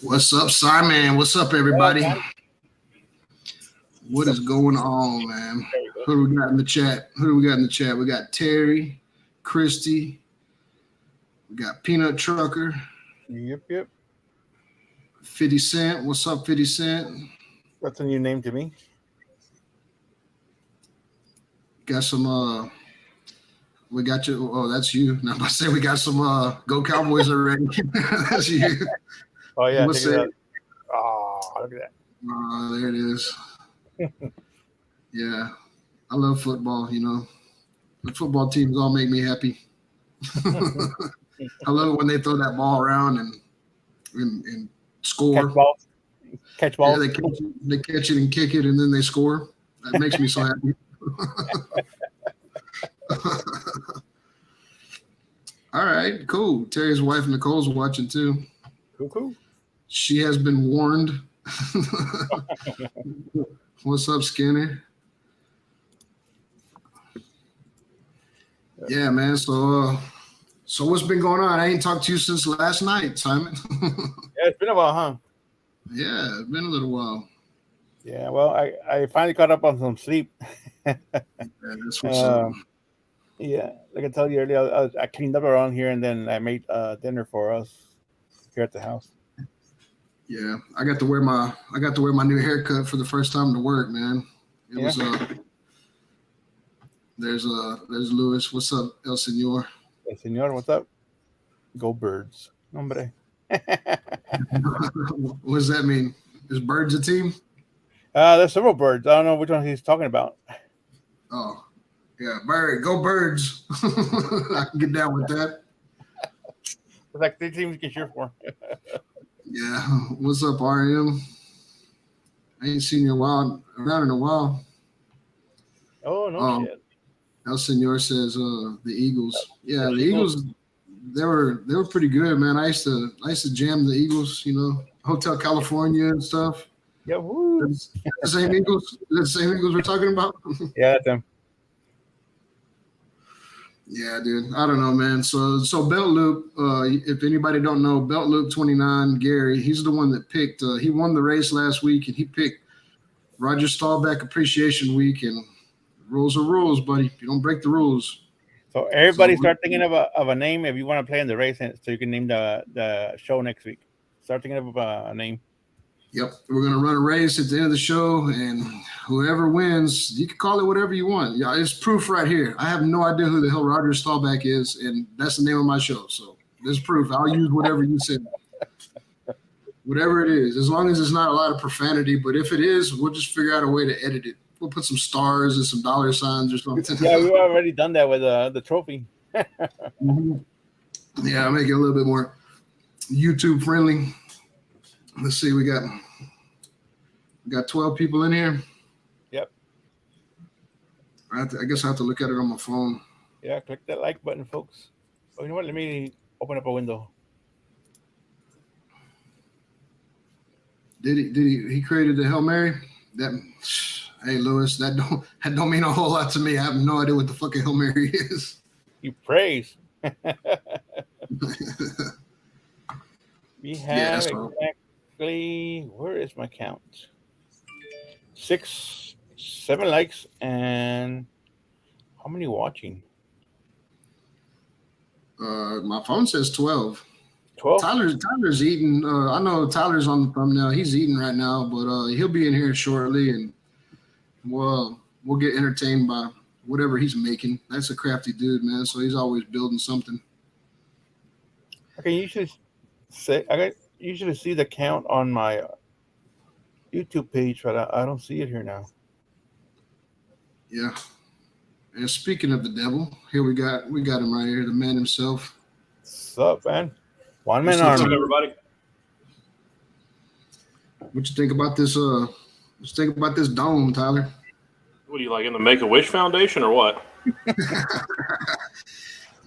What's up, Simon? What's up, everybody? Man. What is going on, man? There we go. Who do we got in the chat? We got Terry, Christy, we got Peanut Trucker, Yep. 50 Cent. What's up, 50 Cent? That's a new name to me. Got some we got you. Oh, that's you. Now I say we got some Go Cowboys already. That's you. Oh yeah, What's check it it? out. Oh, look at that. There it is. Yeah. I love football, The football teams all make me happy. I love it when they throw that ball around and score. Catch balls. Catch Yeah, balls. they catch it and kick it, and then they score. That makes me so happy. All right, cool. Terry's wife Nicole's watching too. Cool. She has been warned. What's up, Skinner? Yeah, man. So what's been going on? I ain't talked to you since last night, Simon. Yeah, it's been a while, huh? Yeah, it's been a little while. Yeah, well, I finally caught up on some sleep. Yeah, that's what's up. Yeah, like I told you earlier, I cleaned up around here and then I made dinner for us here at the house. Yeah, I got to wear my new haircut for the first time to work, man. It was there's Lewis. What's up, El Senor? Hey, senor, what's up? Go Birds. Hombre. What does that mean? Is Birds a team? There's several birds. I don't know which one he's talking about. Oh, yeah, go Birds. I can get down with that. It's like 3 teams you can cheer for. Yeah, what's up, RM? I ain't seen you around in a while. Oh no shit. El Senor says the Eagles. Yeah, the Eagles. They were pretty good, man. I used to jam the Eagles, Hotel California and stuff. Yeah, woo. The same Eagles. The same Eagles we're talking about. Yeah, that's them. Yeah, dude. I don't know, man. So Belt Loop. If anybody don't know, Belt Loop 29, Gary. He's the one that picked. He won the race last week, and he picked Roger Staubach Appreciation Week. And rules are rules, buddy. You don't break the rules. So everybody start thinking of a name if you want to play in the race, so you can name the show next week. Start thinking of a name. Yep, we're gonna run a race at the end of the show, and whoever wins, you can call it whatever you want. Yeah, it's proof right here. I have no idea who the hell Roger Staubach is, and that's the name of my show. So there's proof. I'll use whatever you said, whatever it is, as long as it's not a lot of profanity. But if it is, we'll just figure out a way to edit it. We'll put some stars and some dollar signs or something. Yeah, we've already done that with the trophy. Mm-hmm. Yeah, I'll make it a little bit more YouTube friendly. Let's see, we got 12 people in here. Yep. I guess I have to look at it on my phone. Yeah, click that like button, folks. Oh, you know what? Let me open up a window. Did he created the Hail Mary? Hey Lewis, that don't mean a whole lot to me. I have no idea what the fucking Hail Mary is. You praise. We have exactly, where is my count? 7 likes, and how many watching? My phone says 12. 12. Tyler's eating. I know Tyler's on the thumbnail. He's eating right now, but he'll be in here shortly, and we'll get entertained by whatever he's making. That's a crafty dude, man. So he's always building something. I can usually see the count on my YouTube page, but I don't see it here now. Yeah. And speaking of the devil, here we got him right here, the man himself. What's up, man? One man army. What's up, everybody? What you think about this? What you think about this dome, Tyler? What are you, like, in the Make-A-Wish Foundation or what?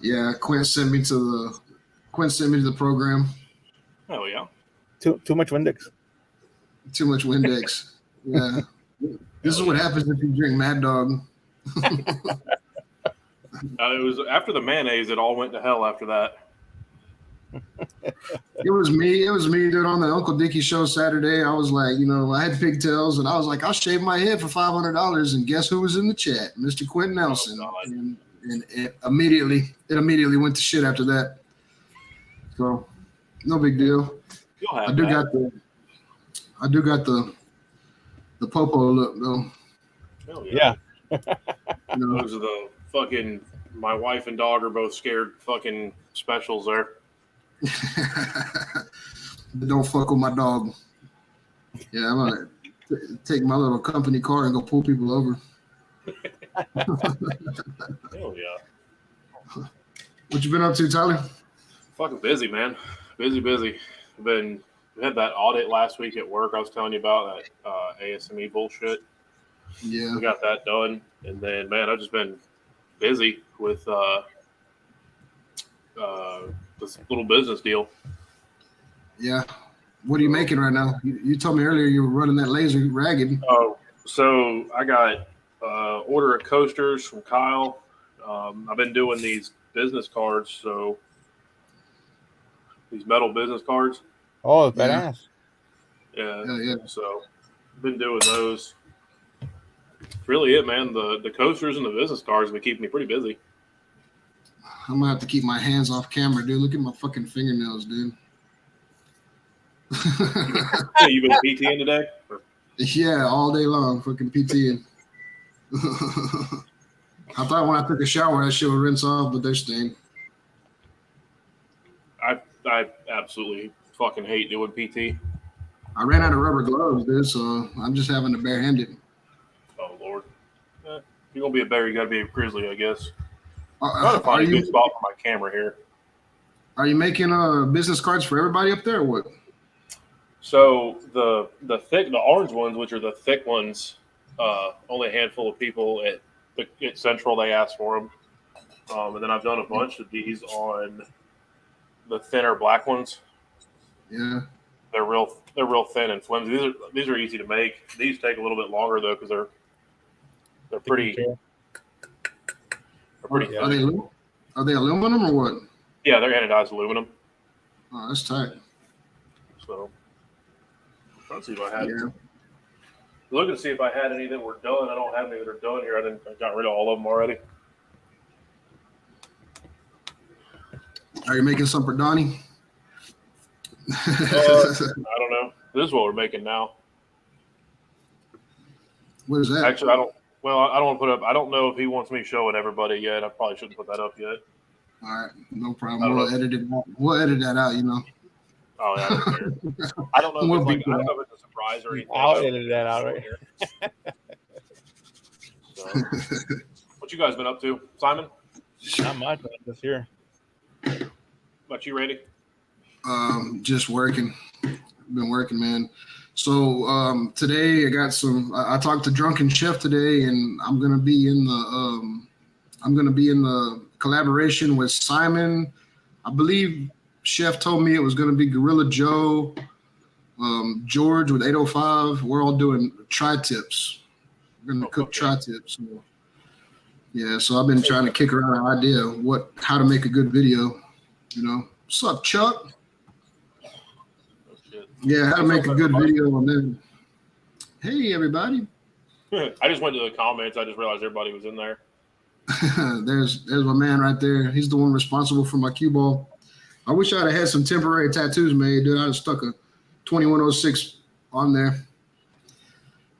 Yeah, Quint sent me to the program. Oh yeah. Too much Windex. Too much Windex. Yeah. This is what happens if you drink Mad Dog. It was after the mayonnaise, it all went to hell after that. It was me. It was me, dude. On the Uncle Dickie show Saturday, I was like, I had pigtails, and I was like, I'll shave my head for $500. And guess who was in the chat? Mr. Quentin Nelson. And it immediately went to shit after that. So, no big deal. I do got the popo look though. Hell Yeah. Those are the fucking. My wife and dog are both scared fucking specials there. Don't fuck with my dog. Yeah, I'm gonna take my little company car and go pull people over. Hell yeah. What you been up to, Tyler? Fucking busy, man. Busy. We had that audit last week at work. I was telling you about that ASME bullshit. Yeah. We got that done, and then man, I've just been busy with this little business deal. Yeah. What are you making right now? You told me earlier you were running that laser ragged. Oh, so I got order of coasters from Kyle. I've been doing these business cards, so these metal business cards. Oh, badass. Yeah. So I've been doing those. That's really it, man. The coasters and the business cards have been keeping me pretty busy. I'm gonna have to keep my hands off camera, dude. Look at my fucking fingernails, dude. Hey, you been PTing today? Yeah, all day long, fucking PTing. I thought when I took a shower, that shit would rinse off, but they're stained. I absolutely fucking hate doing PT. I ran out of rubber gloves, dude, so I'm just having to barehand it. Oh Lord, if you're gonna be a bear, you gotta be a grizzly, I guess. I'm trying to Are find a you good spot for my camera here. are you making business cards for everybody up there, or what? So the orange ones, which are the thick ones, only a handful of people at Central they asked for them, and then I've done a bunch of these on the thinner black ones. Yeah. They're real thin and flimsy. These are easy to make. These take a little bit longer though because they're pretty. They're pretty Are thin. they aluminum or what? Yeah, they're anodized aluminum. Oh, that's tight. So I'm trying to see if I had. Yeah. Looking to see if I had any that were done. I don't have any that are done here. I got rid of all of them already. Are you making some for Donnie? I don't know. This is what we're making now. What is that? Actually, I don't want to put up. I don't know if he wants me showing everybody yet. I probably shouldn't put that up yet. All right, no problem. We'll edit it out. We'll edit that out, Oh yeah, I don't care. I don't know. If I don't know if it's a surprise or anything. I'll edit that out right here. So, what you guys been up to, Simon? Not much. I'm just here. About you, Randy? Just working. Been working, man. So today I got I talked to Drunken Chef today, and I'm gonna be in the collaboration with Simon. I believe Chef told me it was gonna be Gorilla Joe, George with 805. We're all doing tri-tips. We're gonna cook tri-tips. So I've been trying to kick around an idea of how to make a good video. What's up, Chuck? Yeah, how to make a good video on that. Hey, everybody. I just went to the comments. I just realized everybody was in there. There's my man right there. He's the one responsible for my cue ball. I wish I'd have had some temporary tattoos made, dude. I'd have stuck a 2106 on there.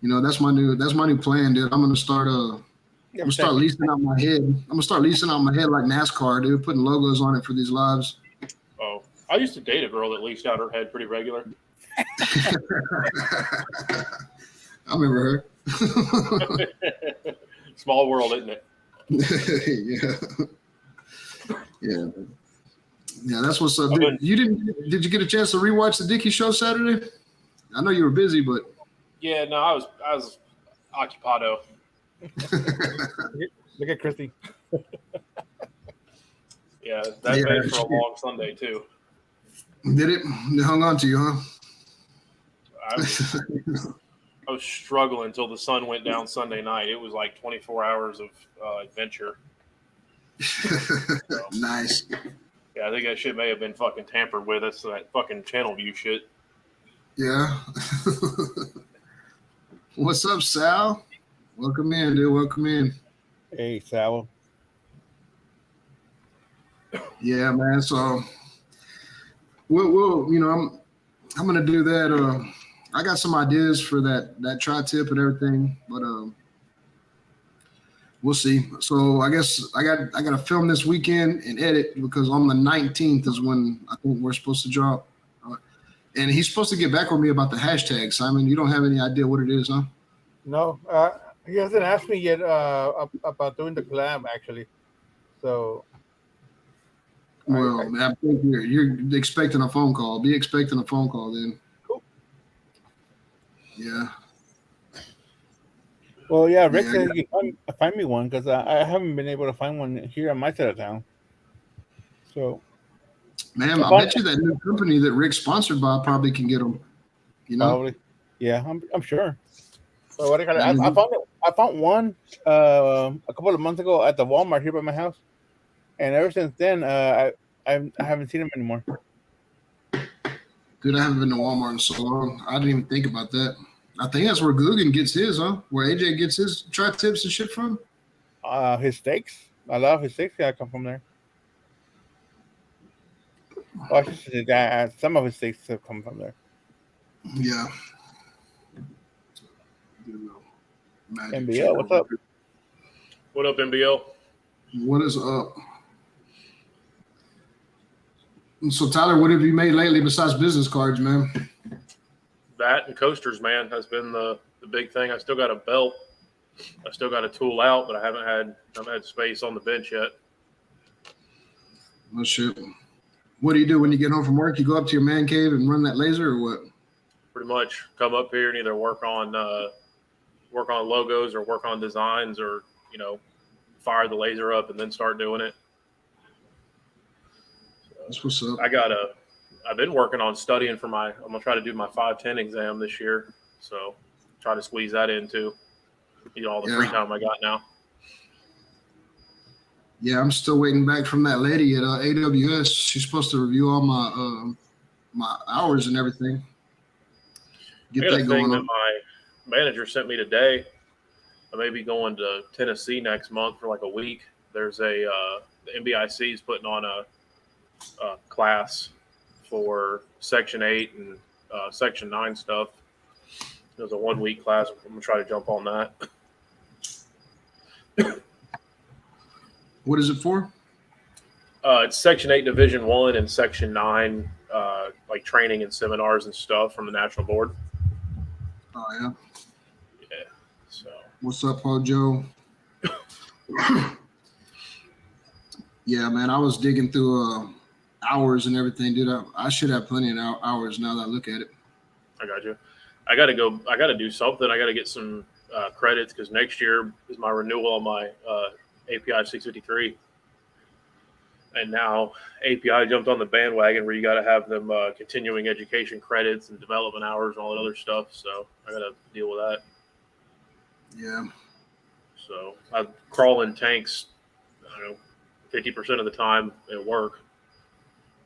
That's my new plan, dude. I'm gonna start leasing out my head. I'm gonna start leasing out my head like NASCAR, dude, putting logos on it for these lives. Oh, I used to date a girl that leased out her head pretty regular. I remember her. Small world, isn't it? Yeah, that's what's up. Did you get a chance to rewatch the Dickie show Saturday? I know you were busy, but yeah, no, I was occupado. Look at Christy. Yeah, that made for a long Sunday too. Did it? They hung on to you, huh? I was struggling until the sun went down Sunday night. It was like 24 hours of adventure. Nice. Yeah, I think that shit may have been fucking tampered with. That's that fucking channel view shit. Yeah. What's up, Sal? Welcome in, dude. Welcome in. Hey, Sal. Yeah, man. So we'll I'm gonna do that. I got some ideas for that tri-tip and everything, but we'll see. So I guess I got to film this weekend and edit because on the 19th is when I think we're supposed to drop. And he's supposed to get back with me about the hashtag. Simon, you don't have any idea what it is, huh? No, he hasn't asked me yet about doing the collab actually. So, Well, I think you're expecting a phone call. Be expecting a phone call then. Cool. Yeah. Well, yeah, Rick said he can find me one because I haven't been able to find one here on my side of town. So, man, I bet you that new company that Rick's sponsored by probably can get them. You know? Probably. Yeah, I'm sure. So what I found one a couple of months ago at the Walmart here by my house, and ever since then I haven't seen them anymore. Dude, I haven't been to Walmart in so long. I didn't even think about that. I think that's where Guggen gets his, huh? Where AJ gets his tri-tips and shit from. His steaks. A lot of his steaks gotta come from there. Well, I should say that some of his steaks have come from there. Yeah. NBL, what's up? What up, NBL? What is up? So, Tyler, what have you made lately besides business cards, man? That and coasters, man, has been the big thing. I still got a belt. I still got a tool out, but I haven't had space on the bench yet. Oh, shit. What do you do when you get home from work? You go up to your man cave and run that laser or what? Pretty much come up here and either work on logos or work on designs or, fire the laser up and then start doing it. That's what's up. I've been working on studying I'm going to try to do my 510 exam this year. So try to squeeze that into, all the free time I got now. Yeah, I'm still waiting back from that lady at AWS. She's supposed to review all my hours and everything. Get that going on. That my manager sent me today. I may be going to Tennessee next month for like a week. There's the NBIC is putting on a class for Section 8 and Section 9 stuff. There's a 1 week class. I'm going to try to jump on that. What is it for? It's Section 8 Division 1 and Section 9 like training and seminars and stuff from the National Board. Oh, yeah? Yeah. So. What's up, Paul Joe? Yeah, man, I was digging through hours and everything, dude. I should have plenty of hours now that I look at it. I got you. I got to do something. I got to get some credits because next year is my renewal on my API 653. And now API jumped on the bandwagon where you got to have them continuing education credits and development hours and all that other stuff. So I got to deal with that. Yeah. So I crawl in tanks, 50% of the time at work.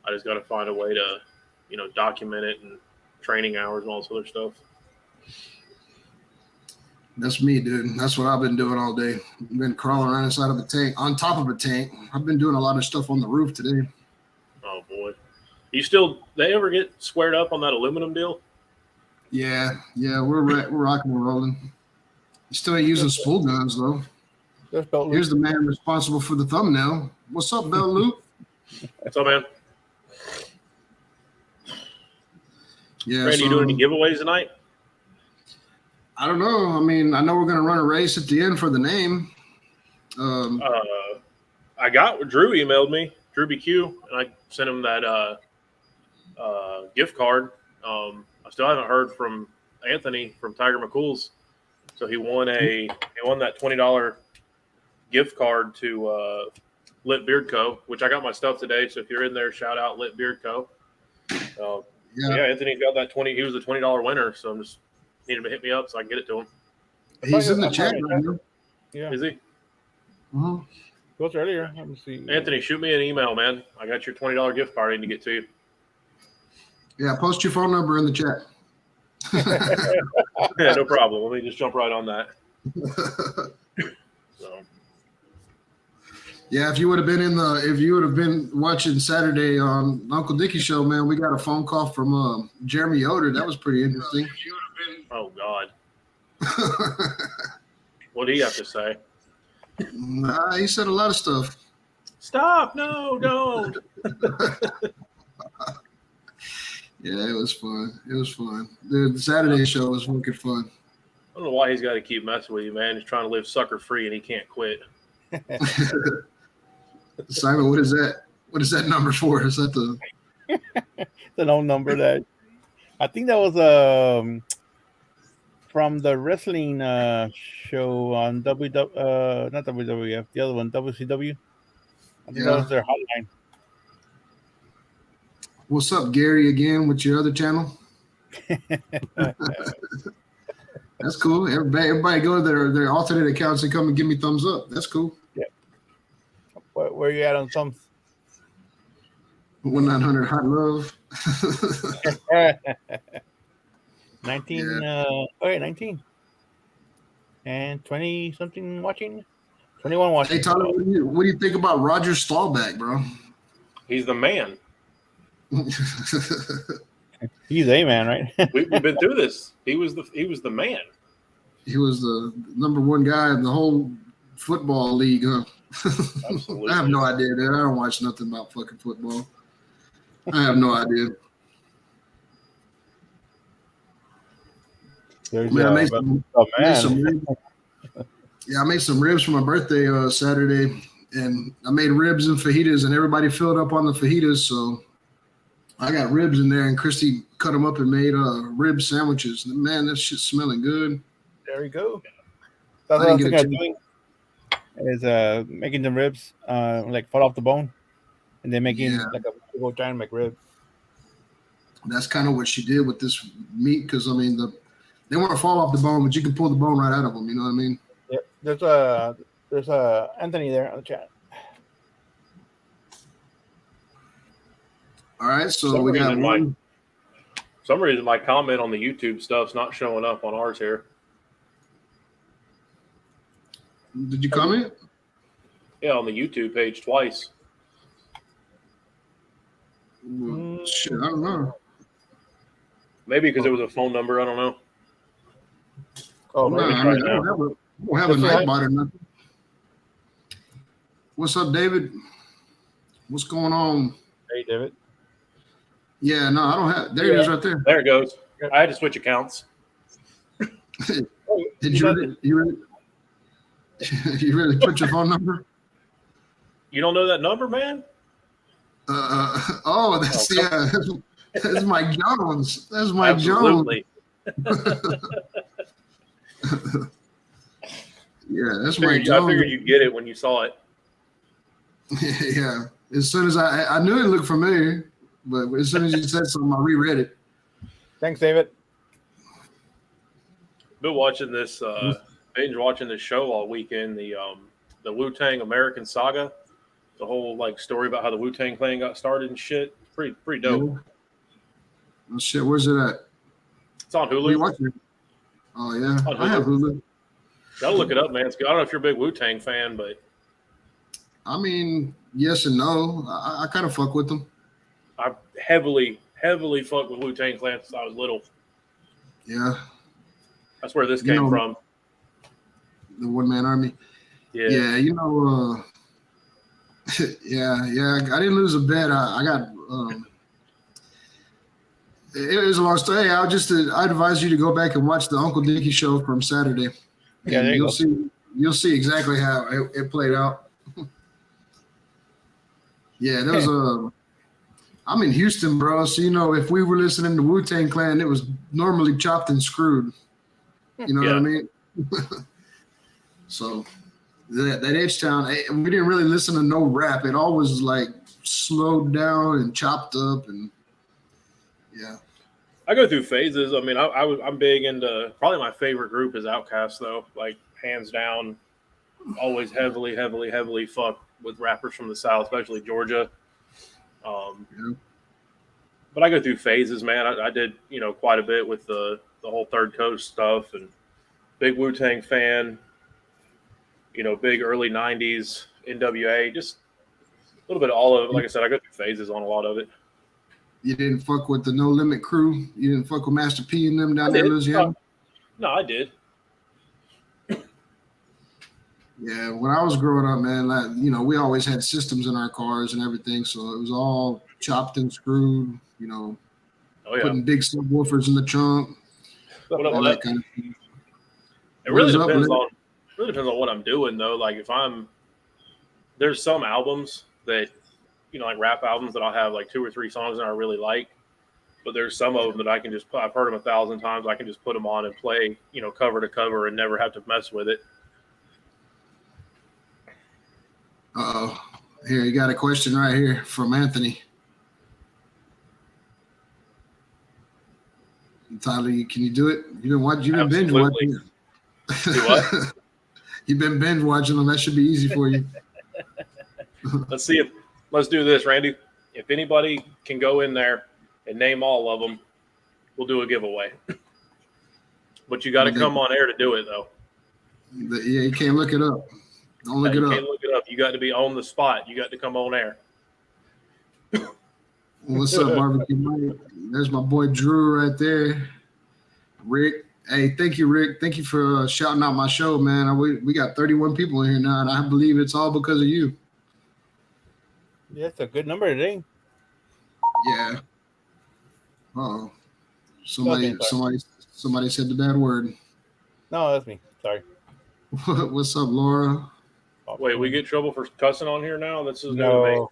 I just got to find a way to, document it and training hours and all this other stuff. That's me, dude. That's what I've been doing all day. I've been crawling around inside of a tank, on top of a tank. I've been doing a lot of stuff on the roof today. Oh, boy. They ever get squared up on that aluminum deal? Yeah, we're rocking and rolling. Still ain't using spool guns, though. Here's the man responsible for the thumbnail. What's up, Bell Loop? What's up, man? Yeah, Randy, you doing any giveaways tonight? I don't know. I mean, I know we're going to run a race at the end for the name. I got Drew emailed me, Drew BQ, and I sent him that gift card. I still haven't heard from Anthony from Tiger McCool's. So he won that $20 gift card to Lit Beard Co., which I got my stuff today. So if you're in there, shout out Lit Beard Co. Yeah, Anthony got that 20. He was the $20 winner. So I'm just need him to hit me up so I can get it to him. He's in the chat right now. Yeah. Is he? Uh-huh. It was earlier. Let me see. Anthony, shoot me an email, man. I got your $20 gift card I need to get to you. Yeah, post your phone number in the chat. Yeah, no problem. Let me just jump right on that. So. Yeah, if you would have been watching Saturday on Uncle Dickie show, man, we got a phone call from Jeremy Yoder. That was pretty interesting. Oh God. What do you have to say? Nah, he said a lot of stuff. Stop! No, don't. Yeah, it was fun. It was fun. The Saturday show was fucking fun. I don't know why he's got to keep messing with you, man. He's trying to live sucker free and he can't quit. Simon, what is that? What is that number for? Is that the? It's an old number that I think that was from the wrestling show on not WWF, the other one, WCW. I think that was their hotline. What's up, Gary? Again with your other channel. That's cool. Everybody go to their alternate accounts and come and give me thumbs up. That's cool. Yeah. Where you at on some? 1-900 Hot Love. 19. Yeah. 19 and 20 something watching. 21 watching. Hey Tyler, what do you think about Roger Staubach, bro? He's the man. He's a man, right? We've been through this. He was the man. He was the number one guy in the whole football league, huh? Absolutely. I have no idea, dude. I don't watch nothing about fucking football. I have no idea. There's Man, I made man. some ribs. Yeah, I made some ribs for my birthday Saturday, and I made ribs and fajitas, and everybody filled up on the fajitas. So I got ribs in there, and Christy cut them up and made rib sandwiches. And man, that shit's smelling good. There you go. That's what I was thinking of doing. Is making the ribs like fall off the bone, and then making like a whole giant McRib. That's kind of what she did with this meat, because I mean they want to fall off the bone, but you can pull the bone right out of them. You know what I mean? Yep. There's Anthony there on the chat. All right, so we got one. For some reason, my comment on the YouTube stuff's not showing up on ours here. Did you comment? Yeah, on the YouTube page twice. Shit, I don't know. Maybe because it was a phone number. I don't know. Oh, no, I mean, I don't have a nightbot or nothing. What's up, David? What's going on? Hey, David. Yeah, no, I don't have. There it is, right there. There it goes. I had to switch accounts. Did you really put your phone number? You don't know that number, man? That's Mike Jones. That's Mike Absolutely. Jones. Yeah, that's Mike Jones. I figured you'd get it when you saw it. Yeah, as soon as I knew it looked familiar, but as soon as you said something, I reread it. Thanks, David. Been watching this, binge watching this show all weekend. The Wu-Tang American Saga, the whole like story about how the Wu-Tang Clan got started and shit. Pretty dope. Yeah. Oh shit, where's it at? It's on Hulu. Are you watching it? Oh yeah, I have Hulu. Gotta look it up, man. I don't know if you're a big Wu-Tang fan, but I mean, yes and no. I kind of fuck with them. I heavily fucked with Wu-Tang Clan since I was little. Yeah. That's where this came from. The one-man army. Yeah. Yeah, yeah. I didn't lose a bet. I got it was a long story. I advise you to go back and watch the Uncle Dickie show from Saturday. Yeah, there you go. You'll see exactly how it played out. Yeah, there was I'm in Houston, bro. So if we were listening to Wu-Tang Clan, it was normally chopped and screwed. You know what I mean? So that H-Town, we didn't really listen to no rap. It all was like slowed down and chopped up, and yeah. I go through phases. I mean, I'm big into, probably my favorite group is Outkast, though. Like, hands down, always heavily fuck with rappers from the South, especially Georgia. Yeah. But I go through phases, man. I did, quite a bit with the whole Third Coast stuff, and big Wu-Tang fan, big early 90s NWA, just a little bit of all of it. Like I said, I go through phases on a lot of it. You didn't fuck with the No Limit crew? You didn't fuck with Master P and them down I there in did. Louisiana? No, I did. Yeah, when I was growing up, man, we always had systems in our cars and everything, so it was all chopped and screwed, Oh, yeah. putting big subwoofers in the trunk, What all up, that kind of thing. It What really is up, depends Lip? on what I'm doing, though. Like there's some albums that, like rap albums that I'll have like 2 or 3 songs that I really like, but there's some of them that I can just I've heard them 1,000 times. I can just put them on and play, cover to cover and never have to mess with it. Uh-oh. Here, you got a question right here from Anthony. Tyler, can you do it? You've been binge Absolutely. watching. Do what? You've been binge watching them. That should be easy for you. Let's do this, Randy. If anybody can go in there and name all of them, we'll do a giveaway. But you got to come on air to do it, though. Yeah, you can't look it up. Don't look it You up. can't look it up. You got to be on the spot. You got to come on air. What's up, Barbecue Mike? There's my boy Drew right there. Rick. Hey, thank you, Rick. Thank you for shouting out my show, man. We got 31 people in here now, and I believe it's all because of you. Yeah, it's a good number today. Yeah. Uh-oh. Somebody said the bad word. No, that's me. Sorry. What's up, Laura? Wait, we get trouble for cussing on here now? This is new to me. No.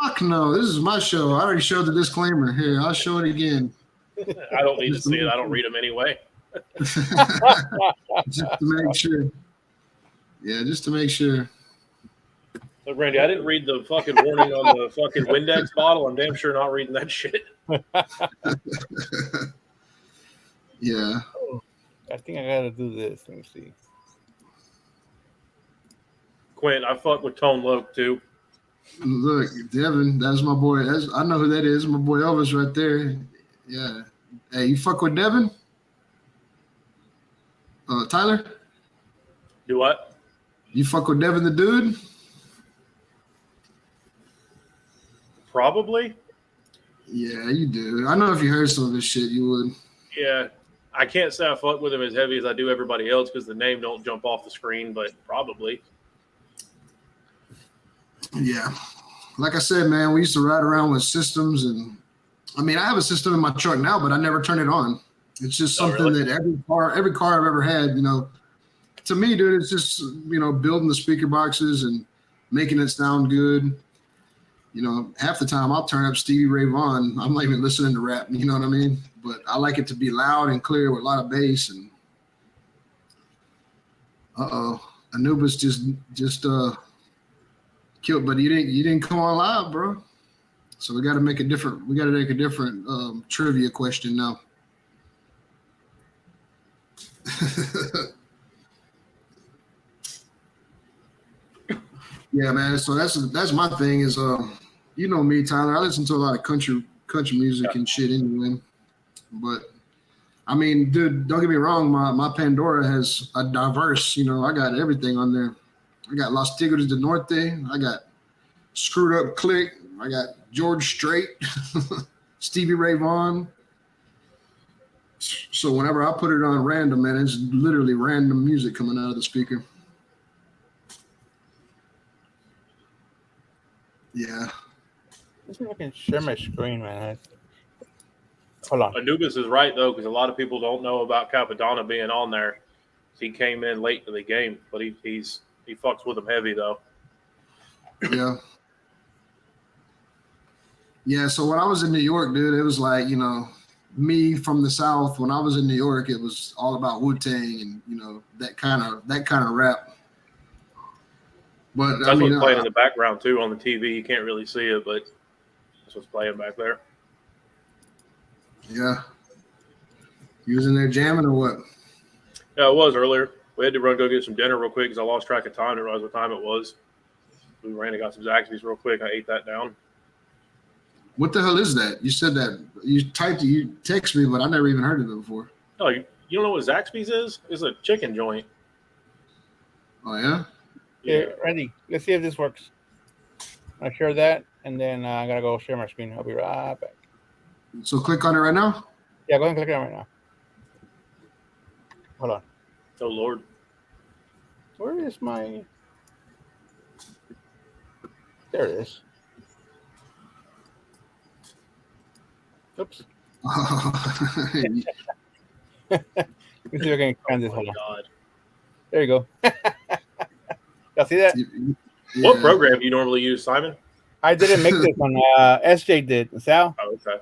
Fuck no. This is my show. I already showed the disclaimer. Here, I'll show it again. I don't need to see it. I don't read them anyway. Just to make sure. Yeah, just to make sure. Look, Randy, I didn't read the fucking warning on the fucking Windex bottle. I'm damn sure not reading that shit. Yeah. I think I gotta do this. Let me see. Quinn, I fuck with Tone Loc too. Look, Devin, that's my boy. I know who that is. My boy Elvis right there. Yeah. Hey, you fuck with Devin? Tyler? Do what? You fuck with Devin the dude? Probably. Yeah, you do. I know if you heard some of his shit, you would. Yeah. I can't say I fuck with him as heavy as I do everybody else because the name don't jump off the screen, but probably. Yeah. Like I said, man, we used to ride around with systems, and I mean, I have a system in my truck now, but I never turn it on. It's just something that every car I've ever had, to me, dude, it's just, building the speaker boxes and making it sound good. Half the time I'll turn up Stevie Ray Vaughan. I'm not even listening to rap, you know what I mean? But I like it to be loud and clear with a lot of bass. And Anubis just killed, but you didn't come on live, bro. So we got to make a different trivia question now. Yeah, man. So that's my thing is, me, Tyler. I listen to a lot of country music and shit anyway. But I mean, dude, don't get me wrong. My Pandora has a diverse. I got everything on there. I got Los Tigres del Norte. I got Screwed Up Click. I got George Strait, Stevie Ray Vaughan. So whenever I put it on random, man, it's literally random music coming out of the speaker. Yeah. Let's see if I can share my screen, man. Hold on. Anubis is right, though, because a lot of people don't know about Capadonna being on there. He came in late to the game, but he fucks with them heavy, though. Yeah. Yeah, so when I was in New York, dude, it was like, me from the South. When I was in New York, it was all about Wu-Tang and, that kind of rap. But that's what's playing in the background, too, on the TV. You can't really see it, but that's what's playing back there. Yeah. You was in there jamming or what? Yeah, it was earlier. We had to go get some dinner real quick because I lost track of time. I didn't realize what time it was. Ooh, Randy got some Zaxby's real quick. I ate that down. What the hell is that? You said that you text me, but I never even heard of it before. Oh, you don't know what Zaxby's is? It's a chicken joint. Oh yeah. Yeah, Randy, let's see if this works. I share that, and then I gotta go share my screen. I'll be right back. So click on it right now. Yeah, go ahead and click it on right now. Hold on. Oh Lord. Where is my? There it is. Oops. Let me see if I can expand this. Oh Hold my on. God. There you go. Y'all see that? Yeah. What program do you normally use, Simon? I didn't make this one. SJ did. Sal? Oh, okay.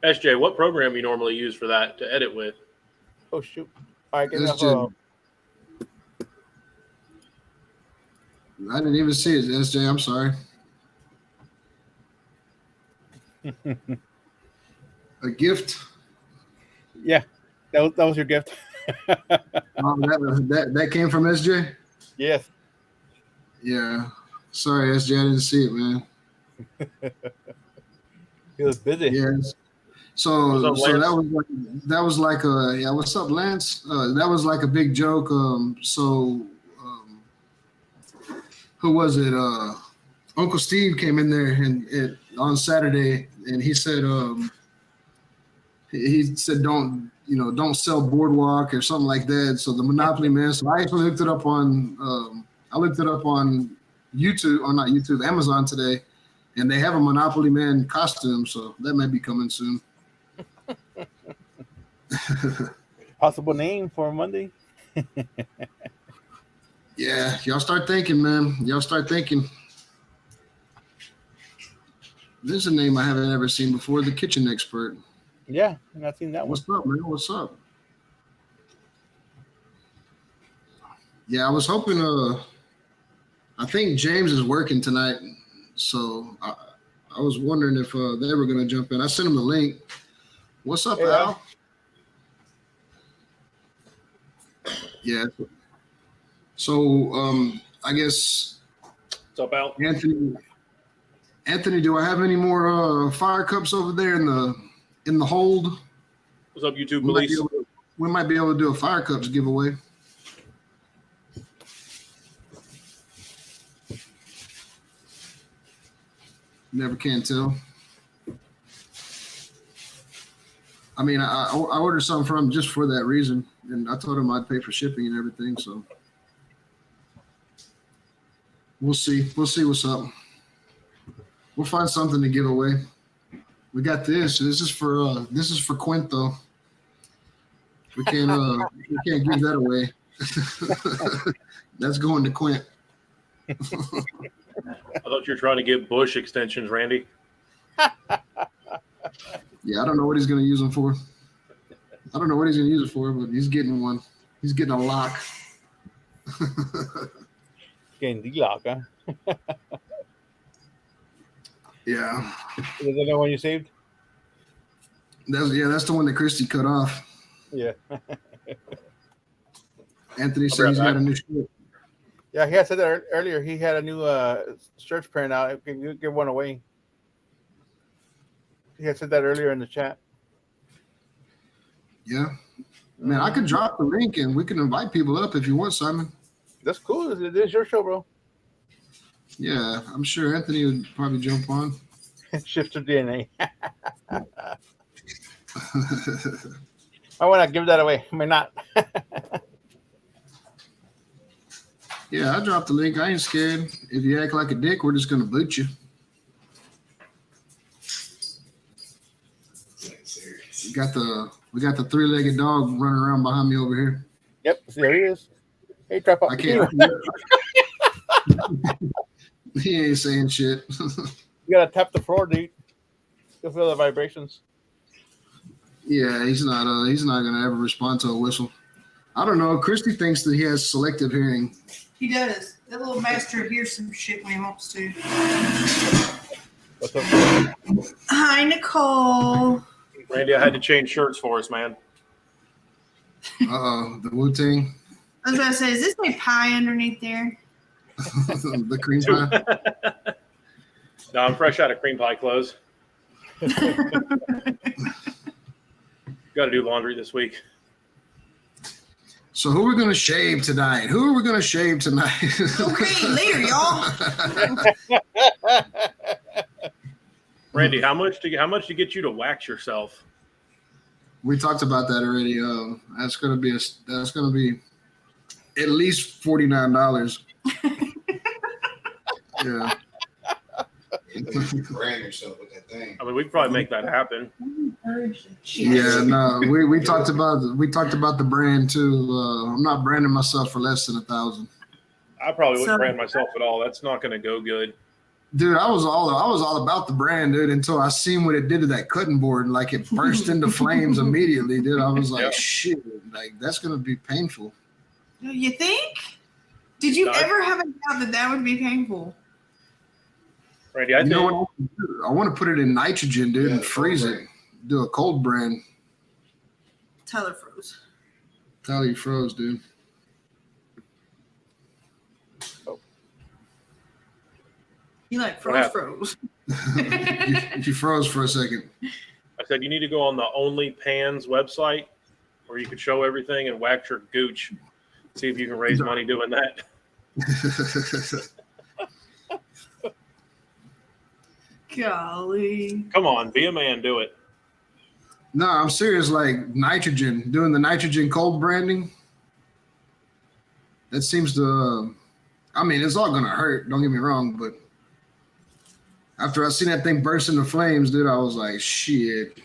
SJ, what program do you normally use for that to edit with? Oh, shoot. All right, give me SJ. I didn't even see it, SJ. I'm sorry. A gift. Yeah, that was your gift. That came from SJ. Yes. Yeah. Sorry, SJ. I didn't see it, man. He was busy. Yes. So What's up, Lance? that was like a yeah. What's up, Lance? That was like a big joke. Who was it? Uncle Steve came in there and on Saturday, and he said don't sell Boardwalk or something like that. So the Monopoly Man. So I actually looked it up on YouTube, or not YouTube, Amazon today, and they have a Monopoly Man costume. So that might be coming soon. Possible name for Monday. Yeah, y'all start thinking, man. Y'all start thinking. This is a name I haven't ever seen before. The Kitchen Expert. Yeah, I've not seen that one. What's up, man? What's up? Yeah, I was hoping. I think James is working tonight, so I was wondering if they were gonna jump in. I sent him the link. What's up, Hey, Al? Yeah. So I guess What's up, Al? Anthony, do I have any more fire cups over there in the hold? What's up, YouTube We might, police? we might be able to do a fire cups giveaway. Never can tell. I mean, I ordered something from him just for that reason, and I told him I'd pay for shipping and everything. So we'll see. We'll see what's up. We'll find something to give away. We got this. This is for Quint though. We can't give that away. That's going to Quint. I thought you were trying to get bush extensions, Randy. Yeah, I don't know what he's going to use them for. I don't know what he's going to use it for, but he's getting one. He's getting a lock. Getting the lock, huh? Yeah. Is that the one you saved? That's the one that Christy cut off. Yeah. Anthony said he's got a new shirt. Yeah, he had said that earlier. He had a new search print out. Can you give one away? He had said that earlier in the chat. Yeah. Man, I could drop the link and we can invite people up if you want, Simon. That's cool. It is your show, bro. Yeah, I'm sure Anthony would probably jump on. Shifter DNA. I want to give that away. I may not. Yeah, I dropped the link. I ain't scared. If you act like a dick, we're just gonna boot you. We got the three-legged dog running around behind me over here. Yep, there he is. Hey, trap up. I can't. He ain't saying shit. You gotta tap the floor, dude. You'll feel the vibrations. Yeah, he's not gonna ever respond to a whistle. I don't know. Christy thinks that he has selective hearing. He does. That little bastard hears some shit when he wants to. What's up? Hi, Nicole. Randy, I had to change shirts for us, man. The Wu-Tang. I was about to say, is this a pie underneath there? The cream pie. No, I'm fresh out of cream pie clothes. Got to do laundry this week. So who are we gonna shave tonight? Who are we gonna shave tonight? Okay, later, y'all. Randy, how much to get you to wax yourself? We talked about that already. That's gonna be at least $49. Yeah. Brand yourself with that thing. I mean, we could probably make that happen. Yeah, no, we talked about the brand too. I'm not branding myself for less than $1,000. I probably wouldn't brand myself at all. That's not going to go good. Dude, I was all about the brand, dude, until I seen what it did to that cutting board. Like it burst into flames immediately, dude. I was like, Yeah. shit, like that's gonna be painful. You think? Did you ever have a doubt that would be painful? Randy, I You think know what I want to do? I want to put it in nitrogen, dude, and freeze it. Do a cold brand. Tyler froze. Tyler, you froze, dude. You like What froze. You froze for a second. I said you need to go on the OnlyPans website where you could show everything and wax your gooch. See if you can raise money doing that. Golly. Come on, be a man, do it. No, I'm serious. Like nitrogen, doing the nitrogen cold branding. That seems to. I mean, it's all gonna hurt. Don't get me wrong, but after I seen that thing burst into flames, dude, I was like, shit.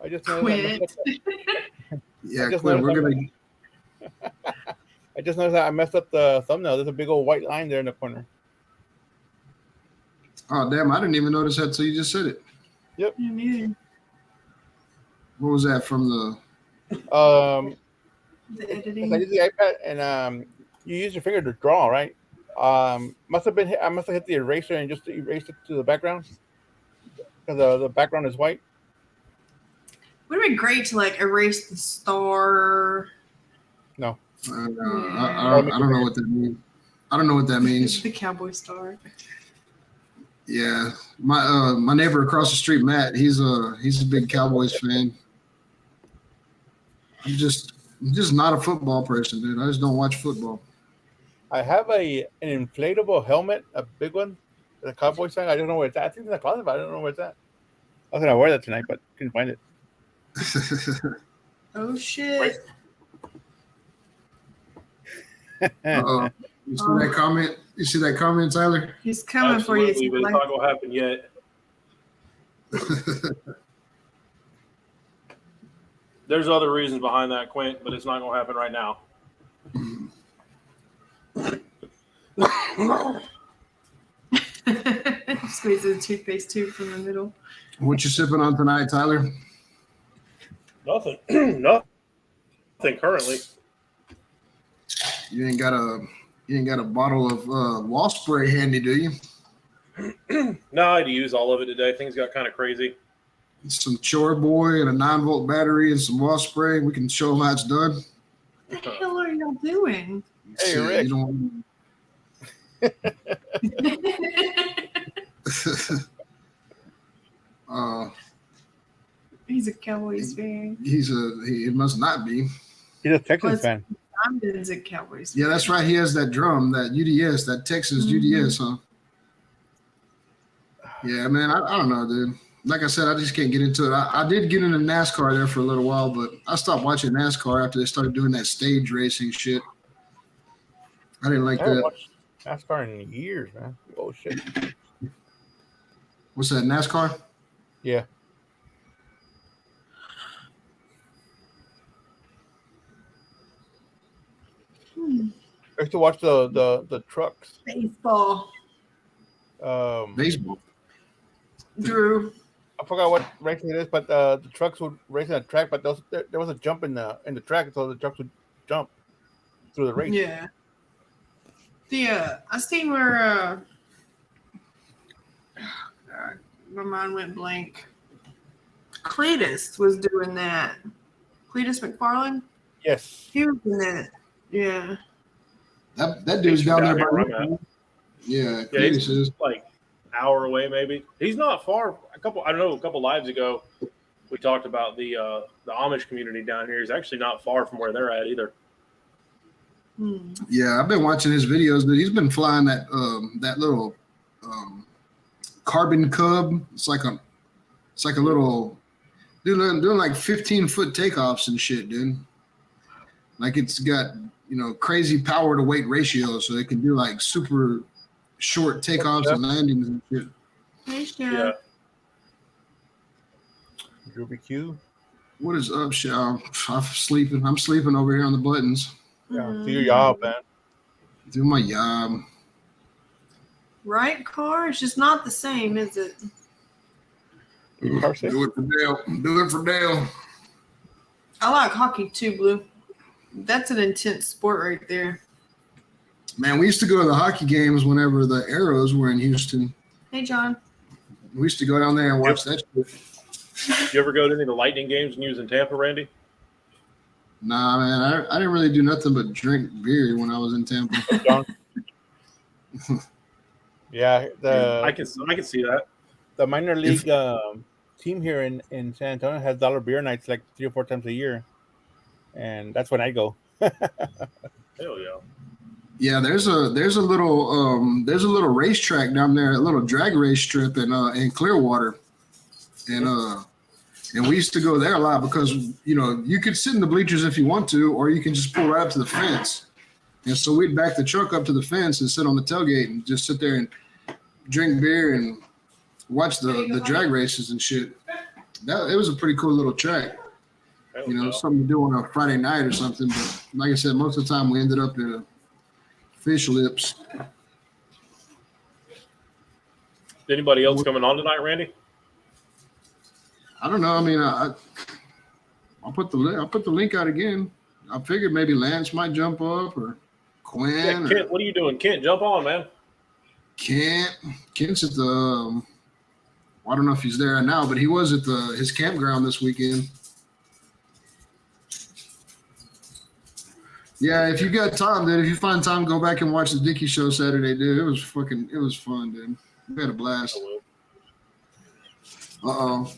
I just know Quit. Yeah, I just quit. We're noticed gonna. I just noticed that I messed up the thumbnail. There's a big old white line there in the corner. Oh damn! I didn't even notice that till you just said it. You neither. What was that from the? The The editing. I use the iPad and you use your finger to draw, right? Must have been I must have hit the eraser and just erased it to the background because the background is white. Would have been great to like erase the star. No. I don't know what that means. I don't know what that means. The cowboy star. Yeah, my neighbor across the street, Matt. He's a big Cowboys fan. I'm just not a football person, dude. I just don't watch football. I have an inflatable helmet, a big one, the cowboy sign. I don't know where it's at. I think it's in the closet, but I don't know where it's at. I was gonna wear that tonight, but couldn't find it. Oh shit. Uh-oh. You see that comment? You see that comment, Tyler? He's coming Absolutely, for you. but it's not going to happen yet. There's other reasons behind that, Quint, but it's not going to happen right now. Squeeze the toothpaste tube from the middle. What you sipping on tonight, Tyler? Nothing. Nothing currently. You ain't got a bottle of wall spray handy, do you? No, I had to use all of it today. Things got kind of crazy. Some Chore Boy and a 9-volt battery and some wall spray. We can show them how it's done. What the hell are y'all doing? Hey, Shit, Rick. you don't- He's a Cowboys fan. he must not be. He's a Texans Plus- fan. Condon's a Cowboys Yeah, fan. that's right. He has that drum, that UDS, that Texas UDS, huh? Yeah, man, I don't know, dude. Like I said, I just can't get into it. I did get into NASCAR there for a little while, but I stopped watching NASCAR after they started doing that stage racing shit. I didn't like I haven't that. watched NASCAR in years, man. Oh shit. What's that, NASCAR? Yeah. I used to watch the trucks. Baseball. Baseball. Drew. I forgot what racing it is, but the trucks would race on a track, but there was a jump in the track, so the trucks would jump through the race. Yeah. I seen where God, my mind went blank. Cletus was doing that. Cletus McFarland? Yes. He was in that. Yeah. That dude's down there by where I'm at. Yeah, Yeah, Cletus is. he's like hour away maybe. He's not far. A couple lives ago, we talked about the Amish community down here. He's actually not far from where they're at either. Yeah, I've been watching his videos, but he's been flying that little carbon cub. It's like a little doing like 15-foot takeoffs and shit, dude. Like it's got crazy power to weight ratio, so it can do like super short takeoffs and landings and shit. Hey, Chef. Yeah. Ruby Q. What is up, Shao? I'm sleeping. I'm sleeping over here on the buttons. Yeah, do your job, man. Do my job. Right, Car? It's just not the same, is it? Do it for Dale. Do it for Dale. I like hockey too, Blue. That's an intense sport right there. Man, we used to go to the hockey games whenever the Arrows were in Houston. Hey, John. We used to go down there and watch that shit. You ever go to any of the Lightning games when you was in Tampa, Randy? Nah, man, I didn't really do nothing but drink beer when I was in Tampa. Yeah, I can see that. The minor league team here in San Antonio has dollar beer nights like 3 or 4 times a year, and that's when I go. Hell yeah. Yeah, there's a little racetrack down there, a little drag race strip in Clearwater, and we used to go there a lot because you could sit in the bleachers if you want to, or you can just pull right up to the fence. And so we'd back the truck up to the fence and sit on the tailgate and just sit there and drink beer and watch the drag races and shit. It was a pretty cool little track. Something to do on a Friday night or something. But like I said, most of the time we ended up in Fish Lips. Anybody else coming on tonight, Randy? I don't know. I mean, I'll put the link out again. I figured maybe Lance might jump up or Quinn. Yeah, Kent, what are you doing? Kent, jump on, man. Kent's at the. I don't know if he's there right now, but he was at his campground this weekend. Yeah, if you got time, dude, if you find time, go back and watch the Dickie Show Saturday, dude. It was fun, dude. We had a blast. Uh-oh.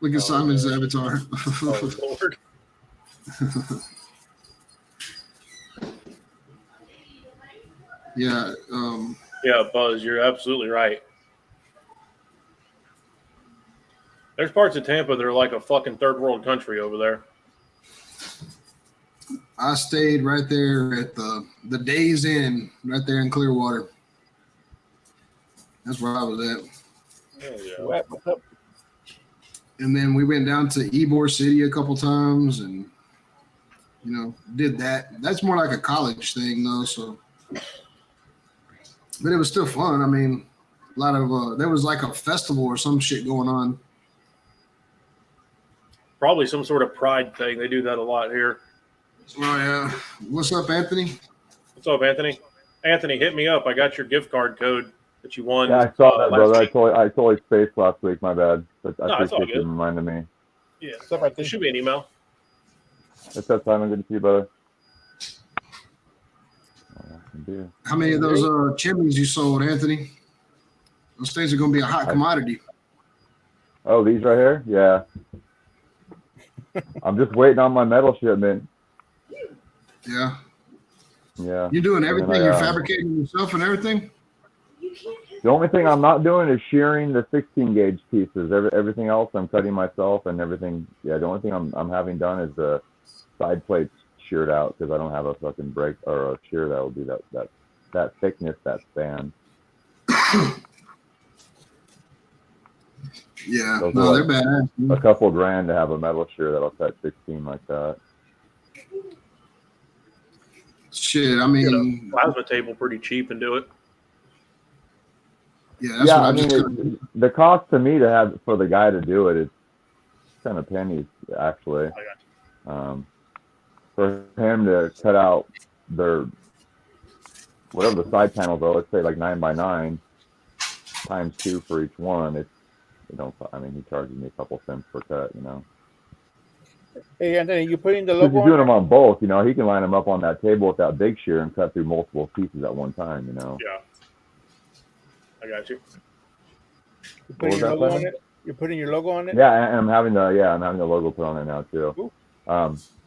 Look at Simon's avatar. Oh, Lord. Yeah. Yeah, Buzz, you're absolutely right. There's parts of Tampa that are like a fucking third world country over there. I stayed right there at the Days Inn, right there in Clearwater. That's where I was at. Oh, yeah. And then we went down to Ybor City a couple times and, did that. That's more like a college thing, though. So, but it was still fun. I mean, a lot of there was like a festival or some shit going on. Probably some sort of pride thing. They do that a lot here. Oh yeah. What's up, Anthony? What's up, Anthony? Anthony, hit me up. I got your gift card code that you won. Yeah, I saw that, brother. Week. I totally spaced last week. My bad. But I No, it's all appreciate you good. reminding me. Yeah, Right there should be an email. It's that time. Good to see you, brother. How many of those chimneys you sold, Anthony? Those things are going to be a hot commodity. Oh, these right here? Yeah. I'm just waiting on my metal shipment. Yeah. Yeah. You're doing everything. You're fabricating yourself and everything? The only thing I'm not doing is shearing the 16 gauge pieces. Everything else I'm cutting myself and everything. Yeah, the only thing I'm having done is the side plates sheared out because I don't have a fucking break or a shear that will do that thickness, that span. Yeah, Those no, are they're bad. A couple grand to have a metal shear that'll cut 16 like that. Shit, I mean, Plasma table pretty cheap and do it. Yeah, that's what I mean. The cost to me to have for the guy to do it is kind of pennies actually. For him to cut out their whatever the side panels are, let's say like 9x9 times 2 for each one. It's I mean he charges me a couple cents per cut, Hey, Anthony, you putting the Because logo he's on doing there? them on both, you know, he can line them up on that table with that big shear and cut through multiple pieces at one time, you know. Yeah, I got you. You What putting was your that, logo on Simon? it? You're putting your logo on it? Yeah, and I'm having the logo put on it now too. Cool.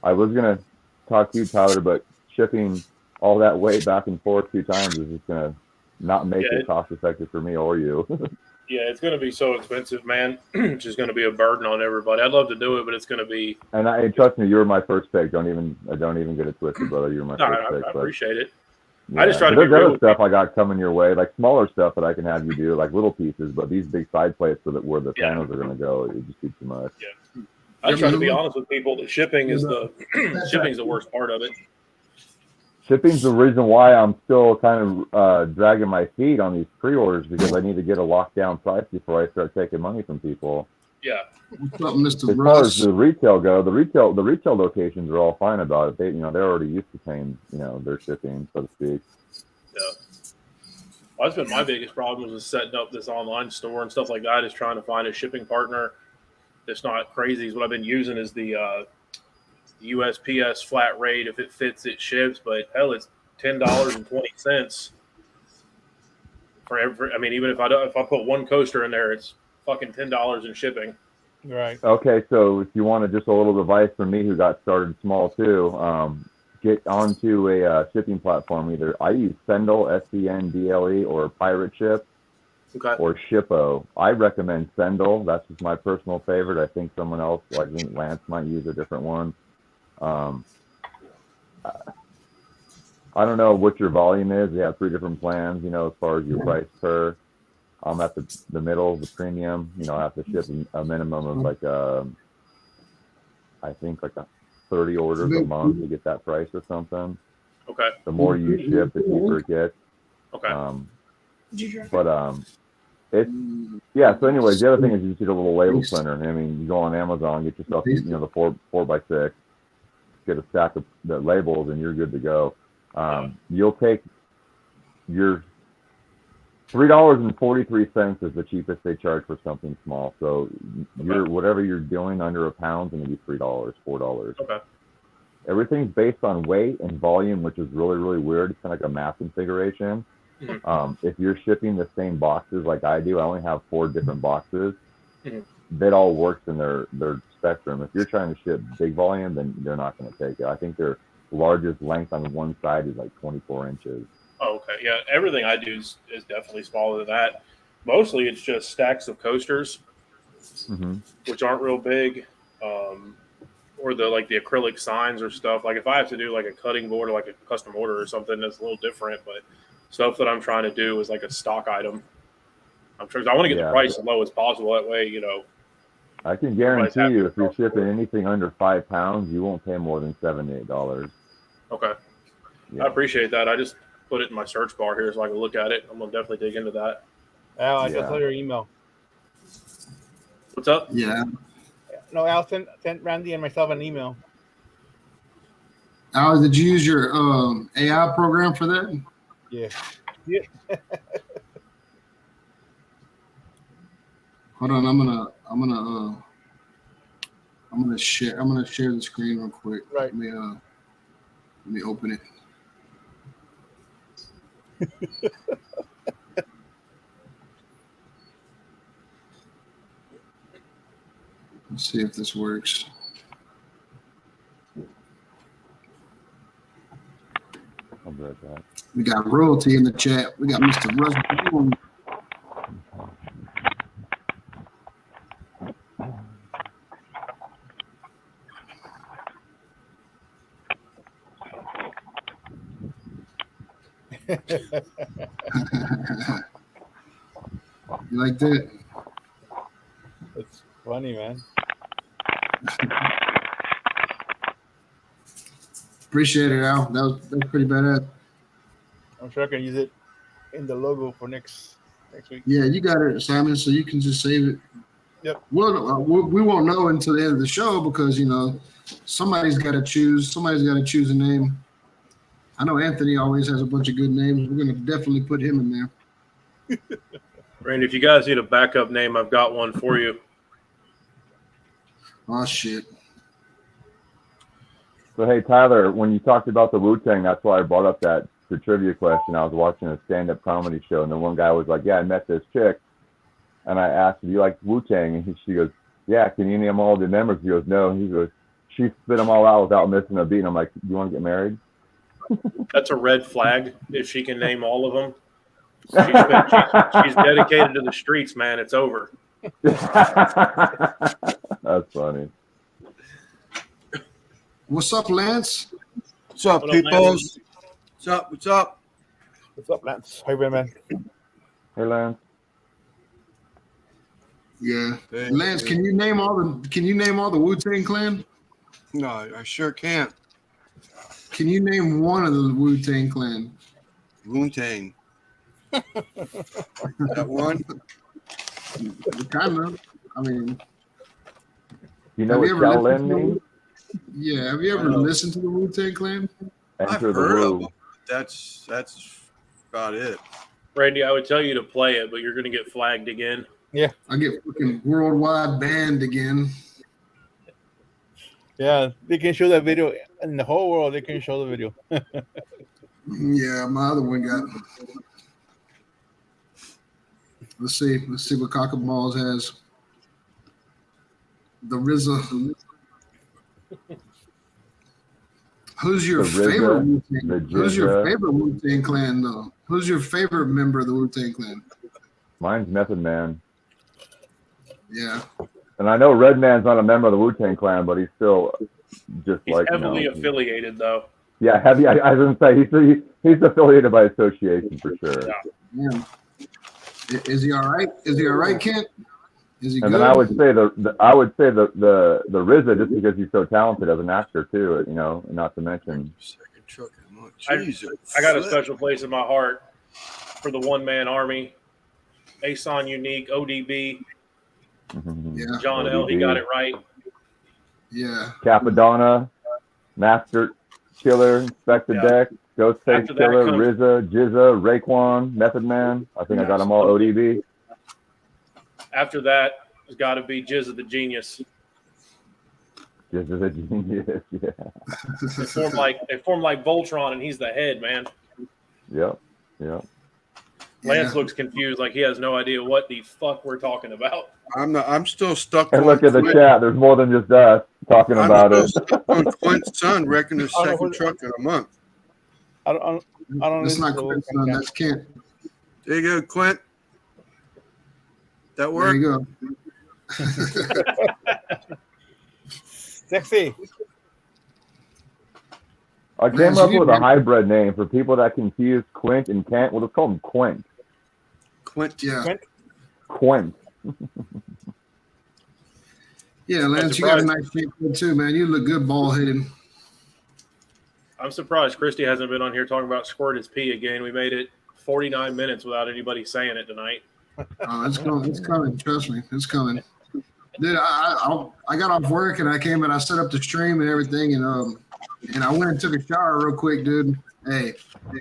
I was gonna talk to you, Tyler, but shipping all that weight back and forth 2 times is just gonna not make Yeah, it cost effective for me or you. Yeah, it's going to be so expensive, man. It's just going to be a burden on everybody. I'd love to do it, but it's going to be. And trust me, you were my first pick. Don't even get it twisted, brother. You were my No, first I pick. But appreciate it. yeah, I just try but to be there's real other with stuff people. I got coming your way, like smaller stuff that I can have you do, like little pieces. But these big side plates where the Yeah. panels are gonna go, it just be too much. Yeah. I try to be honest with people that shipping is the shipping's the worst part of it. Shipping's the reason why I'm still kind of dragging my feet on these pre-orders because I need to get a lockdown price before I start taking money from people. Yeah. What's up, Mr. As far as Russ? the retail go, the retail locations are all fine about it. They're already used to paying, their shipping, so to speak. Yeah. Well, that's been my biggest problem is setting up this online store and stuff like that. Is trying to find a shipping partner that's not crazy. Is what I've been using is the USPS flat rate. If it fits, it ships. But hell, it's $10.20 for every. I mean, even if I put one coaster in there, it's fucking $10 in shipping. Right. Okay, so if you wanted just a little advice from me who got started small too, get onto a shipping platform. Either I use Sendle, SENDLE, or Pirate Ship, Okay. or Shippo. I recommend Sendle. That's just my personal favorite. I think someone else, like Lance, might use a different one. I don't know what your volume is. They have 3 different plans, as far as your price per. I'm at the middle, the premium. I have to ship a minimum of I think like 30 orders a month to get that price or something. Okay. The more you ship, the cheaper it gets. Okay. It's So anyways, the other thing is you just need a little label printer. I mean, you go on Amazon, get yourself the 4x6, get a stack of the labels, and you're good to go. You'll take your $3.43 is the cheapest they charge for something small. So whatever you're doing under a pound is going to be $3, $4. Okay. Everything's based on weight and volume, which is really, really weird. It's kind of like a math configuration. Mm-hmm. If you're shipping the same boxes like I do, I only have 4 different boxes. Mm-hmm. That all works in their spectrum. If you're trying to ship big volume, then they're not going to take it. I think their largest length on one side is like 24 inches. Oh, okay. Yeah. Everything I do is definitely smaller than that. Mostly it's just stacks of coasters, which aren't real big. Or the acrylic signs or stuff. Like if I have to do like a cutting board or like a custom order or something, that's a little different. But stuff that I'm trying to do is like a stock item. I'm sure I want to get the price as low as possible. That way, I can guarantee you, if you're shipping anything under 5 pounds, you won't pay more than $7 to $8. Okay. Yeah. I appreciate that. I just put it in my search bar here so I can look at it. I'm gonna definitely dig into that. Al, I just saw your email. What's up? Yeah. No, Al sent Randy and myself an email. Al, did you use your AI program for that? Yeah. Hold on, I'm gonna share the screen real quick. Right. Let me open it. Let's see if this works. I'll be right back. We got royalty in the chat. We got Mr. Russ. You like that? It's funny, man. Appreciate it, Al. That's pretty badass. I'm sure I can use it in the logo for next week. Yeah, you got it, Simon. So you can just save it. Yep. Well, we won't know until the end of the show because somebody's got to choose. Somebody's got to choose a name. I know Anthony always has a bunch of good names. We're going to definitely put him in there. Randy, if you guys need a backup name, I've got one for you. Oh shit! So hey Tyler, when you talked about the Wu-Tang, that's why I brought up the trivia question. I was watching a stand-up comedy show, and then one guy was like, "Yeah, I met this chick," and I asked, "Do you like Wu-Tang?" And she goes, "Yeah, can you name all the members?" He goes, "No." And he goes, "She spit them all out without missing a beat." And I'm like, "You want to get married?" That's a red flag if she can name all of them. She's dedicated to the streets, man. It's over. That's funny. What's up, Lance? What's up, What up, peoples? What's up? What's up? What's up, Lance? How you been, man? Hey Lance. Yeah, Hey, Lance, hey. can you name all the Wu-Tang Clan? No, I sure can't. Can you name one of the Wu-Tang Clan? Wu-Tang. That one? Kind of. I mean, You know Have what you ever Shaolin listened to means? yeah. Have you ever listened to the Wu-Tang Clan? I've Enter the heard of Wu. them. That's about it. Randy, I would tell you to play it, but you're going to get flagged again. I get fucking worldwide banned again. Yeah, they can show that video in the whole world. They can show the video. Yeah, my other one got. Let's see what Cock and Balls has. The RZA. Who's your The RZA, favorite Wu-Tang? the Who's your Jizza. favorite Wu-Tang Clan though? Who's your favorite member of the Wu-Tang Clan? Mine's Method Man. Yeah. And I know Redman's not a member of the Wu-Tang Clan, but he's still just He's like, heavily affiliated, though. Yeah, heavy. I was going to say, he's affiliated by association for sure. Yeah. Yeah. Is he all right? Is he all right, Kent? Is he And good? then I would say the RZA, just because he's so talented as an actor too, you know, not to mention. Second truck in a month. I- Jesus. I got a special place in my heart for the one-man army. Ason Unique, ODB, Yeah. John L. He got it right. Yeah. Capadonna, Master Killer, Inspector Yeah. Deck, Ghostface After that Killer, comes- RZA, Jizza, Raekwon, Method Man. I think I got them all ODB. After that, it's got to be Jizza the Genius. Jizza's a genius. Yeah. They form like Voltron, and he's the head, man. Yep. Lance Yeah. looks confused, like he has no idea what the fuck we're talking about. I'm still stuck And on look at the Clint. chat. There's more than just us talking about I'm it. still stuck on Clint's son wrecking his I don't know second who- truck in a month. I don't That's listen not to the Clint's Wu-Tang son. Clan. That's Kent. There you go, Clint. That There work? you go. Sexy. I came Man, up so with a you- hybrid name for people that confuse Quint and Kent. We'll just call him Quint. Clint. Yeah. Quint. Yeah, Lance, you got a nice shape too, man. You look good ball headed. I'm surprised Christy hasn't been on here talking about squirt his pee again. We made it 49 minutes without anybody saying it tonight. Oh, it's coming. It's coming. Trust me, it's coming. Dude, I got off work and I came and I set up the stream and everything, and I went and took a shower real quick, dude. Hey,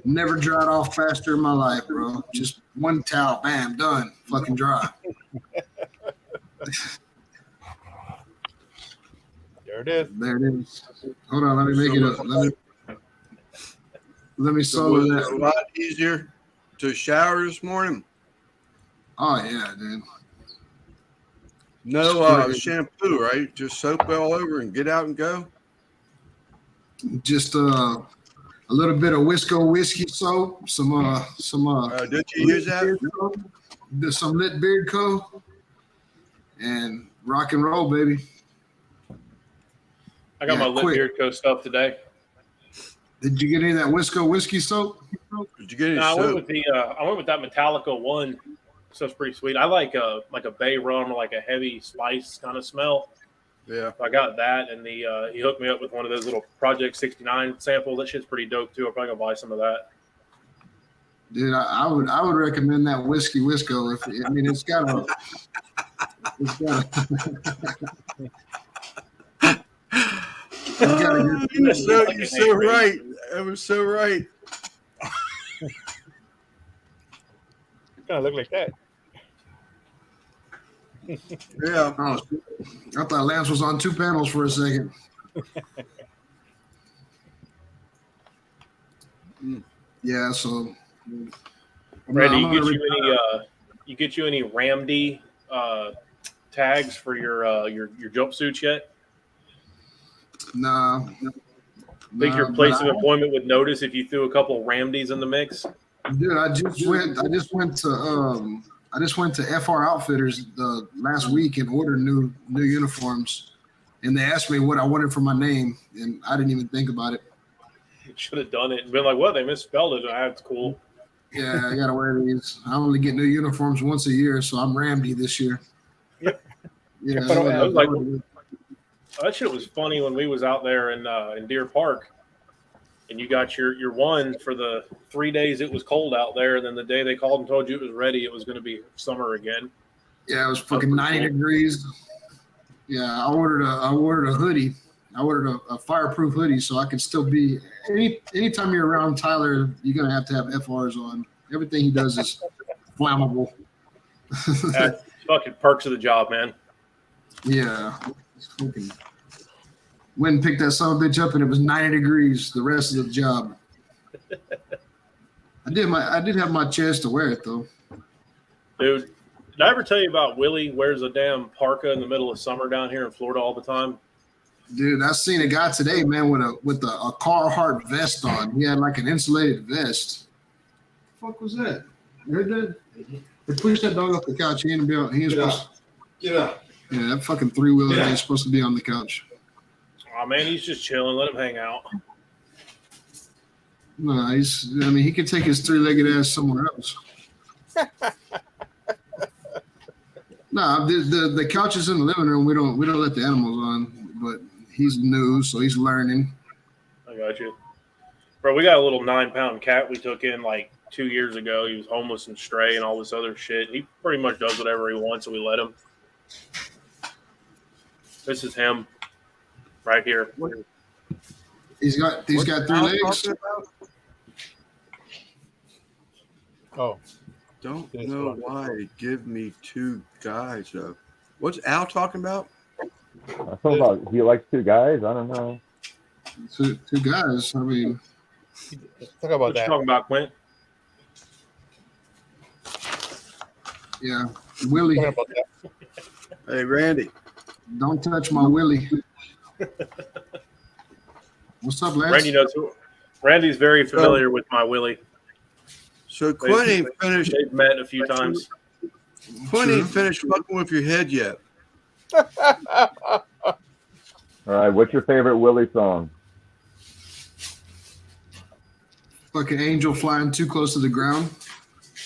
never dried off faster in my life, bro. Just one towel, bam, done, fucking dry. There it is. There it is. Hold on, let me make it up. Let me So solo was it a that. lot easier to shower this morning? Oh yeah, dude. No shampoo, right? Just soap all over and get out and go. Just a little bit of Wisco whiskey soap, some Did you use that? There's some lit beard co, and rock and roll, baby. I got Yeah, my lip quick. beard co stuff today. Did you get any of that Wisco whiskey soap? Did you get any No, I went soap? with that Metallica one. So it's pretty sweet. I like a bay rum or like a heavy spice kind of smell. Yeah. So I got that, and he hooked me up with one of those little Project 69 samples. That shit's pretty dope too. I'm probably gonna buy some of that. Dude, I would recommend that whiskey Wisco. It's got a. You're so right. That was so right. Kind of look like that. Yeah. Oh, I thought Lance was on two panels for a second. Yeah, so Randy, I'm gonna you get you any Ramdy tags for your jumpsuits yet? nah, Think your but place of employment would notice if you threw a couple Ramdies in the mix? dude, I just went to FR Outfitters last week and ordered new uniforms, and they asked me what I wanted for my name, and I didn't even think about it. You should have done it and been like, "What? They misspelled it." That's cool. Yeah, I gotta wear these. I only get new uniforms once a year, so I'm Ramdy this year. Yep. Yeah, But I was like, that shit was funny when we was out there in Deer Park, and you got your one for the 3 days it was cold out there, and then the day they called and told you it was ready, it was going to be summer again. yeah, it was fucking 90 degrees. Yeah, I ordered a hoodie. I ordered a fireproof hoodie so I could still be anytime you're around Tyler, you're gonna have to have FRs on. Everything he does is flammable. That's fucking perks of the job, man. Yeah. Fucking went and picked that son of a bitch up and it was 90 degrees the rest of the job. I did have my chance to wear it though. Dude, did I ever tell you about Willie wears a damn parka in the middle of summer down here in Florida all the time? Dude, I seen a guy today, man, with a Carhartt vest on. He had like an insulated vest. What the fuck was that? You heard that? They pushed that dog off the couch. He ain't be on. He was supposed. Get up. Yeah, that fucking 3-wheeler ain't supposed to be on the couch. Oh man, he's just chilling. Let him hang out. No, he could take his 3-legged ass somewhere else. No, the couch is in the living room. We don't let the animals on, but he's new, so he's learning. I got you. Bro, we got a little 9-pound cat we took in like 2 years ago. He was homeless and stray and all this other shit. He pretty much does whatever he wants, so we let him. This is him right here. He's got 3 legs. Oh, Don't know why they give me 2 guys though. What's Al talking about? I thought about he likes 2 guys. I don't know. Two guys. I mean, let's talk about What you that. talking about, Quint? yeah, Willie. Talk about that. Hey, Randy. Don't touch my Willie. What's up, Lance? Randy knows who. Randy's very familiar with my Willie. So Quinn ain't finished. They've met a few times. Quinn ain't finished fucking with your head yet. All right, what's your favorite Willie song? Fucking angel flying too close to the ground.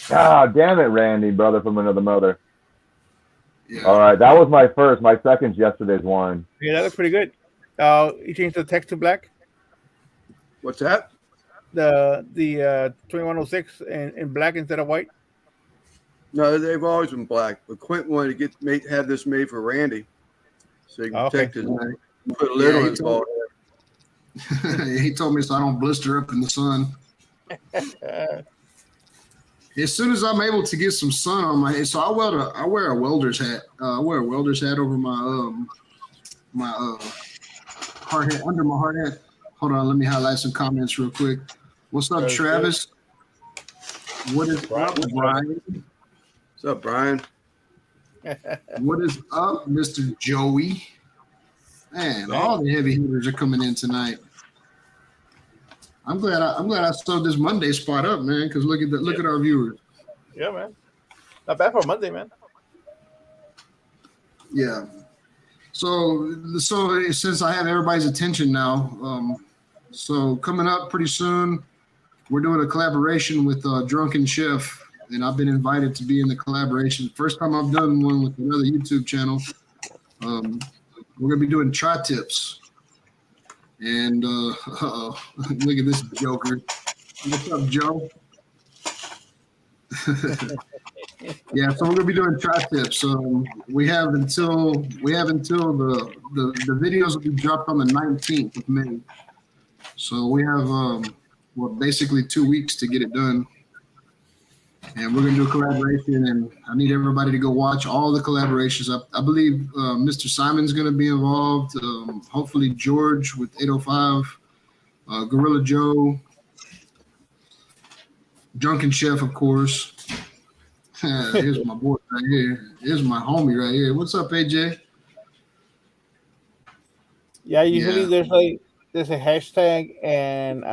Ah, damn it, Randy, brother from another mother. Yeah. All right, that was my first. My second's yesterday's one. Yeah, that looks pretty good. You changed the text to black. What's that? The 2106 in black instead of white. No, they've always been black. But Quint wanted to have this made for Randy, so he can Okay. protect his. Put a lid on his ball. He told me so I don't blister up in the sun. As soon as I'm able to get some sun on my head, so I wear a welder's hat. I wear a welder's hat over my hard hat, under my hard hat. Hold on, let me highlight some comments real quick. What's up, Travis? What is up, Brian? What's up, Brian? What is up, Mr. Joey? Man, all the heavy hitters are coming in tonight. I'm glad I sewed this Monday spot up, man. Because look at our viewers. Yeah, man. Not bad for Monday, man. Yeah. So since I have everybody's attention now, so coming up pretty soon, we're doing a collaboration with Drunken Chef, and I've been invited to be in the collaboration. First time I've done one with another YouTube channel. We're gonna be doing tri-tips. And look at this joker. What's up, Joe? Yeah, so we're gonna be doing tri-tips. We have until the videos will be dropped on the 19th of May. So we have basically 2 weeks to get it done. And we're gonna do a collaboration, and I need everybody to go watch all the collaborations. I believe Mr. Simon's gonna be involved. Hopefully George with 805, Gorilla Joe, Drunken Chef, of course. Here's my boy right here. Here's my homie right here. What's up, AJ? Yeah, usually Yeah. there's a hashtag and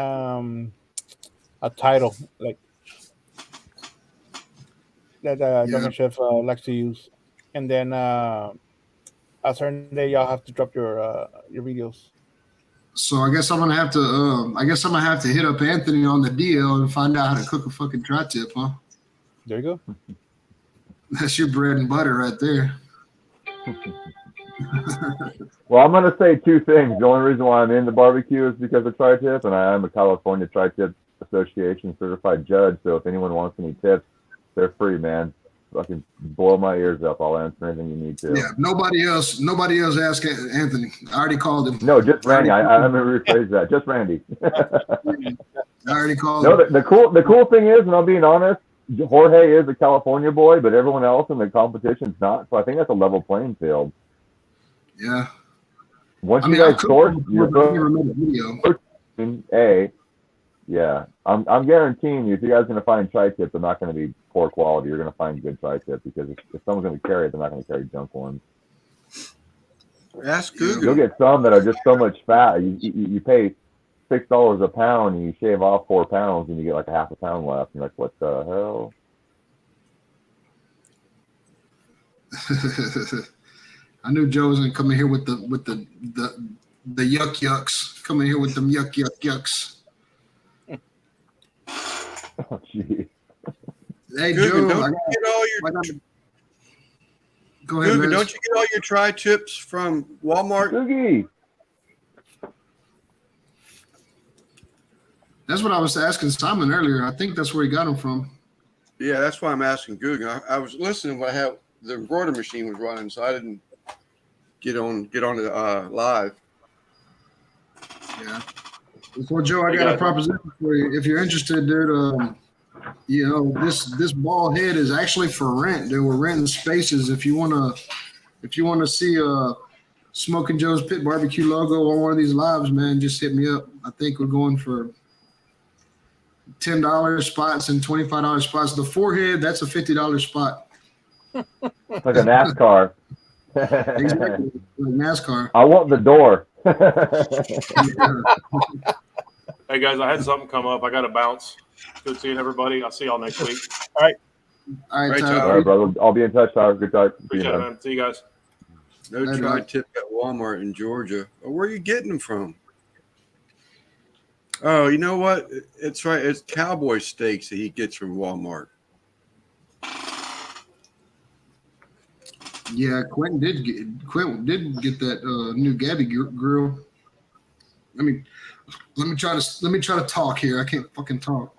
a title like that Yeah. Drunken Chef likes to use, and then a certain day y'all have to drop your videos. So I guess I'm gonna have to hit up Anthony on the DL and find out how to cook a fucking tri-tip, huh? There you go. That's your bread and butter right there. Well, I'm going to say two things. The only reason why I'm in the barbecue is because of tri-tip, and I am a California Tri-Tip Association certified judge. So if anyone wants any tips, they're free, man. Fucking blow my ears up. I'll answer anything you need to. Yeah, nobody else asked Anthony. I already called him. No, just Randy. I'm going to rephrase that. Just Randy. I already called No, him. the cool thing is, and I'm being honest, Jorge is a California boy, but everyone else in the competition's not. So I think that's a level playing field. Yeah. Once I you mean, guys source your never made a video. Yeah, I'm guaranteeing you, if you guys are going to find tri-tips, they're not going to be poor quality. You're going to find good tri-tips because if someone's going to carry it, they're not going to carry junk ones. Ask You'll Google. get some that are just so much fat. You pay $6 a pound and you shave off 4 pounds and you get like a half a pound left. And you're like, what the hell? I knew Joe was gonna come in here with the yuck yucks. Come in here with them yucks. Oh, geez. Hey Google, Joe, don't you get all your go ahead, Google, man. don't you get all your tri-tips from Walmart? Cookie. That's what I was asking Simon earlier. I think that's where he got them from. Yeah, that's why I'm asking Google. I was listening when I had the embroidery machine was running, so I didn't get on the live. Yeah. Well, Joe, I got a proposition for you. If you're interested, dude, this bald head is actually for rent. Dude, we're renting spaces. If you wanna see Smoking Joe's Pit Barbecue logo on one of these lives, man, just hit me up. I think we're going for $10 spots and $25 spots. The forehead, that's a $50 spot. It's like a NASCAR. Exactly. Like NASCAR. I want the door. Hey guys, I had something come up. I got to bounce. Good seeing everybody. I'll see y'all next week. All right, Right, Tyler. All right, brother. I'll be in touch, Tyler. Good talk. See you, Appreciate it, man. man. See you guys. No Later. tri-tip at Walmart in Georgia. Oh, where are you getting them from? Oh, you know what? It's right. It's cowboy steaks that he gets from Walmart. Yeah, Quentin did get that new Gabby grill. Let me try to talk here. I can't fucking talk.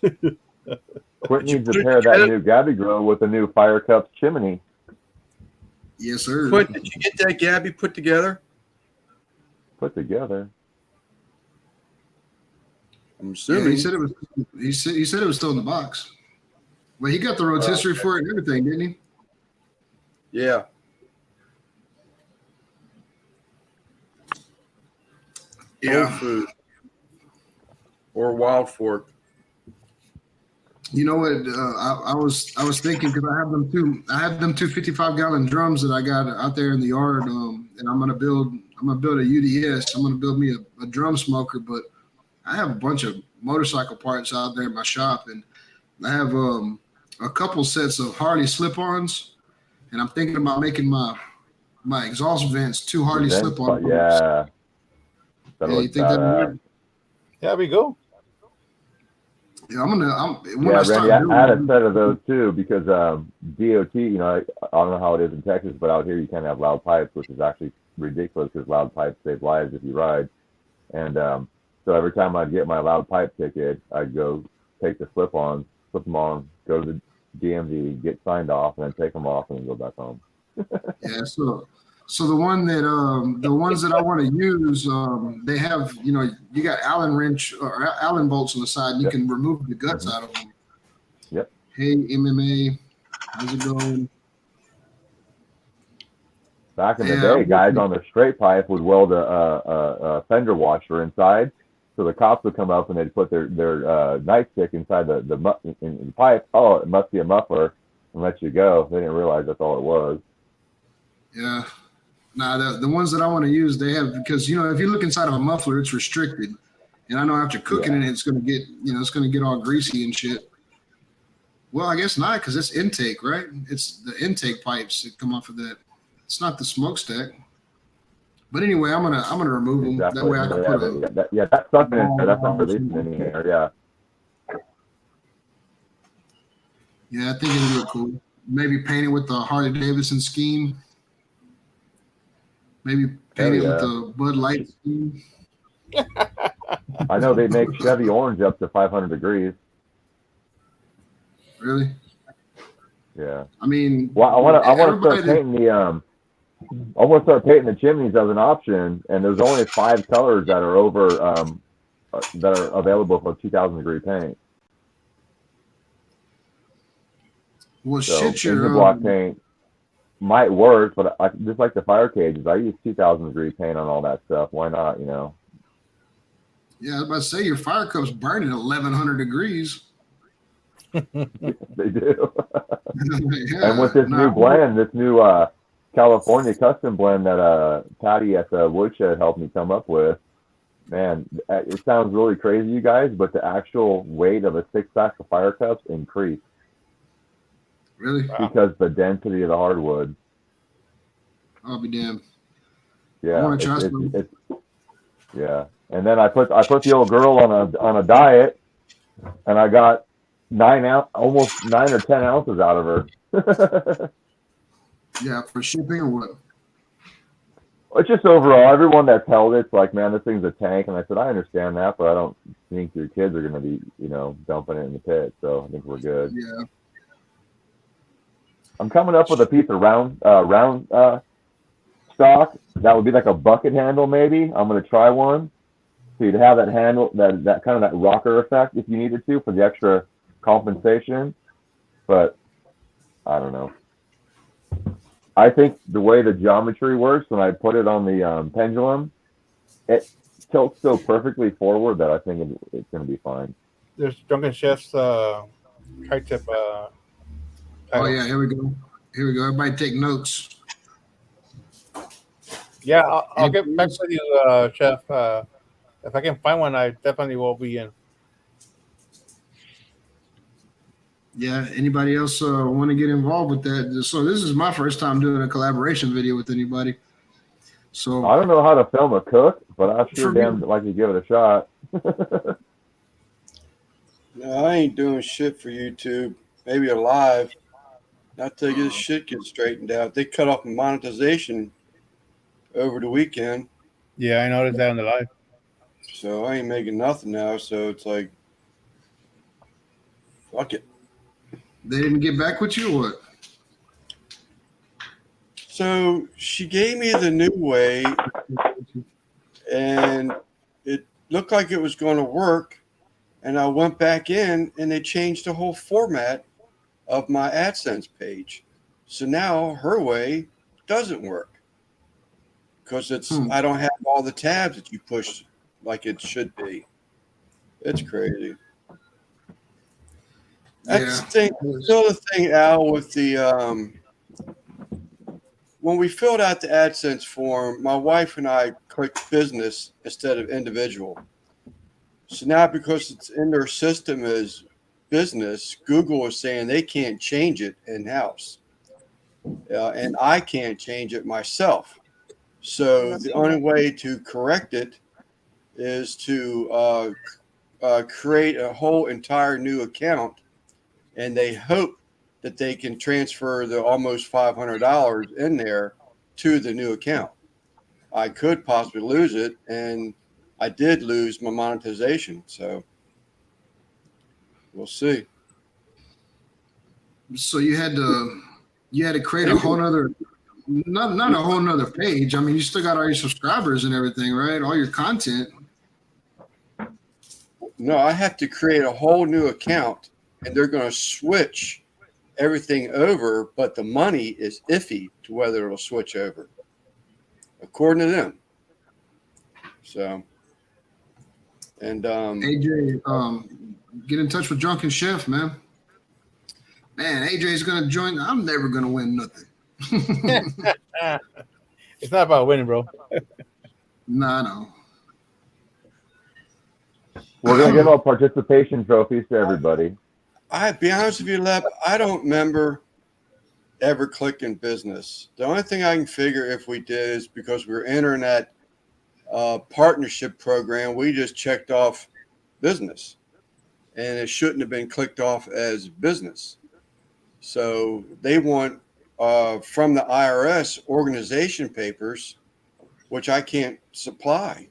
Quentin needs to pair that new Gabby grill with a new Fire Cups chimney. Yes, sir. Quint, did you get that Gabby put together? Put together. I'm Yeah, assuming. he said it was. He said it was still in the box. Well, he got the rotisserie for it and everything, didn't he? Yeah. Whole food or Wild Fork. You know what? I was thinking because I have them two 55-gallon drums that I got out there in the yard, and I'm gonna build a UDS. I'm gonna build me a drum smoker, but I have a bunch of motorcycle parts out there in my shop, and I have a couple sets of Harley slip-ons, and I'm thinking about making my exhaust vents 2 Harley slip-on. Yeah. Yeah, you think that'd work? Yeah, we go. Yeah, when Yeah, I start Randy, I had a building, set of those too because DOT, I don't know how it is in Texas, but out here you can't have loud pipes, which is actually ridiculous because loud pipes save lives if you ride. And so every time I'd get my loud pipe ticket, I'd go take the slip-ons, slip them on, go to the DMV, get signed off, and then take them off and then go back home. yeah, so the ones that I want to use, they have, you got Allen wrench or Allen bolts on the side, and you can remove the guts out of them. Yep. Hey, MMA, how's it going? Back in the day, guys on the straight pipe would weld a fender washer inside, So the cops would come up and they'd put their nightstick inside in the pipe. Oh, it must be a muffler, and let you go. They didn't realize that's all it was. Yeah. Nah, the ones that I want to use, they have, because if you look inside of a muffler, it's restricted, and I know after cooking it, it's gonna get all greasy and shit. Well, I guess not, because it's intake, right? It's the intake pipes that come off of that. It's not the smokestack. But anyway, I'm gonna remove them. Exactly. That way I can put that's something in there. That's not releasing any air. Yeah. Yeah, I think it'll look cool. Maybe paint it with the Harley Davidson scheme. Maybe paint it with the Bud Light scheme. I know they make Chevy orange up to 500 degrees. Really? Yeah. I mean, well, I want to start painting the chimneys as an option, and there's only 5 colors that are that are available for 2,000 degree paint. Well, so shit, your block paint might work, but just like the fire cages, I use 2,000 degree paint on all that stuff. Why not? Yeah, I was about to say your fire cups burn at 1,100 degrees. They do. Yeah, and with this new blend, this new California custom blend that Patty at the Woodshed helped me come up with, man, it sounds really crazy, you guys, but the actual weight of a 6-pack of fire cups increased. Really? Because the density of the hardwood. I'll be damned. Yeah. I want to try some. Yeah. And then I put the old girl on a diet, and I got almost 9 or 10 ounces out of her. Yeah, for shipping or what? It's just overall, everyone that's held it's like, man, this thing's a tank. And I said, I understand that, but I don't think your kids are going to be, dumping it in the pit. So I think we're good. Yeah. I'm coming up with a piece of round stock that would be like a bucket handle, maybe. I'm going to try one. So you'd have that handle, that kind of that rocker effect if you needed to for the extra compensation. But I don't know. I think the way the geometry works when I put it on the pendulum, it tilts so perfectly forward that I think it's going to be fine. There's Drunken Chef's tri-tip. Oh yeah, here we go. Everybody take notes. Yeah, I'll get back with you, Chef. If I can find one, I definitely will be in. Yeah, anybody else want to get involved with that? So this is my first time doing a collaboration video with anybody. So I don't know how to film a cook, but I sure damn like to give it a shot. No, I ain't doing shit for YouTube. Maybe a live. Not till this shit gets straightened out. They cut off monetization over the weekend. Yeah, I noticed that on the live. So I ain't making nothing now. So it's like, fuck it. They didn't get back with you or what? So she gave me the new way, and it looked like it was going to work. And I went back in, and they changed the whole format of my AdSense page. So now her way doesn't work because I don't have all the tabs that you push like it should be. It's crazy. That's the thing. Still the thing, Al, with the when we filled out the AdSense form, my wife and I clicked business instead of individual. So now because it's in their system as business, Google is saying they can't change it in-house. And I can't change it myself. So the only way to correct it is to create a whole entire new account. And they hope that they can transfer the almost $500 in there to the new account. I could possibly lose it, and I did lose my monetization. So we'll see. So you had to create a whole nother, not a whole nother page. I mean, you still got all your subscribers and everything, right? All your content. No, I have to create a whole new account, and they're going to switch everything over, but the money is iffy to whether it'll switch over, according to them. So And AJ, get in touch with Drunken Chef, man. Man, AJ's gonna join. I'm never gonna win nothing. It's not about winning, bro. Nah, no. We're gonna give out participation trophies to everybody. I be honest with you, Lep, I don't remember ever clicking business. The only thing I can figure if we did is because we were entering that partnership program, we just checked off business, and it shouldn't have been clicked off as business. So they want from the IRS organization papers, which I can't supply.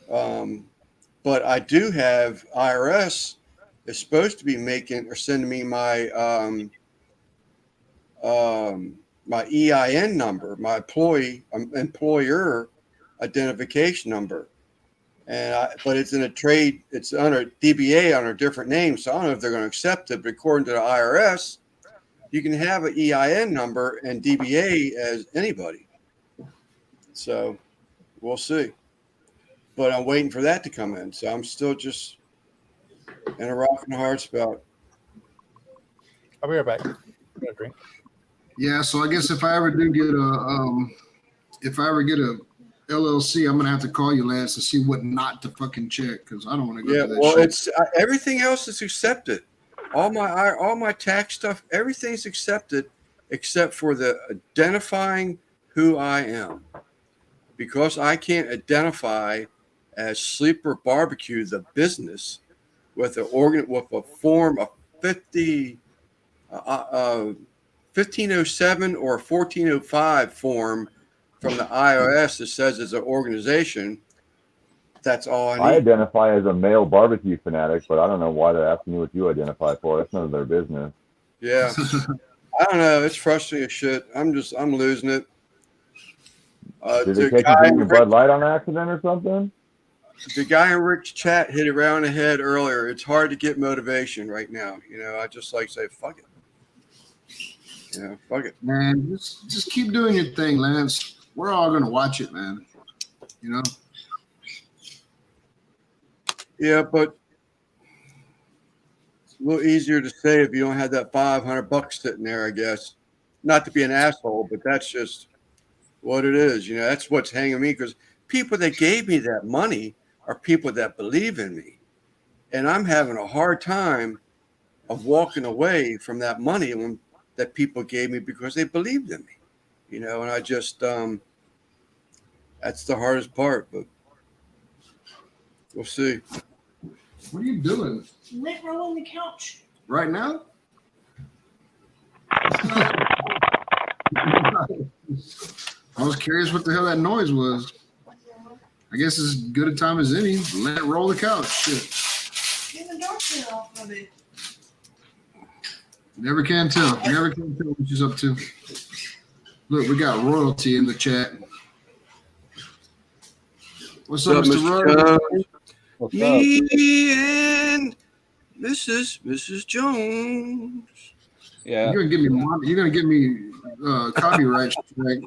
But I do have IRS is supposed to be making or sending me my my EIN number, my employer identification number, but it's in a trade. It's under DBA under a different name, so I don't know if they're going to accept it. But according to the IRS, you can have an EIN number and DBA as anybody. So we'll see. But I'm waiting for that to come in, so I'm still just in a rock and a hard spot. I'll be right back. I'm gonna drink. Yeah, so I guess if I ever do get a LLC, I'm gonna have to call you, Lance, to see what not to fucking check because I don't want to go Yeah, through that well, shit. it's everything else is accepted. All my tax stuff, everything's accepted except for the identifying who I am, because I can't identify as Sleeper Barbecue, the business, with a form of 1507 or 1405 form from the IRS that says it's an organization. That's all I need. I identify as a male barbecue fanatic, but I don't know why they're asking you what you identify for. That's none of their business. Yeah. I don't know. It's frustrating as shit. I'm losing it. Did they take you drinking Bud Light on accident or something? The guy in Rick's chat hit it round the head earlier. It's hard to get motivation right now. I just like to say, fuck it. Fuck it. Man, just keep doing your thing, Lance. We're all gonna watch it, man. Yeah, but it's a little easier to say if you don't have that $500 sitting there, I guess. Not to be an asshole, but that's just what it is. That's what's hanging me, because people that gave me that money are people that believe in me. And I'm having a hard time of walking away from that money that people gave me because they believed in me. And I just, that's the hardest part, but we'll see. What are you doing? Lint roll on the couch. Right now? I was curious what the hell that noise was. I guess it's as good a time as any. Let it roll the couch. Shit. Get the dark shit off of it. Never can tell. Never can tell what she's up to. Look, we got royalty in the chat. What's up, Mr. Royalty? What's up? Me and Mrs. Jones. Yeah. You're gonna give me copyright strike.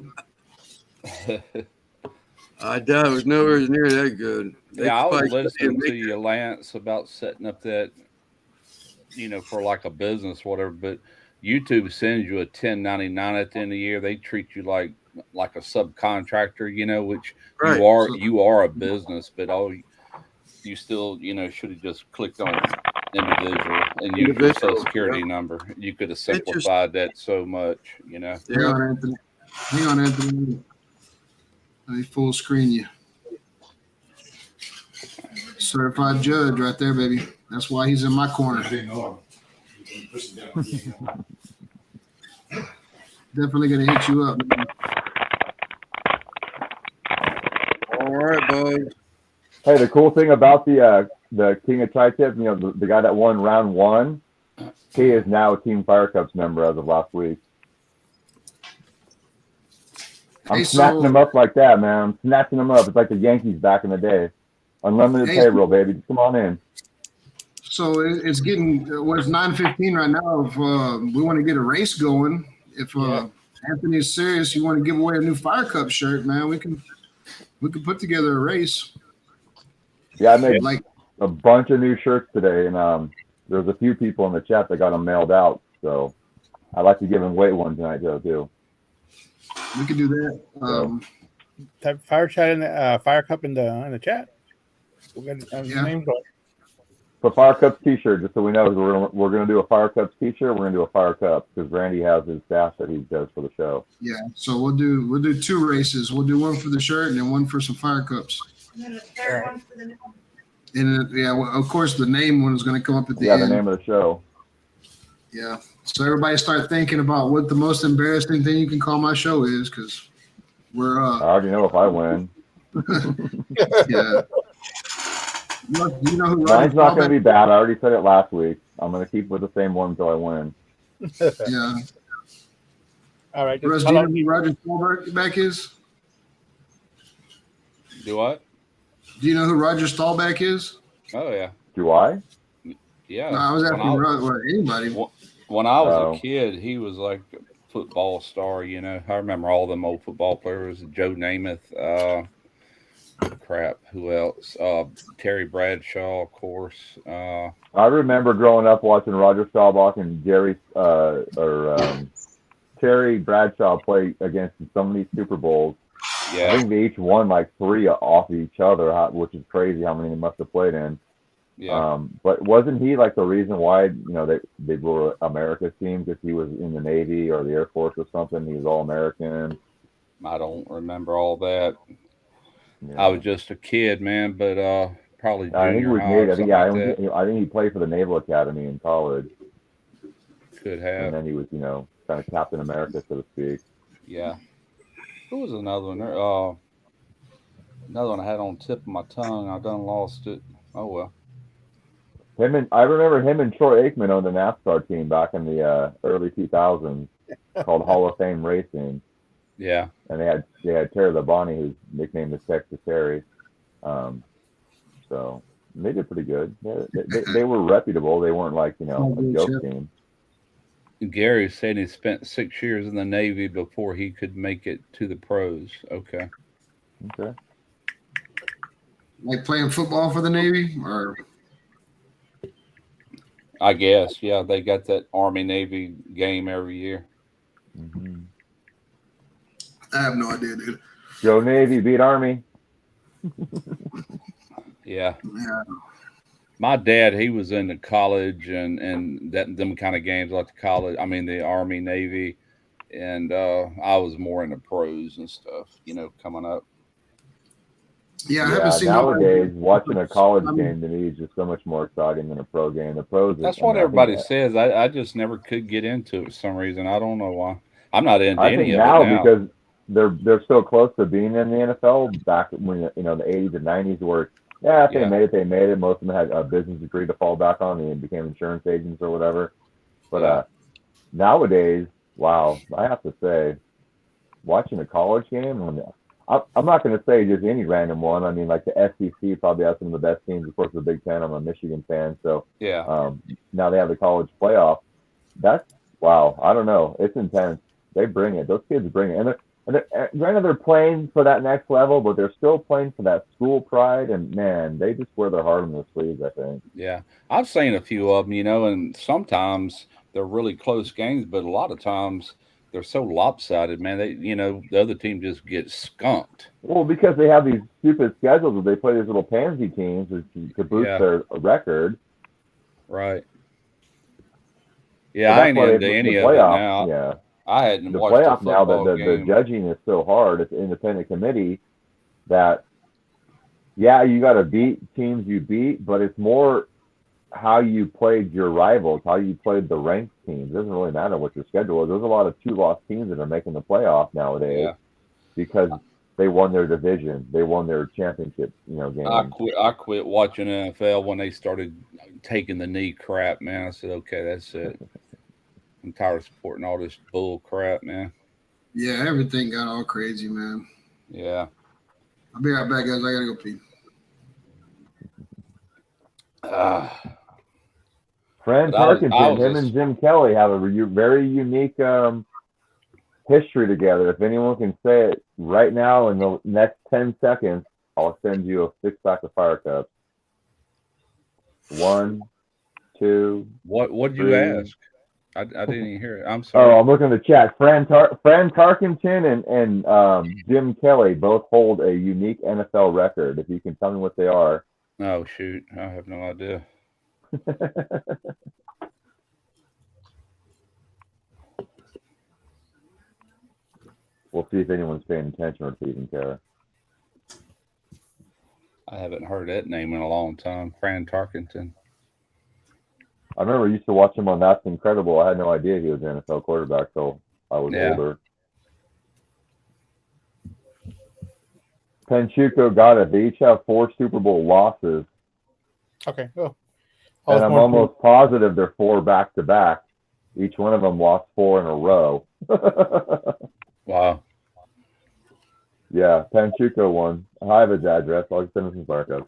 I doubt it was nowhere near that good. Yeah, I was listening to you, Lance, about setting up that, for like a business, whatever. But YouTube sends you a 1099 at the end of the year. They treat you like a subcontractor, which Right. you are a business, but you still, should have just clicked on individual and used your social security number. You could have simplified that so much, Yeah. Hang on, Anthony. Let me full screen you. Certified judge right there, baby. That's why he's in my corner. Definitely gonna hit you up, man. All right, bud. Hey, the cool thing about the King of Tri-Tip, the guy that won round one, he is now a Team Fire Cups member as of last week. I'm snatching them up like that, man. I'm snatching them up. It's like the Yankees back in the day. Unlimited payroll, baby. Just come on in. So it's getting it's 9:15 right now. If we want to get a race going, if Anthony is serious, you want to give away a new Fire Cup shirt, man, we can put together a race. Yeah, I made Like, a bunch of new shirts today, and there's a few people in the chat that got them mailed out. So I'd like to give them away one tonight, too. we could do that. Type fire chat in the fire cup in the chat. We'll get Yeah. names on. So Fire Cups T-shirt, just so we know, we're gonna do a Fire Cups T-shirt. We're gonna do a Fire Cup because Randy has his staff that he does for the show. Yeah. So we'll do 2 races. We'll do one for the shirt and then one for some fire cups. And then a third one for the And yeah, well, of course, the name one is going to come up at the Yeah, end. the name of the show. Yeah. So everybody start thinking about what the most embarrassing thing you can call my show is, because we're I already know if I win. yeah. You know who Mine's not going to be bad. I already said it last week. I'm going to keep with the same one until I win. Yeah. All right. Russ, do you know who Roger Staubach is? Do what? Do you know who Roger Staubach is? Oh yeah. Do I? Yeah. No, I was asking anybody. When I was Oh. a kid, he was like a football star. You know, I remember all them old football players: Joe Namath. Crap. Who else? Terry Bradshaw, of course. I remember growing up watching Roger Staubach and Terry Bradshaw play against so many Super Bowls. Yeah. I think they each won like 3 off of each other, which is crazy how many they must have played in. Yeah. But wasn't he like the reason why they were America's team because he was in the Navy or the Air Force or something? He was all American. I don't remember all that. Yeah. I was just a kid, man, but probably I think he junior was high Navy. or I think something like I think he played for the Naval Academy in college, that. Could and have. then he was kind of Captain America, so to speak. Yeah. Who was another one? Another one I had on the tip of my tongue. I done lost it. Oh well. I remember him and Troy Aikman on the NASCAR team back in the early 2000s called Hall of Fame Racing. Yeah. And they had Terry Labonte, whose nickname is Texas Terry. So they did pretty good. They were reputable. They weren't like a joke team. Gary said he spent 6 years in the Navy before he could make it to the pros. Okay. Okay. Like playing football for the Navy, or I guess, yeah, they got that Army Navy game every year. Mm-hmm. I have no idea, dude. Go Navy, beat Army. Yeah. Yeah. My dad, he was into college and them kind of games like the Army, Navy, and I was more into pros and stuff, coming up. Yeah, I haven't seen nowadays watching a college game to me is just so much more exciting than a pro game. The pros. That's what everybody says. I just never could get into it for some reason. I don't know why. I'm not into any of it now because they're so close to being in the NFL. Back when the 80s and 90s, where if they made it, they made it. Most of them had a business degree to fall back on and became insurance agents or whatever. But nowadays, wow, I have to say, watching a college game I'm not going to say just any random one. I mean, like the SEC probably has some of the best teams. Of course, the Big Ten. I'm a Michigan fan, so now they have the college playoff. That's wow. I don't know. It's intense. They bring it. Those kids bring it, and granted they're playing for that next level, but they're still playing for that school pride. And man, they just wear their heart on their sleeves, I think. Yeah, I've seen a few of them, and sometimes they're really close games, but a lot of times they're so lopsided, man. They, the other team just gets skunked. Well, because they have these stupid schedules where they play these little pansy teams to boost their record. Right. Yeah, I ain't into any of it now. Yeah. I hadn't the watched playoff the now. game. The judging is so hard. It's an independent committee that, you got to beat teams you beat, but it's more how you played your rivals, how you played the ranked teams. It doesn't really matter what your schedule is. There's a lot of 2-loss teams that are making the playoff nowadays because they won their division, they won their championship, game. I quit watching NFL when they started taking the knee crap, man. I said, okay, that's it. I'm tired of supporting all this bull crap, man. Yeah, everything got all crazy, man. Yeah. I'll be right back, guys. I gotta go pee. Fran Tarkenton, him and Jim Kelly have a very unique history together. If anyone can say it right now in the next 10 seconds, I'll send you a 6-pack of Fire Cups. 1, 2. What did you 3. ask? I didn't even hear it. I'm sorry. Oh, I'm looking at the chat. Fran Tarkenton and Jim Kelly both hold a unique NFL record. If you can tell me what they are. Oh shoot, I have no idea. We'll see if anyone's paying attention or if you even care. I haven't heard that name in a long time. Fran Tarkenton. I remember I used to watch him on That's Incredible. I had no idea he was an NFL quarterback till I was older. Panchuco got it. They each have 4 Super Bowl losses. Okay, go. And I'm almost positive they're 4 back-to-back. Each one of them lost 4 in a row. Wow. Yeah, Panchuco won. I have his address. I'll send him some barcodes.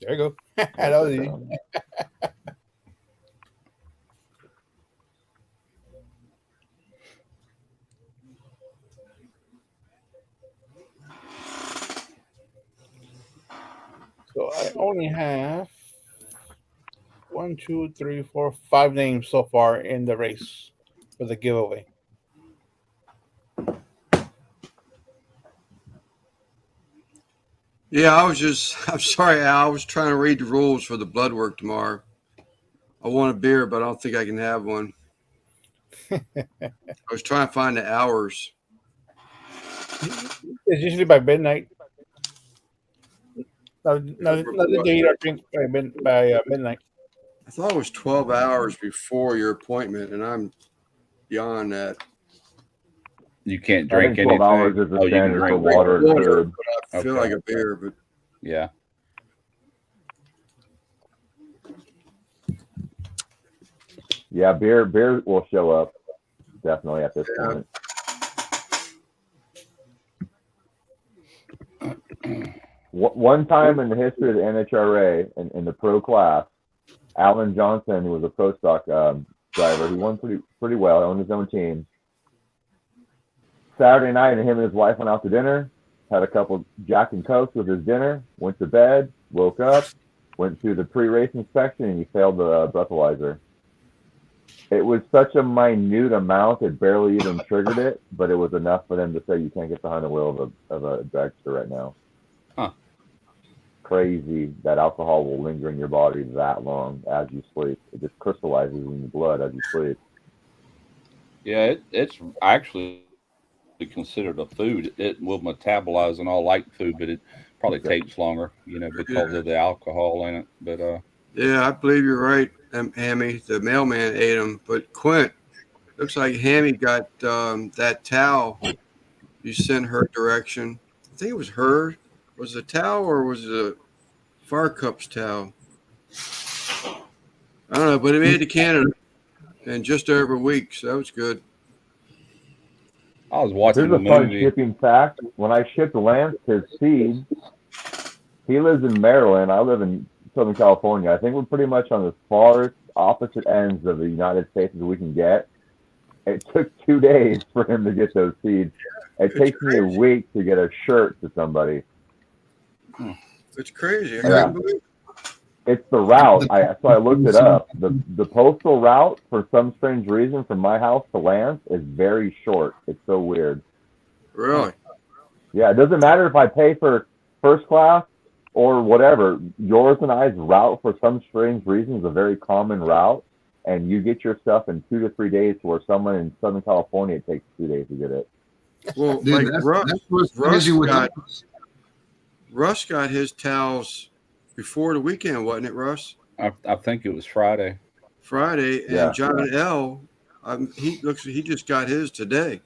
There you go. That was easy. So I only have 1, 2, 3, 4, 5 names so far in the race for the giveaway. Yeah, I'm sorry, Al. I was trying to read the rules for the blood work tomorrow. I want a beer, but I don't think I can have one. I was trying to find the hours. It's usually by midnight. Nothing to eat or drink by midnight. I thought it was 12 hours before your appointment, and I'm beyond that. You can't drink 12 anything. hours is the You can standard for drink water and food. But I feel like a beer, but Yeah. Yeah, beer will show up definitely at this point. One time in the history of the NHRA in the pro class, Alan Johnson, who was a pro stock driver, he won pretty well, owned his own team. Saturday night, him and his wife went out to dinner, had a couple Jack and Cokes with his dinner, went to bed, woke up, went through the pre-race inspection, and he failed the breathalyzer. It was such a minute amount, it barely even triggered it, but it was enough for them to say you can't get behind the wheel of a dragster right now. Huh. Crazy that alcohol will linger in your body that long as you sleep. It just crystallizes in your blood as you sleep. Yeah, it's actually considered a food. It will metabolize and all like food, but it probably takes longer, because of the alcohol in it. But yeah, I believe you're right, Hammy. The mailman ate them, but Quint, looks like Hammy got that towel you sent her direction. I think it was her. Was it a towel or was it a Fire Cups towel? I don't know, but it made it to Canada in just over a week, so that was good. I was watching Here's the a fun movie. shipping fact. When I shipped Lance his seed, he lives in Maryland. I live in Southern California. I think we're pretty much on the farthest opposite ends of the United States as we can get. It took 2 days for him to get those seeds. It takes me a week to get a shirt to somebody. It's crazy. Yeah. It's the route. So I looked it up. The postal route, for some strange reason, from my house to Lance is very short. It's so weird. Really? Yeah, it doesn't matter if I pay for first class or whatever. Yours and I's route, for some strange reason, is a very common route, and you get your stuff in 2 to 3 days, where someone in Southern California, it takes 2 daes to get it. Well, Dude, like that's what's crazy with Russ got his towels before the weekend, wasn't it, Russ? I think it was Friday. Friday, and Yeah. John L. He just got his today.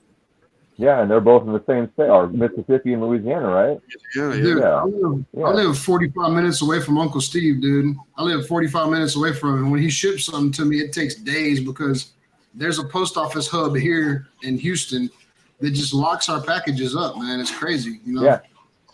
Yeah, and they're both in the same state, or Mississippi and Louisiana, right? Yeah, Dude, Yeah. I live 45 minutes away from Uncle Steve, dude. I live 45 minutes away from him. When he ships something to me, it takes days because there's a post office hub here in Houston that just locks our packages up, man. It's crazy, Yeah.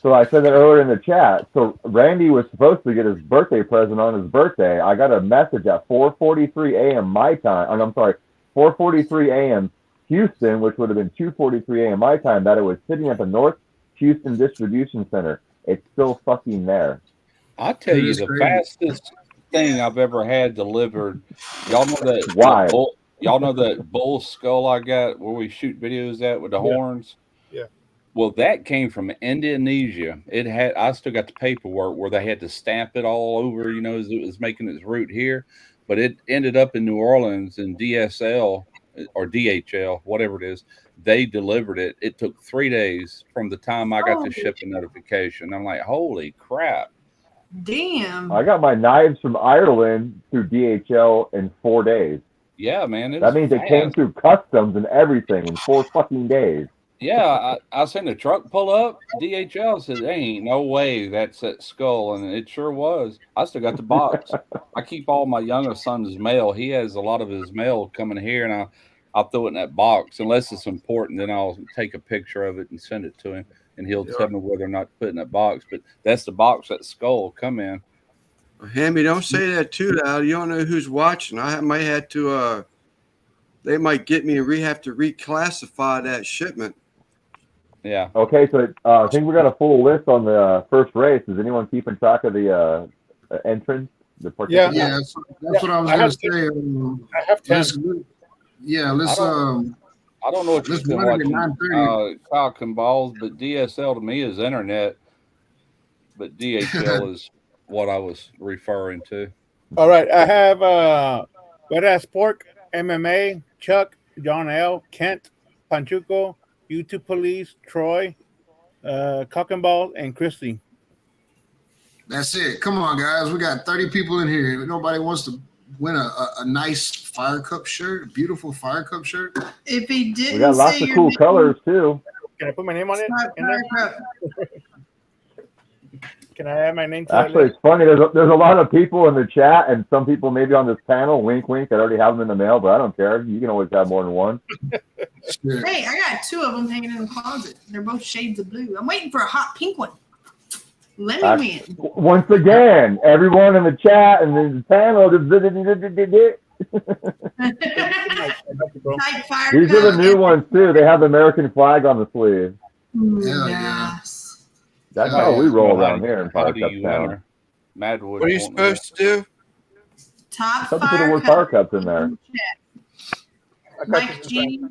So I said that earlier in the chat. So Randy was supposed to get his birthday present on his birthday. I got a message at 4:43 a.m. my time. I'm sorry, 4:43 a.m. Houston, which would have been 2:43 a.m. my time, that it was sitting at the North Houston Distribution Center. It's still fucking there. I tell you, It's the crazy. thing I've ever had delivered. Y'all know that? Why? Y'all know that bull skull I got where we shoot videos at with the horns? Yeah. Well, that came from Indonesia. I still got the paperwork where they had to stamp it all over, as it was making its route here. But it ended up in New Orleans in DSL or DHL, whatever it is. They delivered it. It took 3 days from the time I got the shipping notification. I'm like, holy crap. Damn. I got my knives from Ireland through DHL in 4 days. Yeah, man. That means it came through customs and everything in 4 fucking days. Yeah, I seen the truck pull up. DHL said, "There ain't no way that's that skull," and it sure was. I still got the box. I keep all my youngest son's mail. He has a lot of his mail coming here, and I'll throw it in that box unless it's important. Then I'll take a picture of it and send it to him, and he'll tell me whether or not to put it in that box. But that's the box that skull come in. Hammy, don't say that too loud. You don't know who's watching. I might have to. They might get me and have to reclassify that shipment. Yeah. Okay, so I think we got a full list on the first race. Is anyone keeping track of the entrance? Yeah. Yeah, that's what I was going to say. I have 10. Let's I don't know what you're let's run it at watching, 9:30. cock and balls, but DSL to me is internet, but DHL is what I was referring to. All right. I have Wet Ass Pork, MMA, Chuck, John L., Kent, Panchuco, YouTube Police, Troy, Cock and Balls, and Christy. That's it. Come on, guys. We got 30 people in here. Nobody wants to win a nice Fire Cup shirt, a beautiful Fire Cup shirt. If he didn't, We got lots say of your cool name, colors too. Can I put my name on it? it's not in there? Fire Cup. Can I add my name to that Actually, list? it's funny. There's a lot of people in the chat, and some people maybe on this panel. Wink, wink. I already have them in the mail, but I don't care. You can always have more than one. Hey, I got 2 of them hanging in the closet. They're both shades of blue. I'm waiting for a hot pink one. Let me win. Once again, everyone in the chat and the panel. Type Fire These Cup. are the new ones too. They have the American flag on the sleeve. Hell yeah. Yes. That's Oh, how yeah. we roll How around do- here in how Fire do Cup you Town. enter? Madwood. What are you won't know. supposed to do? Top Some people Fire word Cup. Fire Cups in there. I got Mike this G.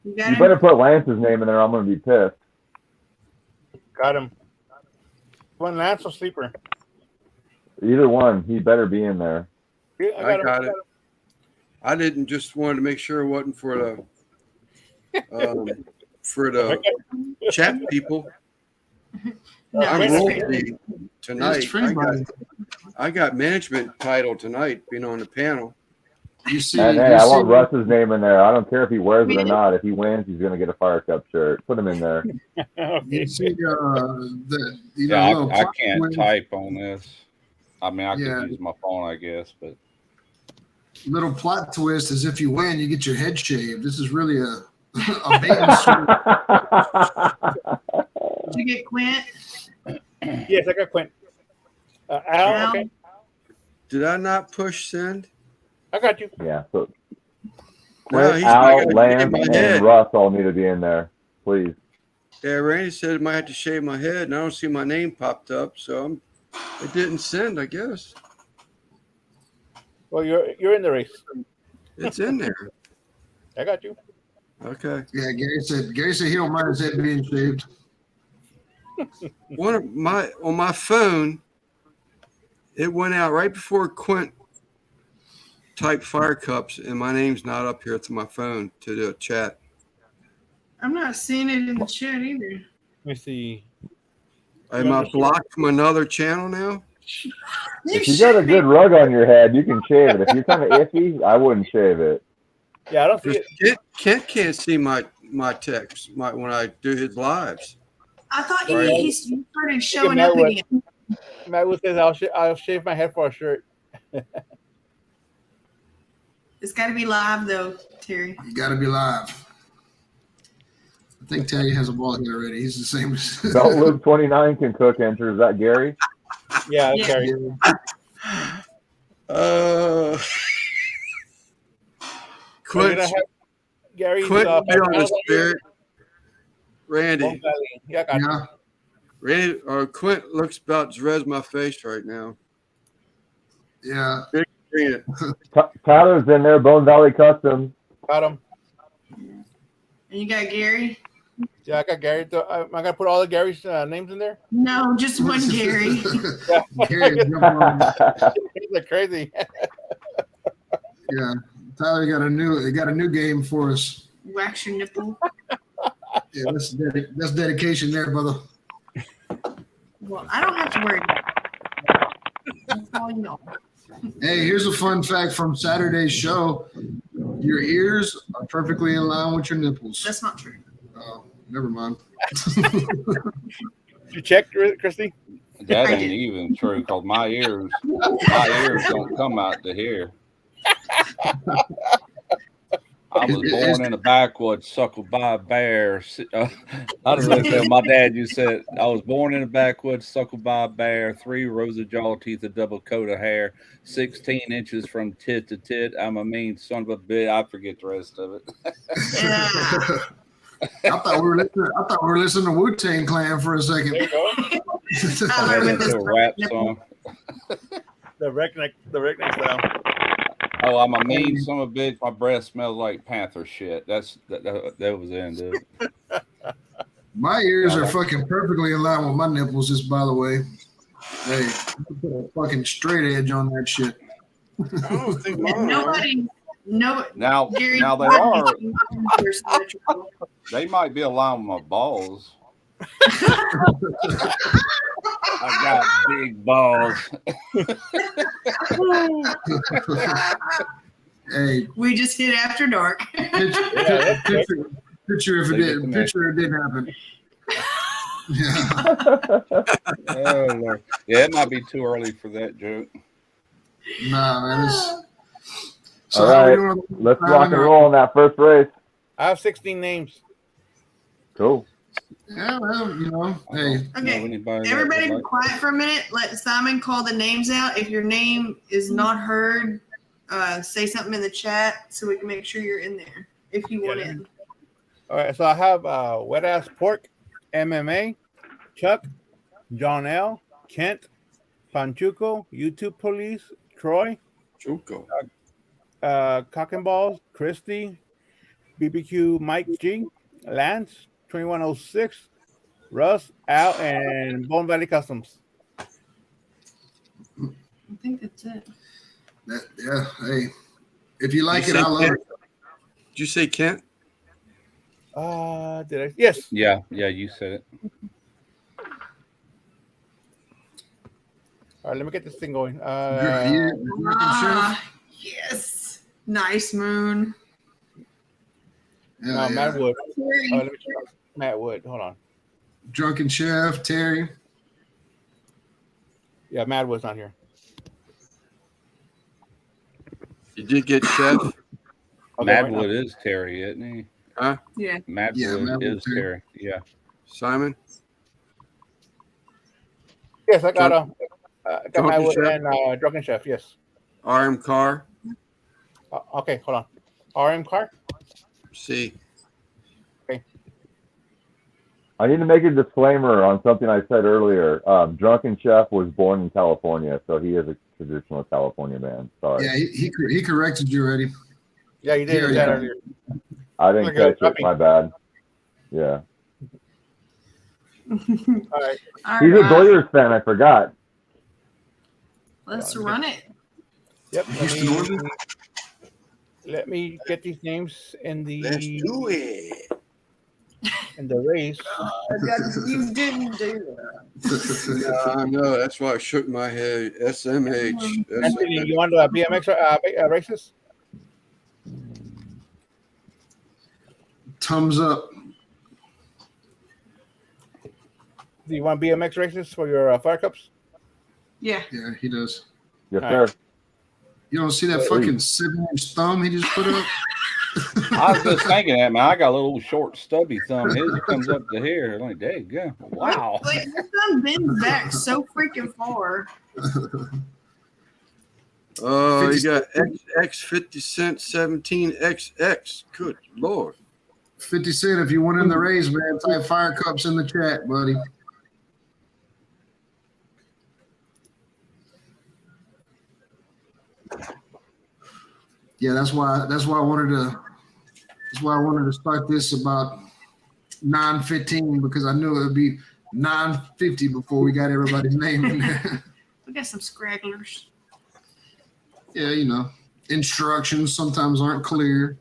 You got You him? better put Lance's name in there. I'm gonna be pissed. Got him. One Lance or Sleeper? Either one. He better be in there. Yeah, I him. got it. I didn't just wanted to make sure it wasn't for the chat people. No, I'm it's royalty tonight. It's free, buddy. I got management title tonight, being on the panel. You see, And hey, I want Russ's name in there. I don't care if he wears it or Really? not. If he wins, he's gonna get a Fire Cup shirt. Put him in there. Okay. You see the Yeah, little I plot can't twist- type on this. I mean, I Yeah. could use my phone, I guess, but little plot twist is if you win, you get your head shaved. This is really a bait and switch. Did you get Quint? Yes, I got Quint. Al, okay. Did I not push send? I got you. Yeah. So No, Quint, I Al, gotta Lance, shave my and head. Russ all need to be in there, please. Yeah, Randy said I might have to shave my head, and I don't see my name popped up, so it didn't send. I guess Well, you're in the race. it's in there. I got you. Okay. Yeah, Gary said he don't mind his head being shaved. On my phone, it went out right before Quint typed Fire Cups, and my name's not up here to my phone to the chat. I'm not seeing it in the chat either. Let me see. Am I blocked from another channel now? If you got a good rug on your head, you can shave it. If you're kind of iffy, I wouldn't shave it. Yeah, I don't see it. Kent can't see my text when I do his lives. I thought Right. he started showing Matt up Wood. again. Matt Wood says I'll shave my head for a shirt. It's got to be live though, Terry. You got to be live. I think Terry has a ball head already. He's the same as. Belt Luke 29 can cook enter. Is that Gary? Yeah, Yeah. Gary. We're Quint, gonna have Gary. Quint be on the spirit. Randy, Yeah, I got you. Yeah. Quint looks about as red as my face right now. Yeah. Big screen. Tyler's in there, Bone Valley Custom. Got him. And you got Gary? Yeah, I got Gary. I gotta put all the Gary's names in there. No, just one Gary. Gary, jump on. He's like crazy. Yeah. Tyler got a new game for us. Wax your nipple. Yeah, that's dedication there, brother. Well, I don't have to worry about it. That's all you know. Hey, here's a fun fact from Saturday's show. Your ears are perfectly in line with your nipples. That's not true. Oh, never mind. You checked, Christy? That I ain't did. even true because my ears don't come out to here. I was born in a backwoods, suckled by a bear. I don't know if my dad used to say I was born in a backwoods, suckled by a bear, 3 rows of jaw teeth, a double coat of hair, 16 inches from tit to tit. I'm a mean son of a bitch. I forget the rest of it. Yeah. I thought we were listening to Wu-Tang Clan for a second. There you go. Tyler That with into his a rap nipple. song. The redneck style. Oh, I'm a mean son of a bitch. My breath smells like panther shit. That was the end of it. My ears are fucking perfectly in line with my nipples, just by the way. Hey, put a fucking straight edge on that shit. I don't think And mine are. nobody, Now Gary, they nobody- are. They might be aligned with my balls. I got big balls. Hey, We just hit after dark. picture if it Leave it didn't. to me. Picture it didn't happen. Yeah. Oh, Lord. Yeah, it might be too early for that joke. Nah, man. All how we right, doing? let's rock and roll in that first race. I have 16 names. Cool. Yeah, well, you know, hey, Okay, everybody be quiet for a minute. Let Simon call the names out. If your name is not heard, say something in the chat so we can make sure you're in there if you want in. All right, so I have Wet Ass Pork, MMA, Chuck, John L, Kent, Panchuco, YouTube Police, Troy, Chuco. Cock and Balls, Christy, BBQ Mike G, Lance, 2106, Russ, Al, and Bone Valley Customs. I think that's it. yeah, hey, if you like You it, I say love Kent? it. Did you say Kent? Did I? Yes. Yeah, you said it. All right, let me get this thing going. Yes. Nice moon. No, Matt Wood. Terry. Let me check. Matt Wood. Hold on. Drunken Chef, Terry. Yeah, Matt Wood's not here. You did get Chef? Okay, right Madwood is Terry, isn't he? Huh? Yeah. Madwood Madwood is Terry. Terry. Yeah. Simon? Yes, I got Matt Drunken Wood Chef? and Drunken Chef. Yes. RM Carr? Okay, hold on. RM Car? C. I need to make a disclaimer on something I said earlier. Drunken Chef was born in California, so he is a traditional California man. Sorry. Yeah, he corrected you already. Yeah, you did Yeah, yeah. earlier. I didn't Okay, catch it. My bad. Yeah. All right. He's a Blazers fan. I forgot. Let's run it. Yep. Houston Oilers? Let me get these names in Let's do it. the race. You didn't do that. Yeah, I know. That's why I shook my head. SMH. Anthony, you want the BMX races? Thumbs up. Do you want BMX races for your fire cups? Yeah. Yeah, he does. Yes, All sir. right. You don't see that fucking 7-inch thumb he just put up? I was just thinking that, man. I got a little short, stubby thumb. His comes up to here. Like, there you go. Wow. Like, your thumb bends back so freaking far. Oh, you got XX 50 cent 17XX. Good Lord. 50 Cent, if you want in the race, man, type fire cups in the chat, buddy. Yeah, that's why I wanted to start this about 9:15 because I knew it would be 9:50 before we got everybody's name in there. We got some scragglers. Yeah, you know, instructions sometimes aren't clear.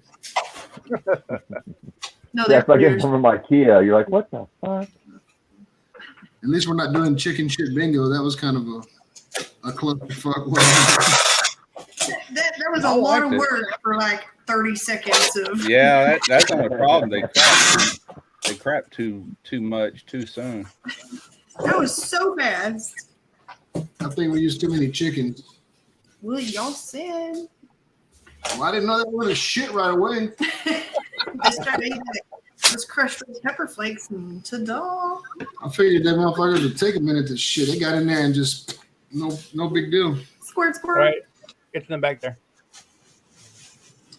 No, Yeah, they're it's like clear. getting from IKEA. You're like, what the fuck? At least we're not doing chicken shit bingo. That was kind of a clusterfuck. There was a I lot liked of it. work for like 30 seconds of. Yeah, that's not a problem. They crap too much too soon. That was so fast. I think we used too many chickens. Well, y'all said. Well, I didn't know that was a shit right away. They started eating those crushed red pepper flakes and ta-da. I figured that motherfuckers would take a minute to shit. They got in there and just no big deal. Squirt, squirt. All right, get to them back there.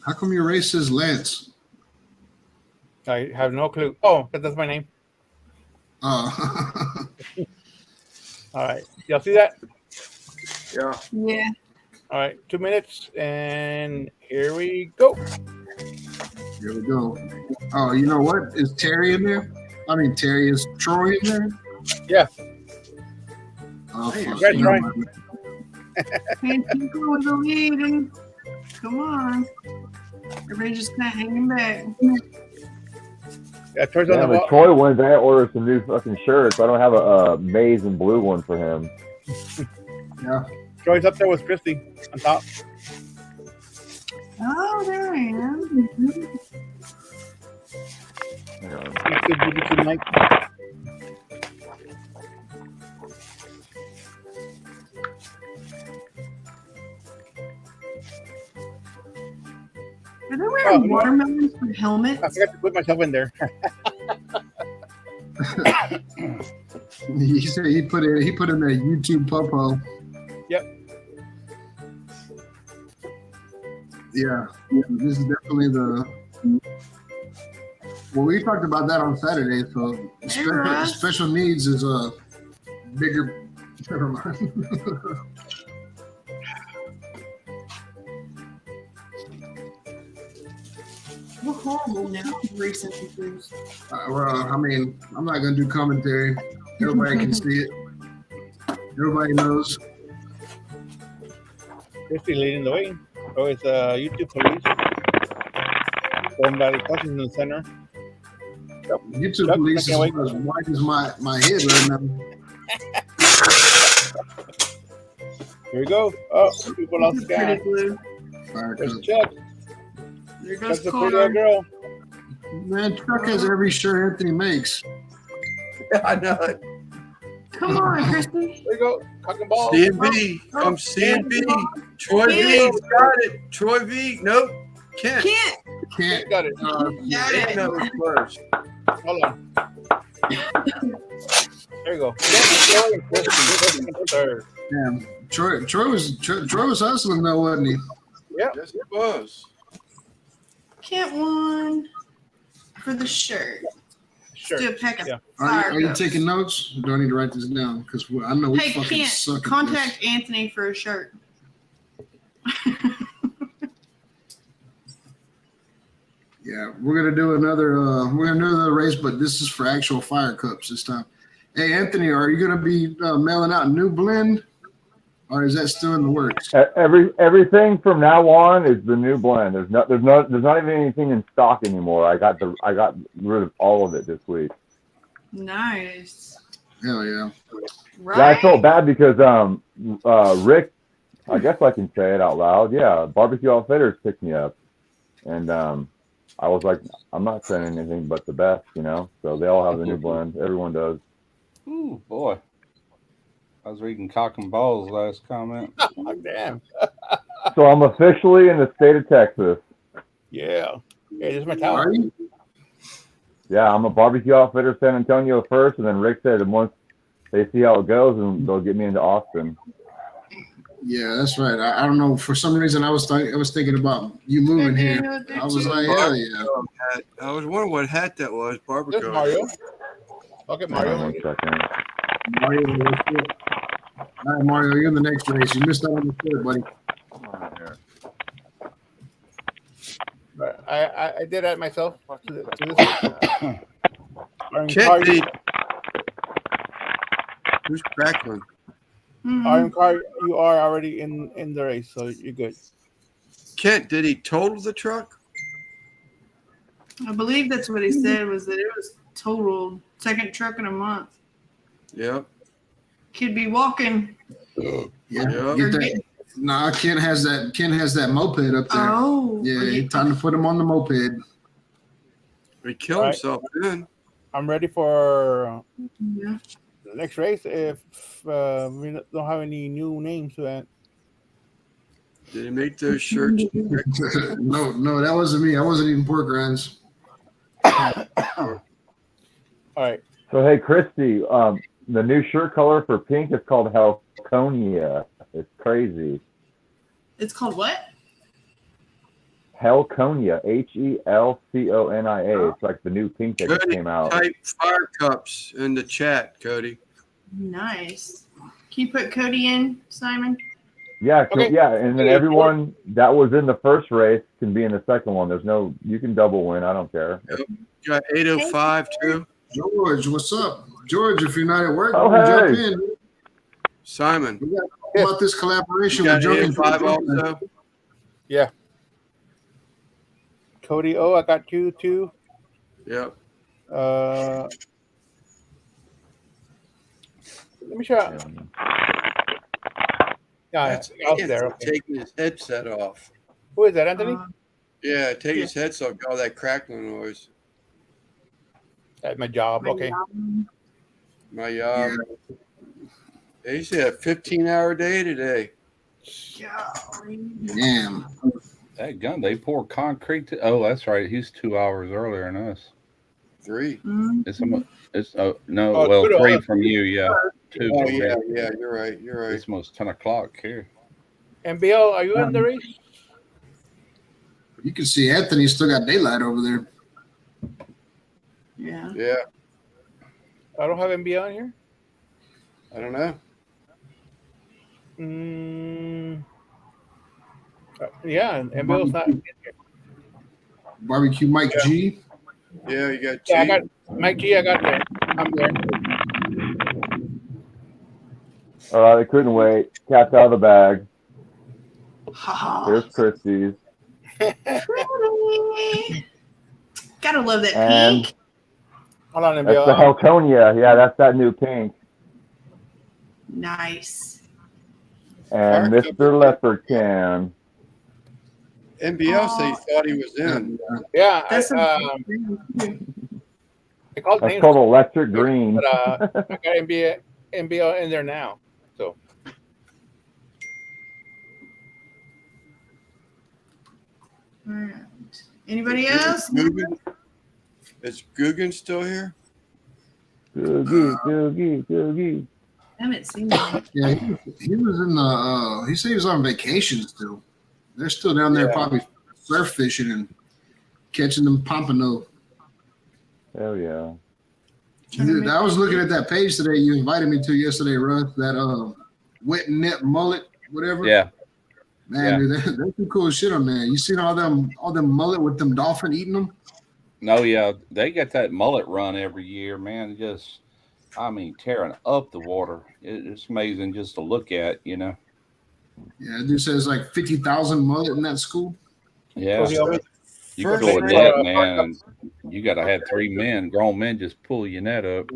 How come your race says Lance? I have no clue. Oh, that's my name. Uh, All right, y'all see that? Yeah. Yeah. All right, 2 minutes, and here we go. here we go. Oh, you know what? Is Terry in there? I mean, Terry, is Troy in there? Yeah. Oh, Hey, fuck. that's Never right. mind. Can't keep going the lead. Come on. Everybody's just kind of hanging back. Yeah, Troy's on Yeah, the but ball. Troy wins. I order some new fucking shirts. I don't have a maize and blue one for him. Yeah. Troy's up there with Christy on top. Oh, there I am. Hang on. YouTube Mike. Are they wearing Oh, watermelons for I helmets? forgot to put myself in there. He said he put in a YouTube popo. Yep. Yeah. This is definitely the. Well, we talked about that on Saturday. So Russ. special needs is a bigger. Never mind. We're horrible now. Recently, please. Well, I mean, I'm not gonna do commentary. Everybody can see it. Everybody knows. Christy leading the way. Oh, it's YouTube police. Going by the questions in the center. YouTube Chuck, police I is can't wait. as white as my head right now. Here we go. Oh, people lost the Pretty guy. blue. Fire There's cup. Chuck. There goes Chuck's a pretty little Connor. girl. Man, Chuck has every shirt Anthony makes. I know it. Come on, Christy. There you go. Cocking ball. CNB. Come CNB. Troy V. Got it. Troy V. Nope. Kent. Can't. Can't. Got it. Got Kent it. knows first. Hold on. There you go. Troy and Christy. Third. Damn. Troy was hustling though, wasn't he? Yep. Yes, it was. Kent won for the shirt. Sure. Do a pack of Yeah. fire Are you cups. taking notes? Or do I need to write this down? Because I know we Hey, fucking Kent, suck at contact Anthony for a shirt. this. Yeah, we're gonna do another. We're gonna do another race, but this is for actual fire cups this time. Hey, Anthony, are you gonna be mailing out new blend, or is that still in the works? Everything from now on is the new blend. There's not even anything in stock anymore. I got rid of all of it this week. Nice. Hell yeah. Right? Yeah, I felt bad because Rick, I guess I can say it out loud. Yeah, Barbecue Outfitters picked me up, and I was like, I'm not sending anything but the best, you know. So they all have the new blend. Everyone does. Ooh, boy. I was reading Cock and Balls last comment. Oh, damn. So I'm officially in the state of Texas. Yeah. Hey, this is my towel. Are you? Yeah, I'm a Barbecue Outfitter San Antonio first, and then Rick said once they see how it goes, and they'll get me into Austin. Yeah, that's right. I don't know. For some reason, I was thinking about you moving here. I was like, hell yeah. Hat. I was wondering what hat that was. There's Barbecue. Mario. Look at Hold on Mario. 1 second. Mario, let's do it. All right, Mario, you're in the next race. You missed out on the third, buddy. Come on here. I did that myself. To this Iron Kent, Car, who's crackling? Iron Car, you are already in the race, so you're good. Kent, did he total the truck? I believe that's what he said, was that it was totaled. Second truck in a month. Yep. Could be walking. Yeah. Yep. Get that. Nah, Ken has that moped up there. Oh. Yeah, time to put him on the moped. He killed All right. himself then. I'm ready for Yeah. the next race. If we don't have any new names to add. Did he make those shirts? No, that wasn't me. I wasn't eating pork rinds. All right. So hey, Christy, the new shirt color for pink is called Helconia. It's crazy. It's called what? Helconia, Helconia. It's like the new pink that just Cody, came out. type fire cups in the chat, Cody. Nice. Can you put Cody in, Simon? Yeah, Okay. yeah, and then everyone that was in the first race can be in the second one. You can double win. I don't care. You got 805 too. George, what's up? George, if you're not at work, Oh, jump hey. in. Simon, We got to talk about this you collaboration got with Joking 805 also. Cody, I got you too. Yep. Let me show. Yeah, That's out there. Okay. taking his headset off. Who is that, Anthony? Yeah, take his headset off. Got all that crackling noise. That's my job. Okay. My they said a 15-hour day today. Damn. That gun, they pour concrete. Oh, that's right. He's 2 hours earlier than us. 3. It's 3 from you. Yeah, 2. Oh from me. yeah, you're right. You're right. It's almost 10 o'clock here. MBL, are you in the race? You can see Anthony still got daylight over there. Yeah. Yeah, I don't have MBL in here. I don't know. Yeah, MBL's not. Barbecue Mike G. Yeah, you got. Yeah, I T. got Mike G. I got there. I'm there. All right, I couldn't wait. Cat's out of the bag. Ha Here's Christie's. Gotta love that And pink. Hold on, that's the MBL. Helconia. Yeah, that's that new pink. Nice. And Mr. Leprechaun. NBL said he thought he was in. Yeah, That's I called That's names, called electric green. but I got MBL in there now. So All right. Anybody else? Is Guggen still here? Googie. I haven't seen that. Yeah, he was in the. He said he was on vacation still. They're still down there, probably surf fishing and catching them pompano. Hell yeah. I was looking at that page today. You invited me to yesterday, Russ. That wet net mullet, whatever. Yeah. Man, dude, there's some cool shit on there. You seen all them mullet with them dolphin eating them? No, yeah, they get that mullet run every year, man. Just, tearing up the water. It's amazing just to look at, you know. Yeah, dude says like 50,000 mullet in that school. Yeah, Cody, you can throw a net, man, and you got to have 3 men, grown men, just pull your net up.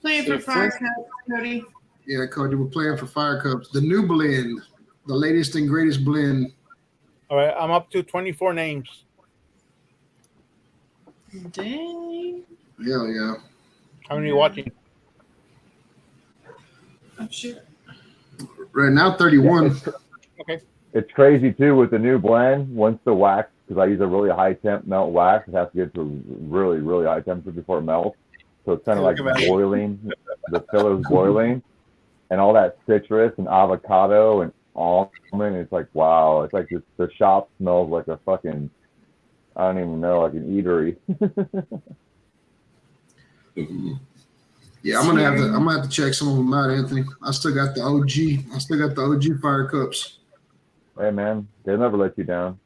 Playing for Fire Cups, Cody. Yeah, Cody, we're playing for Fire Cups. The new blend, the latest and greatest blend. all right, I'm up to 24 names. Dang. Hell yeah. How many are you watching? I'm sure. Right now, 31. Okay. It's crazy too with the new blend. Once the wax, because I use a really high temp melt wax, it has to get to a really, really high temperature before it melts. So it's kind of like boiling. The filler's boiling, and all that citrus and avocado and almond. It's like, wow. It's like the shop smells like a fucking, I don't even know, like an eatery. Yeah, I'm gonna have to check some of them out, Anthony. I still got the OG. Fire Cups. Hey man, they'll never let you down.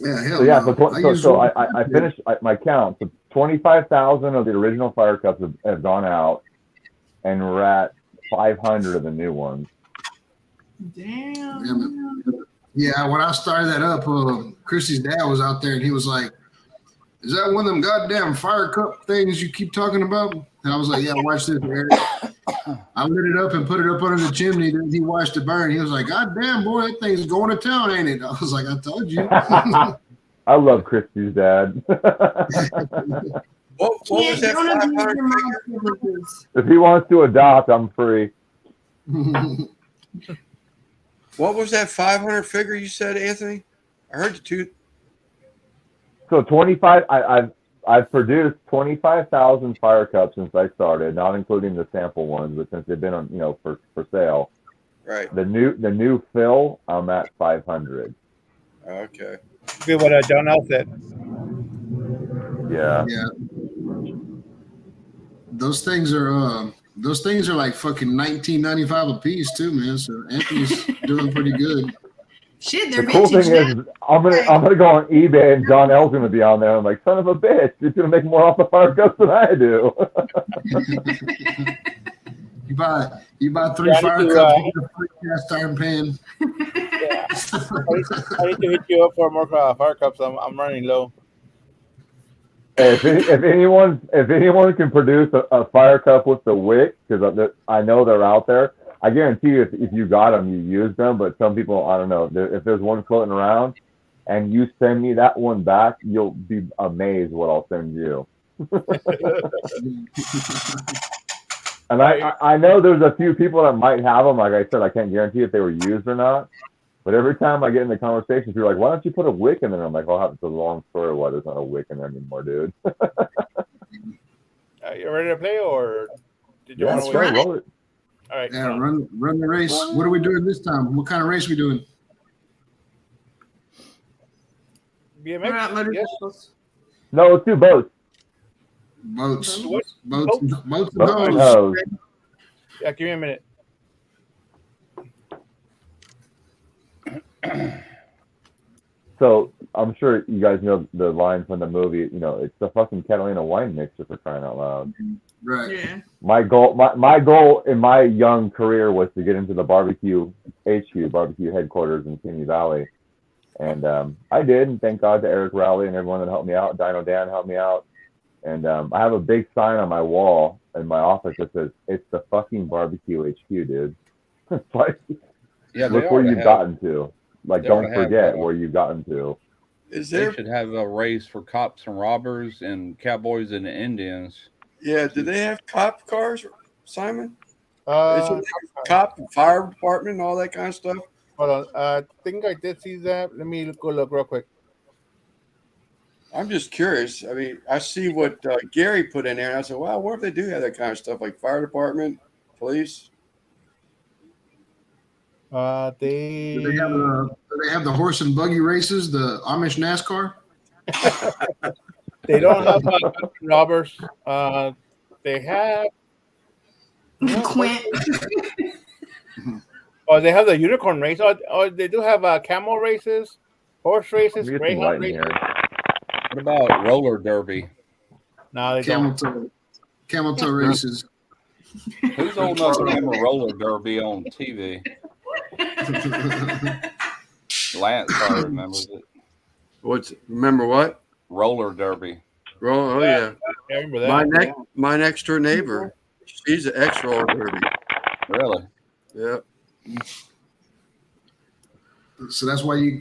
Yeah, hell So yeah, no. I finished my count. So 25,000 of the original fire cups have gone out, and we're at 500 of the new ones. Damn. Yeah, when I started that up, Christy's dad was out there and he was like, "Is that one of them goddamn fire cup things you keep talking about?" And I was like, "Yeah, watch this, Eric." I lit it up and put it up under the chimney. Then he watched it burn. He was like, "God damn, boy, that thing's going to town, ain't it?" I was like, "I told you." I love Christy's dad. What was that Don't abuse 500 your figure? mom's privileges. If he wants to adopt, I'm free. What was that 500 figure you said, Anthony? I heard the two. So 25. I've produced 25,000 fire cups since I started, not including the sample ones, but since they've been on, for sale. Right. The new fill, I'm at 500. Okay. Good what John L said. Yeah. Yeah. Those things are like fucking $19.95 a piece too, man. So Anthony's doing pretty good. Shit, The they're cool thing vintage. is, I'm gonna go on eBay and John L's gonna be on there. I'm like, son of a bitch, he's gonna make more off the fire cups than I do. You buy 3 Yeah, I fire need to, cups, you get a free cast iron pan. Yeah. I need to hit you up for more fire cups. I'm running low. Hey, if anyone can produce a fire cup with the wick, because I know they're out there. I guarantee you, if you got them, you used them. But some people, I don't know. If there's one floating around, and you send me that one back, you'll be amazed what I'll send you. And I know there's a few people that might have them. Like I said, I can't guarantee if they were used or not. But every time I get in the conversation, people are like, "Why don't you put a wick in there?" I'm like, "Oh, it's a long story. Why there's not a wick in there anymore, dude?" You ready to play, or did you Yeah, want to sure, wait? roll it. All right. Yeah, run the race. What are we doing this time? What kind of race are we doing? We're BMX. not Yes. motorcycles. No, let's do boats. Boats. What? Boats and Boats and hose. hose. Yeah, give me a minute. So I'm sure you guys know the line from the movie. It's the fucking Catalina wine mixer, for crying out loud. Right. Yeah. My goal in my young career was to get into the barbecue headquarters in Simi Valley, and I did. And thank God to Eric Rowley and everyone that helped me out. Dino Dan helped me out, and I have a big sign on my wall in my office that says, "It's the fucking barbecue HQ, dude." It's like, Yeah, look where you've gotten to. Like, they don't ought to have, forget where you've gotten to. Is They there? should have a race for cops and robbers and cowboys and Indians. Yeah. Do they have cop cars, Simon? Is Uh, it cop, fire department, and all that kind of stuff? hold on. I think I did see that. Let me go look real quick. I'm just curious. I mean, I see what Gary put in there, and I said, "Wow, what if they do have that kind of stuff, like fire department, police?" They Do they have the horse and buggy races, the Amish NASCAR? they don't have robbers. They have. Quint. Oh, they have the unicorn race. Oh, they do have camel races, horse races, Let me get some light greyhound in races. here. What about roller derby? No, they Camel don't. toe races. Who's old enough to remember roller derby on TV? Lance probably remembers it. Remember what? Roller derby. Oh yeah. Yeah, I remember that. My next door neighbor, she's an ex-roller derby. Really? Yep. So that's why you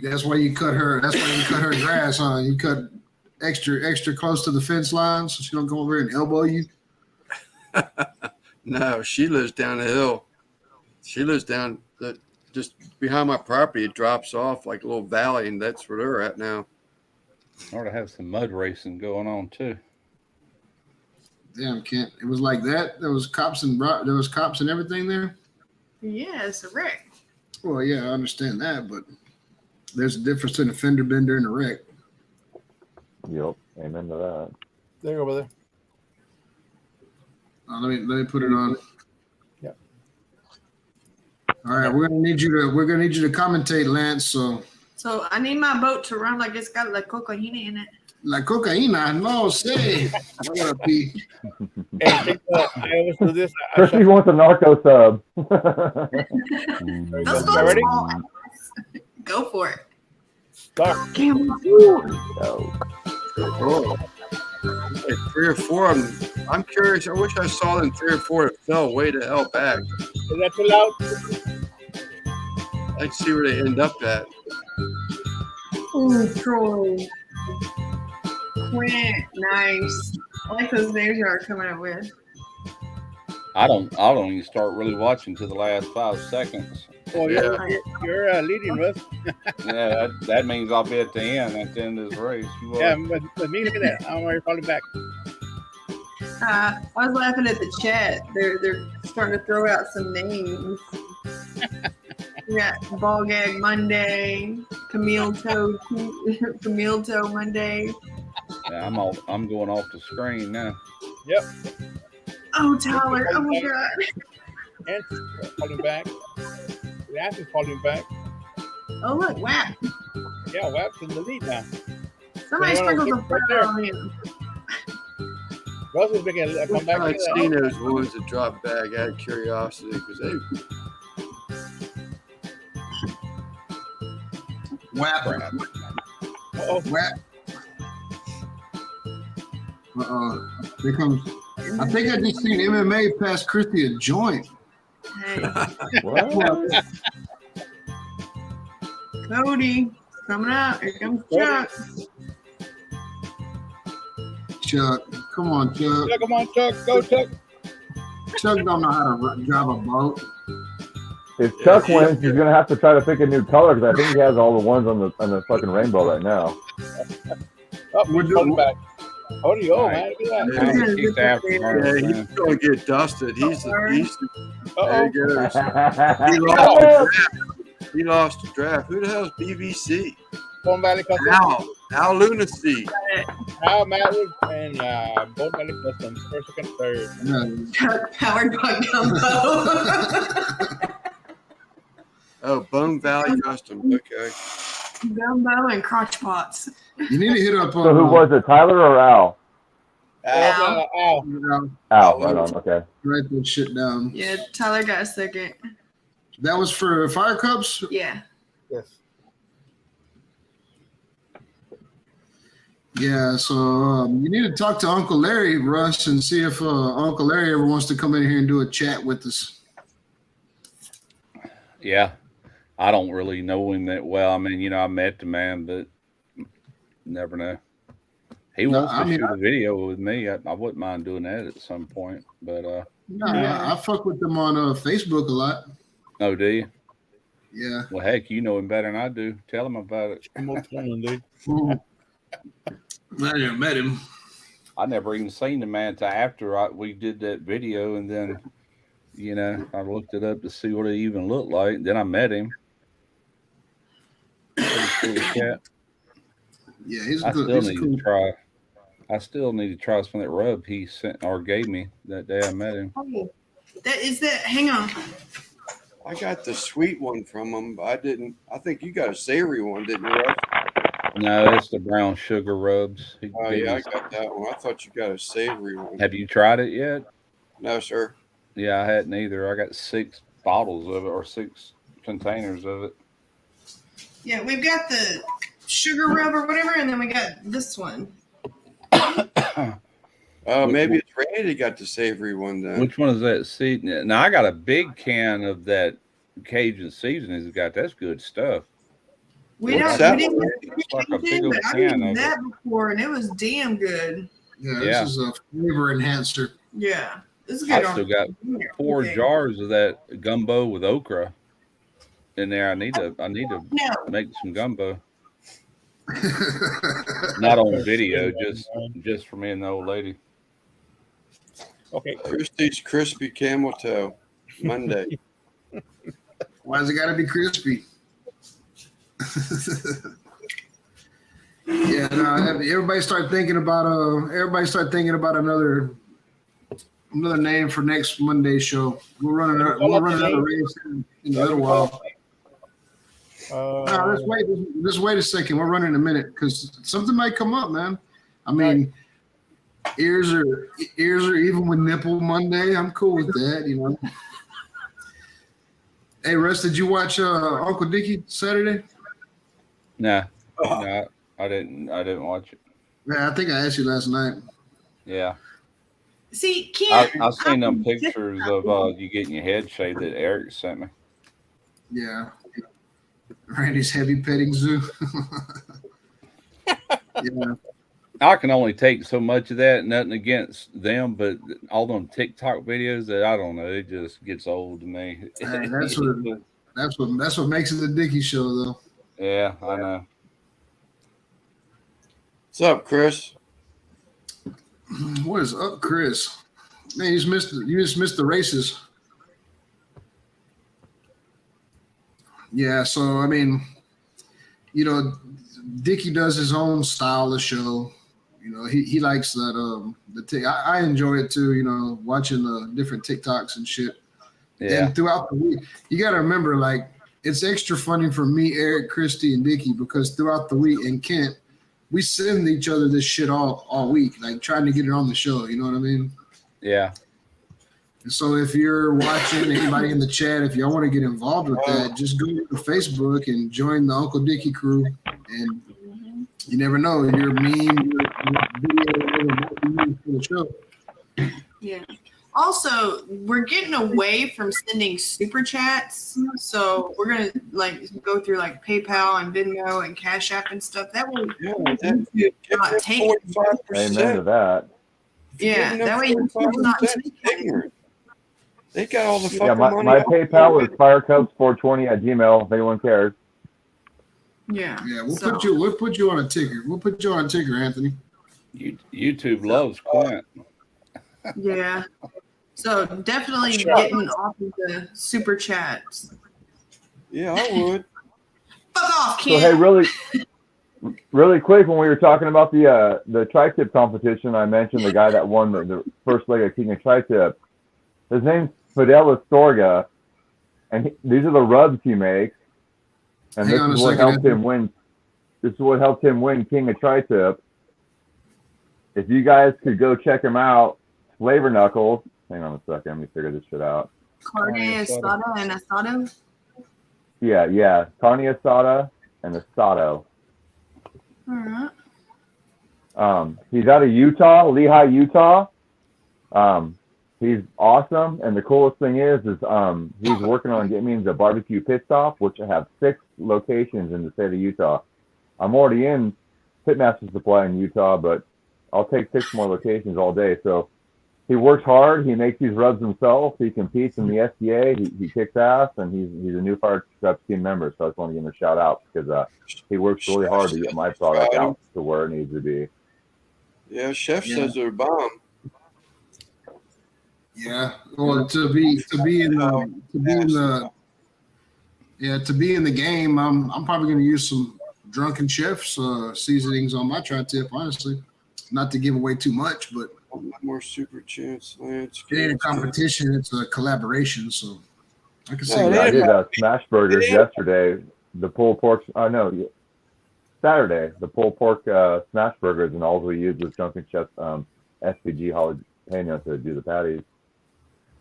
cut her grass, huh? You cut extra close to the fence line so she don't come over and elbow you. No, she lives down the hill. She lives down just behind my property. It drops off like a little valley, and that's where they're at now. Ought to have some mud racing going on too. Damn, Kent. It was like that. There was cops and everything there. Yeah, it's a wreck. Well, yeah, I understand that, but there's a difference in a fender bender and a wreck. Yep, amen to that. There you go, brother. Let me put it on. Yeah. All right, we're gonna need you to commentate, Lance. So So I need my boat to run like it's got like cocaine in it. La cocaína, no sé. I gotta pee. Hey, I always do this. I Christy shut- wants a narco sub. Those You boats ready? all go for it. Start. Oh. Like 3 or 4 of them. I'm curious. I wish I saw them 3 or 4 that fell way the hell back. Is that too loud? I'd see where they end up at. Ooh, Troy. Quint, nice. I like those names you are coming up with. I don't even start really watching to the last 5 seconds. Oh, Yeah. you're leading, Russ. Yeah, that means I'll be at the end of this race. You are. Yeah, but me, look at that. I'm already falling back. I was laughing at the chat. They're starting to throw out some names. We got Ball Gag Monday, Camille Toe Monday. Yeah, I'm going off the screen now. Oh, Tyler. Oh my God. And falling back. The ass is falling back. Oh look, WAP. Yeah, Web's in the lead now. Somebody Yeah, sprinkled well, some fire on him. Russ is making a comeback. I'd seen those ones that dropped back out of curiosity because they Whap. Oh, Whap. Here comes. I think I just seen MMA pass Christy a joint. Hey, What? Cody, coming out. Here comes Chuck. Chuck, come on, Chuck. Chuck, come on, Chuck. Go, Chuck. Chuck don't know how to drive a boat. If Chuck wins, he's gonna have to try to pick a new color because I think he has all the ones on the fucking rainbow right now. Oh, We're he's falling doing- back. How do you go, Right. man? Look at that. Yeah. I'm kicked after yeah, he's gonna get dusted. He's there Uh-oh. he goes. He lost the draft. Who the hell's BBC? Bone Valley Customs. Al Lunacy. Al Matwood and Bone Valley Customs. First, second, third. Chuck powered by Gumbo. Oh, Bone Valley Customs. Okay. Gumbo and crotch pots. You need to hit up So who was it, Tyler or Al? Al. Al, right on. Okay. Write that shit down. Yeah, Tyler got a second. That was for Fire Cups. Yeah. Yes. Yeah, so you need to talk to Uncle Larry, Russ, and see if Uncle Larry ever wants to come in here and do a chat with us. Yeah, I don't really know him that well. I mean, I met the man, but never know. He No, wants to I mean, shoot a video with me. I wouldn't mind doing that at some point. But I fuck with them on Facebook a lot. oh, do you? Yeah. Well, heck, you know him better than I do. Tell him about it. I'm on phone, dude. I never met him. I never even seen the man until after we did that video, and then I looked it up to see what it even looked like. Then I met him. Pretty cool cat. Yeah, he's I good. still He's need cool. to try. I still need to try some of that rub he sent or gave me that day I met him. Oh, that is that. Hang on. I got the sweet one from him, but I didn't. I think you got a savory one, didn't you, Russ? No, it's the brown sugar rubs. He Oh, gave yeah, me I got that one. I thought you got a savory one. Have you tried it yet? No, sir. Yeah, I hadn't either. I got 6 bottles of it or 6 containers of it. Yeah, we've got the sugar rub or whatever, and then we got this one. Oh, maybe it's Randy got the savory one then. Which one is that? See, now I got a big can of that Cajun seasoning. He's got that's good stuff. We What's don't. that We one? didn't It's like a get big it, old but I've can eaten of that before, and it was damn good. Yeah, Yeah. this is a flavor enhancer. Yeah, this is I good. still got 4 Okay. jars of that gumbo with okra in there. I need to No, make some gumbo. Not on video, just for me and the old lady. Okay. Christie's crispy camel toe Monday. Why's it got to be crispy? Yeah, no, everybody start thinking about another name for next Monday's show. We'll run another race in a little while. No, let's wait a second. We're running a minute because something might come up, man. I mean, ears are even with nipple Monday. I'm cool with that, you know. Hey, Russ, did you watch Uncle Dickie Saturday? Nah, no, I didn't watch it. Yeah, I think I asked you last night. Yeah. See, Kent, I've seen them pictures of you getting your head shaved that Eric sent me. Yeah. Randy's heavy petting zoo. Yeah. I can only take so much of that. Nothing against them, but all them TikTok videos that I don't know, it just gets old to me. That's what makes it the Dickie show, though. Yeah, I know. What's up, Chris? What is up, Chris? Man, you just missed the races. Yeah, so I mean, you know, Dickie does his own style of show. You know, he likes that I enjoy it too, you know, watching the different TikToks and shit. Yeah. And throughout the week, you gotta remember, like, it's extra funny for me, Eric, Christy, and Dickie, because throughout the week, and Kent, we send each other this shit all week, like trying to get it on the show, you know what I mean? Yeah. And so if you're watching, anybody in the chat, if y'all want to get involved with that, just go to Facebook and join the Uncle Dickie crew. And you never know, your meme, your video for the show. yeah. Also, we're getting away from sending super chats, so we're gonna like go through like PayPal and Venmo and Cash App and stuff. That will not take. Amen to that. Yeah, that way you not take it. They got all the fucking Yeah, money. my PayPal is firecubs420@gmail. If anyone cares. Yeah. Yeah, we'll put you on a ticker. We'll put you on a ticker, Anthony. YouTube loves Clint. Yeah. So definitely getting off of the super chats. Yeah, I would. Fuck off, So Ken. hey, really quick, when we were talking about the tri-tip competition, I mentioned the guy that won the first leg of King of Tri-Tip. His name's Fidelis Storga, and these are the rubs he makes, and this is what helped him win. This is what helped him win King of Tri-Tip. If you guys could go check him out, Flavor Knuckles. Hang on a second, let me figure this shit out. Carne asada and asado. Yeah, carne asada and asado. All right. He's out of Utah, Lehigh, Utah. He's awesome, and the coolest thing is he's working on getting me into Barbecue Pit Stop, which I have 6 locations in the state of Utah. I'm already in Pitmaster Supply in Utah, but I'll take 6 more locations all day. So he works hard. He makes these rubs himself. He competes in the SDA. He kicks ass, and he's a new Fire Cup team member. So I just want to give him a shout out because he works really hard to get my product out to where it needs to be. Yeah, Chef says they're bomb. Yeah, well, to be in the game, I'm probably going to use some Drunken Chef's seasonings on my tri-tip. Honestly, not to give away too much, but more super chance, Lance. it ain't a competition; it's a collaboration. So I can say Yeah, I did smash burgers yesterday. The pulled pork. Saturday. The pulled pork smash burgers, and all we used was Drunken Chef's SPG jalapeno to do the patties.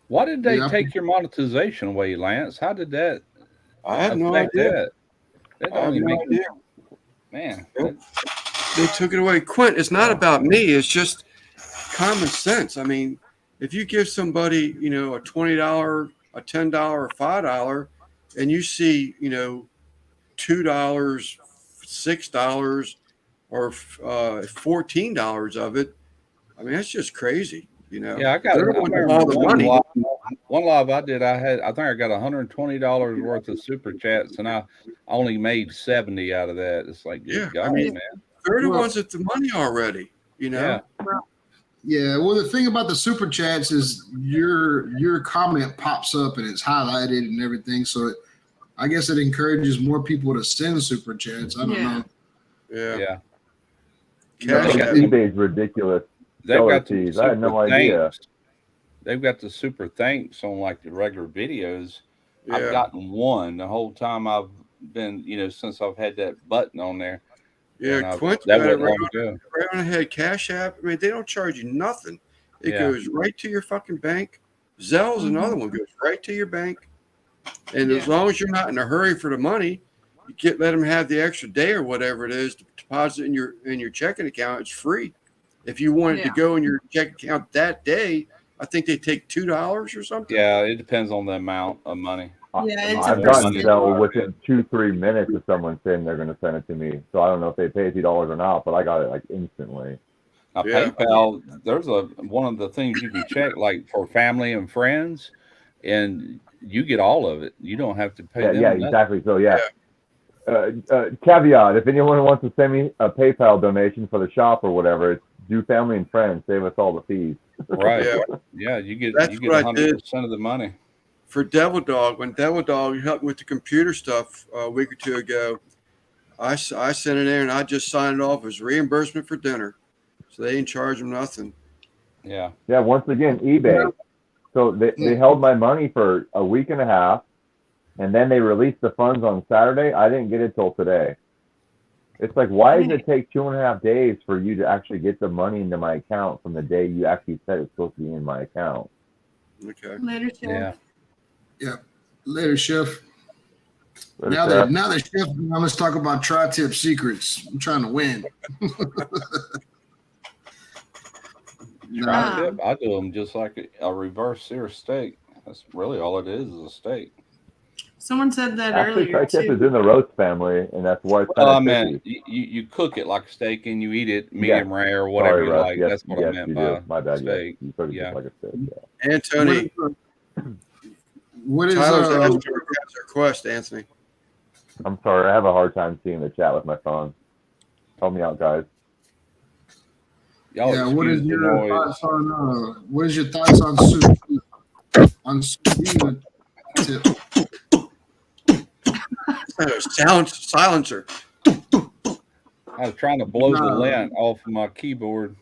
Why did they take your monetization away, Lance? How did that? I have no idea. That I have no idea. Man, they took it away. Quint, it's not about me. It's just common sense. I mean, if you give somebody, a $20, a $10, or $5, and you see, $2, $6, or $14 of it, I mean, that's just crazy. Yeah, I got all the money. One live I did, I think I got $120 worth of super chats, and I only made 70 out of that. It's like, God, man, they're the ones with the money already. Yeah. Yeah, well, the thing about the super chats is your comment pops up and it's highlighted and everything. So I guess it encourages more people to send super chats. I don't know. Yeah. eBay's ridiculous. They've got the I had no idea. They've got the super thanks on like the regular videos. Yeah. I've gotten one the whole time I've been, since I've had that button on there. Yeah, And Quint's that got it wasn't long ago. right on ahead. Cash App. I mean, they don't charge you nothing. It Yeah. goes right to your fucking bank. Zelle's another one, goes right to your bank. And as long as you're not in a hurry for the money, you let them have the extra day or whatever it is to deposit in your checking account. It's free. If you wanted to go in your checking account that day, I think they take $2 or something. Yeah, it depends on the amount of money. Yeah, it's I've a gotten percentage. Zelle within 2-3 minutes of someone saying they're going to send it to me. So I don't know if they pay $2 or not, but I got it like instantly. Now, Yeah. PayPal, there's one of the things you can check, like for family and friends, and you get all of it. You don't have to pay them. Yeah, nothing. exactly. So caveat: if anyone wants to send me a PayPal donation for the shop or whatever, it's do family and friends. Save us all the fees. Right. Yeah. Yeah, you get That's what I did 100% of the money. for Devil Dog. When Devil Dog helped me with the computer stuff a week or two ago, I sent it in and I just signed it off as reimbursement for dinner. So they didn't charge them nothing. Yeah. Yeah. Once again, eBay. So they held my money for a week and a half, and then they released the funds on Saturday. I didn't get it till today. It's like, why does it take 2.5 days for you to actually get the money into my account from the day you actually said it's supposed to be in my account? Okay. Later, Chef. Yeah. Later, Chef. Now that Chef, now let's talk about tri-tip secrets. I'm trying to win. Tri-tip, I do them just like a reverse sear steak. That's really all it is a steak. Someone said that Actually, earlier tri-tip too. is in the roast family, and that's why it's Well, I kind of meant tricky. you cook it like a steak and you eat it medium rare or whatever Sorry, you Russ. like. Yes, That's what I yes, meant you by do. My bad. steak. Yes, you cook it Yeah. just like a steak. Yeah. Anthony, What is Tyler's asked you a request, Anthony. I'm sorry. I have a hard time seeing the chat with my phone. Help me out, guys. Y'all what is excuse the your noise. thoughts on what is your thoughts on sous vide tip? Silencer. I was trying to blow the No. lint off of my keyboard.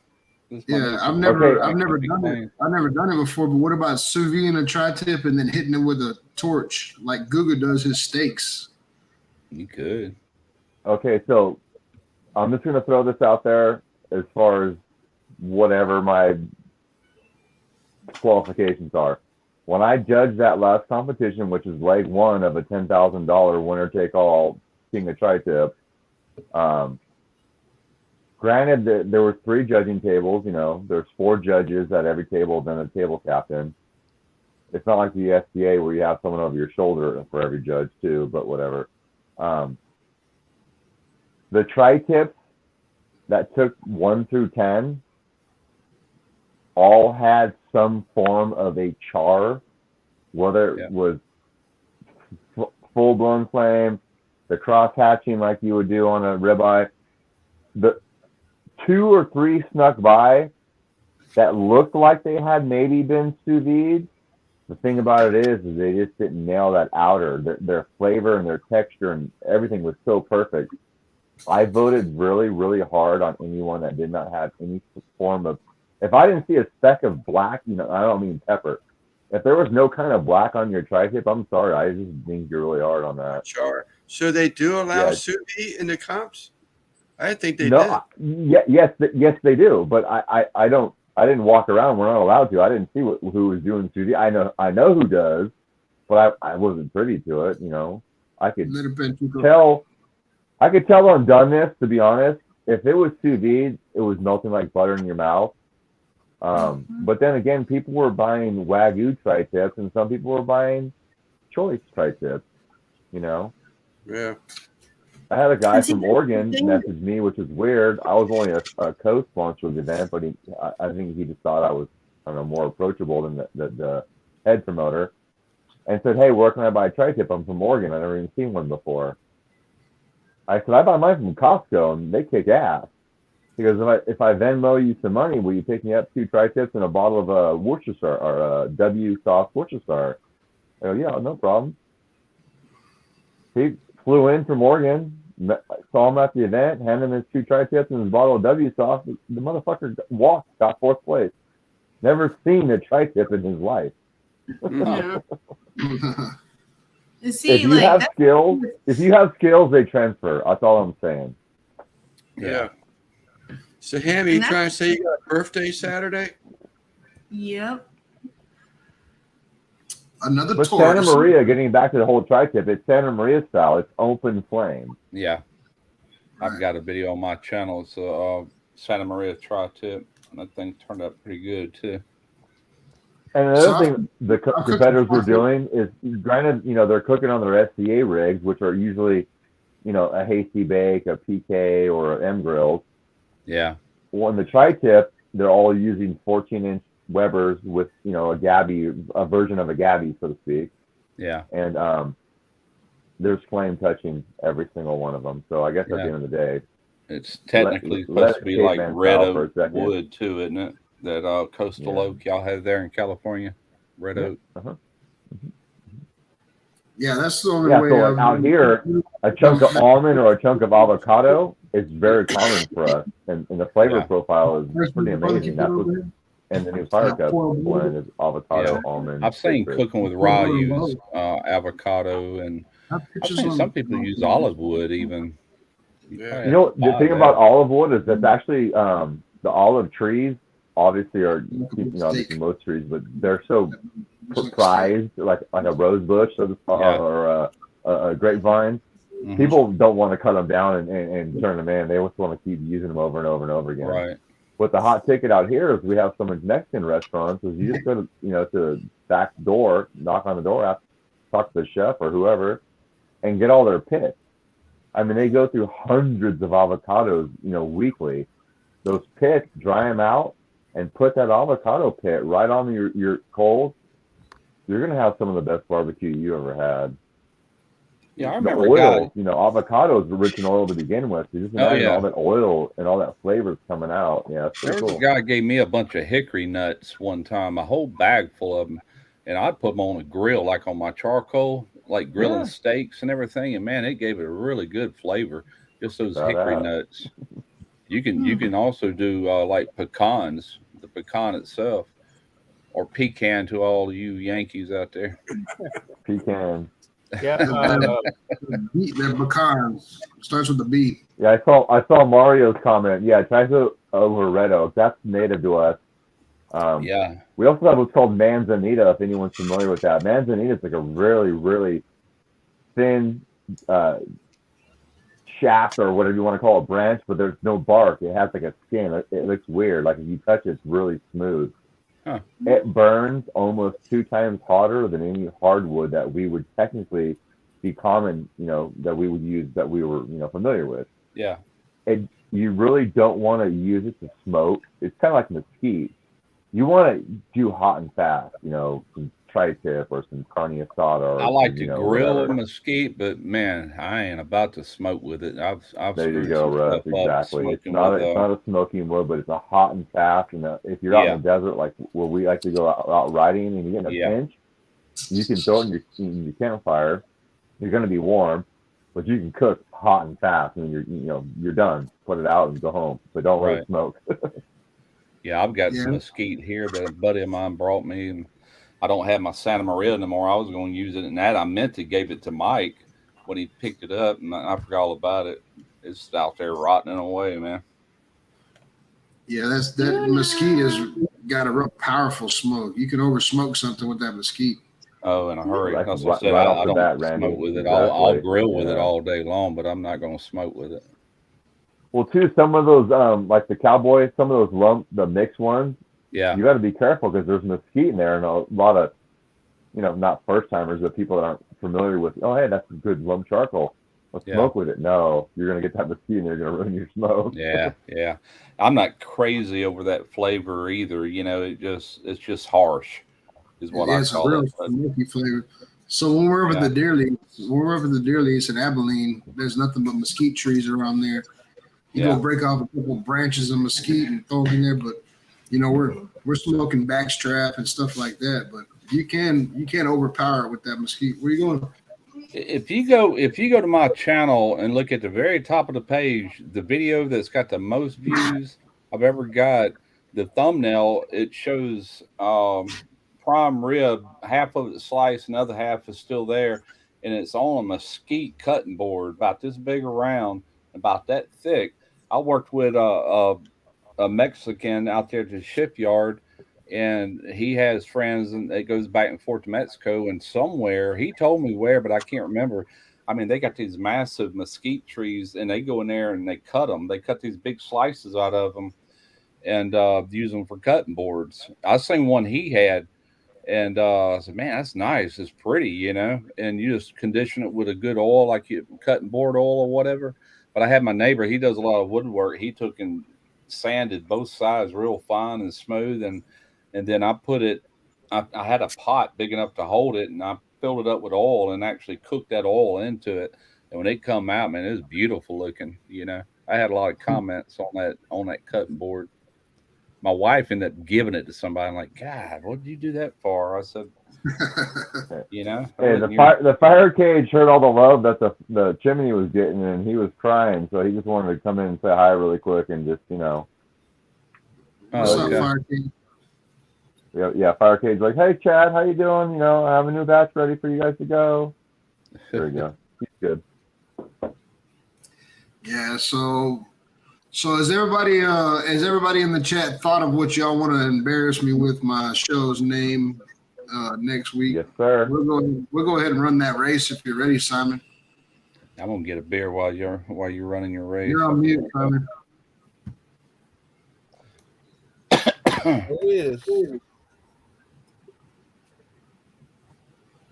Yeah, I've never done clean. it. I've never done it before. But what about sous vide and a tri-tip and then hitting it with a torch like Guga does his steaks? You could. Okay, so I'm just going to throw this out there as far as whatever my qualifications are. When I judged that last competition, which is leg one of a $10,000 winner-take-all King of Tri-Tip, granted that there were 3 judging tables, there's 4 judges at every table, then a table captain. It's not like the SBA where you have someone over your shoulder for every judge too, but whatever. The tri-tips that took 1 through 10 all had some form of a char, whether it was full-blown flame, the cross-hatching like you would do on a ribeye. The 2 or 3 snuck by that looked like they had maybe been sous vide. The thing about it is they just didn't nail that outer. Their flavor and their texture and everything was so perfect. I voted really, really hard on anyone that did not have any form of. If I didn't see a speck of black, I don't mean pepper. If there was no kind of black on your tri-tip, I'm sorry. I just think you're really hard on that. Char. So they do allow sous vide in the comps? I didn't think they did. Yes, they do. But I don't. I didn't walk around. We're not allowed to. I didn't see who was doing sous vide. I know who does, but I wasn't privy to it. I could tell. I could tell on doneness, to be honest. If it was sous vide, it was melting like butter in your mouth. But then again, people were buying Wagyu tri-tips, and some people were buying choice tri-tips. Yeah. I had a guy from Oregon message me, which is weird. I was only a co-sponsor of the event, but I think he just thought I was, more approachable than the head promoter, and said, "Hey, where can I buy a tri-tip? I'm from Oregon. I've never even seen one before." I said, "I buy mine from Costco, and they kick ass." He goes, if I Venmo you some money, will you pick me up 2 tri-tips and a bottle of Worcestershire or W sauce Worcestershire? I go, yeah, no problem. He flew in from Oregon, saw him at the event, handed him his 2 tri-tips and his bottle of W sauce. The motherfucker walked, got 4th place. Never seen a tri-tip in his life. Yeah. And see, If you like have that's skills, they transfer. That's all I'm saying. Yeah. So, Hammy, you And trying to say you got a birthday Saturday? Yep. Another But Taurus. Santa Maria, getting back to the whole tri-tip, it's Santa Maria style. It's open flame. Yeah. I've Right. got a video on my channel. It's a Santa Maria tri-tip. And that thing turned out pretty good, too. And So another thing the I've cooked competitors were the- doing is, granted, they're cooking on their SCA rigs, which are usually, a hasty bake, a PK, or an M grill. Yeah. Well, in the tri-tip, they're all using 14-inch Webers with, a version of a Gabby, so to speak. Yeah. And there's flame touching every single one of them. So I guess at the end of the day, It's technically let supposed to be it like caveman red style for a oak second. wood, too, isn't it? That coastal oak y'all have there in California. Red oak. Uh-huh. Yeah, that's the only Yeah, way. so like out here, a chunk of almond or a chunk of avocado is very common for us, and the flavor Yeah. profile is pretty amazing. That's what, and the new Fire Cup blend is avocado, almond. I've seen citrus. cooking with raw use avocado, and I've seen some people use olive wood even. Yeah. You know, the buy thing that. about olive wood is that's actually the olive trees obviously are, obviously most trees, but they're so prized, like a rose bush or a grapevine. Mhm. People don't want to cut them down and turn them in. They just want to keep using them over and over and over again. Right. But the hot ticket out here is we have so much Mexican restaurants is you just go to, to the back door, knock on the door, talk to the chef or whoever, and get all their pits. I mean, they go through hundreds of avocados, weekly. Those pits, dry them out, and put that avocado pit right on your coals. You're gonna have some of the best barbecue you ever had. Yeah, I The remember oil, a guy. avocado is rich in oil to begin with. So just imagine all that oil and all that flavors coming out. Yeah, it's pretty There was cool. a guy gave me a bunch of hickory nuts one time, a whole bag full of them, and I'd put them on a grill, like on my charcoal, like grilling steaks and everything. And man, it gave it a really good flavor. Just those hickory nuts. You can also do like pecans, the pecan itself, or pecan to all you Yankees out there. Pecan. Yeah. Beet, they're pecans. Starts with the beet. Yeah, I saw Mario's comment. Yeah, tries to over red oak. That's native to us. Yeah. We also have what's called manzanita, if anyone's familiar with that. Manzanita is like a really, really thin shaft or whatever you want to call it, branch, but there's no bark. It has like a skin. It looks weird. Like if you touch it, it's really smooth. Huh. It burns almost 2 times hotter than any hardwood that we would technically be common, that we would use, that we were, familiar with. Yeah. You really don't want to use it to smoke. It's kind of like mesquite. You want to do hot and fast, some tri-tip or some carne asada. I like to grill whatever. mesquite, but man, I ain't about to smoke with it. I've There you screwed go, some Russ. stuff up Exactly. It's smoking not with, a smoking wood, but it's a hot and fast. If you're out in the desert, like where we like to go out riding, and you get in a pinch, you can throw it in your campfire. You're going to be warm, but you can cook hot and fast. And you're done. Put it out and go home, but don't let it smoke. Yeah, I've got some mesquite here that a buddy of mine brought me, and I don't have my Santa Maria anymore. I was going to use it in that. I meant to give it to Mike when he picked it up, and I forgot all about it. It's out there rotting away, man. Yeah, that mesquite has got a real powerful smoke. You can over smoke something with that mesquite. Oh, in a hurry. Like, That's what I said. right I off the don't bat, smoke Randy. with it. Exactly. I'll grill with it all day long, but I'm not going to smoke with it. Well, too, some of those, like the cowboy, some of those the mixed ones, Yeah. you got to be careful because there's mesquite in there, and a lot of, not first timers, but people that aren't familiar with. Oh, hey, that's good lump charcoal. Let's smoke with it. No, you're gonna get that mesquite, and you're gonna ruin your smoke. Yeah. I'm not crazy over that flavor either. It's just harsh, is what I call it. It's a real smoky flavor. So when we're over the deer lease in Abilene, there's nothing but mesquite trees around there. You go break off a couple branches of mesquite and throw them in there, but we're smoking backstrap and stuff like that. But you can't overpower it with that mesquite. Where are you going? If you go to my channel and look at the very top of the page, the video that's got the most views I've ever got, the thumbnail, it shows prime rib, half of it sliced, another half is still there, and it's on a mesquite cutting board about this big around, about that thick. I worked with a Mexican out there at the shipyard, and he has friends, and it goes back and forth to Mexico. And somewhere he told me where, but I can't remember. I mean, they got these massive mesquite trees, and they go in there and they cut them. They cut these big slices out of them and use them for cutting boards. I seen one he had, and I said, "Man, that's nice. It's pretty, you know." And you just condition it with a good oil, like you cutting board oil or whatever. But I had my neighbor; he does a lot of woodwork. He took and sanded both sides real fine and smooth, and then I put it. I had a pot big enough to hold it, and I filled it up with oil and actually cooked that oil into it. And when it come out, man, it was beautiful looking. You know, I had a lot of comments on that cutting board. My wife ended up giving it to somebody. I'm like, God, what did you do that for? I said, you know, Hey, the fire cage heard all the love that the chimney was getting, and he was crying, so he just wanted to come in and say hi really quick and just, you know. What's up, okay. Fire King? Yeah, fire cage like, hey Chad, how you doing? You know, I have a new batch ready for you guys to go. There you go. He's good. Yeah, so has everybody in the chat thought of what y'all want to embarrass me with my show's name next week? Yes, sir. We'll go ahead and run that race if you're ready, Simon. I'm gonna get a beer while you're running your race. You're on mute, Simon. Who is?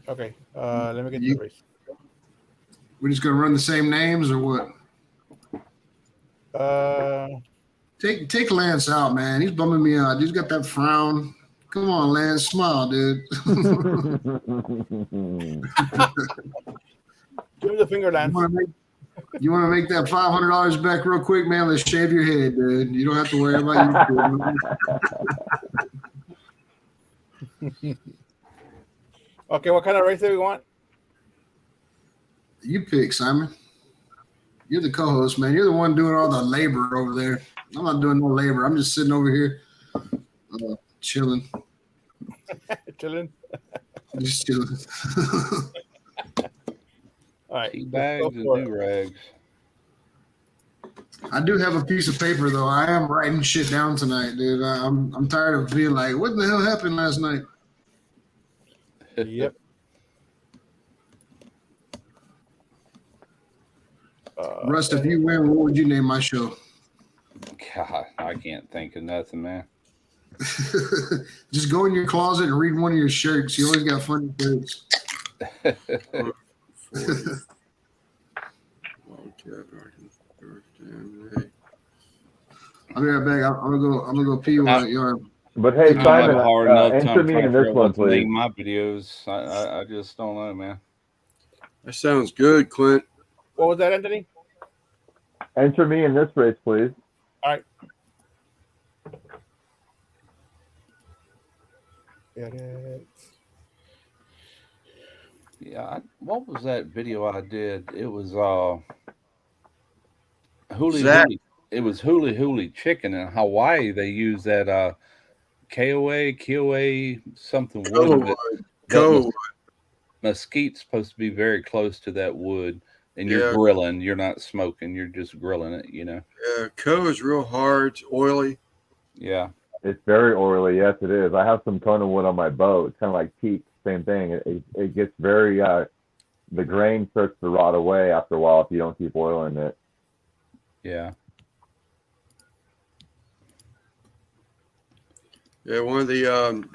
Okay, let me get the race. We're just gonna run the same names or what? Take Lance out, man. He's bumming me out. He's got that frown. Come on, Lance, smile, dude. Give me the finger, Lance. You want to make that $500 back real quick, man? Let's shave your head, dude. You don't have to worry about you. Okay, what kind of race do we want? You pick, Simon. You're the co-host, man. You're the one doing all the labor over there. I'm not doing no labor. I'm just sitting over here, chilling. Chilling. Just chilling. All right. Tea bags and do rags. I do have a piece of paper though. I am writing shit down tonight, dude. I'm tired of being like, what the hell happened last night? Yep. Rust, if you win, what would you name my show? God, I can't think of nothing, man. Just go in your closet and read one of your shirts. You always got funny shirts. I'll be right back. I'm gonna go pee while you're. But hey, I Simon, have a hard enough enter time me trying in to this figure out one, what to name please. my videos. I just don't know, man. That sounds good, Clint. What was that, Anthony? Enter me in this race, please. All right. Get it. Yeah, what was that video I did? It was Huli Zach. Huli. It was Huli Huli chicken in Hawaii. They use that KOA something wood. Go. Mesquite's supposed to be very close to that wood, and you're Yeah. grilling. You're not smoking. You're just grilling it. You know. Yeah, Co is real hard. It's oily. Yeah. It's very oily. Yes, it is. I have some Kona wood on my boat. It's kind of like teak. Same thing. It gets very, the grain starts to rot away after a while if you don't keep oiling it. Yeah. Yeah, one of the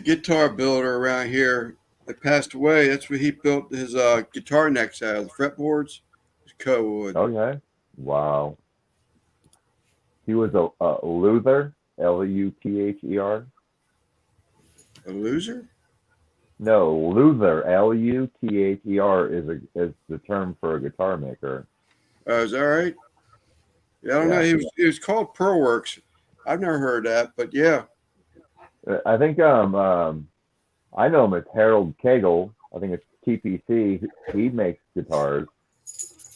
guitar builder around here that passed away. That's what he built his guitar necks out of, the fretboards. It's Co wood. Okay. Wow. He was a Luther, Luther. A loser? No, Luther, Luther is the term for a guitar maker. Is that right? Yeah, I don't know. He was called Pearlworks. I've never heard that, but yeah. I think I know him as Harold Cagle. I think it's TPC. He makes guitars.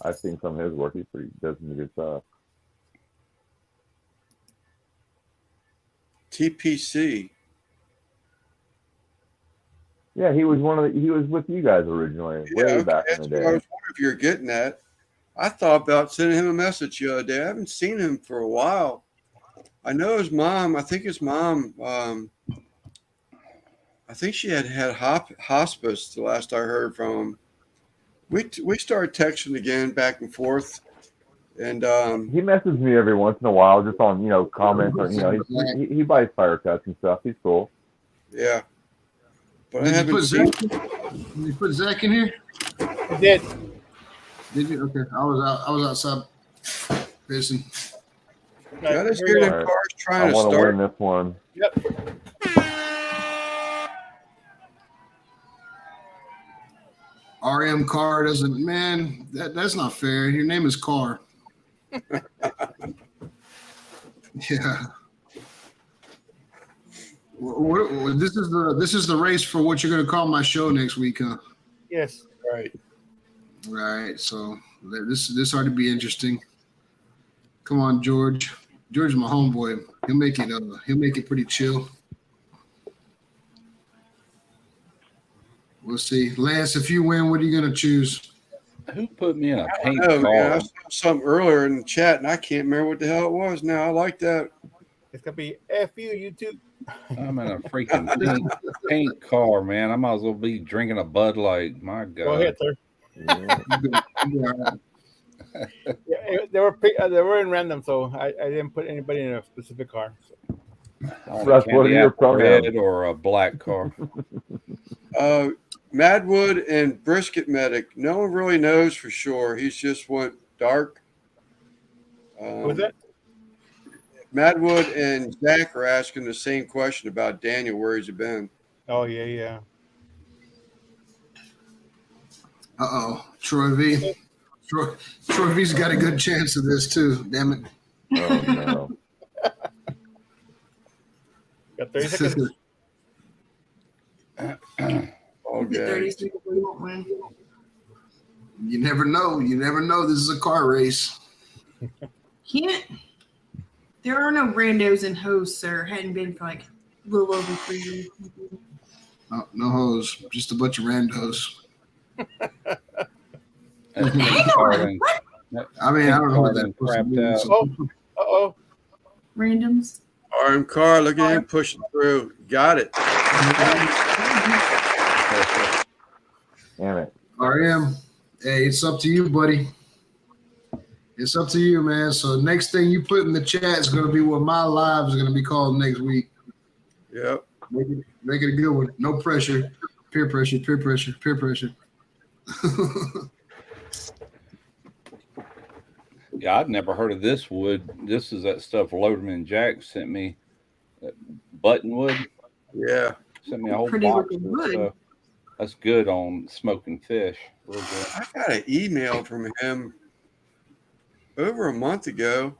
I've seen some of his work. He does some good stuff. TPC. Yeah, he was he was with you guys originally, way back in the That's what I was day. wondering if you're getting at. I thought about sending him a message the other day. I haven't seen him for a while. I know his mom. I think his mom. I think she had hospice the last I heard from him. We started texting again back and forth, and He messages me every once in a while, just on comments or he buys fire cuts and stuff. He's cool. yeah. But I Did you haven't put seen. Zach? Did you put Zach in here? I did. Did you? Okay, I was outside pissing. I just Here we hear go. them cars trying I to want to start. win this one. RM Carr doesn't. Man, that's not fair. Your name is Carr. Yeah. This is the race for what you're going to call my show next week, huh? Yes. Right. Right. So this ought to be interesting. Come on, George. George's my homeboy. He'll make it pretty chill. We'll see. Lance, if you win, what are you going to choose? Who put me in a pink Oh, man, I car? saw something earlier in the chat, and I can't remember what the hell it was. Now I like that. It's gonna be F you, YouTube. I'm in a freaking pink car, man. I might as well be drinking a Bud Light. My God. Go ahead, sir. Yeah. Yeah, they were in random, so I didn't put anybody in a specific car. So. I want Russ, a what are candy your apple pronouns? red or a black car. Madwood and Brisket Medic. No one really knows for sure. He's just went dark. Who's that? Madwood and Zach are asking the same question about Daniel, where he's been. Oh yeah. Troy V. Troy V's got a good chance of this too. Damn it. Oh no. Got 30 seconds. Okay. 30 seconds, we won't win. You never know. You never know. This is a car race. There are no randos and hoes, sir. Hadn't been for like a little over 3 years. No hoes. Just a bunch of randos. That pink Hang car on, done- that I mean, I don't know what pink that car done means. crapped out. Oh. Randoms. RM Carr, look at him pushing through. Got it. Damn it. RM, hey, it's up to you, buddy. It's up to you, man. So next thing you put in the chat is going to be what my live is going to be called next week. Yep. Make it a good one. No pressure. Peer pressure. Peer pressure. Peer pressure. Yeah, I'd never heard of this wood. This is that stuff Loderman Jack sent me. That buttonwood. Yeah. Sent me a whole Pretty box looking of wood. stuff. That's good on smoking fish. Real good. I got an email from him over a month ago.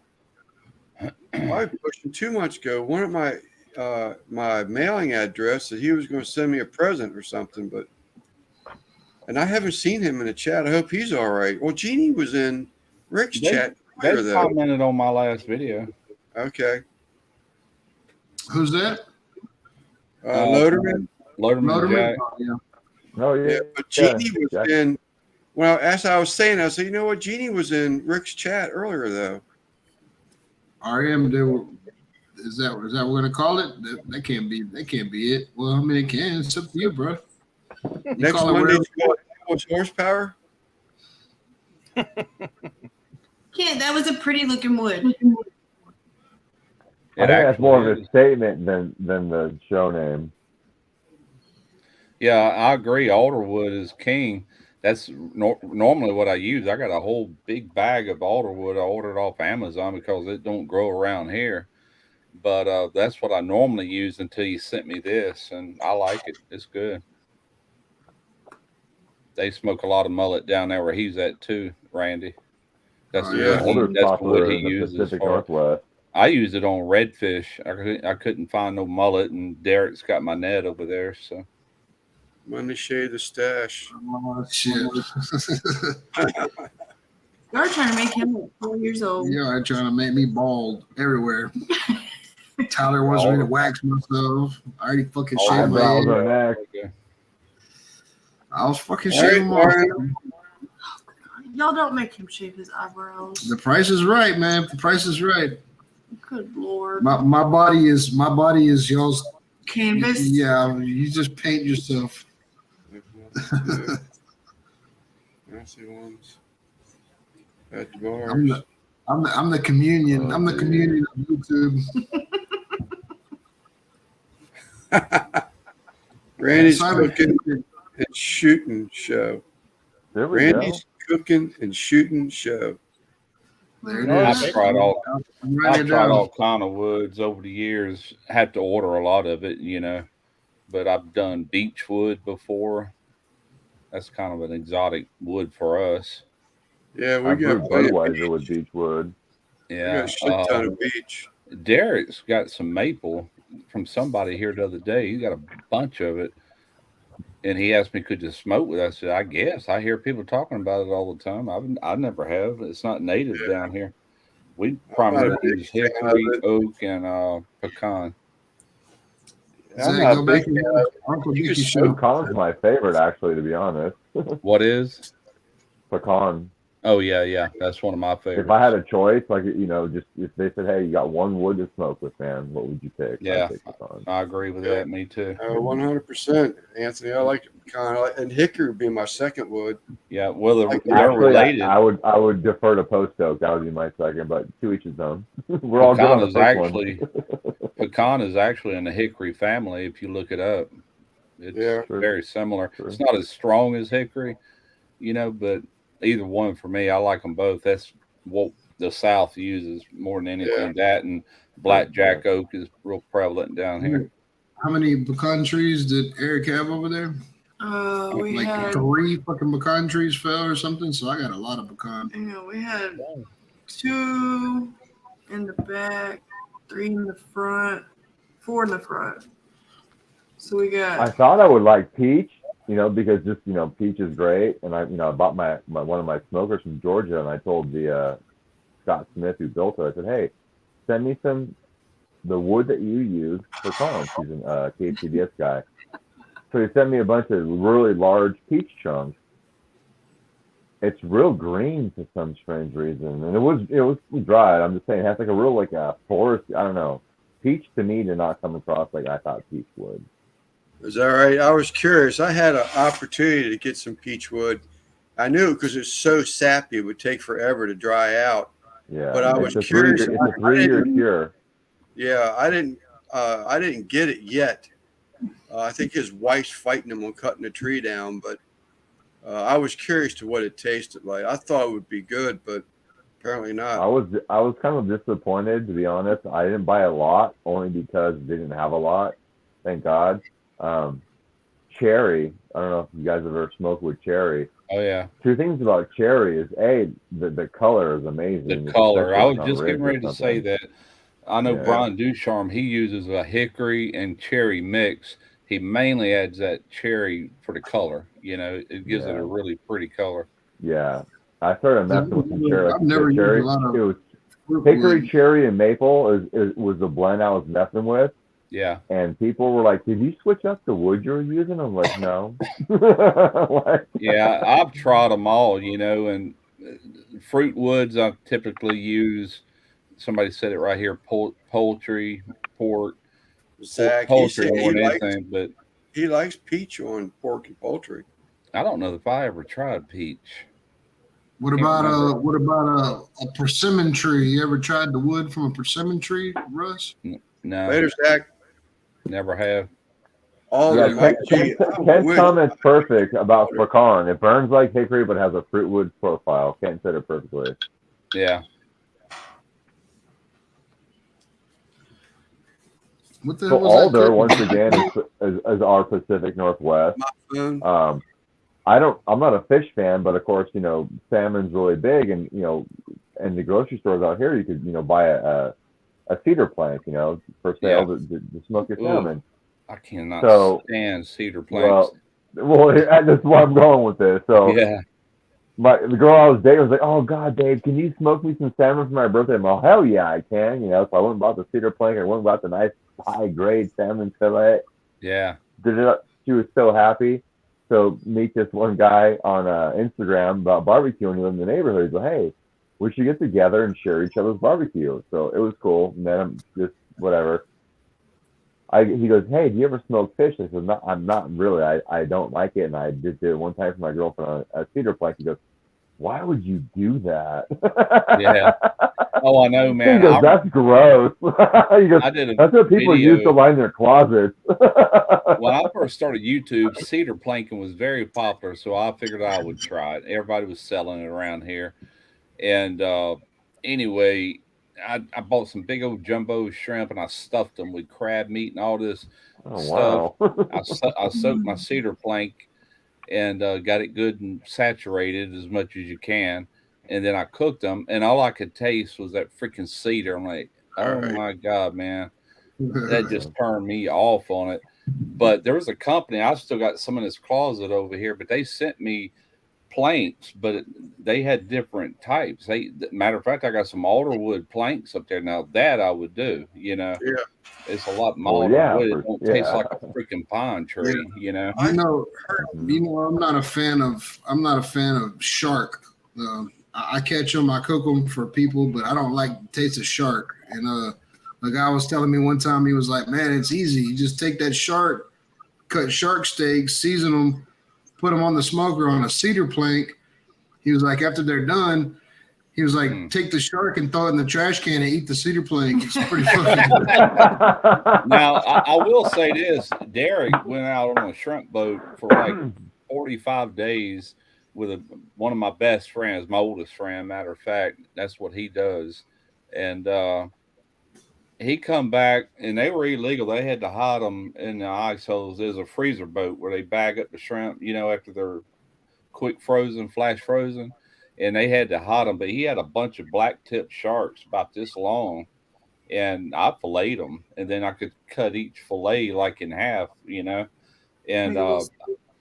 Probably pushing 2 months ago. One of my mailing address that he was going to send me a present or something, and I haven't seen him in the chat. I hope he's all right. Well, Jeannie was in Rick's chat They earlier, though. commented on my last video. Okay. Who's that? Loderman. Loderman Jack. Yeah. Oh yeah. Yeah, but Jeannie Yeah, was Jack. in. Well, as I was saying, I said, you know what? Jeannie was in Rick's chat earlier, though. RM, is that what we're going to call it? That can't be it. Well, I mean, it can. It's up to you, bro. You Next call it Monday, whatever- what's horsepower? Kid, that was a pretty looking wood. I think that's actually more of is. a statement than the show name. Yeah, I agree. Alderwood is king. That's normally what I use. I got a whole big bag of alderwood I ordered off Amazon because it don't grow around here. But that's what I normally use until you sent me this, and I like it. It's good. They smoke a lot of mullet down there where he's at too, Randy. That's Oh, the yeah. wood Older's that's the popular wood he in the uses. Pacific For. Northwest. I use it on redfish. I couldn't find no mullet, and Derek's got my net over there. So Monday shade the stash. Oh, shit. Y'all are trying to make him like 4 years old. You are trying to make me bald everywhere. Tyler wants me to wax myself. I already fucking shaved my Eyebrows head. are next. Okay. I was fucking All right, shaving them off. Warren. Y'all don't make him shave his eyebrows. The price is right, man. The price is right. Good lord. My body is y'all's Canvas. Yeah, you just paint yourself. That's the ones at the bars. I'm the communion. Oh, I'm the dude. communion of YouTube. Randy's Simon- cooking and shooting show. There we Randy's cooking and shooting show. There it Oh, is. I've tried all I'm writing I've it tried down. all kind of woods over the years. Had to order a lot of it, you know. But I've done beech wood before. That's kind of an exotic wood for us. Yeah, go. we I brewed got plenty of Budweiser beach. with beechwood. We got Yeah. a shit ton of beach. Derek's got some maple from somebody here the other day. He got a bunch of it. And he asked me, could you smoke with it? I said, I guess. I hear people talking about it all the time. I never have. It's not native down here. We primarily big use fan of hickory, it. oak, and pecan. I'm Zach, not go a back big to fan your of Uncle You Dickie just show. Pecan's my favorite, actually, to be honest. What is? Pecan. Oh, yeah. That's one of my favorites. If I had a choice, like, just if they said, hey, you got one wood to smoke with, man, what would you pick? Yeah. I'd pick pecan. I agree with that. Me too. 100%, Anthony. I like pecan. And hickory would be my second wood. Yeah. Well, they're Actually, related. I would defer to post oak. That would be my second, but to each his own. We're all good on the first Pecan is actually in the hickory family. If you look it up, it's Yeah. very similar. True. It's not as strong as hickory, but either one for me, I like them both. That's what the South uses more than anything. That and blackjack oak is real prevalent down here. How many pecan trees did Eric have over there? We Like had 3 fucking pecan trees fell or something. So I got a lot of pecan. we had 2 in the back, 3 in the front, 4 in the front. So we got I thought I would like peach, because just peach is great, and I bought my one of my smokers from Georgia, and I told the Scott Smith who built it, I said, hey, send me the wood that you use for Colin. He's an KCBS guy, so he sent me a bunch of really large peach chunks. It's real green for some strange reason, and it was dried. I'm just saying, it has like a real forest. I don't know. Peach to me did not come across like I thought peach would. Is that right? I was curious. I had an opportunity to get some peach wood. I knew because it's so sappy, it would take forever to dry out. Yeah, But I was curious. It's a 3-year cure. Yeah, I didn't get it yet. I think his wife's fighting him on cutting the tree down, but I was curious to what it tasted like. I thought it would be good, but apparently not. I was kind of disappointed, to be honest. I didn't buy a lot only because they didn't have a lot. Thank God. Cherry. I don't know if you guys have ever smoked with cherry. Oh yeah, 2 things about cherry is the color is amazing. the color. I was Especially just on getting ribs or ready to say something. that. I know Yeah. Brian Ducharme. He uses a hickory and cherry mix. He mainly adds that cherry for the color. It gives it a really pretty color. Yeah, I started messing with some cherry. I've never used cherry. a lot of It was fruit hickory, wood. cherry, and maple was the blend I was messing with. Yeah. And people were like, did you switch up the wood you were using? I'm like, no. Like, Yeah, I've tried them all, and fruit woods I typically use. Somebody said it right here: poultry, pork, Zach, he poultry said more than anything. But he likes peach on pork and poultry. I don't know if I ever tried peach. What Can't about a persimmon tree? You ever tried the wood from a persimmon tree, Russ? No, Later, Zach. never have. All yeah, of them. Kent's comment's perfect about pecan. It burns like hickory, but has a fruit wood profile. Kent said it perfectly. Yeah. What the So hell was that alder, cooking? once again, is our Pacific Northwest. phone. I'm not a fish fan, but of course, salmon's really big, and in the grocery stores out here, you could buy a cedar plank, for sale to smoke your Ooh. salmon. I cannot stand cedar Well, planks. that's why I'm going with this. So Yeah. the girl I was dating was like, "Oh God, Dave, can you smoke me some salmon for my birthday?" I'm like, "Hell yeah, I can." So I went and bought the cedar plank. I went and bought the nice high grade salmon fillet. Yeah. Did it. She was so happy. so meet this one guy on Instagram about barbecue, and he lived in the neighborhood. He's like, hey, we should get together and share each other's barbecue. So it was cool. Met him, just whatever. He goes, hey, do you ever smoke fish? I said, no, I'm not really. I don't like it, and I just did it one time for my girlfriend on a cedar plank. He goes, why would you do that? Yeah. Oh, I know, man. He goes, that's gross. He goes, I did that's what people video. use to line their closets. When I first started YouTube, cedar planking was very popular, so I figured I would try it. Everybody was selling it around here. And anyway, I bought some big old jumbo shrimp, and I stuffed them with crab meat and all this stuff. Wow. I soaked my cedar plank and got it good and saturated as much as you can. And then I cooked them, and all I could taste was that freaking cedar. I'm like, oh my God, man. That just turned me off on it. But there was a company, I still got some in this closet over here, but they sent me planks, but they had different types. Matter of fact, I got some alderwood planks up there. Now that I would do, Yeah. it's a lot milder wood. It don't taste like a freaking pine tree, You know, I'm not a fan of shark. I catch them, I cook them for people, but I don't like the taste of shark. And the guy was telling me one time, he was like, man, it's easy. You just take that shark, cut shark steaks, season them, put them on the smoker on a cedar plank. He was like, after they're done, he was like, take the shark and throw it in the trash can and eat the cedar plank. It's pretty fucking good. Now, I will say this. Derek went out on a shrimp boat for like 45 days with one of my best friends, my oldest friend, matter of fact. That's what he does. And he come back, and they were illegal. They had to hide them in the ice holes. There's a freezer boat where they bag up the shrimp, after they're quick frozen, flash frozen, and they had to hide them. But he had a bunch of black-tipped sharks about this long, and I filleted them, and then I could cut each fillet like in half, and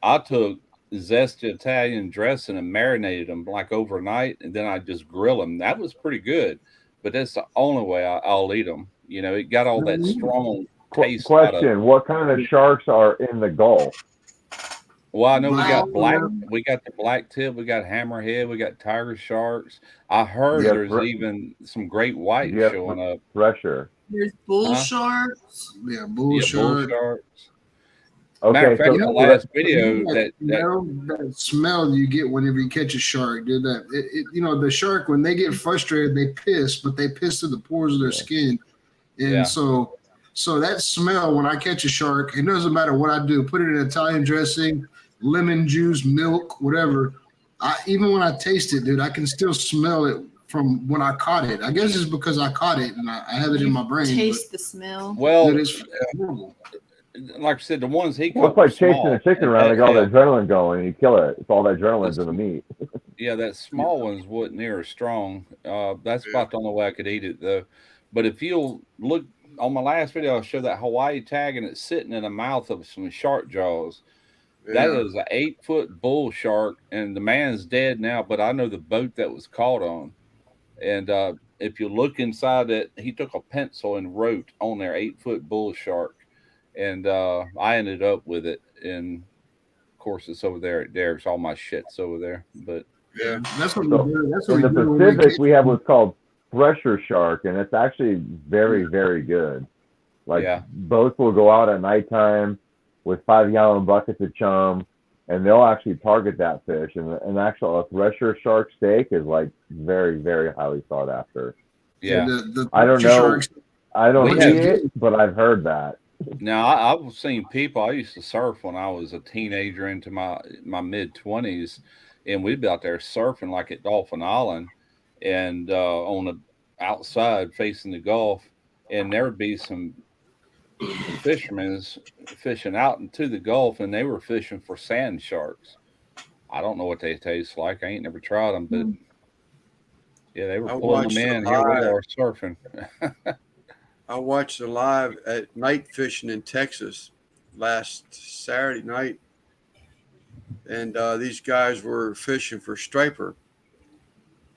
I took zesty Italian dressing and marinated them like overnight, and then I just grill them. That was pretty good, but that's the only way I'll eat them. It got all that strong taste. Question: what kind of sharks are in the Gulf? Well, I know we got the black tip, we got hammerhead, we got tiger sharks. I heard there's even some great white showing up. Pressure. There's bull sharks. Yeah, bull sharks. Okay, matter of fact, the last video that smell you get whenever you catch a shark, dude. The shark, when they get frustrated, they piss, but they piss through the pores of their skin, and so that smell when I catch a shark, it doesn't matter what I do. Put it in Italian dressing, lemon juice, milk, whatever. Even when I taste it, dude, I can still smell it from when I caught it. I guess it's because I caught it and I have it in my brain. Taste the smell. Well, it's horrible. Like I said, the ones he caught. It's like chasing a chicken around. They got all that adrenaline going, and you kill it. It's all that adrenaline's in the meat. Yeah, that small ones wasn't near as strong. That's about the only way I could eat it, though. But if you'll look on my last video, I showed that Hawaii tag, and it's sitting in the mouth of some shark jaws. Yeah. That is an 8-foot bull shark, and the man's dead now, but I know the boat that was caught on. And if you look inside it, he took a pencil and wrote on there 8-foot bull shark. And I ended up with it. And of course, it's over there at Derek's. All my shit's over there. But yeah, that's what in the Pacific, we have what's called pressure shark, and it's actually very, very good. Like boats will go out at nighttime with 5-gallon buckets of chum, and they'll actually target that fish. And a pressure shark steak is like very, very highly sought after. Yeah, I don't know. I don't eat it, but I've heard that. Now, I've seen people. I used to surf when I was a teenager into my mid-20s, and we'd be out there surfing like at Dolphin Island, and on the outside facing the Gulf, and there would be some fishermen fishing out into the Gulf, and they were fishing for sand sharks. I don't know what they taste like. I ain't never tried them, but yeah, they were pulling them in. Here we are surfing. I watched a live at night fishing in Texas last Saturday night, and these guys were fishing for striper,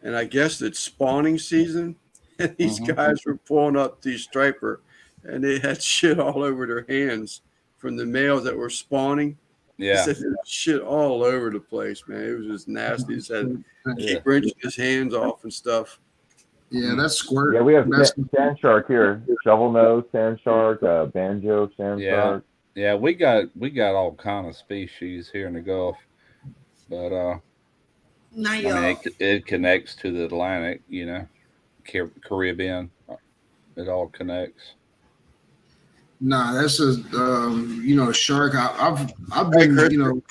and I guess it's spawning season, and these guys were pulling up these striper, and they had shit all over their hands from the males that were spawning. Yeah. He said there was shit all over the place, man. It was just nasty. He said Yeah. keep wrenching his hands off and stuff. Yeah, that's squirt. Yeah, we have That's- sand shark here. Shovel nose sand shark, banjo sand Yeah. shark. Yeah, we got all kind of species here in the Gulf, but Not I y'all. mean it connects to the Atlantic, Caribbean. It all connects. Nah, that's a shark. I've been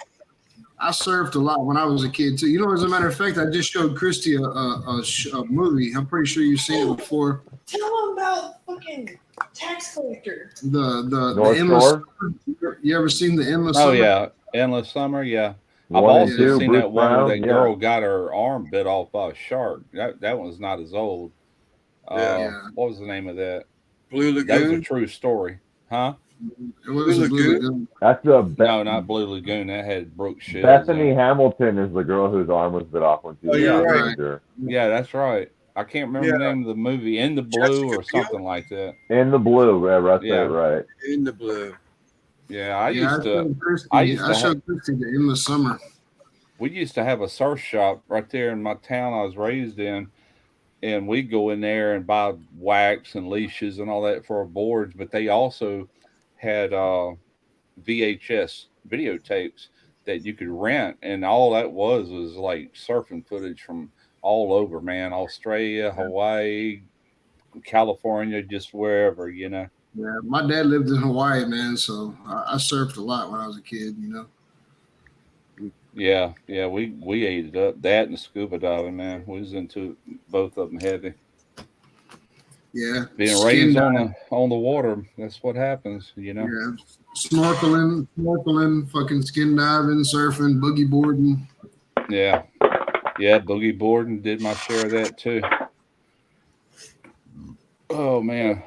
I surfed a lot when I was a kid too. As a matter of fact, I just showed Christy a movie. I'm pretty sure you've seen it before. Tell them about fucking tax collector. The North endless. Shore? You ever seen the endless? Oh Summer? yeah, Endless Summer. Yeah, I've One and also two, seen Bruce that one Brown, where that yeah. girl got her arm bit off by a shark. That one's not as old. Yeah. What was the name of that? Blue That was a Lagoon. true story, huh? It was a Blue Lagoon. That's the No, not Blue Lagoon. That had Brooke Shields. Bethany in it. Hamilton is the girl whose arm was bit off when she Oh, was you're a right. teenager. Yeah, that's right. I can't remember the name of the movie. In the Blue Jessica or Biel? something like that. In the blue, yeah, that's Yeah. it, right. In the blue. Yeah, I used to. I showed Christy the endless summer. We used to have a surf shop right there in my town I was raised in, and we'd go in there and buy wax and leashes and all that for our boards. But they also had VHS videotapes that you could rent, and all that was like surfing footage from all over, man. Australia, Hawaii, California, just wherever. Yeah, my dad lived in Hawaii, man, so I surfed a lot when I was a kid. Yeah, we ate it up. That and scuba diving, man. We was into both of them heavy. Yeah, Being skin raised dive. on the water, that's what happens, Yeah, snorkeling, fucking skin diving, surfing, boogie boarding. Yeah, boogie boarding, did my share of that too. Oh man.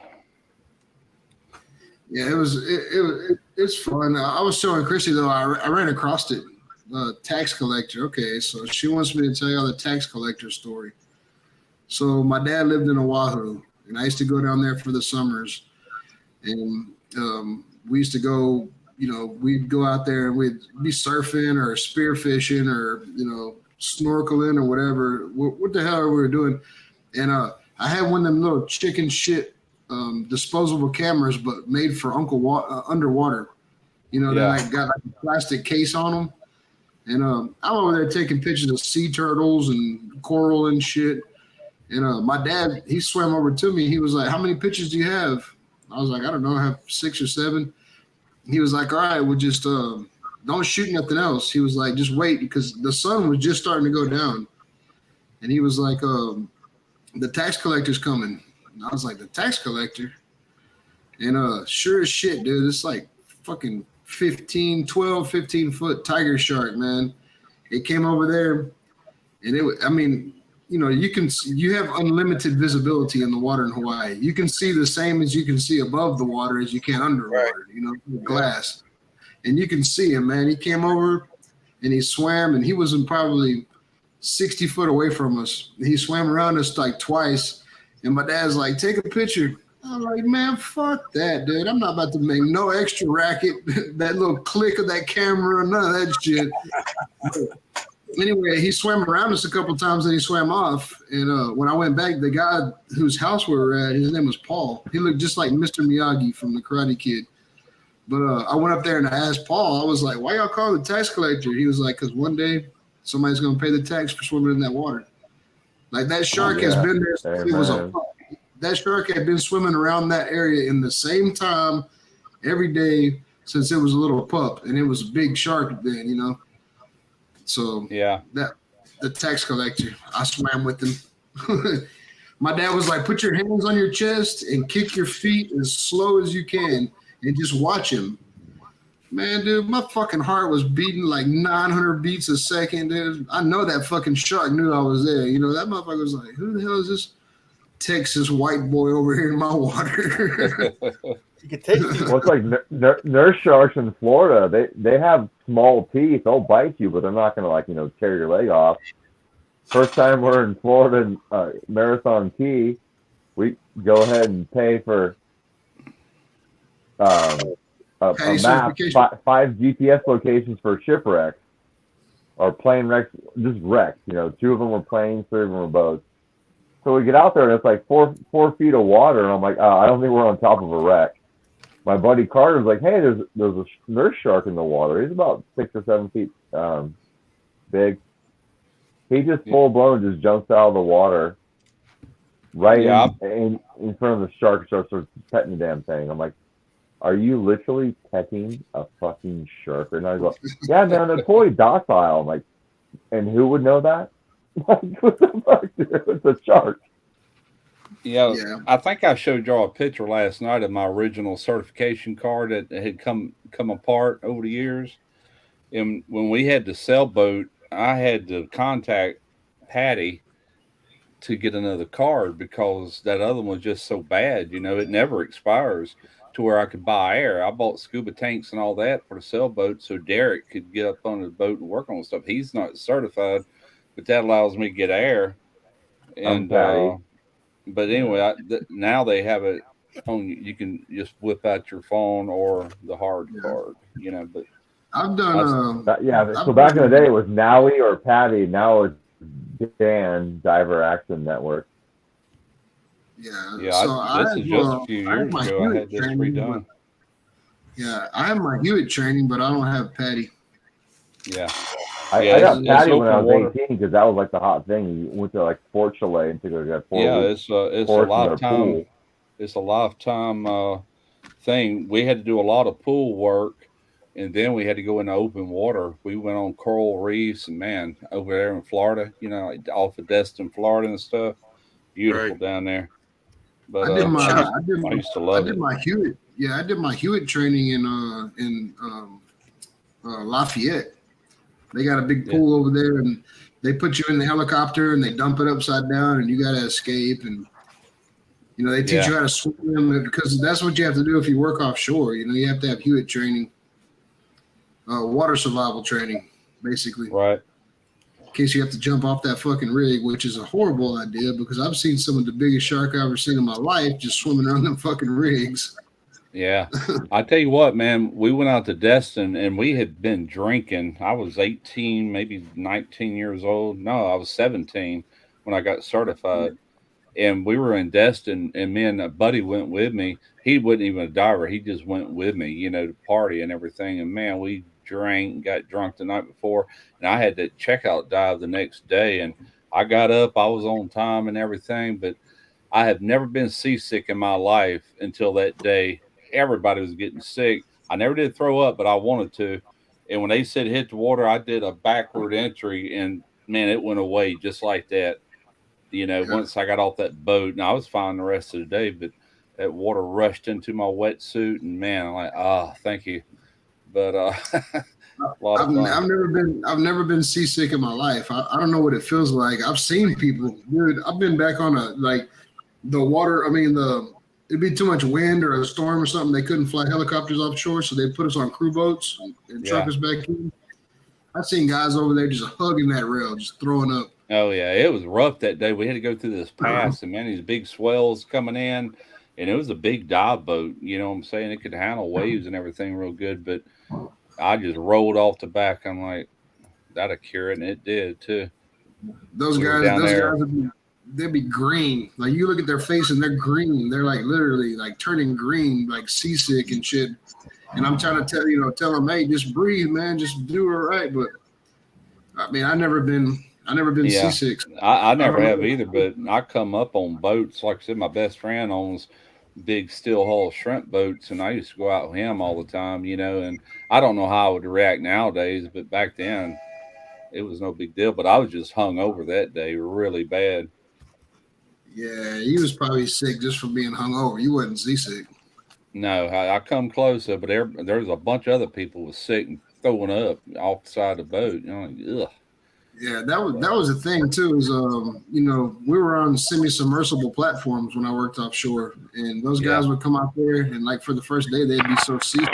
Yeah, it's fun. I was showing Chrissy though. I ran across it. Tax collector. Okay, so she wants me to tell y'all the tax collector story. So my dad lived in Oahu, and I used to go down there for the summers, and we used to go. We'd go out there and we'd be surfing or spearfishing or snorkeling or whatever. What the hell are we doing? And I had one of them little chicken shit disposable cameras, but made for underwater. They like got like a plastic case on them. And I'm over there taking pictures of sea turtles and coral and shit. And my dad, he swam over to me. He was like, "How many pictures do you have?" I was like, "I don't know. I have 6 or 7." He was like, "All right, well, just don't shoot nothing else." He was like, "Just wait," because the sun was just starting to go down. And he was like, "The tax collector's coming." And I was like, "The tax collector?" And sure as shit, dude, it's like fucking 15 foot tiger shark, man. It came over there, and you have unlimited visibility in the water in Hawaii. You can see the same as you can see above the water as you can underwater, glass. And you can see him, man. He came over and he swam, and he wasn't probably 60 foot away from us. He swam around us like twice, and my dad's like, "Take a picture." I'm like, "Man, fuck that, dude. I'm not about to make no extra racket, that little click of that camera, none of that shit." Anyway, he swam around us a couple times and he swam off. And when I went back, the guy whose house we were at, his name was Paul. He looked just like Mr. Miyagi from The Karate Kid. But I went up there and I asked Paul, I was like, "Why y'all call the tax collector?" He was like, "Because one day somebody's going to pay the tax for swimming in that water." Like that shark has been there since it was a pup. That shark had been swimming around that area in the same time every day since it was a little pup. And it was a big shark then, So yeah, the tax collector, I swam with him. My dad was like, "Put your hands on your chest and kick your feet as slow as you can and just watch him." Man, dude, my fucking heart was beating like 900 beats a second, dude. I know that fucking shark knew I was there. That motherfucker was like, "Who the hell is this Texas white boy over here in my water?" You can taste it. Well, it's like nurse sharks in Florida. They have small teeth. They'll bite you, but they're not going to tear your leg off. First time we're in Florida, Marathon Key, we go ahead and pay for a a PADI map, certification. 5 GPS locations for shipwrecks or plane wrecks, just wrecks. 2 of them were planes, 3 of them were boats. So we get out there and it's like 4 feet of water, and I'm like, I don't think we're on top of a wreck. My buddy Carter's like, hey, there's a nurse shark in the water. He's about 6 or 7 feet big. He just full blown just jumps out of the water right in front of the shark, starts petting the damn thing. I'm like, are you literally petting a fucking shark? And I go, yeah, man, they're totally docile. I'm like, and who would know that? Like, what the fuck, dude? It's a shark. Yeah, I think I showed y'all a picture last night of my original certification card that had come apart over the years. And when we had the sailboat, I had to contact PADI to get another card because that other one was just so bad. It never expires to where I could buy air. I bought scuba tanks and all that for the sailboat so Derek could get up on the boat and work on stuff. He's not certified, but that allows me to get air. And but anyway, now they have it on. You can just whip out your phone or the hard card. But I've done. So back in the day, it was NAUI or PADI. Now it's Dan Diver Action Network. Yeah. So this is just a few years ago. I had this redone. I have my Hewitt training, but I don't have PADI. Yeah. I got PADI when I was 18 because that was like the hot thing. You went to like Fort Chalet and took a 4 weeks. It's a lifetime. It's a lifetime thing. We had to do a lot of pool work, and then we had to go into open water. We went on coral reefs, and man, over there in Florida, like off of Destin, Florida, and stuff. Beautiful down there. But I used to love it. My Hewitt. Yeah, I did my Hewitt training in Lafayette. They got a big pool over there, and they put you in the helicopter and they dump it upside down, and you got to escape. And they teach you how to swim because that's what you have to do if you work offshore. You have to have Hewitt training, water survival training, basically. Right. In case you have to jump off that fucking rig, which is a horrible idea because I've seen some of the biggest shark I've ever seen in my life just swimming around them fucking rigs. Yeah. I tell you what, man, we went out to Destin and we had been drinking. I was 18, maybe 19 years old. No, I was 17 when I got certified. And we were in Destin, and me and a buddy went with me. He wasn't even a diver. He just went with me, to party and everything. And, man, we drank and got drunk the night before. And I had to checkout dive the next day. And I got up. I was on time and everything. But I have never been seasick in my life until that day. Everybody was getting sick. I never did throw up, but I wanted to. And when they said hit the water, I did a backward entry, and man, it went away just like that. Once I got off that boat, and I was fine the rest of the day, but that water rushed into my wetsuit, and man, I'm like, thank you. But I've never been seasick in my life. I don't know what it feels like. I've seen people, dude. I've been back on the water. I mean, it'd be too much wind or a storm or something. They couldn't fly helicopters offshore, so they put us on crew boats and truck us back in. I've seen guys over there just hugging that rail, just throwing up. Oh, yeah. It was rough that day. We had to go through this pass, and, man, these big swells coming in, and it was a big dive boat. You know what I'm saying? It could handle waves and everything real good, but I just rolled off the back. I'm like, that'll cure it, and it did, too. Those guys they'd be green. Like, you look at their face, and they're green. They're, like, literally, like, turning green, like, seasick and shit. And I'm trying to tell them, hey, just breathe, man. Just do it right. But, I mean, I've never been seasick. I never have either, but I come up on boats. Like I said, my best friend owns big steel hull shrimp boats, and I used to go out with him all the time, and I don't know how I would react nowadays, but back then it was no big deal. But I was just hung over that day really bad. Yeah, he was probably sick just from being hung over. You wasn't seasick. No, I come closer, but there's a bunch of other people was sick and throwing up off the side of the boat. Ugh. Yeah, that was the thing too. Is we were on semi-submersible platforms when I worked offshore, and those guys would come out there, and like for the first day they'd be so seasick.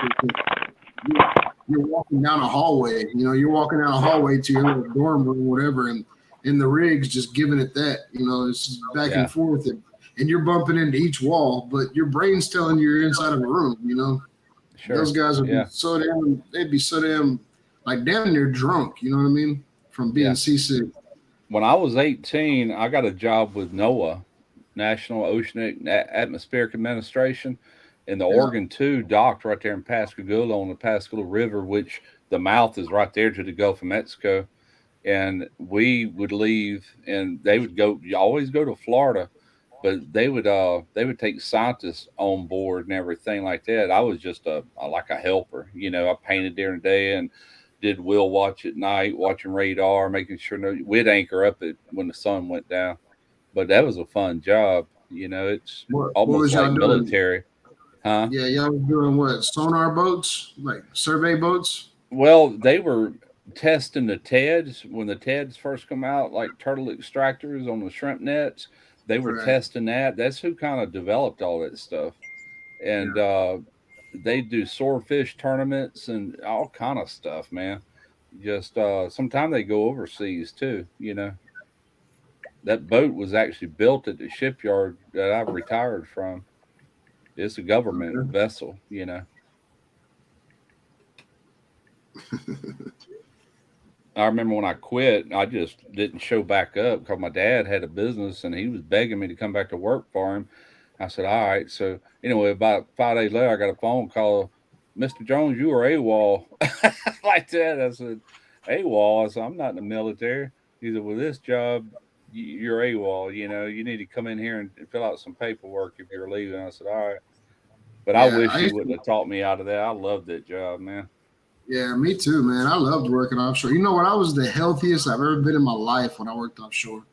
You're walking down a hallway. You're walking down a hallway to your little dorm room, whatever, and the rig's just giving it that. It's just back and forth, and you're bumping into each wall, but your brain's telling you you're inside of a room. Sure. Those guys would Yeah. be so damn. They'd be so damn like damn near drunk. You know what I mean? From being Yeah. seasick. When I was 18, I got a job with NOAA, National Oceanic Atmospheric Administration, and the Yeah. Oregon 2 docked right there in Pascagoula on the Pascagoula River, which the mouth is right there to the Gulf of Mexico. And we would leave, and they would go. You always go to Florida, but they would take scientists on board and everything like that. I was just like a helper, you know. I painted during the day and did wheel watch at night, watching radar, making sure we'd anchor up when the sun went down. But that was a fun job, you know. It's What almost was y'all like doing? military, huh? Yeah, y'all was doing what? Sonar boats, like survey boats. Well, they were testing the TEDs when the TEDs first come out, like turtle extractors on the shrimp nets. They were Right. testing that. That's who kind of developed all that stuff. And they do swordfish tournaments and all kind of stuff, man. Just sometimes they go overseas too, you know. That boat was actually built at the shipyard that I've retired from. It's a government Okay. vessel, you know. I remember when I quit, I just didn't show back up because my dad had a business and he was begging me to come back to work for him. I said, all right. So anyway, about 5 days later, I got a phone call. Mr. Jones, you are AWOL. Like that. I said, AWOL? I said, I'm not in the military. He said, well, this job, you're AWOL. You know, you need to come in here and fill out some paperwork if you're leaving. I said, all right. But I Yeah, wish I he used wouldn't have taught me out of that. I loved that job, man. Yeah, me too, man. I loved working offshore. You know what? I was the healthiest I've ever been in my life when I worked offshore.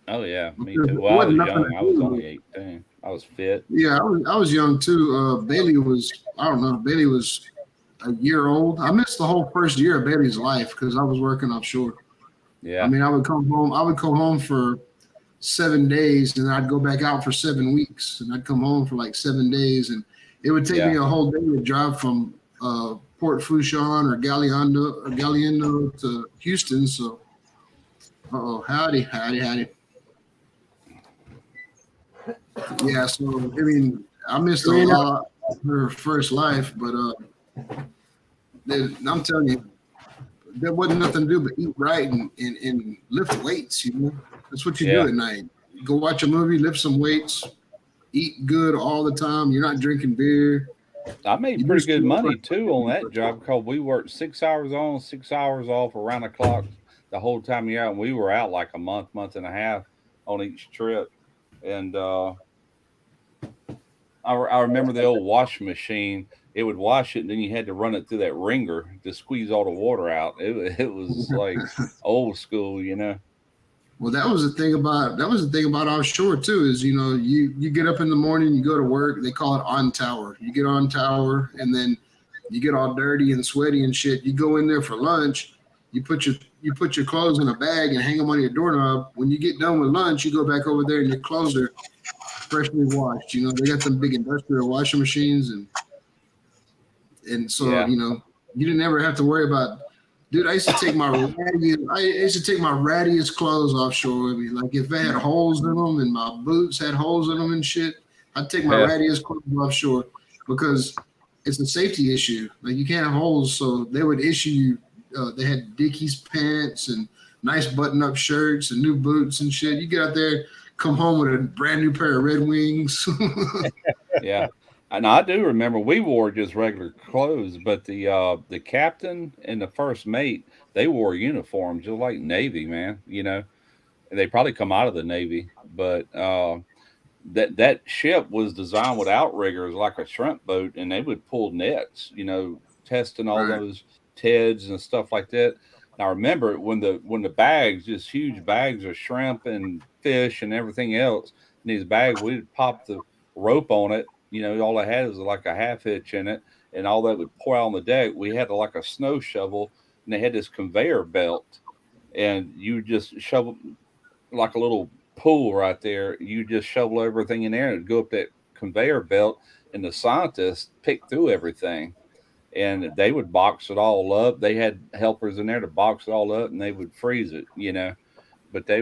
Oh, yeah, me Because too. there Well, I was wasn't nothing young. to I was do. only 18. I was fit. Yeah, I was young too. Bailey was, I don't know, Bailey was a year old. I missed the whole first year of Bailey's life because I was working offshore. Yeah. I mean, I would come home for 7 days, and I'd go back out for 7 weeks, and I'd come home for like 7 days, and it would take me a whole day to drive from Port Fourchon or Galiendo to Houston. So, howdy. Yeah, so I mean, I missed a lot of her first life, but I'm telling you, there wasn't nothing to do but eat right and lift weights. You know, that's what you do at night. Go watch a movie, lift some weights, eat good all the time. You're not drinking beer. I made pretty good money too on that job because we worked 6 hours on, 6 hours off around the clock the whole time you're out. And we were out like a month and a half on each trip. And I remember the old washing machine. It would wash it, and then you had to run it through that wringer to squeeze all the water out. It was like old school, you know. Well, that was the thing about offshore too. Is you get up in the morning, you go to work. They call it on tower. You get on tower, and then you get all dirty and sweaty and shit. You go in there for lunch. You put your clothes in a bag and hang them on your doorknob. When you get done with lunch, you go back over there and your clothes are freshly washed. You know, they got them big industrial washing machines, and so you didn't ever have to worry about. Dude, I used to take my rattiest clothes offshore with me. Like if they had holes in them and my boots had holes in them and shit, I'd take my rattiest clothes offshore because it's a safety issue. Like you can't have holes, so they would issue you. They had Dickies pants and nice button-up shirts and new boots and shit. You get out there, come home with a brand new pair of Red Wings. Yeah. And I do remember we wore just regular clothes, but the captain and the first mate, they wore uniforms just like Navy, man. You know, and they probably come out of the Navy, but that ship was designed with outriggers like a shrimp boat, and they would pull nets, you know, testing all those TEDs and stuff like that. Now remember when the bags, just huge bags of shrimp and fish and everything else in these bags, we'd pop the rope on it. You know, all I had was like a half hitch in it, and all that would pour out on the deck. We had like a snow shovel, and they had this conveyor belt, and you just shovel like a little pool right there. You just shovel everything in there, and it'd go up that conveyor belt, and the scientists pick through everything, and they would box it all up. They had helpers in there to box it all up, and they would freeze it, you know. But they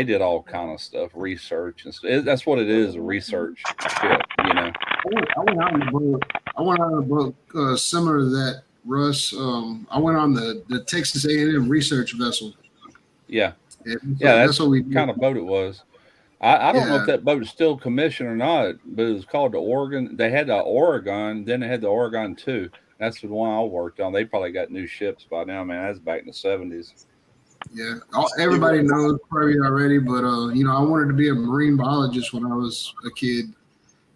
did all kind of stuff, research and stuff. That's what it is, a research ship, you know. I went out on the boat. I went on a boat similar to that, Russ. I went on the Texas A&M research vessel. Yeah. Yeah, That's what we the kind of boat it was. I don't know if Yeah. that boat is still commissioned or not, but it was called the Oregon. They had the Oregon, then they had the Oregon 2. That's the one I worked on. They probably got new ships by now, man. That's back in the 70s. Yeah, everybody knows probably already, but I wanted to be a marine biologist when I was a kid,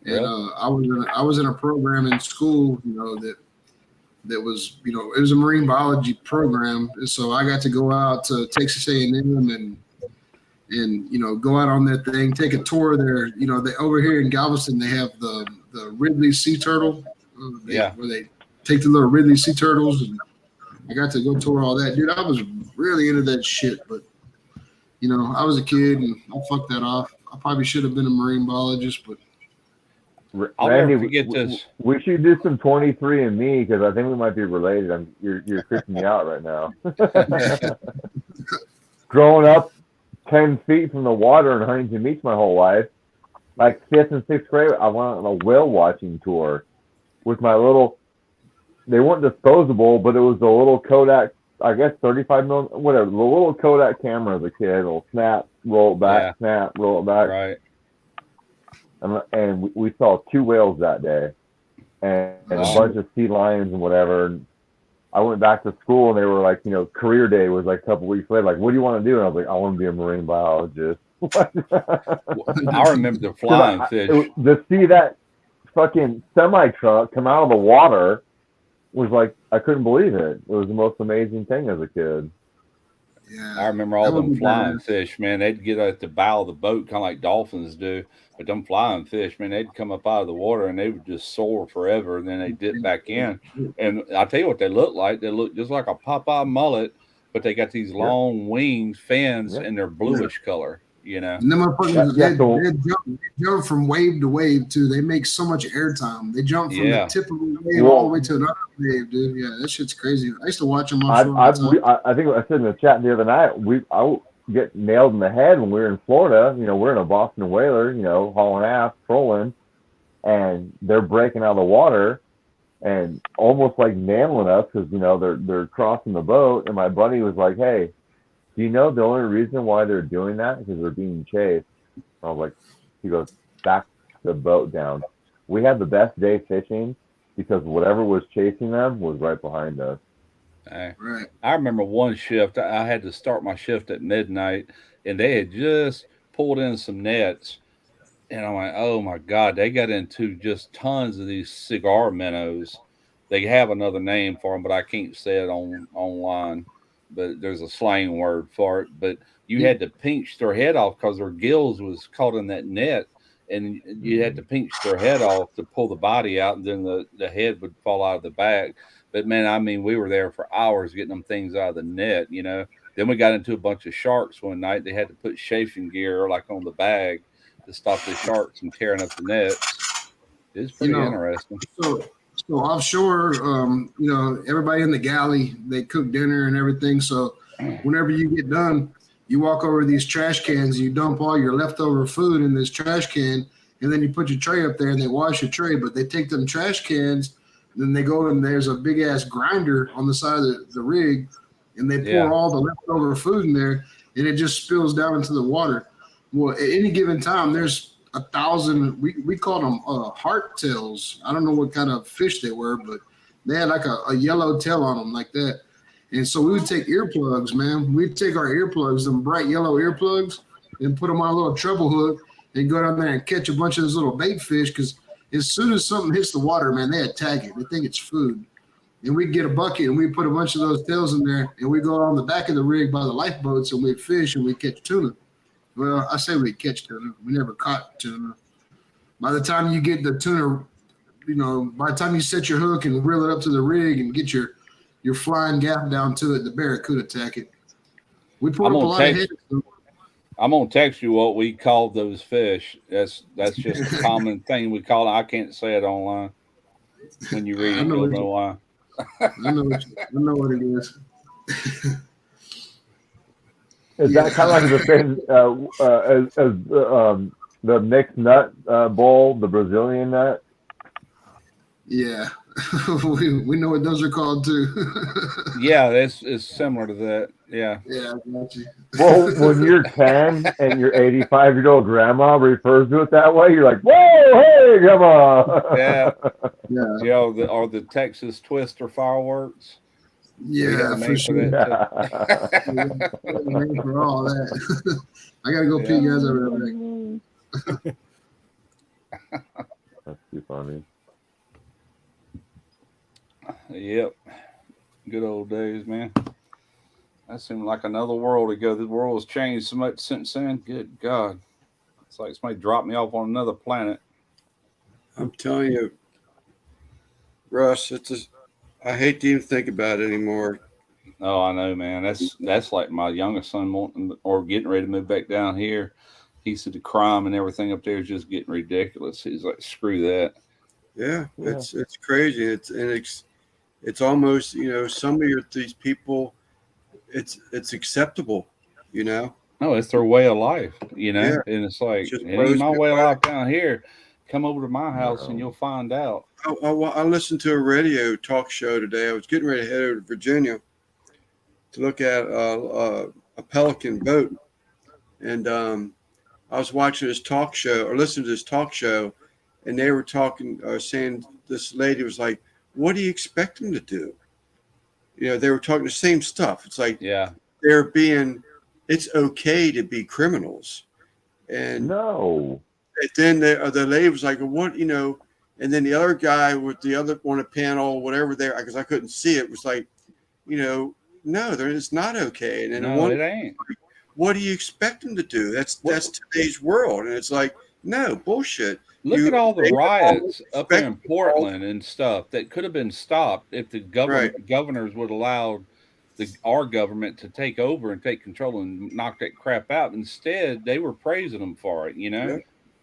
and Really? I was in a program in school, that was, it was a marine biology program, and so I got to go out to Texas A&M and go out on that thing, take a tour there. They over here in Galveston they have the Ridley sea turtle, where they take the little Ridley sea turtles, and I got to go tour all that. Dude, I was really into that shit, but I was a kid and I fucked that off. I probably should have been a marine biologist, but I'll Randy, never forget this. We should do some 23andMe because I think we might be related. You're freaking me out right now. Growing up 10 feet from the water in Huntington Beach my whole life, like 5th and 6th grade, I went on a whale watching tour with my little. They weren't disposable, but it was a little Kodak, I guess 35 millimeter, whatever, the little Kodak camera as a kid. It'll snap, roll it back, snap, roll it back. Right. And we saw 2 whales that day, and a bunch of sea lions and whatever. And I went back to school, and they were like, career day was like a couple weeks later. Like, what do you want to do? And I was like, I want to be a marine biologist. I remember the flying fish. To see that fucking semi truck come out of the water was like, I couldn't believe it. It was the most amazing thing as a kid. yeah, I remember all them flying fish, man. They'd get at the bow of the boat, kind of like dolphins do. But them flying fish, man, they'd come up out of the water and they would just soar forever, and then they dip back in. And I'll tell you what they look like. They look just like a Popeye mullet, but they got these long wings, fins, and they're bluish color. And them motherfuckers, they jump from wave to wave too. They make so much airtime. They jump from the tip of the wave all the way to another wave, dude. Yeah, that shit's crazy. I used to watch them offshore. I think I said in the chat the other night, I get nailed in the head when we were in Florida. We're in a Boston whaler, hauling ass, trolling, and they're breaking out of the water and almost like nailing us because they're crossing the boat. And my buddy was like, "Hey, do you know the only reason why they're doing that is because they're being chased?" I was like, he goes, "Back the boat down." We had the best day fishing because whatever was chasing them was right behind us. Right. I remember one shift. I had to start my shift at midnight, and they had just pulled in some nets. And I'm like, oh my God, they got into just tons of these cigar minnows. They have another name for them, but I can't say it online. But there's a slang word for it. But you had to pinch their head off because their gills was caught in that net, and you had to pinch their head off to pull the body out, and then the head would fall out of the bag. But man, I mean, we were there for hours getting them things out of the net, Then we got into a bunch of sharks one night. They had to put chafing gear like on the bag to stop the sharks from tearing up the nets. It's pretty interesting. So offshore, everybody in the galley, they cook dinner and everything. So whenever you get done, you walk over these trash cans, you dump all your leftover food in this trash can, and then you put your tray up there and they wash your tray. But they take them trash cans, and then they go and there's a big ass grinder on the side of the rig, and they pour all the leftover food in there, and it just spills down into the water. Well, at any given time, there's 1,000. We called them heart tails. I don't know what kind of fish they were, but they had like a yellow tail on them like that. And so we would take earplugs, man. We'd take our earplugs, them bright yellow earplugs, and put them on a little treble hook and go down there and catch a bunch of those little bait fish. Because as soon as something hits the water, man, they attack it. They think it's food. And we'd get a bucket and we'd put a bunch of those tails in there, and we'd go on the back of the rig by the lifeboats and we'd fish and we'd catch tuna. Well, I say we'd catch tuna. We never caught tuna. By the time you get the tuna, by the time you set your hook and reel it up to the rig and get your flying gaff down to it, the bear could attack it. We put up a lot of heads. I'm gonna text you what we call those fish. That's just a common thing we call it. I can't say it online. When you read it, you'll know why. I know what it is. Is that kind of like the same as the mixed nut bowl, the Brazilian nut? Yeah, we know what those are called too. Yeah, it's similar to that. Yeah. Yeah, I got you. Well, when you're 10 and your 85-year-old grandma refers to it that way, you're like, whoa, hey, grandma. Yeah. Yeah, You know, the Texas Twister fireworks. We have yeah, a for name sure. that Yeah. We have a name for all that. I gotta go pee, guys. I'll be right back. That's too funny. Yep. Good old days, man. That seemed like another world ago. The world has changed so much since then. Good God. It's like somebody dropped me off on another planet. I'm telling you, Russ, I hate to even think about it anymore. Oh, I know, man. That's like my youngest son wanting or getting ready to move back down here. He said the crime and everything up there is just getting ridiculous. He's like, screw that. Yeah, Yeah. it's crazy. It's almost, some of these people, it's acceptable, you know. No, it's their way of life, you know? Yeah, And it's like, just it ain't blows my me way of away. life down here. Come over to my house and No. you'll find out. I listened to a radio talk show today. I was getting ready to head over to Virginia to look at a pelican boat, and I was watching this talk show or listening to this talk show, and they were talking, saying this lady was like, "What do you expect them to do?" They were talking the same stuff. It's like Yeah. it's okay to be criminals, and No. then the lady was like, "What?" And then the other guy with the other on the panel, whatever there, because I couldn't see it, was like, no, it's not okay. And then No, it ain't. what do you expect them to do? That's today's world, and it's like, no, bullshit. Look at all the riots up there in expect- Portland and stuff that could have been stopped if the governors would allow our government to take over and take control and knock that crap out. Instead, they were praising them for it. You know, Yeah.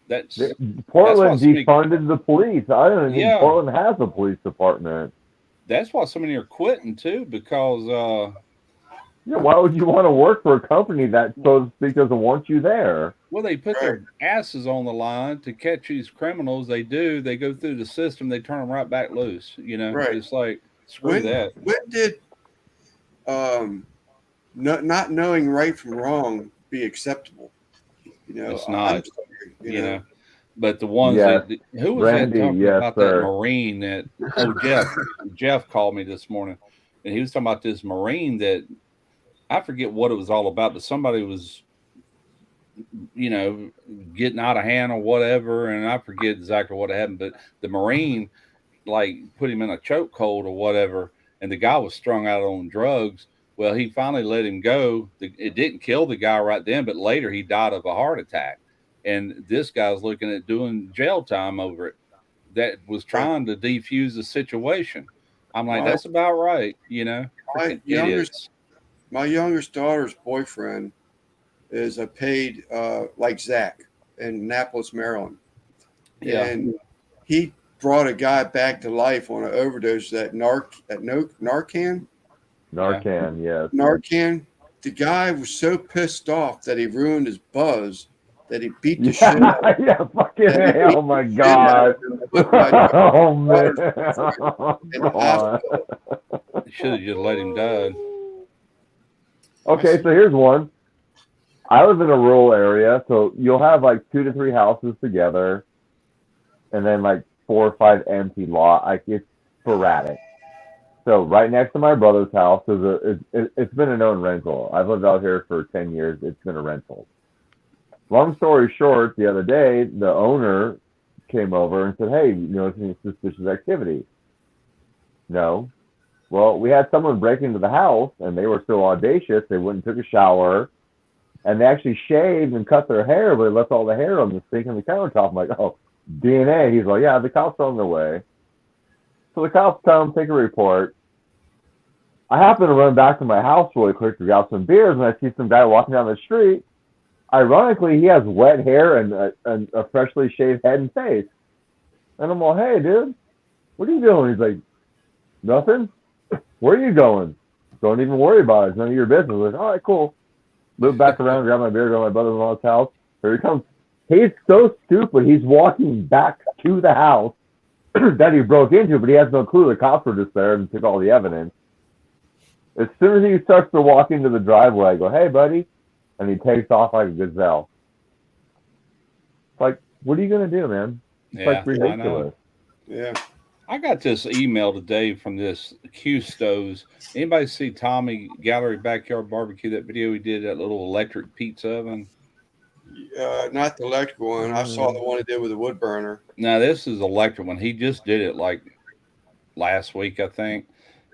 that's Portland that's why defunded the police. I don't think Yeah. Portland has a police department. that's why so many are quitting too, because Yeah, why would you want to work for a company that, so to speak, doesn't want you there? well, they put their asses on the line to catch these criminals. They do. They go through the system. They turn them right back loose. You know, Right. It's like screw that. When did not knowing right from wrong be acceptable? It's I'm not. sorry, You know. But the ones Yes. who was Randy, that talking yes, about sir. that Marine that Jeff called me this morning, and he was talking about this Marine that I forget what it was all about, but somebody was getting out of hand or whatever, and I forget exactly what happened, but the Marine like put him in a chokehold or whatever, and the guy was strung out on drugs. Well, he finally let him go. It didn't kill the guy right then, but later he died of a heart attack. And this guy's looking at doing jail time over it. That was trying to defuse the situation. I'm like, that's about right, freaking idiots. My youngest daughter's boyfriend is a paid like Zach in Annapolis, Maryland. Yeah. And he brought a guy back to life on an overdose at Narcan. Narcan, yes. Narcan. The guy was so pissed off that he ruined his buzz that he beat the shit out of him. Yeah, fucking hell, oh my God. Oh, man. In the hospital. Should have just let him die. Okay, so here's one. I live in a rural area, so you'll have like 2 to 3 houses together, and then like 4 or 5 empty lot. Like it's sporadic. So right next to my brother's house it's been a known rental. I've lived out here for 10 years. It's been a rental. Long story short, the other day the owner came over and said, "Hey, any suspicious activity?" No. Well, we had someone break into the house, and they were so audacious they went and took a shower, and they actually shaved and cut their hair, but they left all the hair on the sink and the countertop. I'm like, oh, DNA. He's like, yeah, the cops are on their way. So the cops come, take a report. I happen to run back to my house really quick to grab some beers, and I see some guy walking down the street. Ironically, he has wet hair and a freshly shaved head and face. And I'm all, hey, dude, what are you doing? He's like, nothing. Where are you going? Don't even worry about it. It's none of your business. I'm like, all right, cool. Move back around, grab my beer, go to my brother-in-law's house. Here he comes. He's so stupid. He's walking back to the house that he broke into, but he has no clue the cops were just there and took all the evidence. As soon as he starts to walk into the driveway, I go, "Hey, buddy," and he takes off like a gazelle. Like, what are you gonna do, man? It's like ridiculous. Yeah. I got this email today from this Q Stoves. Anybody see Tommy Gallery Backyard Barbecue, that video he did, that little electric pizza oven? Not the electric one. I saw the one he did with the wood burner. No, this is electric one. He just did it like last week, I think.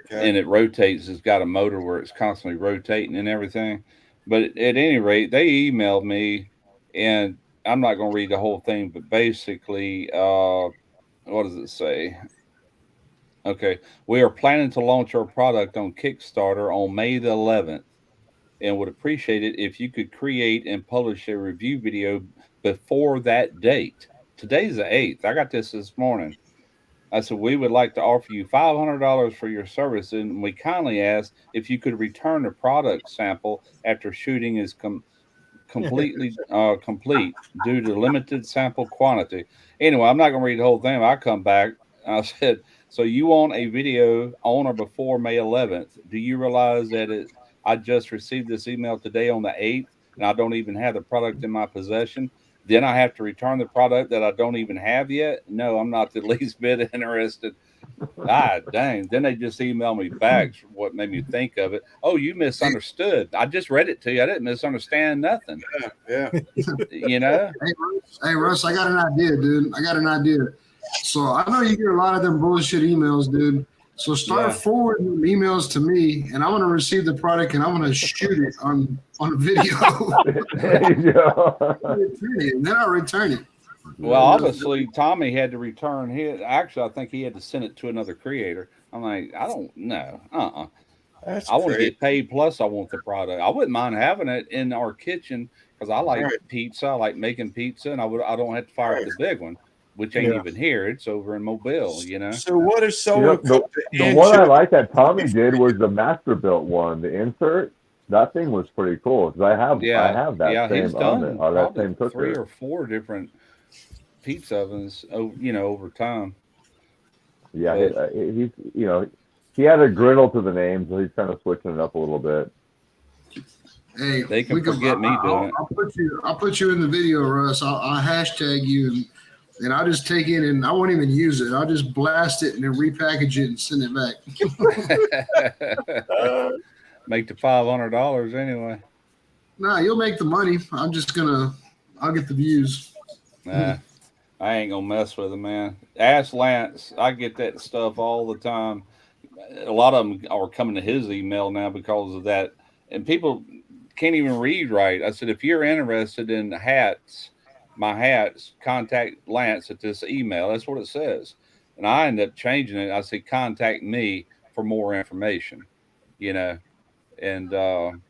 Okay. And it rotates. It's got a motor where it's constantly rotating and everything. But at any rate, they emailed me, and I'm not going to read the whole thing, but basically, what does it say? Okay, we are planning to launch our product on Kickstarter on May the 11th, and would appreciate it if you could create and publish a review video before that date. Today's the 8th. I got this morning. I said, we would like to offer you $500 for your service, and we kindly ask if you could return the product sample after shooting is completely complete due to limited sample quantity. Anyway, I'm not going to read the whole thing. I come back. I said, so you want a video on or before May 11th? Do you realize that I just received this email today on the 8th, and I don't even have the product in my possession? Then I have to return the product that I don't even have yet? No, I'm not the least bit interested. Ah, dang. Then they just emailed me back what made me think of it. Oh, you misunderstood. I just read it to you. I didn't misunderstand nothing. Yeah. You know? Hey, Russ, I got an idea, dude. I got an idea. So I know you get a lot of them bullshit emails, dude. So start forwarding emails to me, and I want to receive the product, and I want to shoot it on a video. There you go. And then I'll return it. Well, obviously, Tommy had to return his. Actually, I think he had to send it to another creator. I'm like, I don't know. That's I want to great. get paid, plus I want the product. I wouldn't mind having it in our kitchen because I like pizza. I like making pizza, and I don't have to fire up the big one, which ain't even here. It's over in Mobile, you know. So what if someone cooked the one I like that Tommy did was the master built one, the insert. That thing was pretty cool because I have that same he's done oven or that same cooker. 3 or 4 different pizza ovens, over time. Yeah, he's he had a griddle to the name, so he's kind of switching it up a little bit. Hey, they can forget me doing it. I'll put you in the video, Russ. I'll hashtag you, and I'll just take it, and I won't even use it. I'll just blast it and then repackage it and send it back. Make the $500 anyway. Nah, you'll make the money. I'll get the views. Nah, I ain't gonna mess with it, man. Ask Lance. I get that stuff all the time. A lot of them are coming to his email now because of that, and people can't even read right. I said, if you're interested in my hats, contact Lance at this email. That's what it says. And I end up changing it. I say, contact me for more information, and they're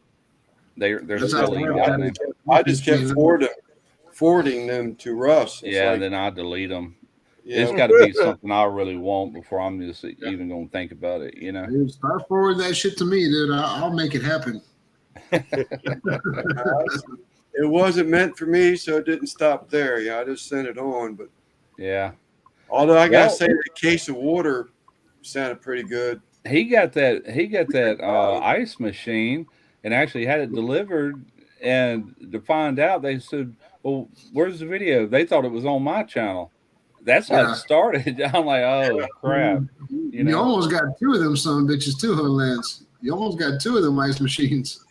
still emailing. I just kept forwarding them to Russ. It's and then I delete them. Yeah. It's got to be something I really want before I'm just even going to think about it, Dude, start forward that shit to me, dude. I'll make it happen. It wasn't meant for me, so it didn't stop there. Yeah, I just sent it on. But although I gotta say, the case of water sounded pretty good. He got that ice machine and actually had it delivered. And to find out, they said, "Well, where's the video?" They thought it was on my channel. That's how it started. I'm like, oh crap! You almost got 2 of them son bitches too, huh, Lance? You almost got 2 of them ice machines.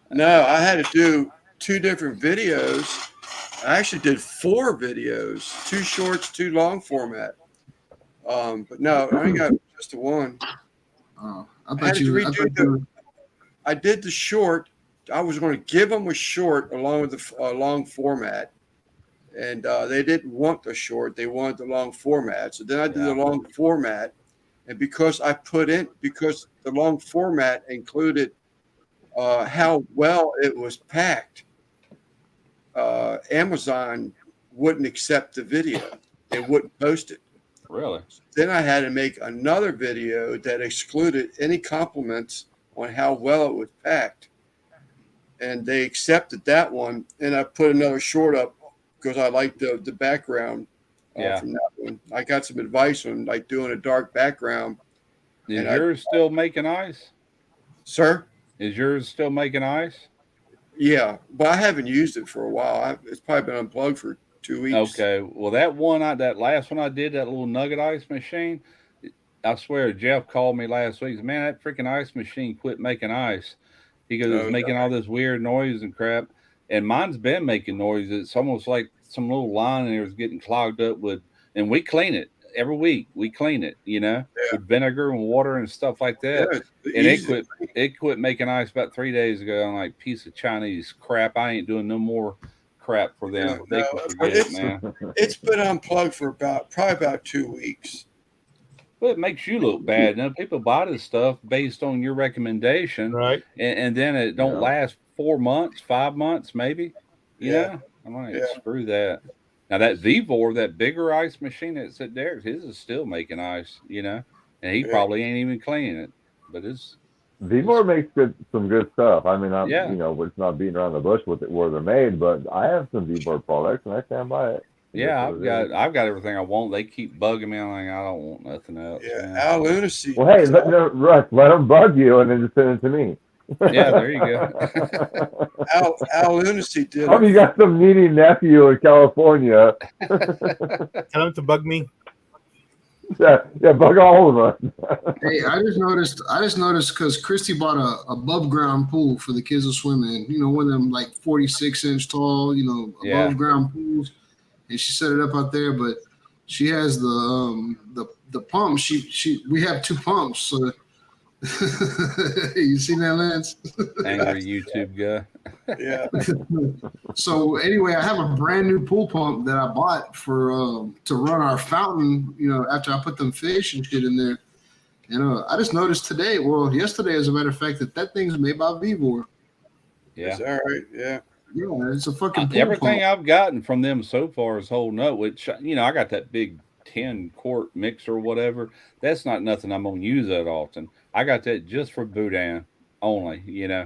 No, I had to do 2 different videos. I actually did 4 videos, 2 shorts, 2 long format. But no, I only got just the one. Oh, I did the short. I was going to give them a short along with the long format, and they didn't want the short; they wanted the long format. So then I did the long format, and because the long format included how well it was packed, Amazon wouldn't accept the video; they wouldn't post it. Really? Then I had to make another video that excluded any compliments on how well it was packed. And they accepted that one. And I put another short up because I liked the background Yeah. from that one. I got some advice on like doing a dark background. Is And yours still making ice? Sir? Is yours still making ice? Yeah, but I haven't used it for a while. It's probably been unplugged for 2 weeks. Okay. Well, that last one I did, that little nugget ice machine, I swear, Jeff called me last week. He said, man, that freaking ice machine quit making ice. He goes, it's making all this weird noise and crap. And mine's been making noise. It's almost like some little line in there is getting clogged up with, and we clean it every week. We clean it, with vinegar and water and stuff like that. Yeah, and it quit making ice about 3 days ago. I'm like, piece of Chinese crap. I ain't doing no more crap for them. They can forget it, man. It's been unplugged for probably about 2 weeks. Well, it makes you look bad. Now people buy this stuff based on your recommendation, Right? And then it don't last 4 months, 5 months, maybe. You know, I'm like, screw that. Now that Vivor, that bigger ice machine that's at Derek's, his is still making ice, and he probably ain't even cleaning it. But it's Vivor makes some good stuff. I mean, it's not beating around the bush with it where they're made, but I have some Vivor products and I stand by it. Yeah, I've got everything I want. They keep bugging me. I'm like, I don't want nothing else. Yeah, Al Lunacy. Well, hey, Russ, let them bug you and then just send it to me. Yeah, there you go. Al Lunacy did. Oh, you got some needy nephew in California. Tell him to bug me. Yeah, bug all of us. Hey, I just noticed because Christy bought a above ground pool for the kids to swim in. One of them like 46-inch tall, above ground pools. And she set it up out there, but she has the pump. We have 2 pumps. So you seen that, Lance? Angry YouTube guy. Yeah. So anyway, I have a brand new pool pump that I bought for to run our fountain. After I put them fish and shit in there. And I just noticed yesterday, as a matter of fact, that thing's made by Vivor. Yeah. Is that right? Yeah. Yeah, it's a fucking pool everything pump. I've gotten from them so far is holding up, which, I got that big 10-quart mixer or whatever. That's not nothing I'm going to use that often. I got that just for boudin only, Yeah.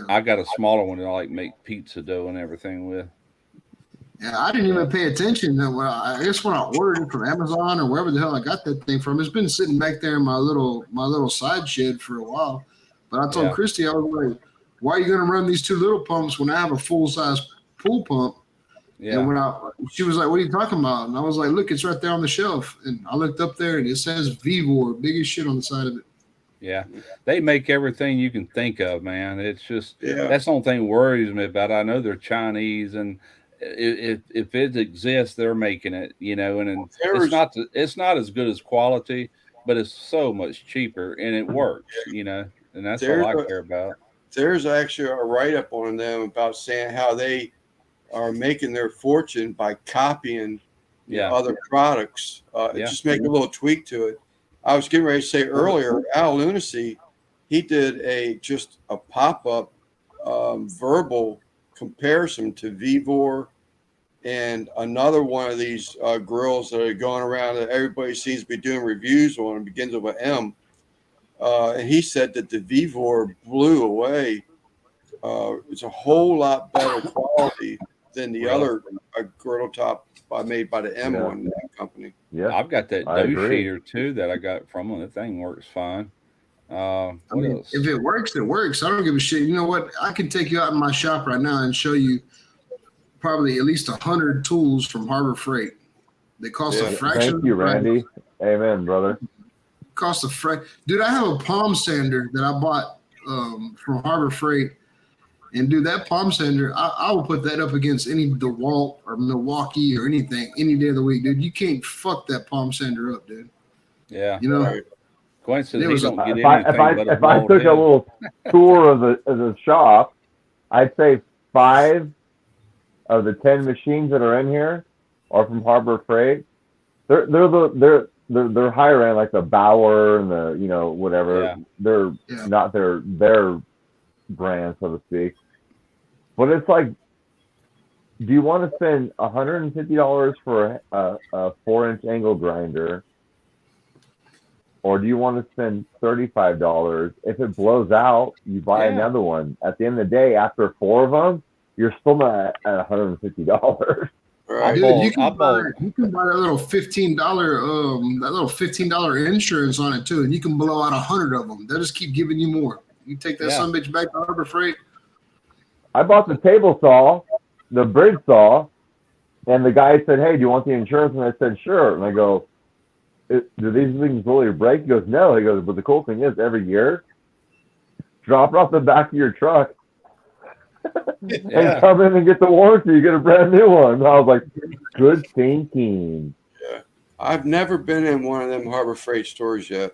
I got a smaller one that I like make pizza dough and everything with. Yeah, I didn't even pay attention. I guess when I ordered it from Amazon or wherever the hell I got that thing from, it's been sitting back there in my little side shed for a while. But I told Christy, I was like, why are you going to run these 2 little pumps when I have a full-size pool pump? Yeah. And she was like, what are you talking about? And I was like, look, it's right there on the shelf. And I looked up there and it says Vivor, biggest shit on the side of it. Yeah. They make everything you can think of, man. It's just, that's the only thing that worries me about it. I know they're Chinese, and if it exists, they're making it, and it's not as good as quality, but it's so much cheaper and it works, and that's all I care about. There's actually a write-up on them about saying how they are making their fortune by copying other products. Just make a little tweak to it. I was getting ready to say earlier, Al Lunacy, he did just a pop-up verbal comparison to Vivor and another one of these grills that are going around that everybody seems to be doing reviews on. It begins with an M. And he said that the Vivor blew away. It's a whole lot better quality than the other griddle top made by the M1 company. Yeah, I've got that dough sheeter too that I got from them. That thing works fine. What else? If it works, it works. I don't give a shit. You know what? I can take you out in my shop right now and show you probably at least 100 tools from Harbor Freight. They cost a fraction. Thank you, Randy. Amen, brother. Cost a fraction. Dude, I have a palm sander that I bought from Harbor Freight. And dude, that palm sander, I will put that up against any DeWalt or Milwaukee or anything any day of the week, dude. You can't fuck that palm sander up, dude. Yeah. Coincidentally, if I took a little tour of the shop, I'd say 5 of the 10 machines that are in here are from Harbor Freight. They're higher end, like the Bauer and the whatever. Yeah. They're not their brand, so to speak. But it's like, do you want to spend $150 for a 4-inch angle grinder, or do you want to spend $35? If it blows out, you buy another one. At the end of the day, after 4 of them, you're still not at $150. Right. Dude, bought you can buy that little $15 insurance on it too, and you can blow out 100 of them. They'll just keep giving you more. You take that son of a bitch back to Harbor Freight. I bought the table saw, the bridge saw, and the guy said, "Hey, do you want the insurance?" And I said, "Sure." And I go, "Do these things really break?" He goes, "No." He goes, "But the cool thing is, every year, drop it off the back of your truck and come in and get the warranty. You get a brand new one." And I was like, "Good thinking." Yeah, I've never been in one of them Harbor Freight stores yet.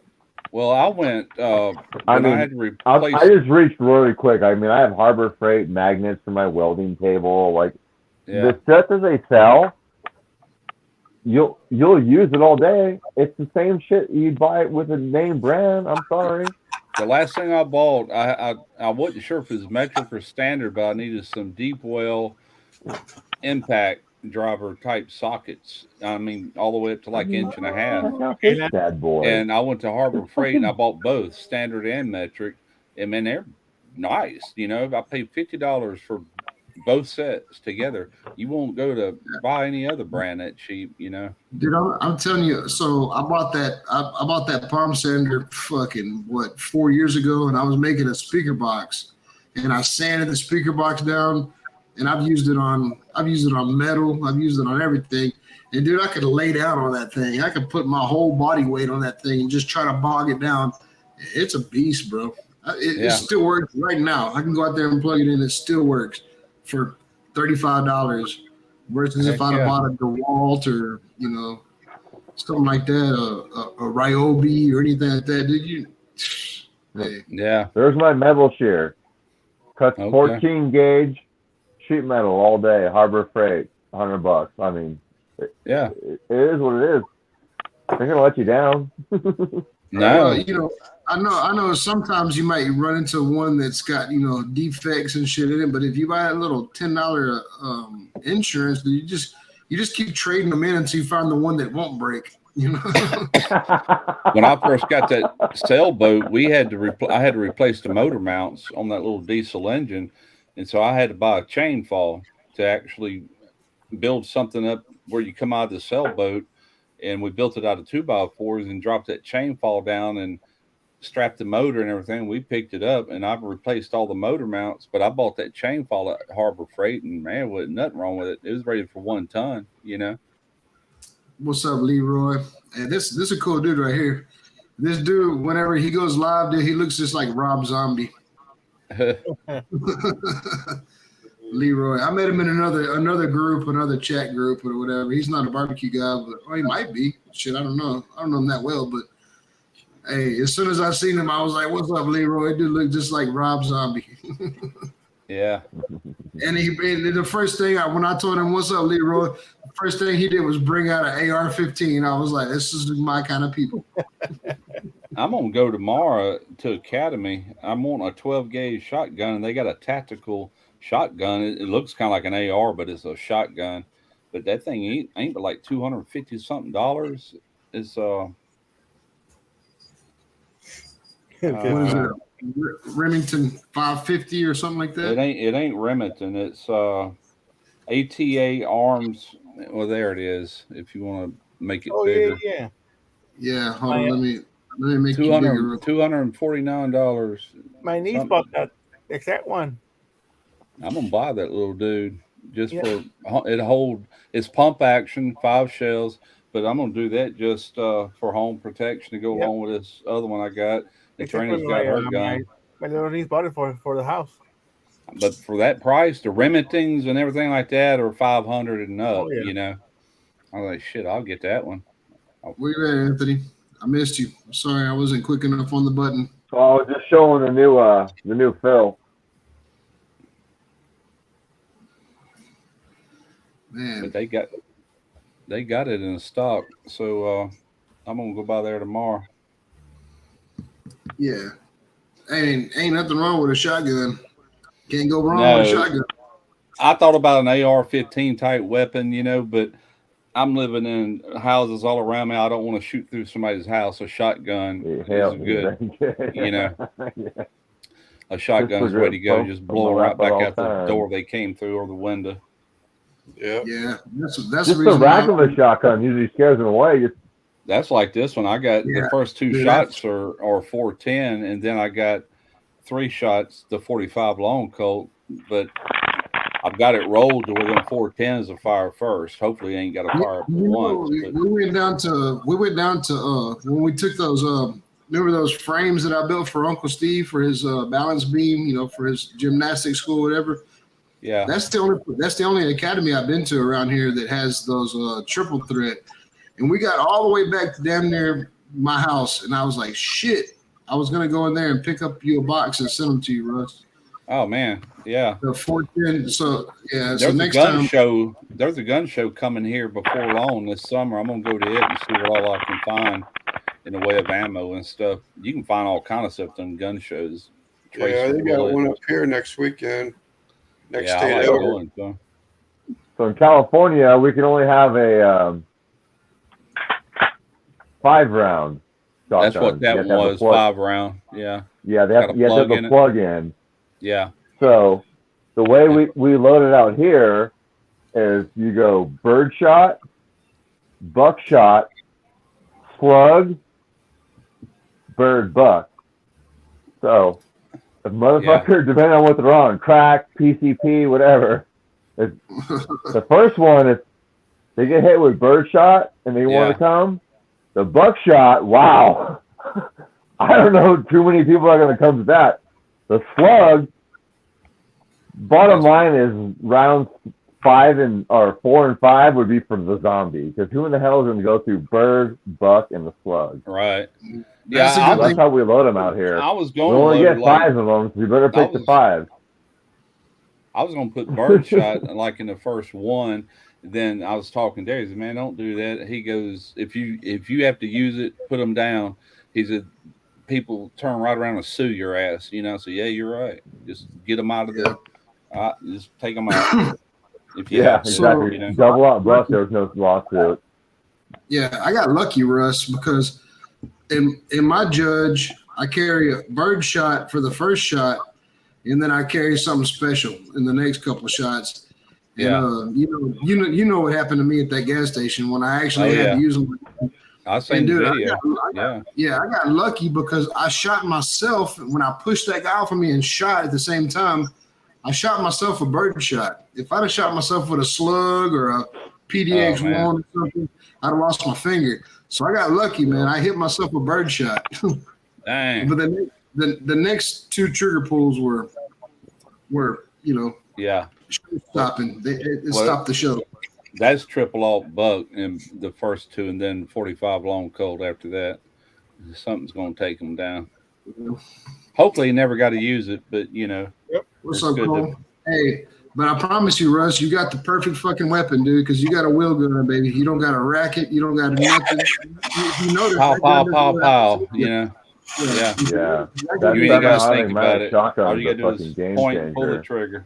Well, I went I when mean, I had to replace. I just reached really quick. I mean, I have Harbor Freight magnets for my welding table. Like the set that they sell, you'll use it all day. It's the same shit you buy it with a name brand. I'm sorry. The last thing I bought, I wasn't sure if it was metric or standard, but I needed some deep well impact driver type sockets. I mean, all the way up to like inch and a half. Check out this bad boy. And I went to Harbor Freight and I bought both standard and metric. And man, they're nice. You know, I paid $50 for both sets together. You won't go to buy any other brand that cheap, you know. Dude, I'm telling you. So I bought that. I bought that palm sander fucking 4 years ago, and I was making a speaker box, and I sanded the speaker box down, and I've used it on metal. I've used it on everything. And dude, I could lay down on that thing. I could put my whole body weight on that thing and just try to bog it down. It's a beast, bro. It still works right now. I can go out there and plug it in. It still works for $35 versus if I'd have bought a DeWalt or, you know, something like that, a Ryobi or anything like that. Did you? Hey. Yeah. There's my metal shear. Cuts 14 gauge sheet metal all day. Harbor Freight, $100. I mean, it is what it is. They're gonna let you down. No, you know, I know. Sometimes you might run into one that's got, you know, defects and shit in it. But if you buy a little $10 insurance, you just keep trading them in until you find the one that won't break. You know. When I first got that sailboat, I had to replace the motor mounts on that little diesel engine, and so I had to buy a chain fall to actually build something up where you come out of the sailboat. And we built it out of 2x4s and dropped that chain fall down and strapped the motor and everything. We picked it up, and I've replaced all the motor mounts. But I bought that chain fall at Harbor Freight, and man, wasn't nothing wrong with it. It was rated for 1 ton. You know. What's up, Leroy? Hey, this is a cool dude right here. This dude, whenever he goes live, dude, he looks just like Rob Zombie. Leroy, I met him in another group, another chat group or whatever. He's not a barbecue guy, but he might be. Shit, I don't know. I don't know him that well, but hey, as soon as I seen him, I was like, "What's up, Leroy?" Dude look just like Rob Zombie. Yeah. And the first thing when I told him, "What's up, Leroy?" the first thing he did was bring out an AR-15. I was like, "This is my kind of people." I'm gonna go tomorrow to Academy. I'm on a 12 gauge shotgun, and they got a tactical shotgun. It looks kind of like an AR, but it's a shotgun. But that thing ain't but like $250 something. It's what is it? Remington 550 or something like that? It ain't Remington. It's ATA Arms. Well, there it is. If you want to make it bigger. Yeah. Hold on, let me make it bigger. $249. My niece bought that exact one. I'm gonna buy that little dude just for it's pump action, 5 shells, but I'm gonna do that just for home protection to go along with this other one I got. The trainer's got her gun. My little niece bought it for the house. But for that price, the Remingtons and everything like that are $500 and up. You know, I was like, shit, I'll get that one. Where you at, Anthony? I missed you. I'm sorry, I wasn't quick enough on the button. So I was just showing the new fill. Man, but they got it in stock, so I'm gonna go by there tomorrow. Yeah, ain't nothing wrong with a shotgun. Can't go wrong with a shotgun. I thought about an AR-15 type weapon, you know, but I'm living in houses all around me. I don't want to shoot through somebody's house. A shotgun is good, you know. A shotgun's the way to go. Just blow them right back out the door they came through or the window. Yeah. Yeah, that's the Just the reason. rack of a shotgun usually scares them away. That's like this one. I got Yeah, the first two dude, shots are 410, and then I got 3 shots, the 45 long Colt, but I've got it rolled to where them 410s will fire first. Hopefully, I ain't got to fire up once. But we went down to when we took those remember those frames that I built for Uncle Steve for his balance beam, for his gymnastics school, whatever. yeah, That's the only academy I've been to around here that has those triple threat. And we got all the way back to damn near my house, and I was like, shit. I was gonna go in there and pick up you a box and send them to you, Russ. oh man, yeah. The 410. So yeah. There's So a next gun time, show. There's a gun show coming here before long this summer. I'm gonna go to it and see what all I can find in the way of ammo and stuff. You can find all kind of stuff on gun shows. Yeah, they got one up here next weekend. Next state over. So in California, we can only have a 5-round shotgun. That's what that was, 5-round. Yeah. Yeah, you have to have a plug in. Yeah. So the way we load it out here is you go birdshot, buckshot, slug, bird, buck. So if motherfucker, depending on what they're on, crack, PCP, whatever, the first one is they get hit with birdshot and they want to come. The buckshot, wow. I don't know too many people are going to come to that. The slug, bottom line is rounds 4 and 5 would be for the zombie, because who in the hell is going to go through bird, buck, and the slug? Right. That's that's how we load them out here. I was going we only get 5 of them, so you better pick the 5. I was going to put birdshot like in the first one. Then I was talking to Darius, man, don't do that. He goes, if you have to use it, put them down. He said, people turn right around and sue your ass, So yeah, you're right. Just get them out of there. Just take them out. Exactly. Double out buck. There's no lawsuit. Yeah, I got lucky, Russ, because in my judge, I carry a bird shot for the first shot, and then I carry something special in the next couple of shots. And, you know what happened to me at that gas station when I actually had to use them. I seen the video. I got lucky because I shot myself when I pushed that guy off of me and shot at the same time. I shot myself a bird shot. If I'd have shot myself with a slug or a PDX-1 or something, I'd have lost my finger. So I got lucky, man. I hit myself a bird shot. Dang. But the next 2 trigger pulls were stopping. It stopped the show. That's triple alt buck in the first 2, and then 45 long Colt after that. Something's going to take them down. Hopefully, he never got to use it, but What's up, Cole? Hey, but I promise you, Russ, you got the perfect fucking weapon, dude. Because you got a wheel gun, baby. You don't got a racket. You don't got nothing. You know that. Pow. Yeah. You ain't got to think about it. All you got to do is point and pull the trigger.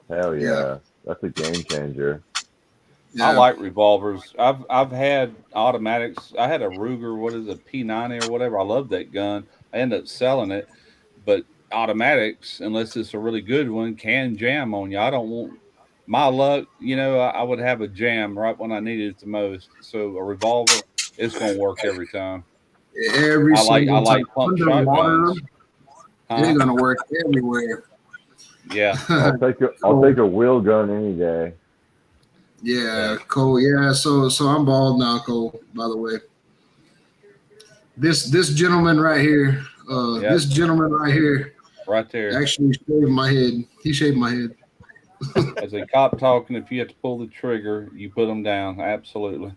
Hell yeah. That's a game changer. Yeah. I like revolvers. I've had automatics. I had a Ruger, what is it, P90 or whatever. I love that gun. I ended up selling it, but automatics, unless it's a really good one, can jam on you. I don't want my luck. I would have a jam right when I needed it the most. So a revolver, it's gonna work every time. I like pump shotguns. It's gonna work everywhere. Yeah, I'll take a wheel gun any day. Yeah, Cole. Yeah, so I'm bald now, Cole. By the way, this gentleman right here, right there, actually shaved my head. He shaved my head. As a cop talking, if you have to pull the trigger, you put them down. Absolutely.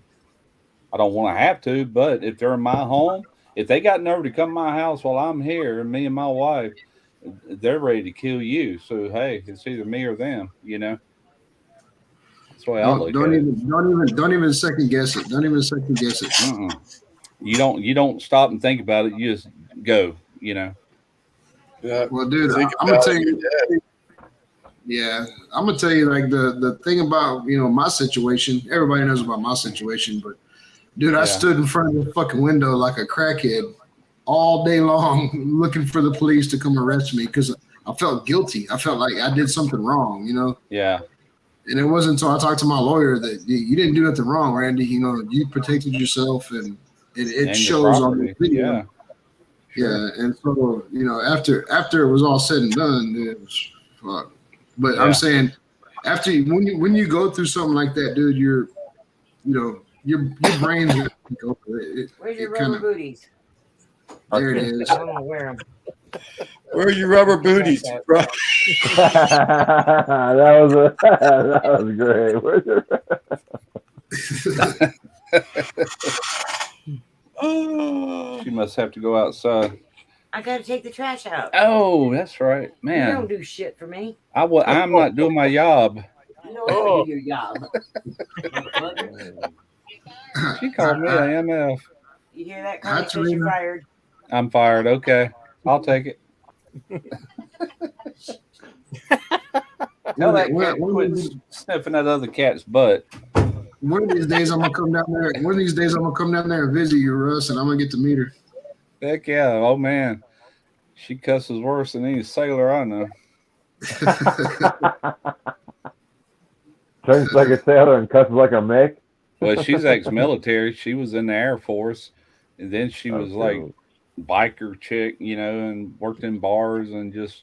I don't want to have to, but if they're in my home, if they got nerve to come to my house while I'm here, and me and my wife, they're ready to kill you. So hey, it's either me or them. That's the way I look at it. Don't even second guess it. Don't even second guess it. You don't stop and think about it. You just go. Yeah. Well, dude, I'm gonna tell you. Yeah, I'm gonna tell you like the thing about my situation. Everybody knows about my situation, but dude, I stood in front of the fucking window like a crackhead all day long, looking for the police to come arrest me because I felt guilty. I felt like I did something wrong. Yeah. And it wasn't until I talked to my lawyer that you didn't do nothing wrong, Randy. You know, you protected yourself, and it And your shows on the property. video. Yeah. Sure. Yeah, and so after it was all said and done, it was fuck. But Yeah. I'm saying, after when you go through something like that, dude, your brain's gonna go for it. Where's your rubber booties? There it is. I'm gonna wear them. Where are your rubber booties, bro? that was great. Oh, She must have to go outside. I gotta take the trash out. Oh, that's right, You man. don't do shit for me. I'm not doing my job. You know how to do your job. She called me a MF. You hear that, Connie? That's Says you're really- fired. I'm fired. Okay, I'll take it. Tell that cat quit sniffing that other cat's butt. One of these days I'm gonna come down there. One of these days I'm gonna come down there and visit you, Russ, and I'm gonna get to meet her. Heck yeah. Oh man, she cusses worse than any sailor I know. Turns like a sailor and cusses like a Mick. Well, she's ex-military. She was in the Air Force, and then she was like biker chick, and worked in bars and just.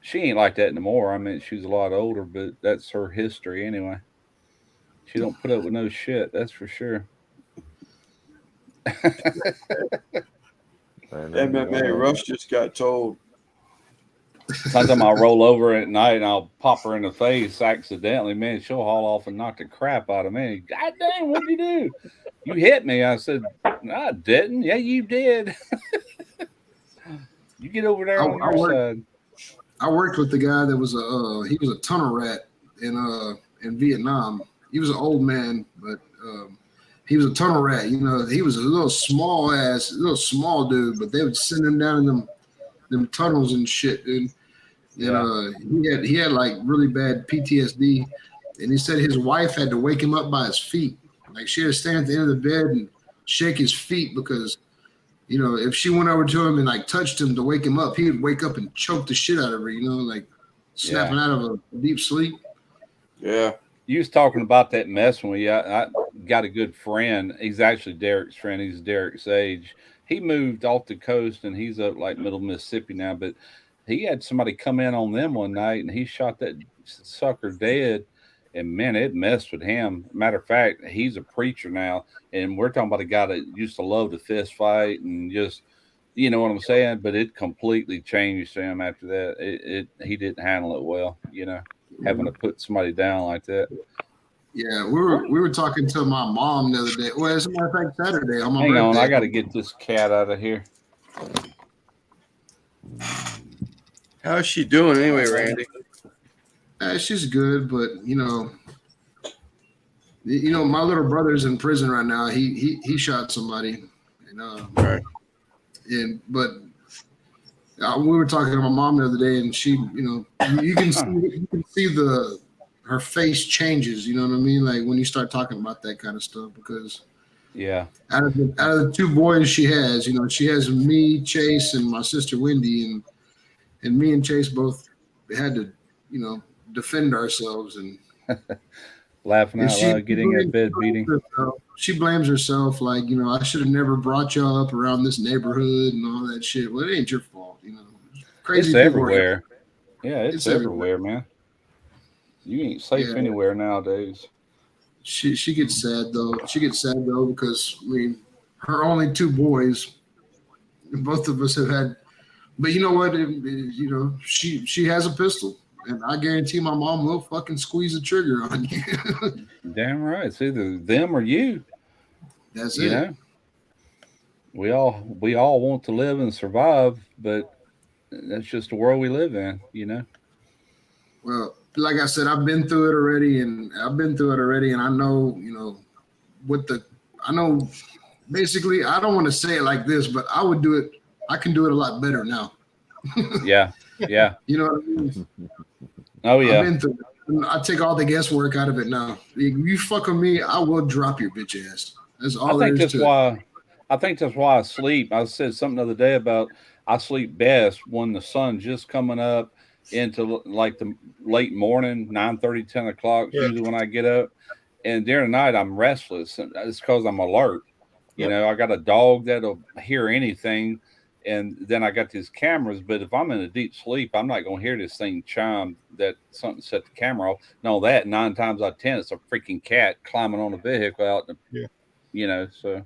She ain't like that anymore. I mean, she's a lot older, but that's her history anyway. She don't put up with no shit, that's for sure. MMA Rush just got told. Sometimes I'll roll over at night and I'll pop her in the face accidentally. Man, she'll haul off and knock the crap out of me. God damn, what'd you do? You hit me. I said, no, I didn't. Yeah, you did. You get over there on your side. I worked with the guy that was he was a tunnel rat in Vietnam. He was an old man, but he was a tunnel rat. He was a little small dude, but they would send him down in them tunnels and shit, dude. And he had like really bad PTSD, and he said his wife had to wake him up by his feet. Like she had to stand at the end of the bed and shake his feet because if she went over to him and like touched him to wake him up, he would wake up and choke the shit out of her, like snapping out of a deep sleep. Yeah. You was talking about that mess when I got a good friend. He's actually Derek's friend. He's Derek's age. He moved off the coast and he's up like middle Mississippi now, but he had somebody come in on them one night and he shot that sucker dead. And man, it messed with him. Matter of fact, he's a preacher now, and we're talking about a guy that used to love to fist fight and just, you know what I'm saying. But it completely changed him after that. He didn't handle it well, having to put somebody down like that. Yeah, we were talking to my mom the other day. Well, as a matter of fact, Saturday on my Hang on, birthday. I got to get this cat out of here. How's she doing anyway, Randy? She's good, but my little brother's in prison right now. He shot somebody, Right. But we were talking to my mom the other day, and she, you can see her face changes. You know what I mean? Like when you start talking about that kind of stuff, because out of the two boys she has, she has me, Chase, and my sister Wendy, and me and Chase both had to, defend ourselves and laughing out loud, getting a bed beating. She blames herself, like, I should have never brought you up around this neighborhood and all that shit. Well, it ain't your fault, Crazy. It's everywhere. Yeah, it's everywhere, man. You ain't safe anywhere nowadays. She gets sad though. Because her only two boys, both of us have had. But you know what? She has a pistol. And I guarantee my mom will fucking squeeze the trigger on you. Damn right. It's either them or you. That's it. We all want to live and survive, but that's just the world we live in, Well, like I said, I've been through it already, and I know, I know basically, I don't want to say it like this, but I can do it a lot better now. Yeah. You know what I mean? Oh yeah. I've been through it. I take all the guesswork out of it now. If you fuck with me, I will drop your bitch ass. That's all. I think that's why I sleep. I said something the other day about I sleep best when the sun's just coming up into like the late morning, 9:30, 10 o'clock. Yeah. Usually when I get up, and during the night I'm restless, and it's because I'm alert. You know, I got a dog that'll hear anything, and then I got these cameras. But if I'm in a deep sleep, I'm not going to hear this thing chime that something set the camera off. No, that 9 times out of 10, it's a freaking cat climbing on the vehicle out. You know, so.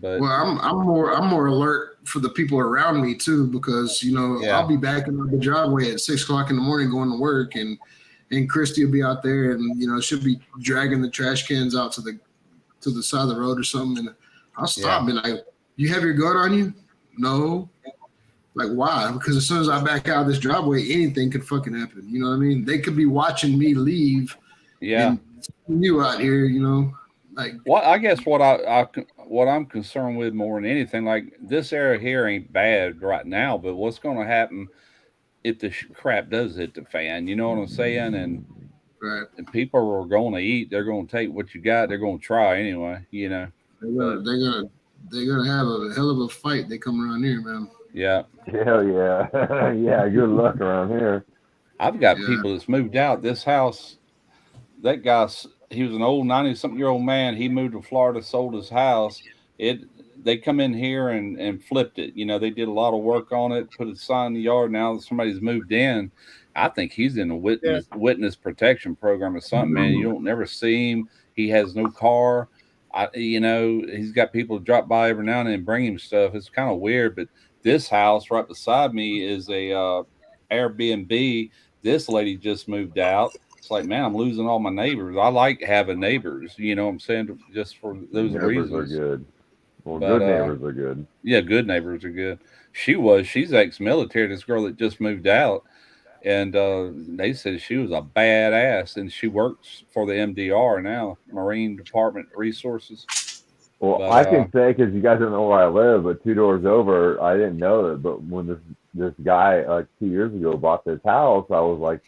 But well, I'm more alert for the people around me too, because I'll be backing up the driveway at 6 o'clock in the morning going to work, and Christy will be out there, and she'll be dragging the trash cans out to the side of the road or something, and I'll stop and like, you have your gun on you? No. Like, why? Because as soon as I back out of this driveway, anything could fucking happen. You know what I mean? They could be watching me leave. Yeah. And you out here, like. Well, I guess what I'm concerned with more than anything, like this area here ain't bad right now, but what's going to happen if the crap does hit the fan? You know what I'm saying? And people are going to eat. They're going to take what you got. They're going to try anyway. They're gonna have a hell of a fight. They come around here, man. Yeah. Hell yeah. Yeah. Good luck around here. I've got people that's moved out. This house, that guy, he was an old 90-something-year-old man. He moved to Florida, sold his house. They come in here and flipped it. They did a lot of work on it, put a sign in the yard. Now somebody's moved in. I think he's in a witness protection program or something, man. You don't never see him. He has no car. He's got people drop by every now and then and bring him stuff. It's kind of weird, but this house right beside me is a Airbnb. This lady just moved out. It's like, man, I'm losing all my neighbors. I like having neighbors, you know what I'm saying, just for those reasons. Neighbors are good. Well, good neighbors are good. Yeah, good neighbors are good. She's ex-military, this girl that just moved out. And they said she was a badass, and she works for the MDR now, Marine Department Resources. Well, I can say, because you guys don't know where I live, but 2 doors over, I didn't know that. But when this guy, like 2 years ago, bought this house, I was like,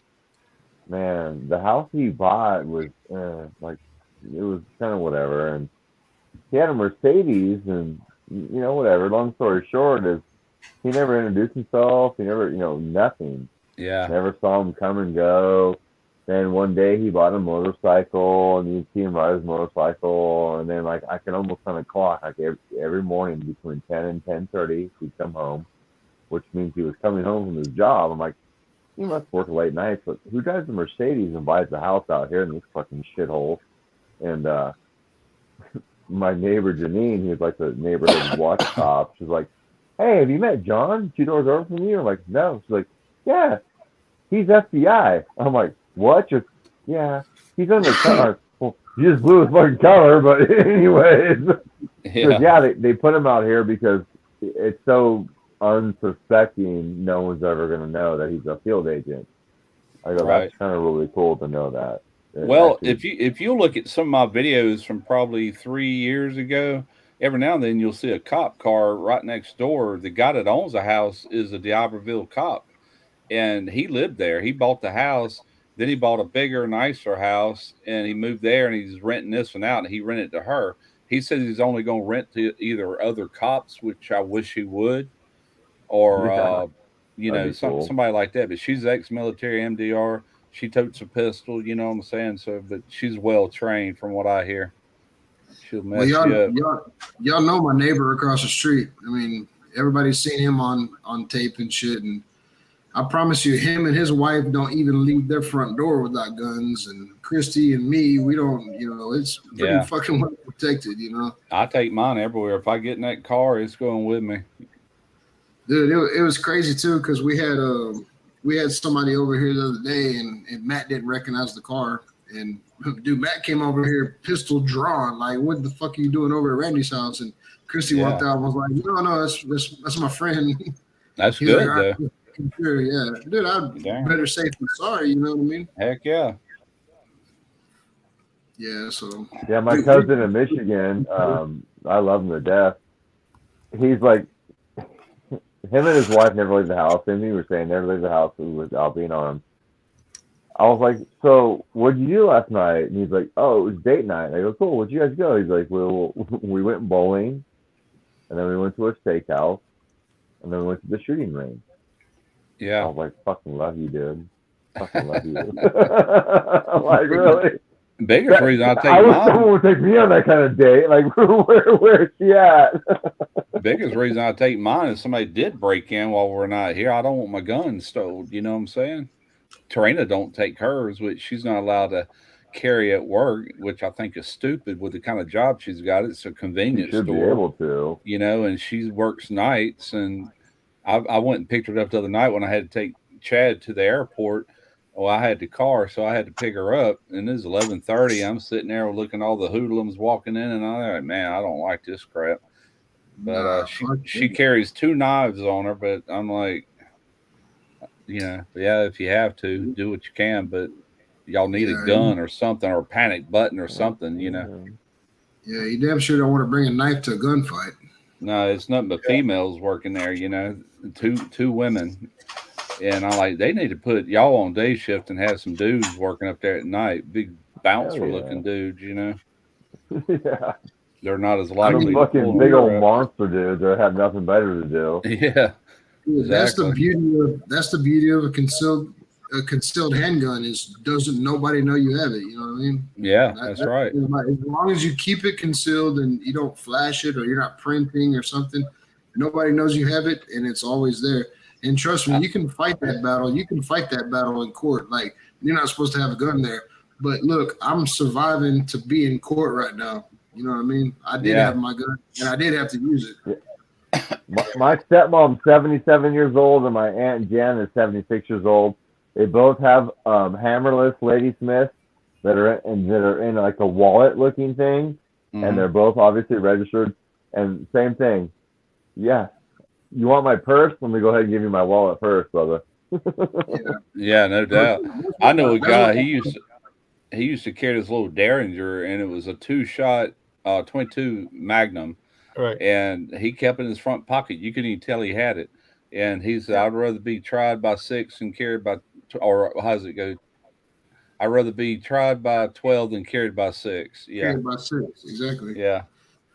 man, the house he bought was like, it was kind of whatever. And he had a Mercedes, and whatever. Long story short is, he never introduced himself. He never, nothing. Yeah. Never saw him come and go. Then one day he bought a motorcycle, and you'd see him ride his motorcycle. And then, like, I can almost kind of clock, like, every morning between 10 and 10:30, he'd come home, which means he was coming home from his job. I'm like, he must work late nights, but who drives a Mercedes and buys a house out here in this fucking shithole? And my neighbor Janine, who's like the neighborhood watch cop, she's like, hey, have you met John 2 doors over from you? I'm like, no. She's like, yeah, he's FBI. I'm like, what? Yeah, he's undercover. Well, you just blew his fucking cover, but anyways. Yeah, they put him out here because it's so unsuspecting, no one's ever going to know that he's a field agent. I go, that's kind of really cool to know that. Well, actually, if you look at some of my videos from probably 3 years ago, every now and then you'll see a cop car right next door. The guy that owns the house is a D'Iberville cop, and he lived there. He bought the house, then he bought a bigger, nicer house, and he moved there, and he's renting this one out, and he rented to her. He says he's only going to rent to either other cops, which I wish he would, or somebody like that. But she's ex-military MDR. She totes a pistol, you know what I'm saying? So, but she's well trained from what I hear. She'll mess you up. Y'all know my neighbor across the street. I mean, everybody's seen him on tape and shit. And I promise you, him and his wife don't even leave their front door without guns. And Christy and me, we don't. It's pretty fucking well protected. I take mine everywhere. If I get in that car, it's going with me. Dude, it was crazy too, because we had somebody over here the other day, and Matt didn't recognize the car. And dude, Matt came over here, pistol drawn, like, what the fuck are you doing over at Randy's house? And Christy walked out and was like, no, that's my friend. That's good, like, though. Sure, yeah. Dude, I'd better safe than sorry, you know what I mean? Heck yeah. Yeah, so. Yeah, my cousin in Michigan, I love him to death. He's like, him and his wife never leave the house. And we were saying never leave the house without being armed. I was like, so what'd you do last night? And he's like, oh, it was date night. I go, cool. Where'd you guys go? He's like, well, we went bowling, and then we went to a steakhouse, and then we went to the shooting range. Yeah. I was like, fucking love you, dude. fucking love you. Like, really? Biggest reason I I take wish someone mine. would take me on that kind of date. Like, where is she at? Biggest reason I take mine is somebody did break in while we're not here. I don't want my gun stolen. You know what I'm saying? Tarina don't take hers, which she's not allowed to carry at work, which I think is stupid with the kind of job she's got. It's a You convenience should be store, able to. you know, and she works nights. And I went and picked her up the other night when I had to take Chad to the airport. Well, I had the car, so I had to pick her up, and it was 11:30. I'm sitting there looking at all the hoodlums walking in, and I'm like, man, I don't like this crap. But Nah, she fuck she that. carries 2 knives on her, but I'm like, yeah, if you have to, do what you can, but y'all need a Yeah, gun or something, or a panic button or something, yeah, you damn sure don't want to bring a knife to a gunfight. No, it's nothing but females working there, two women. And I like they need to put y'all on day shift and have some dudes working up there at night, big bouncer Hell looking dudes, Yeah. They're not as Some likely to fucking pull big old her up. monster dudes that have nothing better to do. Yeah, Yeah, exactly. That's the beauty of a concealed handgun is doesn't nobody know you have it. You know what I mean? Yeah, that's right. As long as you keep it concealed and you don't flash it or you're not printing or something, nobody knows you have it and it's always there. And trust me, you can fight that battle. You can fight that battle in court. Like you're not supposed to have a gun there. But look, I'm surviving to be in court right now. You know what I mean? I did Yeah. have my gun and I did have to use it. My stepmom's 77 years old and my aunt Jen is 76 years old. They both have hammerless Ladysmiths that are in like a wallet looking thing, and they're both obviously registered. And same thing. Yeah, you want my purse? Let me go ahead and give you my wallet first, brother. Yeah, no doubt. I know a guy. He used to carry this little Derringer, and it was a 2-shot 22 Magnum. Right. And he kept it in his front pocket. You couldn't even tell he had it. And he said, "I'd rather be tried by 6 and carried by, or how does it go? I'd rather be tried by 12 than carried by 6." Yeah, Carried by 6, exactly. yeah.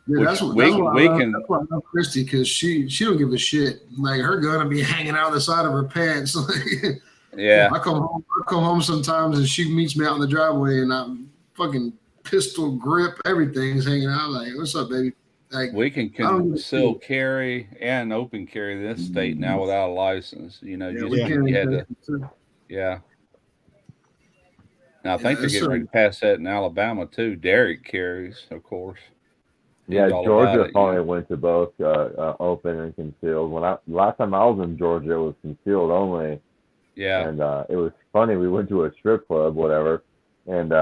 Yeah, Which that's why we I can. that's why I love Christy because she don't give a shit. Like her gun will be hanging out the side of her pants. Like, Yeah, I come home sometimes and she meets me out in the driveway and I'm fucking pistol grip, everything's hanging out. Like, what's up, baby? Like, we can I don't give a conceal shit. carry and open carry this state now without a license. Yeah, You we can't. had to. Yeah. Now I think they're it's getting ready to pass that in Alabama too. Derek carries, of course. Yeah, He's all Georgia about it, finally went to both open and concealed. Last time I was in Georgia, it was concealed only. Yeah. And it was funny. We went to a strip club, whatever, and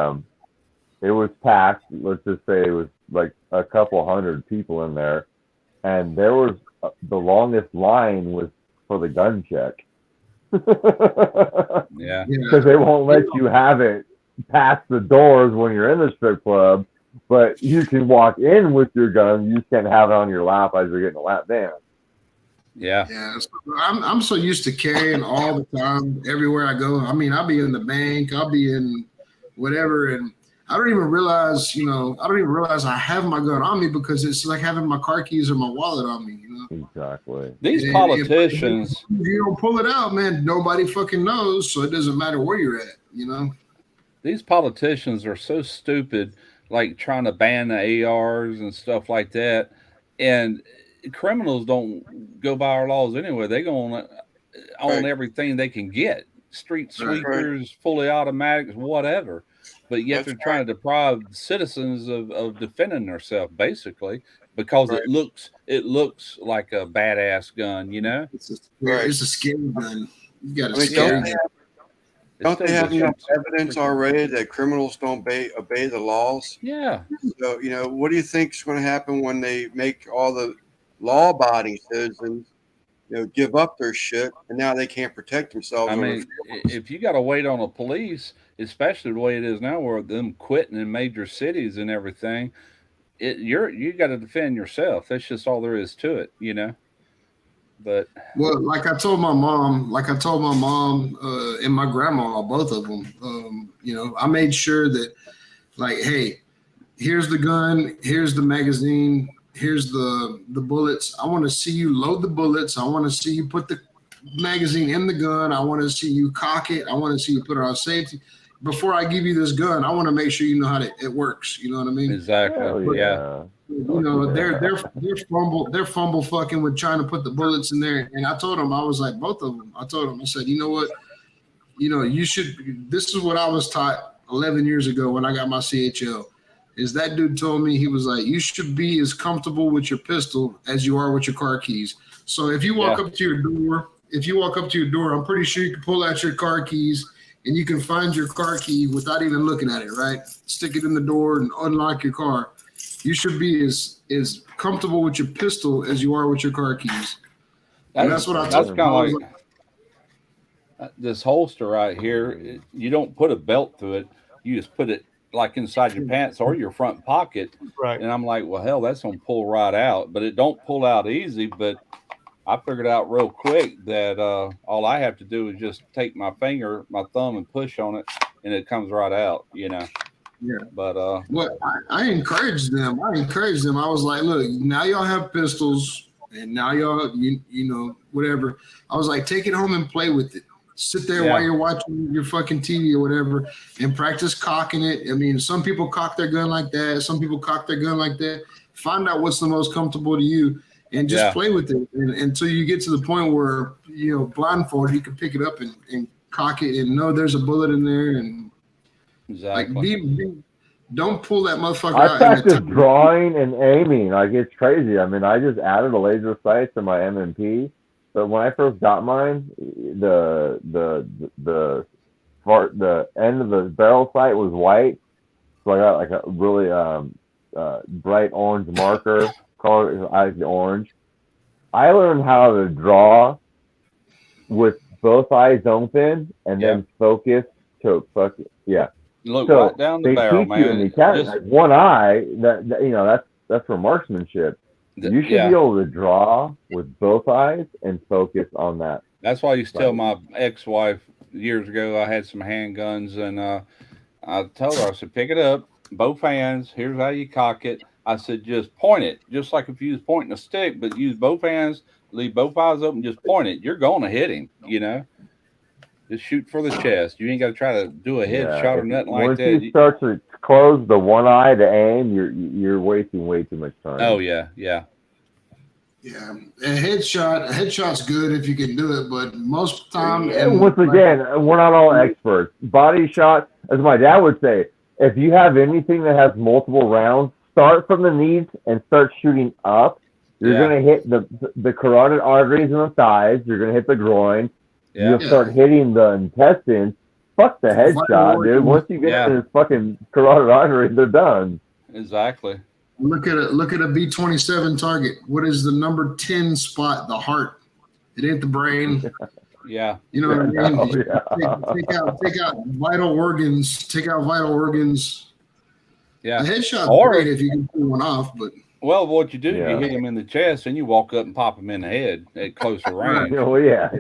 it was packed. Let's just say it was like a couple hundred people in there, and there was the longest line was for the gun check. Yeah. Because they won't let you have it past the doors when you're in the strip club, but you can walk in with your gun. You just can't have it on your lap as you're getting a lap dance. Yeah. Yeah, so I'm so used to carrying all the time everywhere I go. I mean, I'll be in the bank, I'll be in whatever, and I don't even realize I have my gun on me because it's like having my car keys or my wallet on me. Exactly. These And politicians. if you don't pull it out, man, nobody fucking knows, so it doesn't matter where you're at. These politicians are so stupid, like trying to ban the ARs and stuff like that. And criminals don't go by our laws anyway. They go on Right. everything they can get. Street Right. sweepers, fully automatics, whatever. But yet That's they're trying to deprive citizens of defending themselves, basically, because Right. it looks like a badass gun, It's a scary gun. You got I to mean, scary don't gun. they have enough evidence already that criminals don't obey the laws? Yeah. So, what do you think is going to happen when they make all the law-abiding citizens, give up their shit, and now they can't protect themselves? I mean, if you got to wait on the police, especially the way it is now, where them quitting in major cities and everything, you got to defend yourself. That's just all there is to it, But Well, like I told my mom, and my grandma, both of them, I made sure that, like, hey, here's the gun, here's the magazine, here's the bullets. I want to see you load the bullets. I want to see you put the magazine in the gun. I want to see you cock it. I want to see you put it on safety. Before I give you this gun, I want to make sure you know how it works. You know what I mean? Exactly. Hell Yeah. You know, they're fumble fucking with trying to put the bullets in there. And I told them, I was like, both of them. I told them, I said, you know what? You know, you should. This is what I was taught 11 years ago when I got my CHL. Is that dude told me, he was like, you should be as comfortable with your pistol as you are with your car keys. So if you walk up to your door, I'm pretty sure you can pull out your car keys and you can find your car key without even looking at it, right? Stick it in the door and unlock your car. You should be as comfortable with your pistol as you are with your car keys. And that's what I told That's him. kind of like this holster right here. You don't put a belt through it. You just put it like inside your pants or your front pocket. Right. And I'm like, well, hell, that's going to pull right out. But it don't pull out easy. But I figured out real quick that all I have to do is just take my thumb and push on it, and it comes right out, you know. Yeah. But well, I encouraged them. I was like, look, now y'all have pistols, and now y'all, you know, whatever. I was like, take it home and play with it. Sit there while you're watching your fucking TV or whatever, and practice cocking it. I mean, some people cock their gun like that. Some people cock their gun like that. Find out what's the most comfortable to you, and just play with it until you get to the point where, you know, blindfolded, you can pick it up and cock it and know there's a bullet in there. And like, don't pull that motherfucker I out. practice drawing and aiming. Like, it's crazy. I mean, I just added a laser sight to my M&P. But when I first got mine, the end of the barrel sight was white, so I got like a really bright orange marker, color his eyes orange. I learned how to draw with both eyes open and then focus to look so right down the barrel, man. Like one eye, that you know, that's for marksmanship. You should be able to draw with both eyes and focus on that. That's why I used to tell my ex-wife years ago, I had some handguns, and I told her, I said, pick it up, both hands. Here's how you cock it. I said, just point it, just like if you was pointing a stick, but use both hands, leave both eyes open, just point it. You're going to hit him, you know. Just shoot for the chest. You ain't got to try to do a headshot or nothing like that. Once you start to close the one eye to aim, you're wasting way too much time. Oh yeah. Yeah, a headshot's good if you can do it, but most time. And once again, we're not all experts. Body shot, as my dad would say, if you have anything that has multiple rounds, start from the knees and start shooting up. You're going to hit the carotid arteries in the thighs. You're going to hit the groin. You'll start hitting the intestines. Fuck the headshot, dude. Once you get to this fucking carotid artery, they're done. Exactly. Look at a B-27 target. What is the number 10 spot? The heart. It ain't the brain. Yeah. You know what I mean? Take out vital organs. Take out vital organs. Yeah. A headshot's great if you can pull one off, but. Well, what you do, you hit him in the chest, and you walk up and pop him in the head at closer range. Oh, yeah.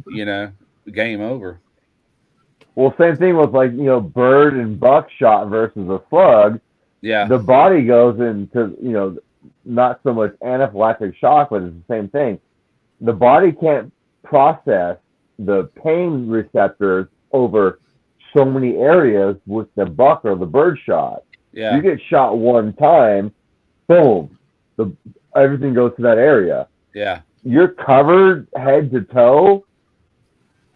You know, game over. Well, same thing with, like, you know, bird and buckshot versus a slug. Yeah. The body goes into, you know, not so much anaphylactic shock, but it's the same thing. The body can't process the pain receptors over so many areas with the buck or the bird shot. Yeah. You get shot one time, boom, everything goes to that area. Yeah. You're covered head to toe.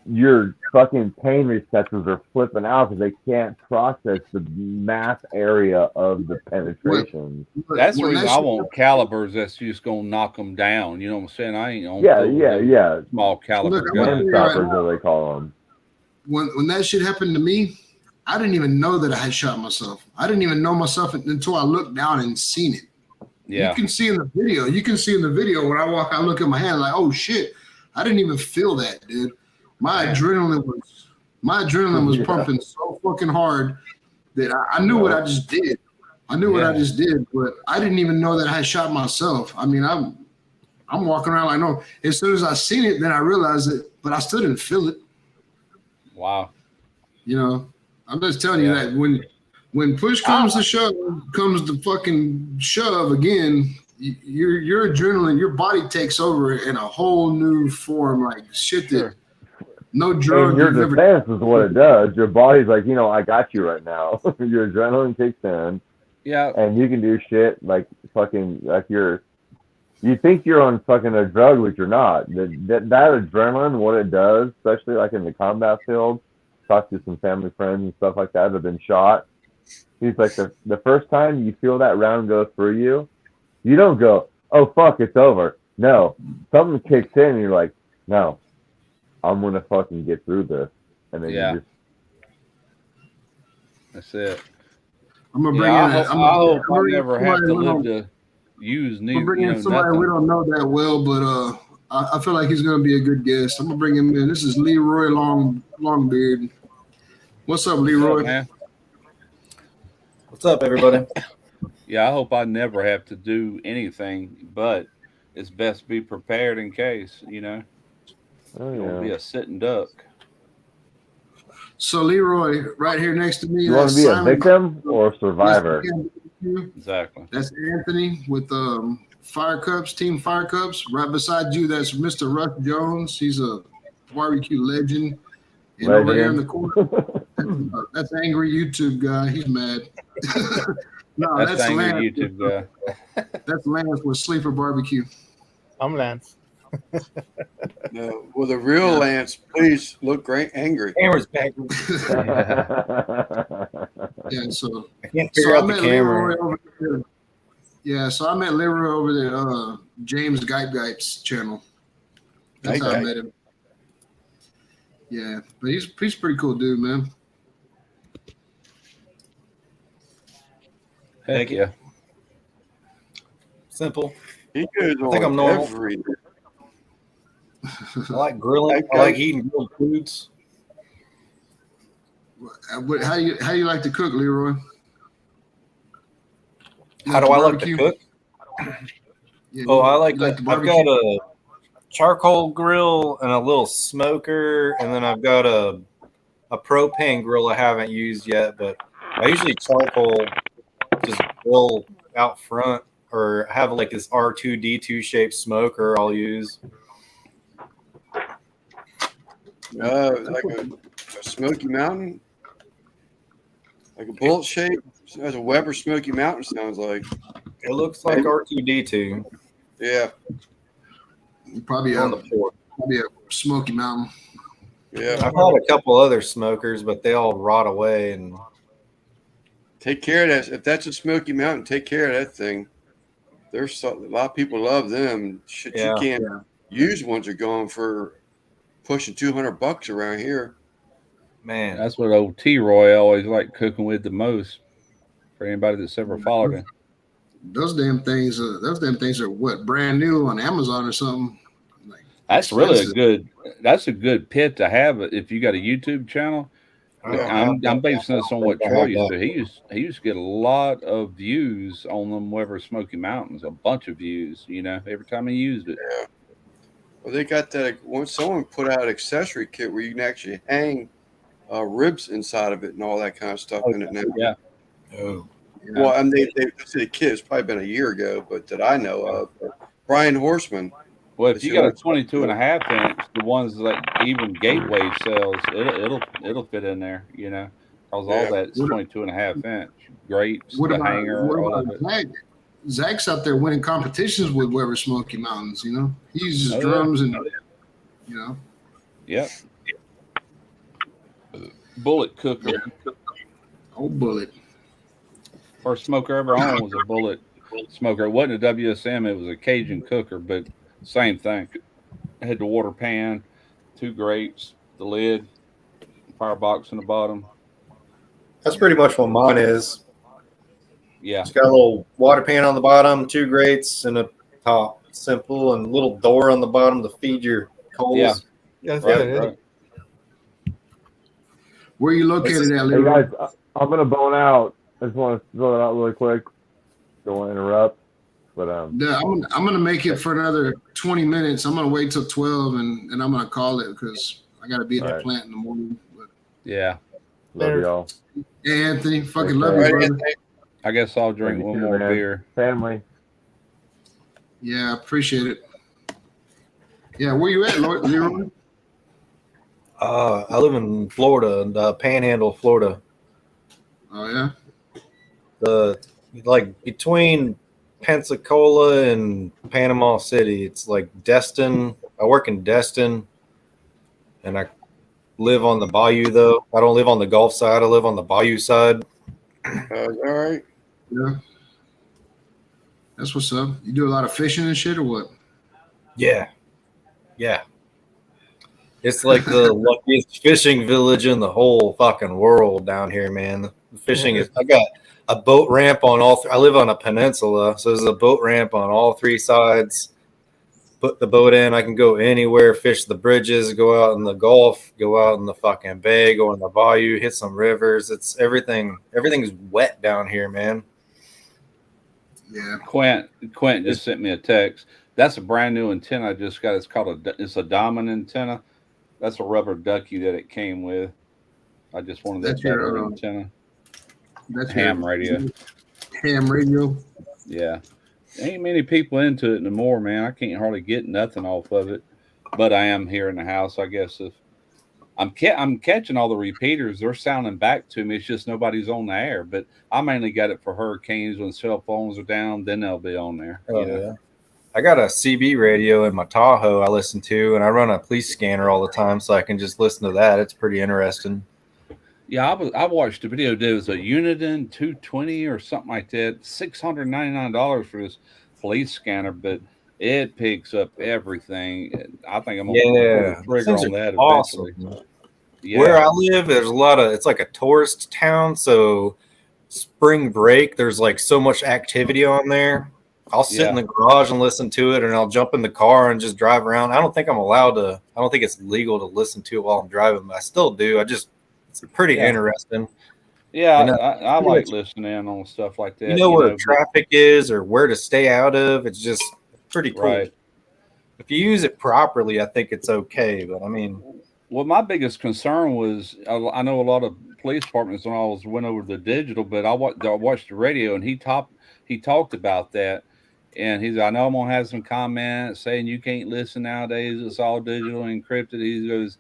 Your fucking pain receptors are flipping out because they can't process the mass area of the penetration. That's the reason I want calibers that's just gonna knock them down. You know what I'm saying? I ain't on small caliber guns. Stoppers, as they call them. When that shit happened to me, I didn't even know that I had shot myself. I didn't even know myself until I looked down and seen it. Yeah. You can see in the video. When I walk, I look at my hand like, oh shit, I didn't even feel that, dude. My adrenaline was pumping so fucking hard that I knew what I just did. But I didn't even know that I had shot myself. I mean, I'm walking around like, no. As soon as I seen it, then I realized it, but I still didn't feel it. Wow. You know, I'm just telling you that when push comes to shove, comes to fucking shove again, your adrenaline, your body takes over in a whole new form, like shit that Sure. no drug And your you've never. defense is what it does. Your body's like, I got you right now. Your adrenaline kicks in, Yeah. and you can do shit like fucking like you think you're on fucking a drug, but you're not. That adrenaline, what it does, especially like in the combat field, talk to some family friends and stuff like that have been shot. He's like, the first time you feel that round go through you, you don't go, oh fuck, it's over. No, something kicks in and you're like, no, I'm gonna fucking get through this. And then Yeah. you just That's it. I'm gonna Yeah, bring I in. hope I bring in never have to somebody we live don't- to use I'm gonna bring in nothing. somebody we don't know that well, but I feel like he's gonna be a good guest. I'm gonna bring him in. This is Leroy Longbeard. What's up, Leroy? What's up, man? What's up, everybody? Yeah, I hope I never have to do anything, but it's best to be prepared in case, oh Don't be yeah. a sitting duck. So Leroy, right here next to me. You want to be a victim or a survivor? Exactly. That's Anthony with Fire Cups, Team Fire Cups. Right beside you, that's Mr. Russ Jones. He's a barbecue legend. And over here in the corner, that's angry YouTube guy. He's mad. No, That's angry Lance. YouTube guy. That's Lance with Sleeper Barbecue. I'm Lance. No, well, the real Lance, please look great, angry. Camera's back. Yeah, so I can't figure out the camera. Leroy over there. Yeah, so I met Leroy over there, James Gipe's channel. That's how I met him. Yeah, but he's pretty cool dude, man. Heck yeah. Simple. He goes I think I'm on normal. every. I like grilling. I like eating grilled foods. How you like to cook, Leroy? How do I like to cook? Yeah, Oh, I like you that. to I've got a charcoal grill and a little smoker, and then I've got a propane grill I haven't used yet, but I usually charcoal just grill out front, or have like this R2D2 shaped smoker I'll use. Like a Smoky Mountain, like a bullet shape. As a Weber Smoky Mountain sounds like. It looks like R2D2 Yeah, probably on the port. a Smoky Mountain. yeah. I've had a couple other smokers, but they all rot away. And Take care of that. If that's a Smoky Mountain, take care of that thing. There's a lot of people love them. Shit, Yeah. you can't use ones are going for pushing $200 around here. man, That's what old T Roy always liked cooking with the most. For anybody that's ever followed him. Those damn things are what, brand new on Amazon or something. Like, That's really expensive. that's a good pit to have if you got a YouTube channel. I'm basing this on what Troy used to. He used to get a lot of views on them Weber Smoky Mountains, a bunch of views, every time he used it. Yeah. Well, they got that. Once someone put out an accessory kit where you can actually hang ribs inside of it and all that kind of stuff in it now. Yeah. oh, Yeah. Well, and they the kit. It's probably been a year ago, but that I know of. Brian Horseman. Well, if you got a 22.5 inch, the ones that even Gateway sells, it'll fit in there, because all that's 22.5 inch. Grapes, What the about, hanger, what all about of it. Zach? Zach's out there winning competitions with Weber Smoky Mountains. He uses Oh, yeah. drums and Yep. Bullet cooker. old bullet. First smoker I ever owned was a bullet smoker. It wasn't a WSM, it was a Cajun cooker, but same thing. I had the water pan, 2 grates, the lid, firebox in the bottom. that's pretty much what mine is. Yeah. It's got a little water pan on the bottom, 2 grates, and a top. Simple, and a little door on the bottom to feed your coals. Yeah. That's Right. Where are you located at, Hey Leroy? guys, I'm gonna bone out. I just want to throw it out really quick. Don't want to interrupt, but Yeah, I'm gonna make it for another 20 minutes. I'm gonna wait till 12 and I'm gonna call it because I gotta be at the Right. plant in the morning. But Yeah. love y'all. hey, Anthony, fucking Thanks, love man. you, Right, brother. I guess I'll drink Love you one too, more man. beer. Family. Yeah, appreciate it. Yeah, where you at, Leroy? I live in Florida, the Panhandle, of Florida. Oh yeah. The like between Pensacola and Panama City. It's like Destin. I work in Destin, and I live on the bayou though. I don't live on the Gulf side. I live on the bayou side. All right. Yeah. That's what's up. You do a lot of fishing and shit, or what? Yeah, yeah. It's like the luckiest fishing village in the whole fucking world down here, man. The fishing is. I got a boat ramp on all. I live on a peninsula, so there's a boat ramp on all three sides. Put the boat in. I can go anywhere, fish the bridges, go out in the Gulf, go out in the fucking bay, go in the bayou, hit some rivers. It's everything. Everything's wet down here, man. Yeah. Quint just sent me a text. That's a brand new antenna I just got. It's a diamond antenna. That's a rubber ducky that it came with. I just wanted that That's your, better antenna. That's Ham your radio. Ham radio. Yeah. Ain't many people into it no more, man. I can't hardly get nothing off of it. But I am here in the house, I guess. If I'm catching all the repeaters, they're sounding back to me. It's just nobody's on the air. But I mainly got it for hurricanes when cell phones are down. Then they'll be on there. Oh, yeah. I got a CB radio in my Tahoe I listen to, and I run a police scanner all the time, so I can just listen to that. It's pretty interesting. Yeah, I watched a video. There was a Uniden 220 or something like that. $699 for this police scanner, but it picks up everything. I think I'm gonna pull the trigger on that eventually. Awesome. Yeah. Where I live, there's a lot of. It's like a tourist town, so spring break, there's like so much activity on there. I'll sit in the garage and listen to it, and I'll jump in the car and just drive around. I don't think I'm allowed to. I don't think it's legal to listen to it while I'm driving, but I still do. It's pretty interesting. Yeah, You know, I like listening on stuff like that. You know where traffic is or where to stay out of. It's just pretty cool. Right. If you use it properly, I think it's okay. But I mean, well, my biggest concern was I know a lot of police departments when I went over to the digital, but I watched the radio, and he talked about that. And he said, I know I'm going to have some comments saying you can't listen nowadays. It's all digital and encrypted. He goes,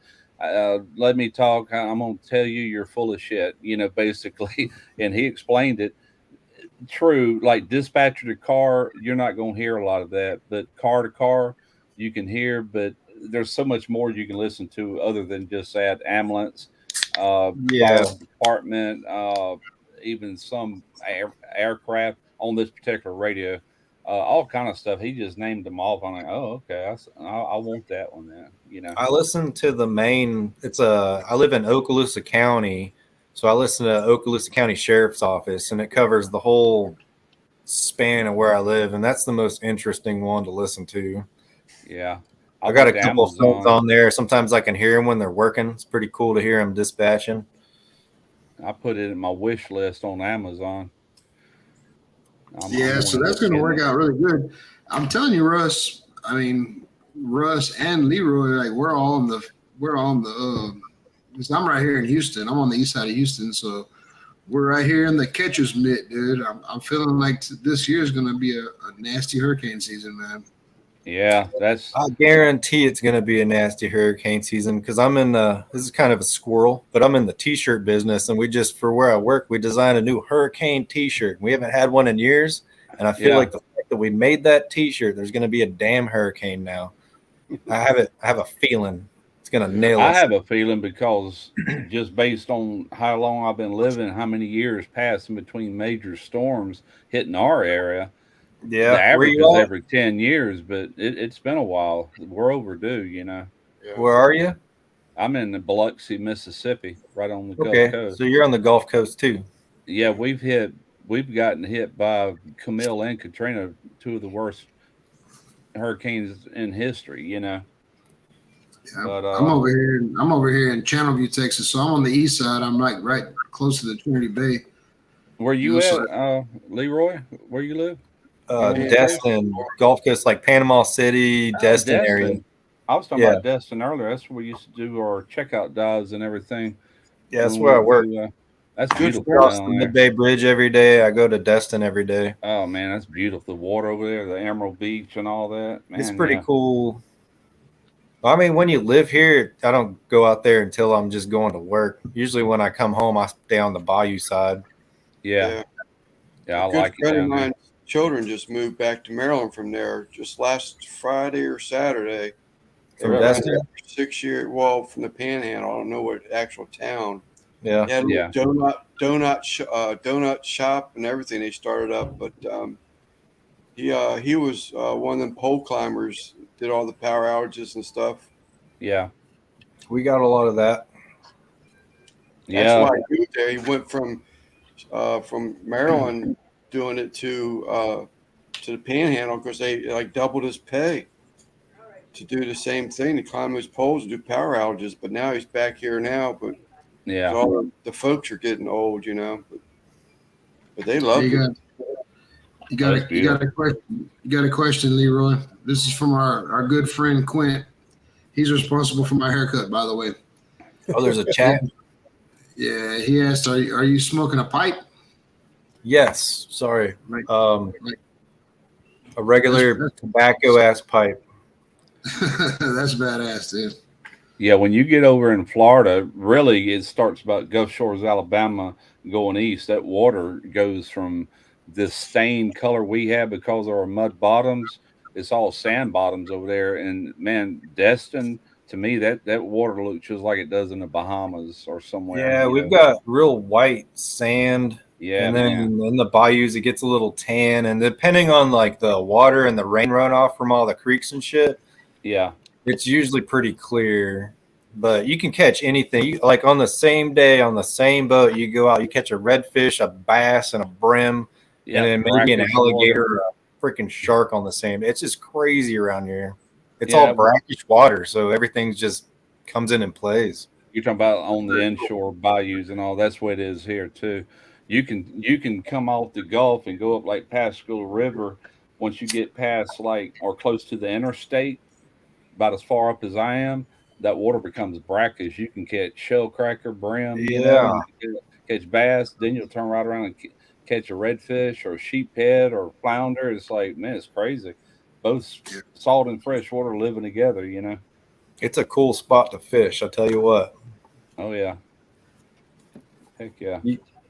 let me talk. I'm going to tell you you're full of shit, basically. And he explained it. True, like dispatcher to car, you're not going to hear a lot of that. But car to car, you can hear. But there's so much more you can listen to other than just that. Ambulance, fire department, even some aircraft on this particular radio. All kind of stuff. He just named them off. I'm like, oh, okay. I want that one then. I listen to the main. I live in Okaloosa County, so I listen to Okaloosa County Sheriff's Office, and it covers the whole span of where I live, and that's the most interesting one to listen to. Yeah, I got a couple of phones on there. Sometimes I can hear them when they're working. It's pretty cool to hear them dispatching. I put it in my wish list on Amazon. So that's going to work out really good. I'm telling you, Russ. I mean, Russ and Leroy, like we're all on the. Because I'm right here in Houston. I'm on the east side of Houston, so we're right here in the catcher's mitt, dude. I'm feeling like this year is going to be a nasty hurricane season, man. Yeah, I guarantee it's going to be a nasty hurricane season because I'm in this is kind of a squirrel, but I'm in the t-shirt business, and for where I work, we designed a new hurricane t-shirt. We haven't had one in years, and I feel like the fact that we made that t-shirt, there's going to be a damn hurricane now. I have a feeling it's going to nail us. I have a feeling because just based on how long I've been living, how many years passed in between major storms hitting our area. Yeah, the average is every 10 years, but it's been a while. We're overdue, Yeah. Where are you? I'm in Biloxi, Mississippi, right on the Gulf Coast. So you're on the Gulf Coast too. Yeah, we've gotten hit by Camille and Katrina, two of the worst hurricanes in history. Yeah, but, I'm over here in Channelview, Texas. So I'm on the east side. I'm like right close to the Trinity Bay. Where you at, Leroy? Where you live? Destin, Gulf Coast, like Panama City, Destin area. I was talking about Destin earlier. That's where we used to do our checkout dives and everything. Yeah, that's where I work. That's Good beautiful friends. Cross the down there. Midday Bridge every day. I go to Destin every day. Oh man, that's beautiful. The water over there, the Emerald Beach and all that. Man, It's pretty yeah. cool. I mean, when you live here, I don't go out there until I'm just going to work. Usually, when I come home, I stay on the bayou side. Yeah, I A good like it friend of down there. mine's children just moved back to Maryland from there just last Friday or Saturday. They From were down Destin? there for 6 years. Well, from the Panhandle. I don't know what actual town. Yeah. They had a Yeah. little donut shop and everything they started up. But he was one of them pole climbers. Did all the power outages and stuff. Yeah, We got a lot of that. That's yeah, why he moved there. He went from Maryland doing it to the Panhandle because they like doubled his pay to do the same thing, to climb those poles and do power outages. But now he's back here now. But yeah. all the folks are getting old, you know. But they Hey, love you it. got That's a question. You got a question, Leroy. This is from our good friend Quint. He's responsible for my haircut, by the way. Oh, there's a chat. Yeah, he asked, "Are you smoking a pipe?" Yes. Sorry. Right. A regular That's- tobacco ass pipe. That's badass, dude. Yeah, when you get over in Florida, really it starts about Gulf Shores, Alabama, going east. That water goes from this stained color we have because of our mud bottoms. It's all sand bottoms over there. And man, Destin, to me, that water looks just like it does in the Bahamas or somewhere. Yeah, you we've know. got real white sand. Yeah, And then man. in the bayous, it gets a little tan. And depending on like the water and the rain runoff from all the creeks and shit, Yeah, it's usually pretty clear. But you can catch anything. Like on the same day, on the same boat, you go out, you catch a redfish, a bass, and a brim, yeah. and then maybe an brackish alligator water. or a freaking shark on the same. It's just crazy around here. It's Yeah, all brackish water, so everything just comes in and plays. You're talking about on the inshore bayous and all. That's what it is here too. You can come off the Gulf and go up like Pascagoula River. Once you get past like or close to the interstate, about as far up as I am, that water becomes brackish. You can catch shell cracker, brim, Yeah. you can catch bass. Then you'll turn right around and catch a redfish or a sheephead or flounder. It's like, man, it's crazy. Both salt and fresh water living together, you know. It's a cool spot to fish, I tell you what. Oh yeah, heck yeah.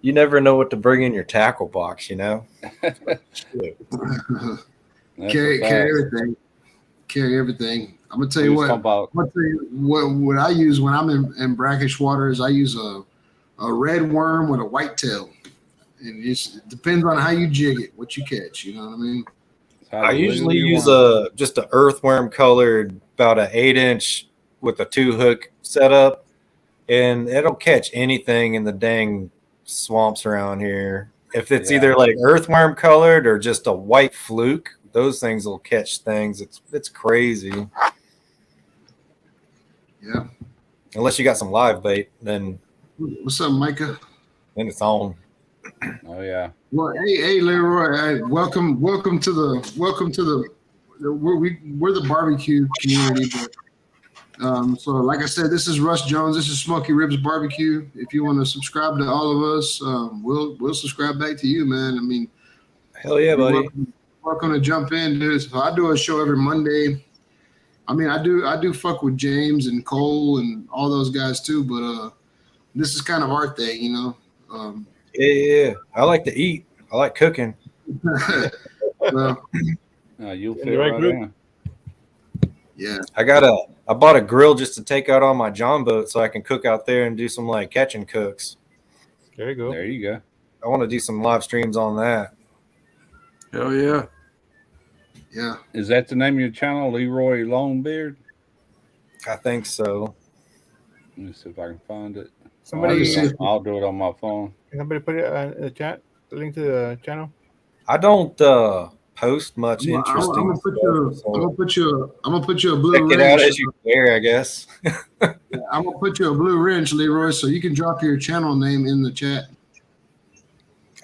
You never know what to bring in your tackle box, you know? Shit. That's carry a fact. everything. Carry everything. I'm gonna tell We you was what. talking about I'm gonna tell you what I use when I'm in brackish water is I use a red worm with a white tail, and it depends on how you jig it, what you catch. You know what I mean? how I to usually lure use one. just an earthworm colored, about an 8-inch with a 2-hook setup, and it'll catch anything in the dang swamps around here. If it's Yeah. either like earthworm colored or just a white fluke, those things will catch things. It's crazy. Yeah. Unless you got some live bait, then What's up, Micah? it's on. Oh yeah. Well, hey, Leroy. Welcome to the. We're the barbecue community, but so like I said, this is Russ Jones. This is Smoky Ribs Barbecue. If you want to subscribe to all of us, we'll subscribe back to you, man. I mean, Hell yeah, you're buddy. welcome to jump in, dude. So I do a show every Monday. I mean, I do fuck with James and Cole and all those guys too, but this is kind of our thing, you know. Yeah. I like to eat. I like cooking. Well, You'll In fit the right right group. in. yeah. I bought a grill just to take out on my John boat so I can cook out there and do some like catch and cooks. There you go. There you go. I want to do some live streams on that. Hell yeah. Yeah. Is that the name of your channel, Leroy Longbeard? I think so. Let me see if I can find it. Somebody, I'll do it on my phone. can somebody put it in the chat, the link to the channel. I don't post much I'm interesting gonna put you. stuff, I'm so gonna put you a blue check it out wrench. as you dare, I guess. I'm gonna put you a blue wrench, Leroy, so you can drop your channel name in the chat.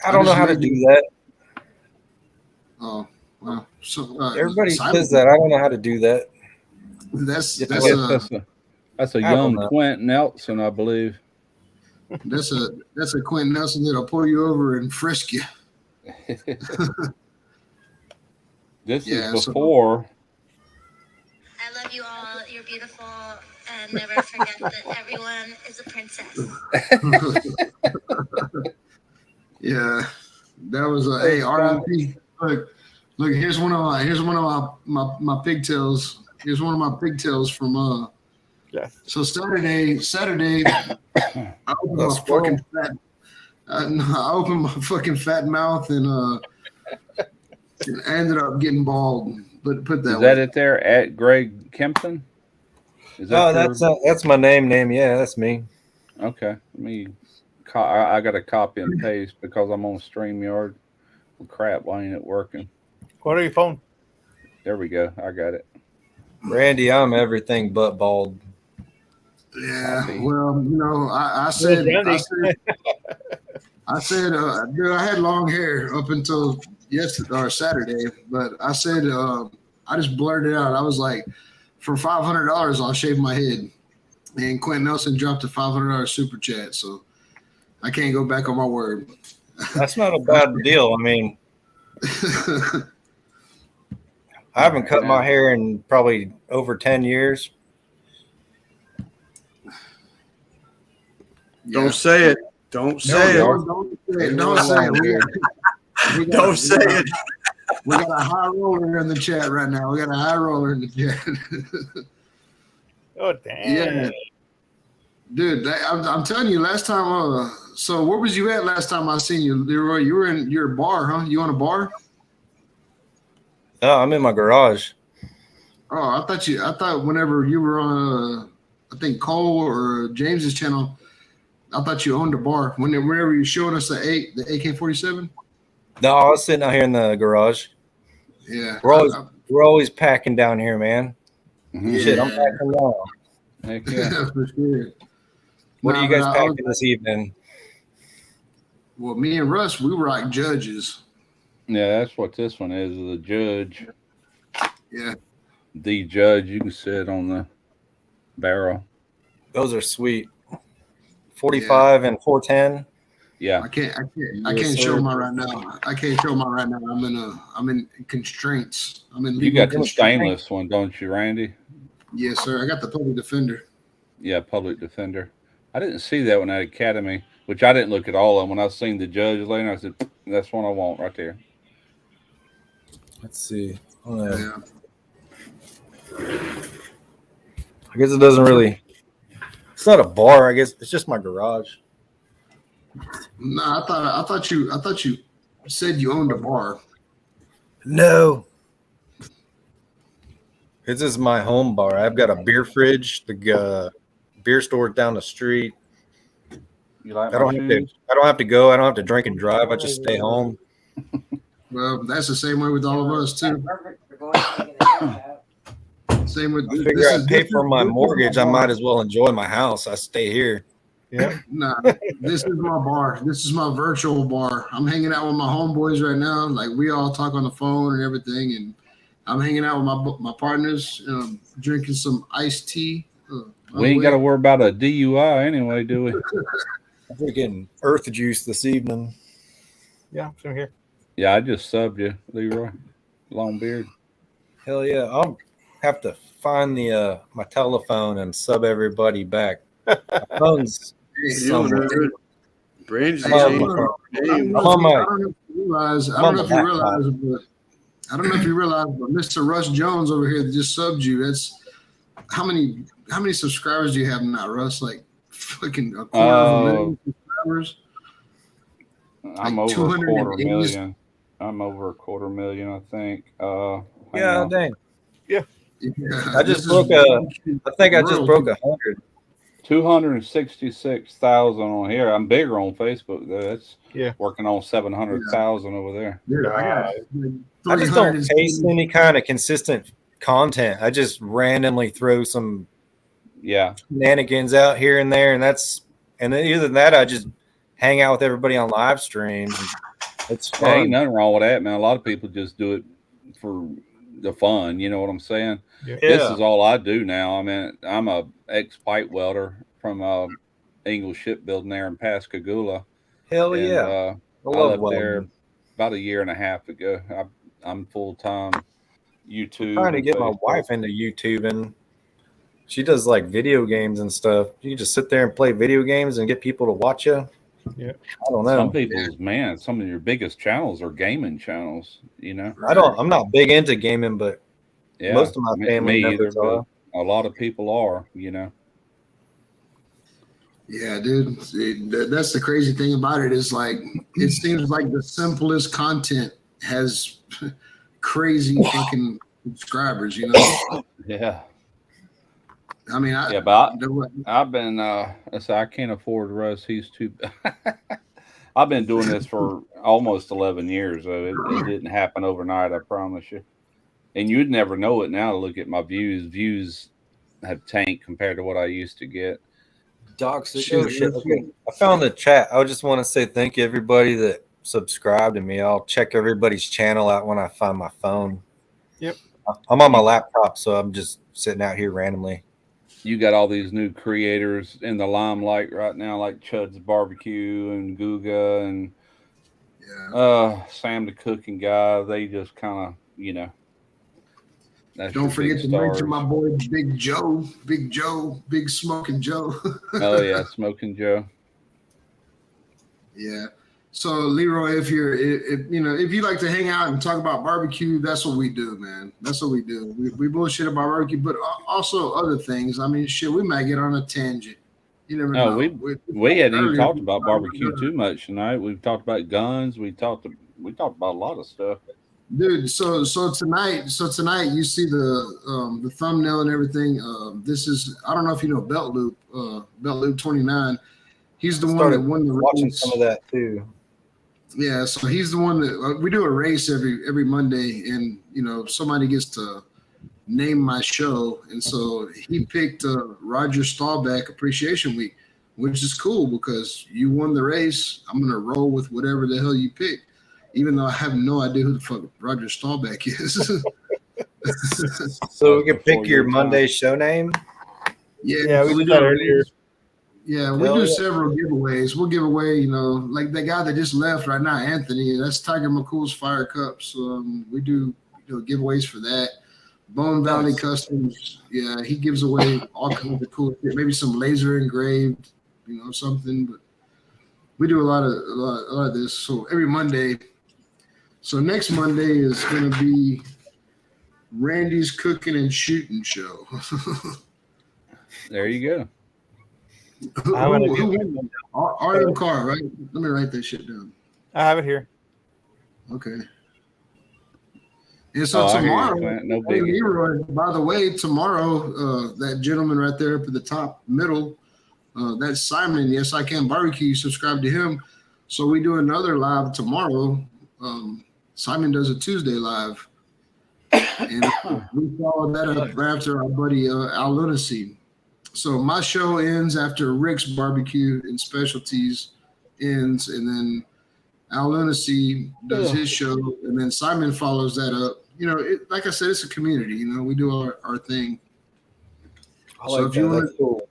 I don't know how to do that. Oh, well, so Everybody Simon, says that. I don't know how to do that. That's I I that's guess that's a I don't young know. Quentin Nelson, I believe. That's a Quentin Nelson that'll pull you over and frisk you. This Yeah, is so- before. I love you all. You're beautiful. And never forget that everyone is a princess. Yeah, that was a hey RIP. Look. Here's one of my pigtails. Here's one of my pigtails from Yeah. So Saturday, I opened my fucking fat. I opened my fucking fat mouth and I ended up getting bald. But put that Is way. that it there at Greg Kempton? Is Oh, your- that's my name. Yeah, that's me. Okay. Let me. I got to copy and paste because I'm on StreamYard. Well, crap, why ain't it working? What are your phone? There we go. I got it. Randy, I'm everything but bald. Yeah, Copy. well, I said, Randy. dude, I had long hair up until yesterday or Saturday, but I said, I just blurted out. I was like, for $500, I'll shave my head. And Quentin Nelson dropped a $500 super chat, so I can't go back on my word. That's not a bad deal. I mean, I haven't cut my hair in probably over 10 years. Don't say it. Don't say it. Don't say it. Don't say it. Don't say it. We got a high roller in the chat right now. We got a high roller in the chat. Oh, damn. Yeah. Dude, I'm telling you, last time. So where was you at last time I seen you, Leroy? You were in your bar, huh? You on a bar? Oh, I'm in my garage. Oh, I thought whenever you were on, I think Cole or James's channel, I thought you owned a bar. Whenever you showed us the AK-47. No, I was sitting out here in the garage. Yeah, We're always packing down here, man. Mhm. Shit, I'm packing now. Heck yeah. for sure. What Nah, are you guys but packing this evening? Well, me and Russ, we were like judges. Yeah, that's what this one is. The judge. Yeah. The judge. You can sit on the barrel. Those are sweet. 45 and 410. Yeah. I can't Yes, show sir. mine right now. I can't show mine right now. I'm in constraints. I'm in You legal got the constraints. stainless one, don't you, Randy? Yes, sir. I got the public defender. Yeah, public defender. I didn't see that one at Academy, which I didn't look at all of them. When I seen the judge later, I said, that's one I want right there. Let's see. Yeah. I guess it doesn't really. It's not a bar. I guess it's just my garage. No, I thought you said you owned a bar. No. This is my home bar. I've got a beer fridge. The beer store down the street. You like I don't have to go. I don't have to drink and drive. I just stay home. Well, that's the same way with all of us too. Perfect for going to get a haircut. Same with. I figure I pay for my mortgage. I might as well enjoy my house. I stay here. Yeah. Nah, this is my bar. This is my virtual bar. I'm hanging out with my homeboys right now. Like we all talk on the phone and everything, and I'm hanging out with my partners, drinking some iced tea. We ain't got to worry about a DUI anyway, do we? I'm drinking earth juice this evening. Yeah, same here. Yeah, I just subbed you, Leroy. Long beard. Hell yeah. I'll have to find the my telephone and sub everybody back. My phone's somewhere. Brandy's Hey, I changed don't know- her I don't name. know I'm on if my- you- I don't know if you realize. I I'm don't on know if the you laptop. realize, but I don't know if you realize, but Mr. Russ Jones over here that just subbed you. That's how many subscribers do you have now, Russ? Like fucking a quarter of a million subscribers. I'm Like over a quarter 280. million. I'm over a quarter million, I think. Hang Yeah, on. dang. Yeah, I just broke I think I just broke 100. 266,000 on here. I'm bigger on Facebook though. That's Yeah. working on 700,000 over there. Dude, I got I just don't 360. paste any kind of consistent content. I just randomly throw some Yeah. shenanigans out here and there, and then other than that, I just hang out with everybody on live streams. It's Yeah, ain't fun. nothing wrong with that, man. A lot of people just do it for the fun. You know what I'm saying? Yeah. This is all I do now. I mean, I'm a ex-pipe welder from English Shipbuilding there in Pascagoula. Hell And yeah. I love left there welding. about a year and a half ago. I'm full time YouTube. Trying to and get my Facebook. wife into YouTube, and she does like video games and stuff. You can just sit there and play video games and get people to watch you. Yeah. I don't know. Some people's man, some of your biggest channels are gaming channels. You know. I'm not big into gaming, but Yeah, most of my family me either, members are. but a lot of people are. You know. Yeah, dude. That's the crazy thing about it is like it seems like the simplest content has crazy fucking subscribers. You know. Yeah. I mean, but I've been. I can't afford Russ. He's too. I've been doing this for almost 11 years. It didn't happen overnight. I promise you. And you'd never know it now to look at my views. Views have tanked compared to what I used to get. Shit. Okay. I found the chat. I just want to say thank you, everybody that subscribed to me. I'll check everybody's channel out when I find my phone. Yep. I'm on my laptop, so I'm just sitting out here randomly. You got all these new creators in the limelight right now, like Chud's Barbecue and Guga and Sam the Cooking Guy. They just kind of, you know. Don't forget to mention my boy Big Joe, Big Smoking Joe. Oh yeah, Smoking Joe. Yeah. So Leroy, if you like to hang out and talk about barbecue, that's what we do, man. That's what we do. We bullshit about barbecue, but also other things. I mean, shit, we might get on a tangent. You never know. We hadn't even talked about barbecue too much tonight. We've talked about guns. We talked about a lot of stuff. Dude, so tonight you see the thumbnail and everything. This is, I don't know if you know Belt Loop 29. He's the one that won the race. Watching some of that too. Yeah, so he's the one that we do a race every Monday, and somebody gets to name my show, and so he picked Roger Staubach Appreciation Week, which is cool because you won the race. I'm gonna roll with whatever the hell you pick, even though I have no idea who the fuck Roger Staubach is. So we can pick your Monday show name. Yeah, we did that earlier. Yeah, we do several giveaways. We'll give away, like the guy that just left right now, Anthony. That's Tiger McCool's Fire Cups. We do giveaways for that. Bone Valley Customs. Yeah, he gives away all kinds of cool shit. Maybe some laser engraved, something. But we do a lot of this. So every Monday. So next Monday is going to be Randy's Cooking and Shooting Show. There you go. RM Carr, right? Let me write that shit down. I have it here. Okay. And so tomorrow, no biggie. Leroy, by the way, tomorrow, that gentleman right there up at the top middle, that's Simon. Yes, I Can Barbecue. Subscribe to him. So we do another live tomorrow. Simon does a Tuesday live. And we follow that up after our buddy Al Lunacy. So my show ends after Rick's Barbecue and Specialties ends, and then Al Lunacy does his show, and then Simon follows that up. Like I said, it's a community. We do our thing. So if you want to, cool.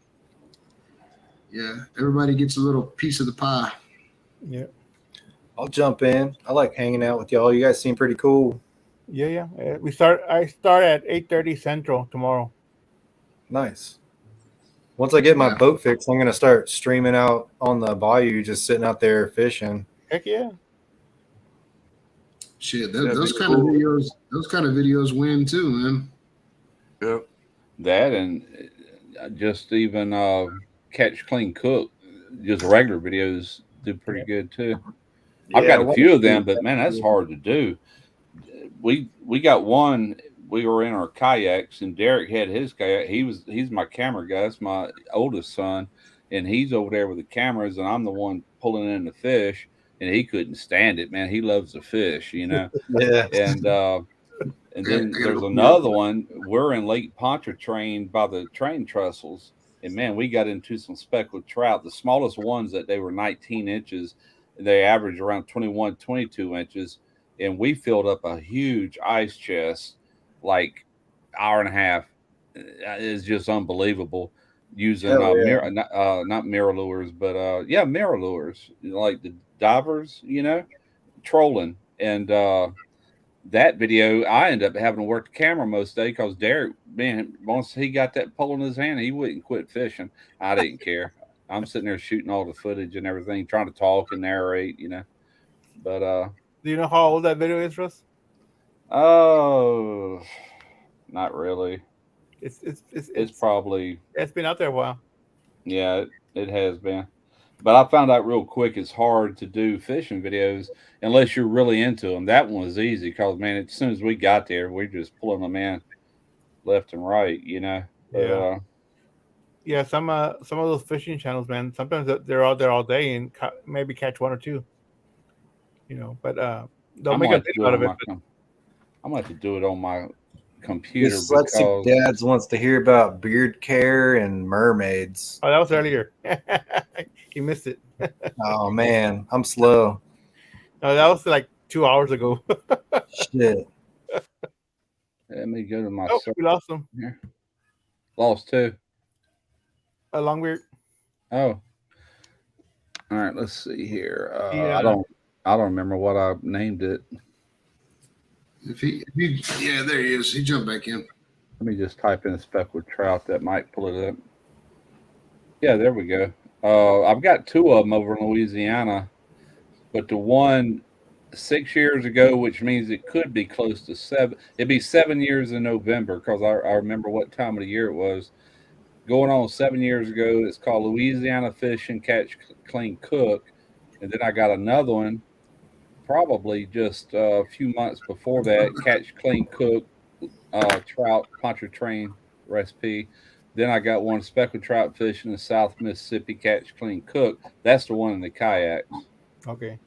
Yeah, everybody gets a little piece of the pie. Yeah, I'll jump in. I like hanging out with y'all. You guys seem pretty cool. Yeah. I start at 8:30 Central tomorrow. Nice. Once I get my boat fixed, I'm gonna start streaming out on the bayou, just sitting out there fishing. Heck yeah! Shit, those kind of videos win too, man. Yep. That and just even Catch Clean Cook, just regular videos do pretty good too. I've got a few of them, but man, that's hard to do. We got one. We were in our kayaks, and Derek had his kayak. He's my camera guy. That's my oldest son, and he's over there with the cameras, and I'm the one pulling in the fish. And he couldn't stand it, man. He loves the fish, Yeah. And then there's another one. We're in Lake Pontchartrain by the train trestles, and man, we got into some speckled trout. The smallest ones that they were 19 inches, they average around 21, 22 inches, and we filled up a huge ice chest. Like hour and a half is just unbelievable. using Hell yeah. not mirror lures, but mirror lures, like the divers, trolling. And that video, I ended up having to work the camera most day because Derek, man, once he got that pole in his hand, he wouldn't quit fishing. I didn't care. I'm sitting there shooting all the footage and everything, trying to talk and narrate, But Do you know how old that video is, Russ? oh, not really. It's Probably, it's been out there a while. yeah, it has been. But I found out real quick it's hard to do fishing videos unless you're really into them. That one was easy because, man, as soon as we got there, we just pulling them in left and right, But, Yeah. Yeah, some of those fishing channels, man. Sometimes they're out there all day and maybe catch one or two. But they'll I'm make gonna a have to video do it out on of it. my I'm gonna have to do it on my computer Dyslexic because Dads wants to hear about beard care and mermaids. Oh, that was earlier. He missed it. Oh man, I'm slow. No, that was like 2 hours ago. Shit. let me go to my Oh, search we lost him. here. Lost two. A Longbeard. Oh. All right, let's see here. Yeah. I don't remember what I named it. Yeah, there he is. He jumped back in. Let me just type in speckled trout. That might pull it up. Yeah, there we go. I've got two of them over in Louisiana, but the one 6 years ago, which means it could be close to 7. It'd be 7 years in November because I remember what time of the year it was. Going on 7 years ago, it's called Louisiana Fish and Catch Clean Cook. And then I got another one probably just a few months before that, Catch Clean Cook trout pontchartrain recipe. Then I got one speckled trout fish in the South Mississippi Catch Clean Cook. That's the one in the kayaks. Okay.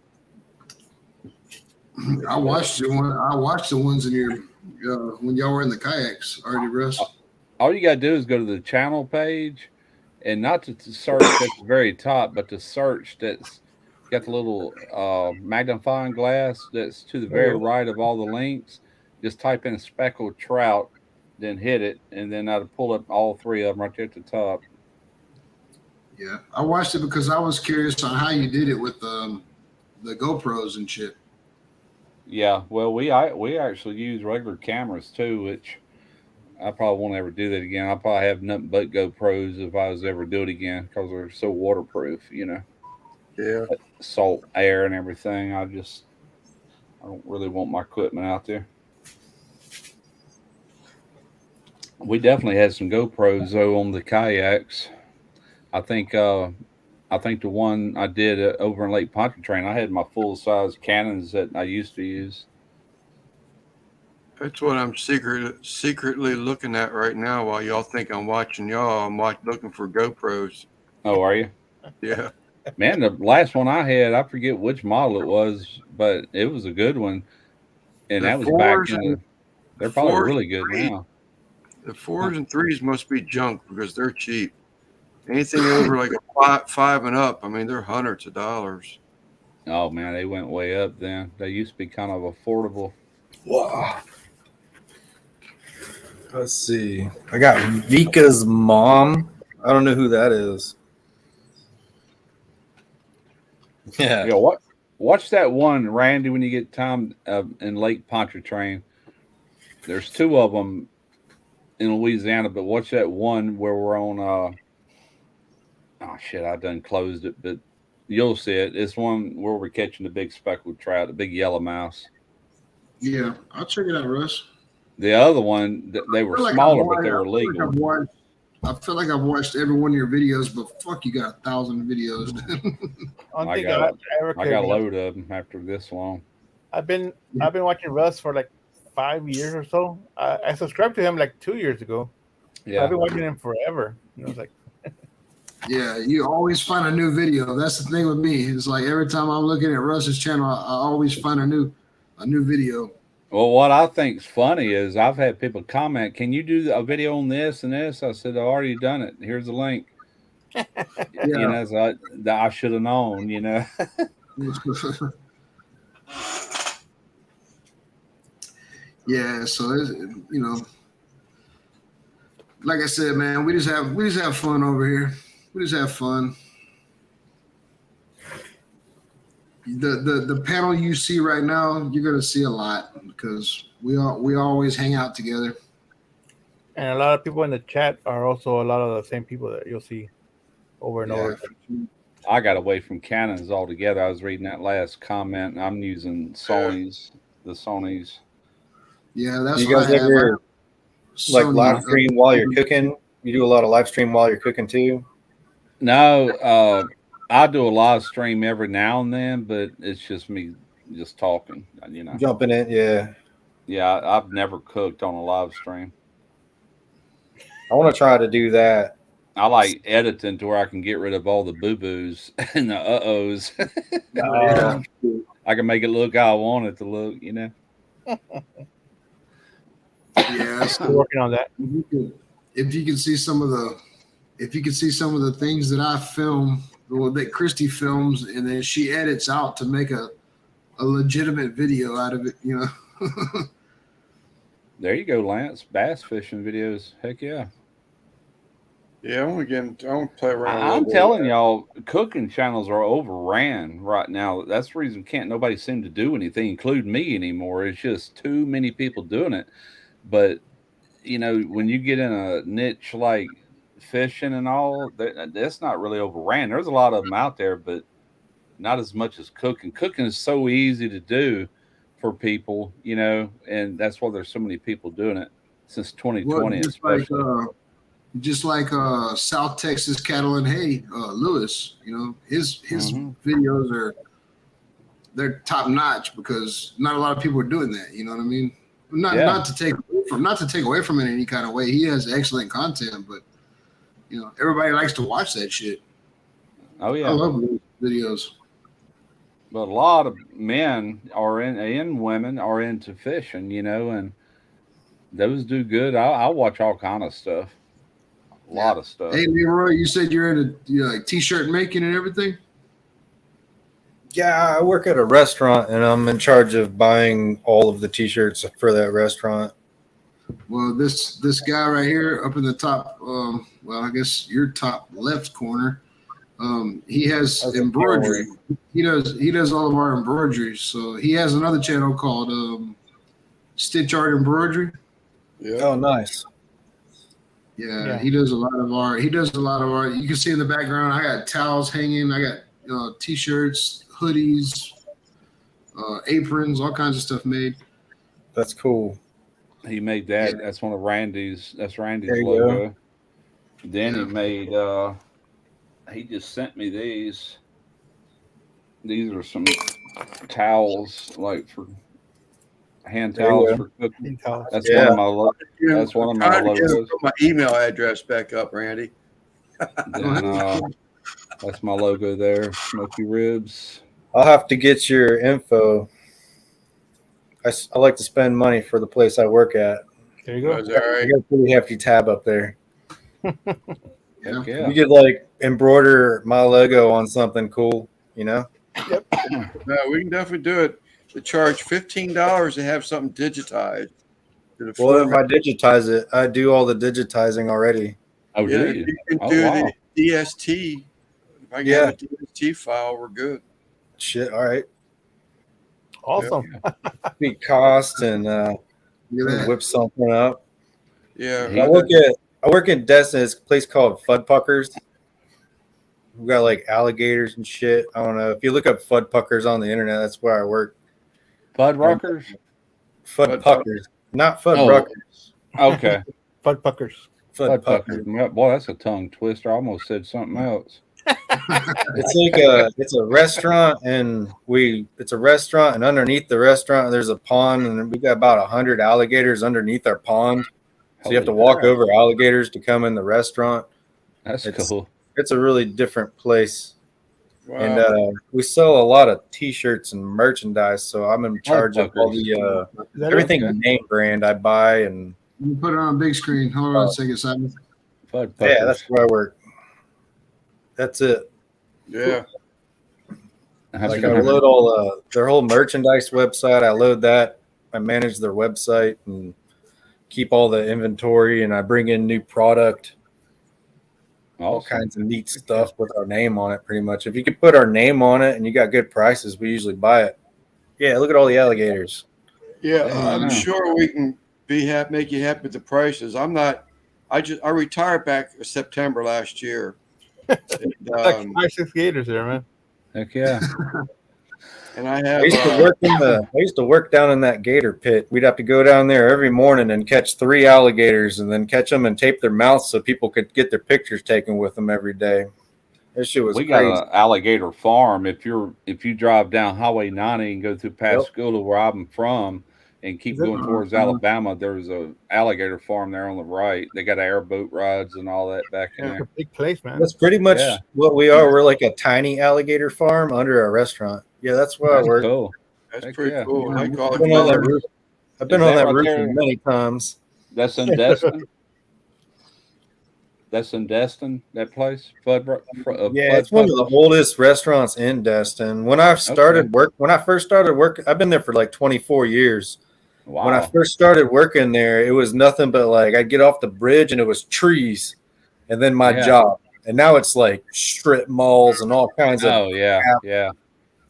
I watched the ones in your when y'all were in the kayaks already, Russ. All you got to do is go to the channel page and not to search at the very top, but to search that's got the little magnifying glass that's to the very right of all the links. Just type in speckled trout, then hit it, and then that'll pull up all three of them right there at the top. Yeah, I watched it because I was curious on how you did it with the GoPros and shit. Yeah, well, we actually use regular cameras too, which I probably won't ever do that again. I'll probably have nothing but GoPros if I was ever do it again because they're so waterproof, Yeah. Salt, air, and everything. I don't really want my equipment out there. We definitely had some GoPros though on the kayaks. I think the one I did over in Lake Pontchartrain, I had my full size Canons that I used to use. That's what I'm secretly looking at right now while y'all think I'm watching y'all. I'm looking for GoPros. Oh, are you? Yeah. Man, the last one I had, I forget which model it was, but it was a good one. And that was back in they're probably really good now. The 4s and 3s must be junk because they're cheap. Anything over like a 5 and up, I mean, they're hundreds of dollars. Oh man, they went way up then. They used to be kind of affordable. Wow. Let's see. I got Vika's mom. I don't know who that is. Yeah. Yeah, watch that one, Randy, when you get time in Lake Pontchartrain. There's two of them in Louisiana, but watch that one where we're on oh shit, I done closed it, but you'll see it. It's one where we're catching the big speckled trout, the big yellow mouse. Yeah, I'll check it out, Russ. The other one, they were smaller, but they were legal. I feel like I've watched every one of your videos, but fuck, you got 1,000 videos. I got a load of them after this long. I've been watching Russ for like 5 years or so. I subscribed to him like 2 years ago. Yeah, so I've been watching him forever. I was like, yeah, you always find a new video. That's the thing with me. It's like every time I'm looking at Russ's channel, I always find a new video. Well, what I think's funny is I've had people comment, "Can you do a video on this and this?" I said, "I've already done it. Here's the link." Yeah. So I should have known. Yeah, so it's, like I said, man, we just have fun over here. We just have fun. The panel you see right now, you're gonna see a lot because we always hang out together. And a lot of people in the chat are also a lot of the same people that you'll see over and over. I got away from Canons altogether. I was reading that last comment. And I'm using Sony's. Yeah, that's Do you what guys I have. ever like Sony, live stream while you're cooking? You do a lot of live stream while you're cooking too? No, I do a live stream every now and then, but it's just me just talking. You know, Jumping in, yeah. yeah. I've never cooked on a live stream. I want to try to do that. I like editing to where I can get rid of all the boo boos and the ohs. I can make it look how I want it to look. You know. Yeah, Still working on that. If you can see some of the things that I film, well, that Christy films, and then she edits out to make a legitimate video out of it, you know. There you go, Lance. Bass fishing videos. Heck yeah. Yeah, I want to play around. I'm telling y'all, cooking channels are overran right now. That's the reason nobody seem to do anything, including me anymore. It's just too many people doing it. But you know, when you get in a niche like fishing and all, that's not really overran. There's a lot of them out there, but not as much as cooking. Cooking is so easy to do for people, you know, and that's why there's so many people doing it since 2020, Well, especially. Just like South Texas Cattle and Hay, Lewis, you know, his videos they're top notch because not a lot of people are doing that. You know what I mean? Not to take away from it in any kind of way. He has excellent content, but you know, everybody likes to watch that shit. Oh yeah, I love Lewis videos. But a lot of men and women are into fishing, you know, and those do good. I watch all kind of stuff. A lot of stuff. Hey, Leroy, you said you're into like t-shirt making and everything? Yeah, I work at a restaurant and I'm in charge of buying all of the t-shirts for that restaurant. Well, this guy right here up in the top, well, I guess your top left corner, he has embroidery. He does all of our embroidery. So he has another channel called Stitch Art Embroidery. Yeah. Oh, nice. Yeah, he does a lot of art. You can see in the background, I got towels hanging. I got t-shirts, hoodies, aprons, all kinds of stuff made. That's cool. He made that. Yeah. That's one of Randy's. That's Randy's logo. Go. Then he made. He just sent me these. These are some towels, like for hand towels for cooking. That's one of my. That's one of my logos. Put my email address back up, Randy. Then, that's my logo there. Smoky ribs. I'll have to get your info. I like to spend money for the place I work at. There you go. All right. You got a pretty hefty tab up there. Yeah. You could like embroider my logo on something cool, you know? Yep. No, we can definitely do it. To charge $15 to have something digitized. Well, if I digitize it, I do all the digitizing already. Oh, yeah, do you? You can do the DST. If I get a DST file, we're good. Shit, all right. Awesome. Beat cost and whip something up. Yeah. I work in Destin. It's a place called Fudpuckers. We've got like alligators and shit. I don't know. If you look up Fudpuckers on the internet, that's where I work. Fudruckers? Fudpuckers. Not Fudruckers. Okay. Fudpuckers. Fudpuckers. Boy, that's a tongue twister. I almost said something else. It's a restaurant and underneath the restaurant there's a pond and we got about 100 alligators underneath our pond. So you have to walk over alligators to come in the restaurant. That's cool. It's a really different place. Wow. And we sell a lot of t-shirts and merchandise, so I'm in charge of all the everything name brand I buy and you put it on a big screen. Hold on a second, Simon. Yeah, that's where I work. That's it. Yeah. Like I load all their whole merchandise website. I load that. I manage their website and keep all the inventory, and I bring in new product, all Awesome. kinds of neat stuff with our name on it. Pretty much, if you could put our name on it and you got good prices, we usually buy it. Yeah, look at all the alligators. Yeah, There you I'm go. sure we can make you happy with the prices. I'm not. I retired back in September last year. And, Like 5-6 gators there, man. Heck yeah. and I I have used to work I used to work down in that gator pit. We'd have to go down there every morning and catch 3 alligators, and then catch them and tape their mouths so people could get their pictures taken with them every day. This shit was We crazy. got an alligator farm. If you drive down Highway 90 and go through Pascagoula, where I'm from, and keep Is it- going towards Alabama, there's a alligator farm there on the right. They got airboat rides and all that back in It's a there. big place, man. That's pretty much Yeah. what we are. We're like a tiny alligator farm under a restaurant. Yeah, that's where I That's work. cool. that's Heck pretty yeah. cool. I call I've been on that it. roof. I've been Is on that that right roof there? many times. That's in Destin. That's in Destin. That place. Yeah, it's one of the oldest restaurants in Destin. When I first started work, I've been there for like 24 years. Wow. When I first started working there, it was nothing but like I'd get off the bridge and it was trees, and then my Yeah. job. And now it's like strip malls and all kinds of Oh yeah, yeah.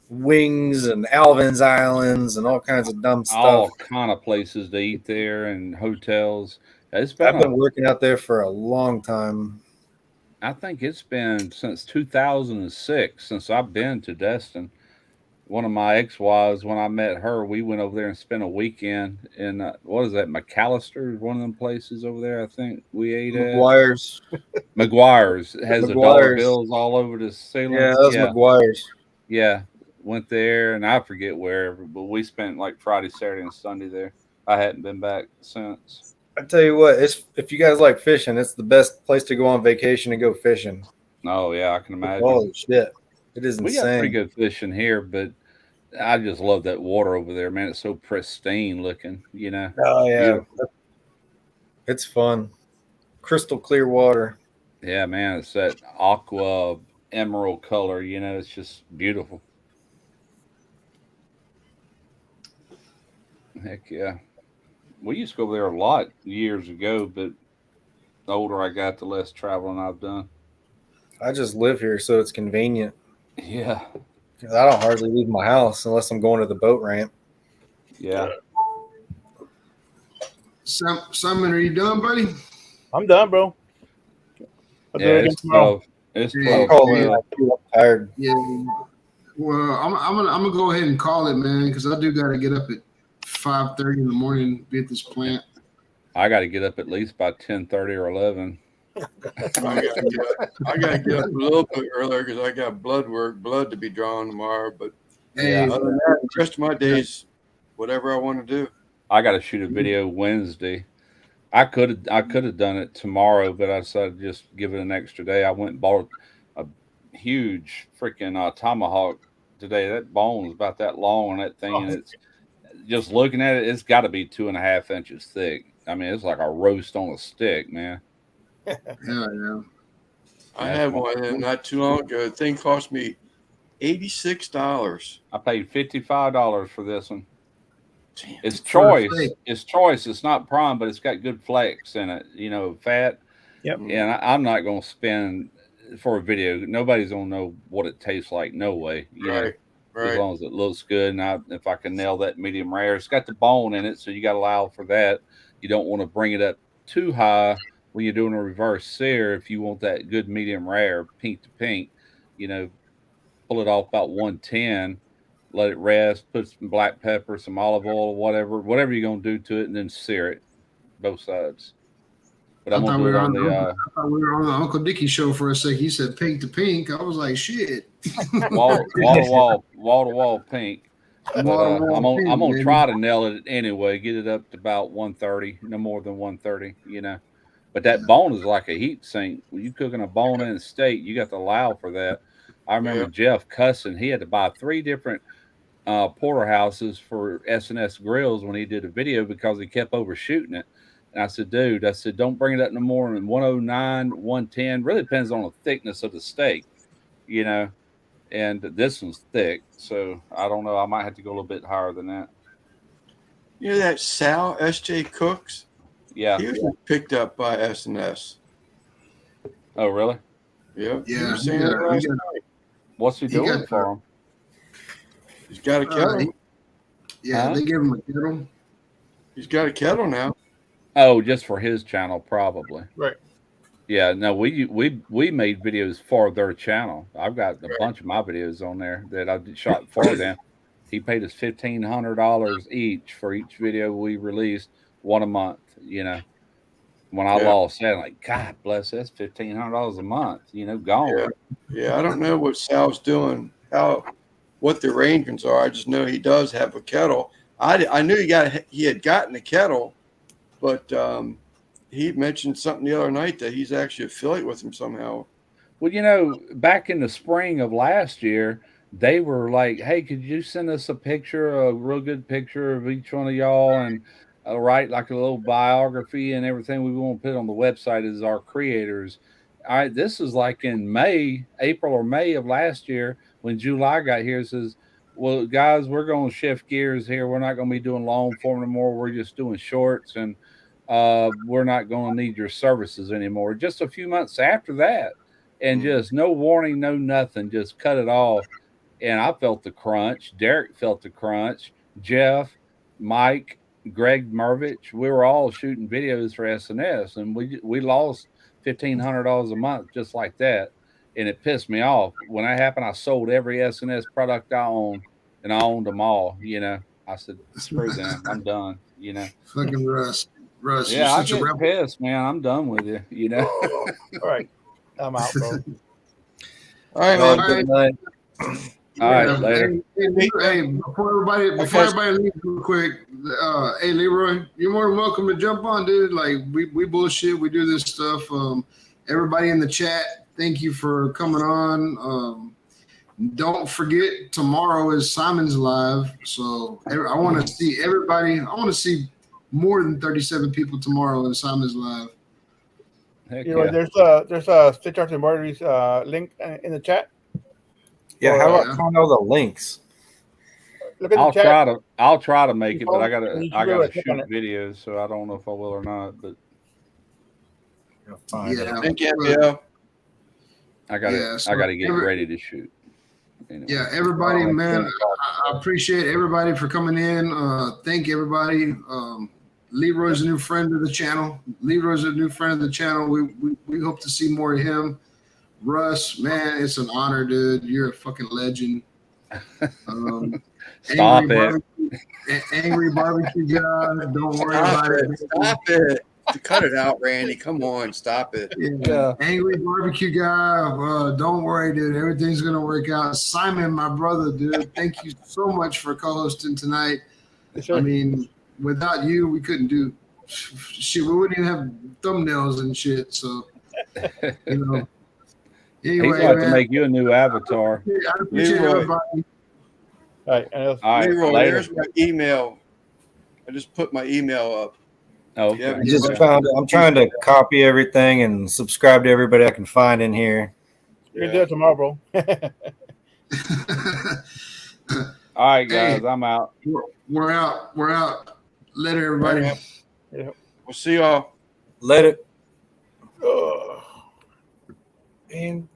wings and Alvin's Islands and all kinds of dumb stuff. All kind of places to eat there and hotels. It's been I've been working out there for a long time. I think it's been since 2006 since I've been to Destin. One of my ex-wives, when I met her, we went over there and spent a weekend in what is that, McAllister? One of them places over there. I think we ate at McGuire's. McGuire's. It has the dollar McGuire's. bills all over the ceiling. Yeah, that's McGuire's. Yeah, went there, and I forget where, but we spent like Friday, Saturday, and Sunday there. I hadn't been back since. I tell you what, if you guys like fishing, it's the best place to go on vacation and go fishing. Oh yeah, I can imagine. Holy shit, it is We insane. got pretty good fishing here, but I just love that water over there, man. It's so pristine looking, you know. Oh yeah, Beautiful. it's fun, crystal clear water. Yeah, man, it's that aqua emerald color, you know. It's just beautiful. Heck yeah. We used to go over there a lot years ago, but the older I got, the less traveling I've done. I just live here, so it's convenient. Yeah, 'Cause I don't hardly leave my house unless I'm going to the boat ramp. yeah. Simon, are you done, buddy? I'm done, bro. I'll do Yeah, it again it's tomorrow. tough. It's Yeah. tough. Call me. man. I'm tired. Yeah. Well, I'm gonna go ahead and call it, man, because I do gotta get up at 5:30 in the morning to be at this plant. I got to get up at least by 10:30 or 11. I gotta get up a little bit earlier because I got blood to be drawn tomorrow. But Hey, other than that, the rest of my days, whatever I want to do. I got to shoot a video Wednesday. I could have done it tomorrow, but I decided to just give it an extra day. I went and bought a huge freaking tomahawk today. That bone's about that long on that thing, and it's just looking at it. It's got to be 2.5 inches thick. I mean, it's like a roast on a stick, man. yeah. I had one of them not too long ago. The thing cost me $86. I paid $55 for this one. Damn. It's For a choice. steak. It's choice. It's not prime, but it's got good flex in it. You know, fat. Yep. And I'm not going to spend for a video. Nobody's going to know what it tastes like. No way. You know, Right, as right. long as it looks good. And if I can nail that medium rare, it's got the bone in it, so you got to allow for that. You don't want to bring it up too high when you're doing a reverse sear. If you want that good medium rare, pink to pink, you know, pull it off about 110, let it rest, put some black pepper, some olive oil, whatever you're gonna do to it, and then sear it both sides. But I'm I thought gonna we do it were on the I thought we were on the Uncle Dickie show for a sec. He said pink to pink. I was like, shit. wall to wall pink. But I'm gonna baby. try to nail it anyway. Get it up to about 130, no more than 130. You know, but that bone is like a heat sink. When you cooking a bone in a steak, you got to allow for that. I remember Jeff cussing. He had to buy 3 different porterhouses for S&S grills when he did a video because he kept overshooting it. And I said, dude, don't bring it up no more than 109, 110. Really depends on the thickness of the steak, you know. And this one's thick, so I don't know. I might have to go a little bit higher than that. You know that Sal S.J. Cooks? Yeah. He was picked up by SNS. Oh, really? Yeah. He Yeah, was saying it last night. What's he He doing got, for him? He's got a kettle. yeah, Huh? they gave him a kettle. He's got a kettle now. Oh, just for his channel, probably. Right. Yeah, no, we made videos for their channel. I've got a bunch of my videos on there that I shot for them. He paid us $1,500 each for each video we released, one a month. You know, when I lost that, I'm like, God bless, that's $1,500 a month. You know, gone. Yeah. Yeah. I don't know what Sal's doing, what the arrangements are. I just know he does have a kettle. I knew he had gotten a kettle, but he mentioned something the other night that he's actually affiliate with him somehow. Well, you know, back in the spring of last year, they were like, "Hey, could you send us a picture, a real good picture of each one of y'all, and write like a little biography and everything we want to put on the website as our creators." All right, this is like in April or May of last year when July got here. It says, "Well, guys, we're going to shift gears here. We're not going to be doing long form anymore. We're just doing shorts, and we're not going to need your services anymore." Just a few months after that, and just no warning, no nothing, just cut it off. And I felt the crunch. Derek felt the crunch. Jeff, Mike, Greg Mervich, we were all shooting videos for SNS, and we lost $1,500 a month just like that. And it pissed me off. When that happened, I sold every SNS product I owned, and I owned them all. You know, I said, screw them, I'm done. You know, Fucking Russ, yeah, you're I such a get rebel. pissed, man. I'm done with you. You know. All right. I'm out, bro. All right, Well, man. good night. All right, later. Hey, before everybody leaves real quick, hey Leroy, you're more than welcome to jump on, dude. Like we bullshit, we do this stuff. Everybody in the chat, thank you for coming on. Don't forget, tomorrow is Simon's Live, so I want to see everybody. I want to see more than 37 people tomorrow in Simon's Live. Heck You know, yeah. there's a Stitch Arts and Embroideries link in the chat. Yeah, how do yeah. I find all the links? Look at the chat. I'll try to make it, but I You gotta should be able to click shoot on it. videos, so I don't know if I will or not. But I'll find it. Yeah, Thank you, yeah. I gotta Yeah, so get ready to shoot. Anyway. Yeah, everybody, man, I appreciate everybody for coming in. Thank everybody. Leroy's a new friend of the channel. We hope to see more of him. Russ, man, it's an honor, dude. You're a fucking legend. Stop it. Angry barbecue guy. Don't worry about it. Stop it. Cut it out, Randy. Come on, stop it. Yeah. Angry barbecue guy. Don't worry, dude. Everything's gonna work out. Simon, my brother, dude. Thank you so much for co-hosting tonight. Sure. I mean, without you, we couldn't do shit. We wouldn't even have thumbnails and shit. So, you know. Anyway, He's got to make you a new avatar. I appreciate Leroy. everybody. All right. All right, Leroy, later. there's my email. I just put my email up. Oh, Yeah, I just found it. I'm trying to copy everything and subscribe to everybody I can find in here. You can do it tomorrow, bro. all right, guys, Hey. I'm out. We're out. Later, everybody. We'll see y'all. Let it. Ugh. And